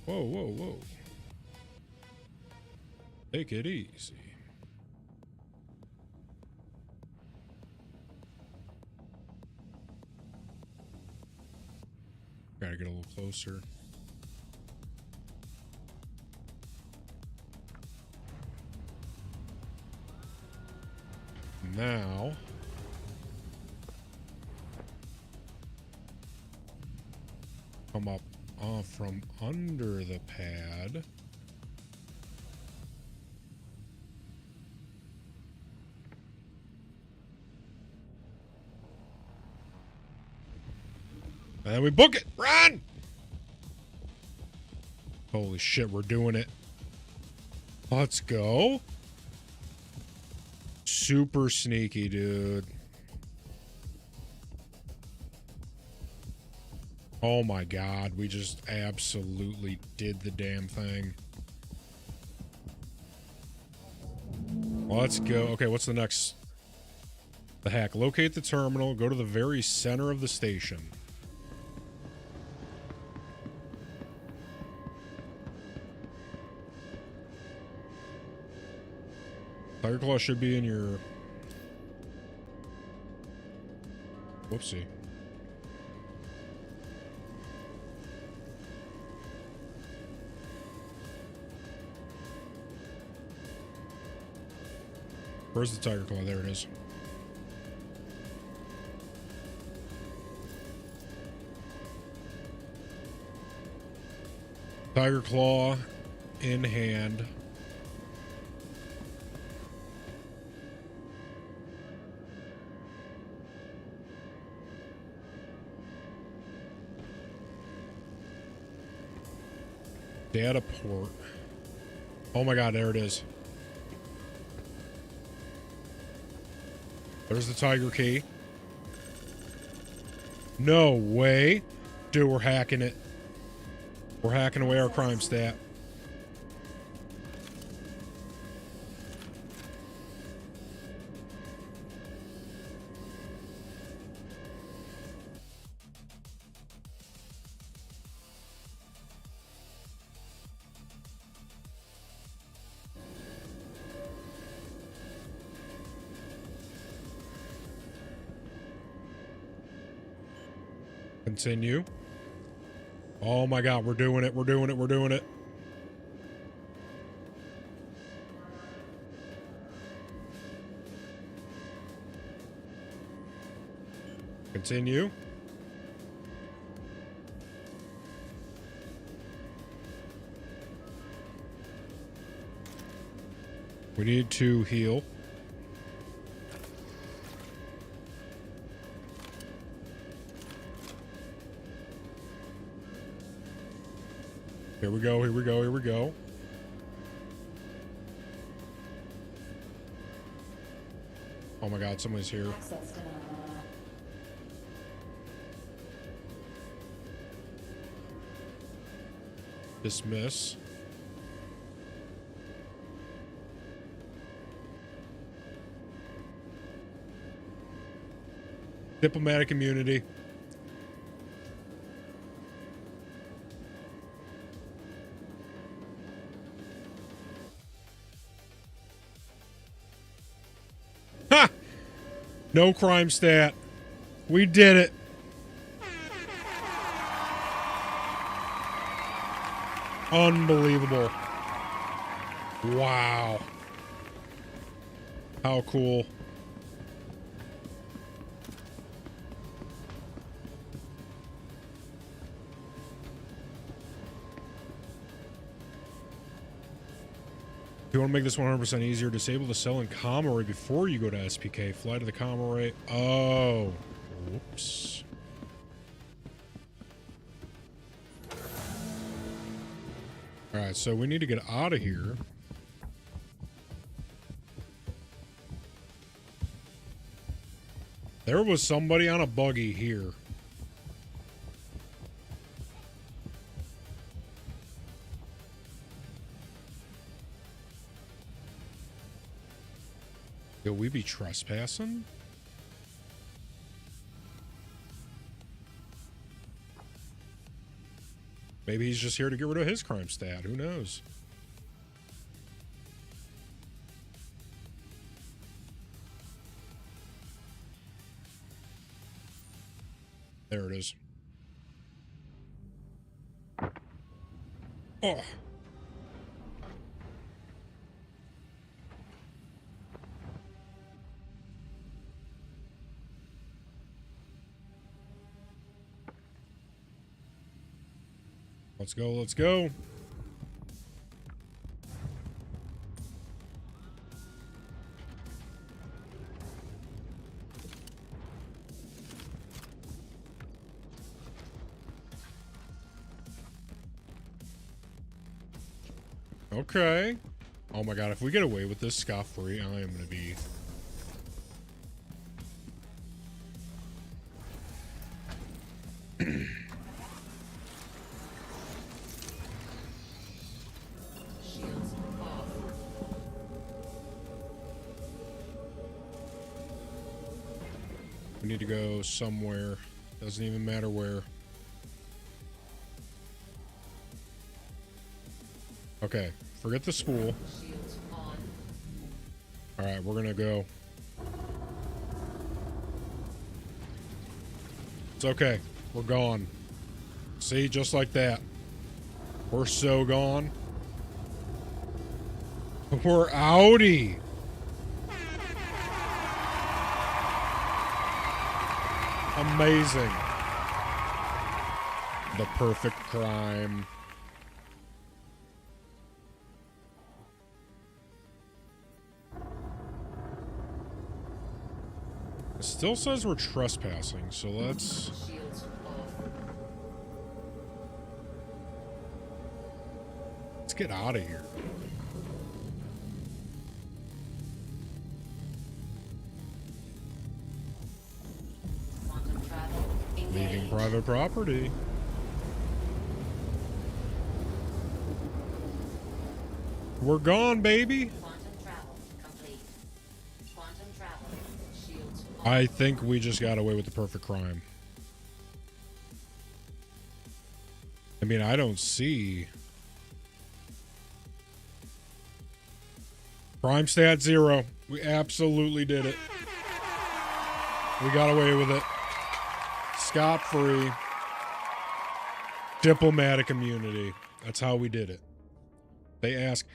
Whoa, whoa, whoa. Take it easy. Gotta get a little closer. Now, come up from under the pad. And then we book it. Run! Holy shit, we're doing it. Let's go. Super sneaky, dude. Oh my god, we just absolutely did the damn thing. Let's go. Okay, what's the next? The hack. Locate the terminal. Go to the very center of the station. Tiger Claw should be in your... Whoopsie. Where's the Tiger Claw? There it is. Tiger Claw in hand. Data port. Oh my god, there it is. There's the Tiger Key. No way. Dude, we're hacking it. We're hacking away our crime stat. Continue. Oh my god, we're doing it, we're doing it, we're doing it. Continue. We need to heal. Here we go, here we go, here we go. Oh my god, somebody's here. Dismiss. Diplomatic immunity. Ha! No crime stat. We did it. Unbelievable. Wow. How cool. If you want to make this 100% easier, disable the cell in comm array before you go to SPK. Fly to the comm array. Oh. Whoops. Alright, so we need to get out of here. There was somebody on a buggy here. Will we be trespassing? Maybe he's just here to get rid of his crime stat. Who knows? There it is. Oh. Let's go, let's go. Okay. Oh my god, if we get away with this scot-free, I am gonna be... We need to go somewhere. Doesn't even matter where. Okay, forget the spool. Alright, we're gonna go. It's okay. We're gone. See, just like that. We're so gone. We're outie. Amazing. The perfect crime. It still says we're trespassing, so let's... Let's get out of here. Leaving private property. We're gone, baby. I think we just got away with the perfect crime. I mean, I don't see... Crime stat 0. We absolutely did it. We got away with it. Scot-free. Diplomatic immunity. That's how we did it. They ask,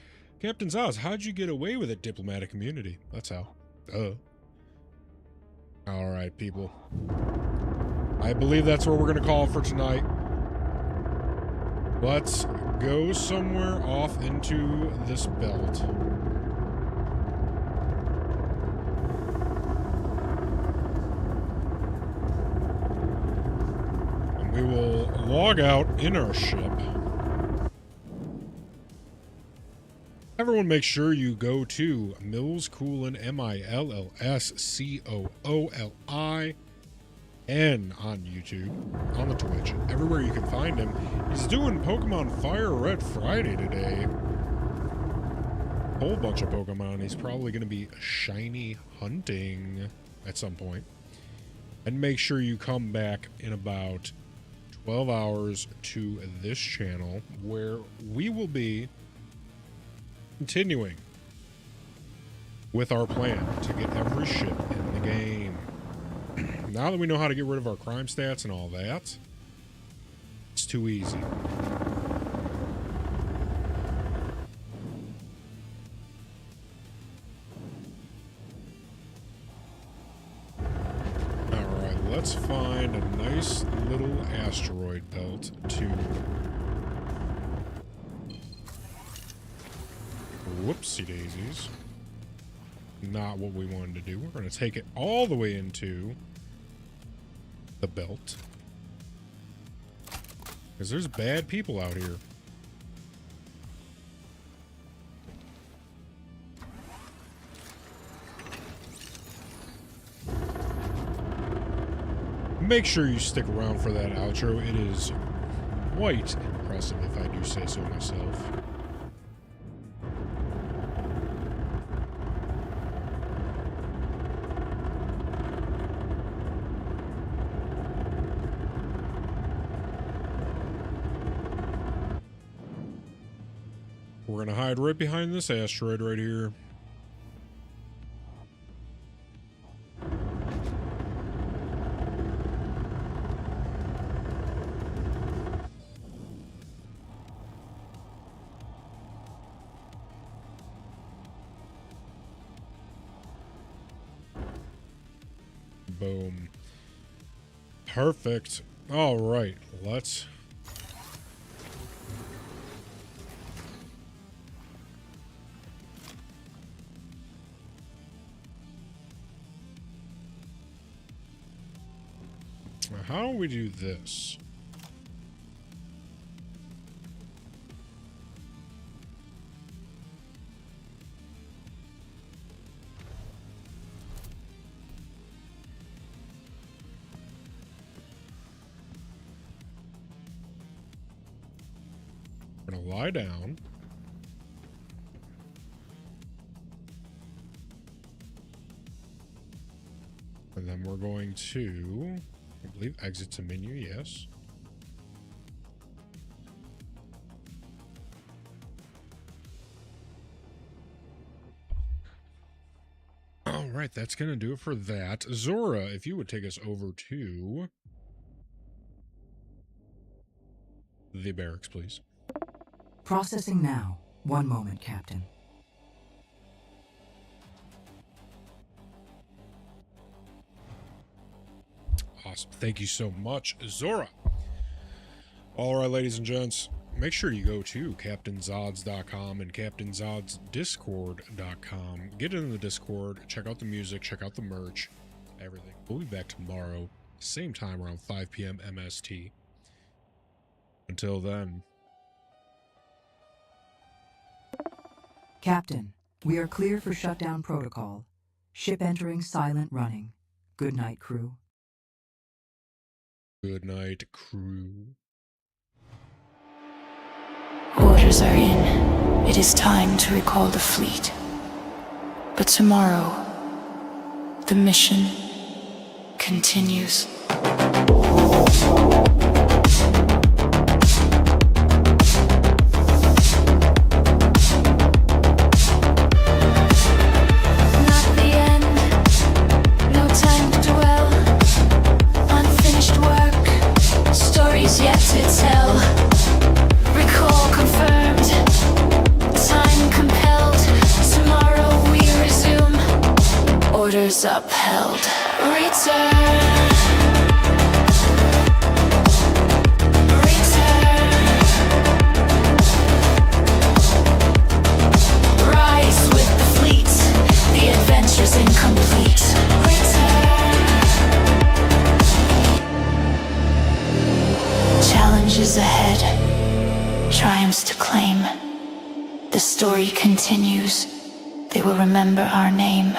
Captain Zaz, how'd you get away with it? Diplomatic immunity. That's how. Alright, people. I believe that's where we're going to call for tonight. Let's go somewhere off into this belt. And we will log out in our ship. Everyone make sure you go to Mills Coolin, MILLSCOOLIN on YouTube, on the Twitch, everywhere you can find him. He's doing Pokemon Fire Red Friday today. A whole bunch of Pokemon. He's probably going to be shiny hunting at some point. And make sure you come back in about 12 hours to this channel where we will be continuing with our plan to get every ship in the game. Now that we know how to get rid of our crime stats and all that, it's too easy. Alright, let's find a nice little asteroid belt to... Whoopsie daisies. Not what we wanted to do. We're going to take it all the way into the belt. Because there's bad people out here. Make sure you stick around for that outro. It is quite impressive, if I do say so myself. We're gonna hide right behind this asteroid right here. Boom. Perfect. All right, let's... Now, how do we do this? We're gonna lie down. And then we're going to, I believe, exit to menu, yes. All right, that's going to do it for that. Zora, if you would take us over to the barracks, please. Processing now. One moment, Captain. Awesome. Thank you so much, Zora. All right, ladies and gents, make sure you go to CaptainZods.com and CaptainZodsDiscord.com. Get into the Discord, check out the music, check out the merch, everything. We'll be back tomorrow, same time around 5 p.m. MST. Until then. Captain, we are clear for shutdown protocol. Ship entering silent running. Good night, crew. Good night, crew. Orders are in. It is time to recall the fleet. But tomorrow, the mission continues. Yet to tell. Recall confirmed. Time compelled. Tomorrow we resume. Orders upheld. Return. Rise with the fleet. The adventure's incomplete. Challenges ahead, triumphs to claim. The story continues. They will remember our name.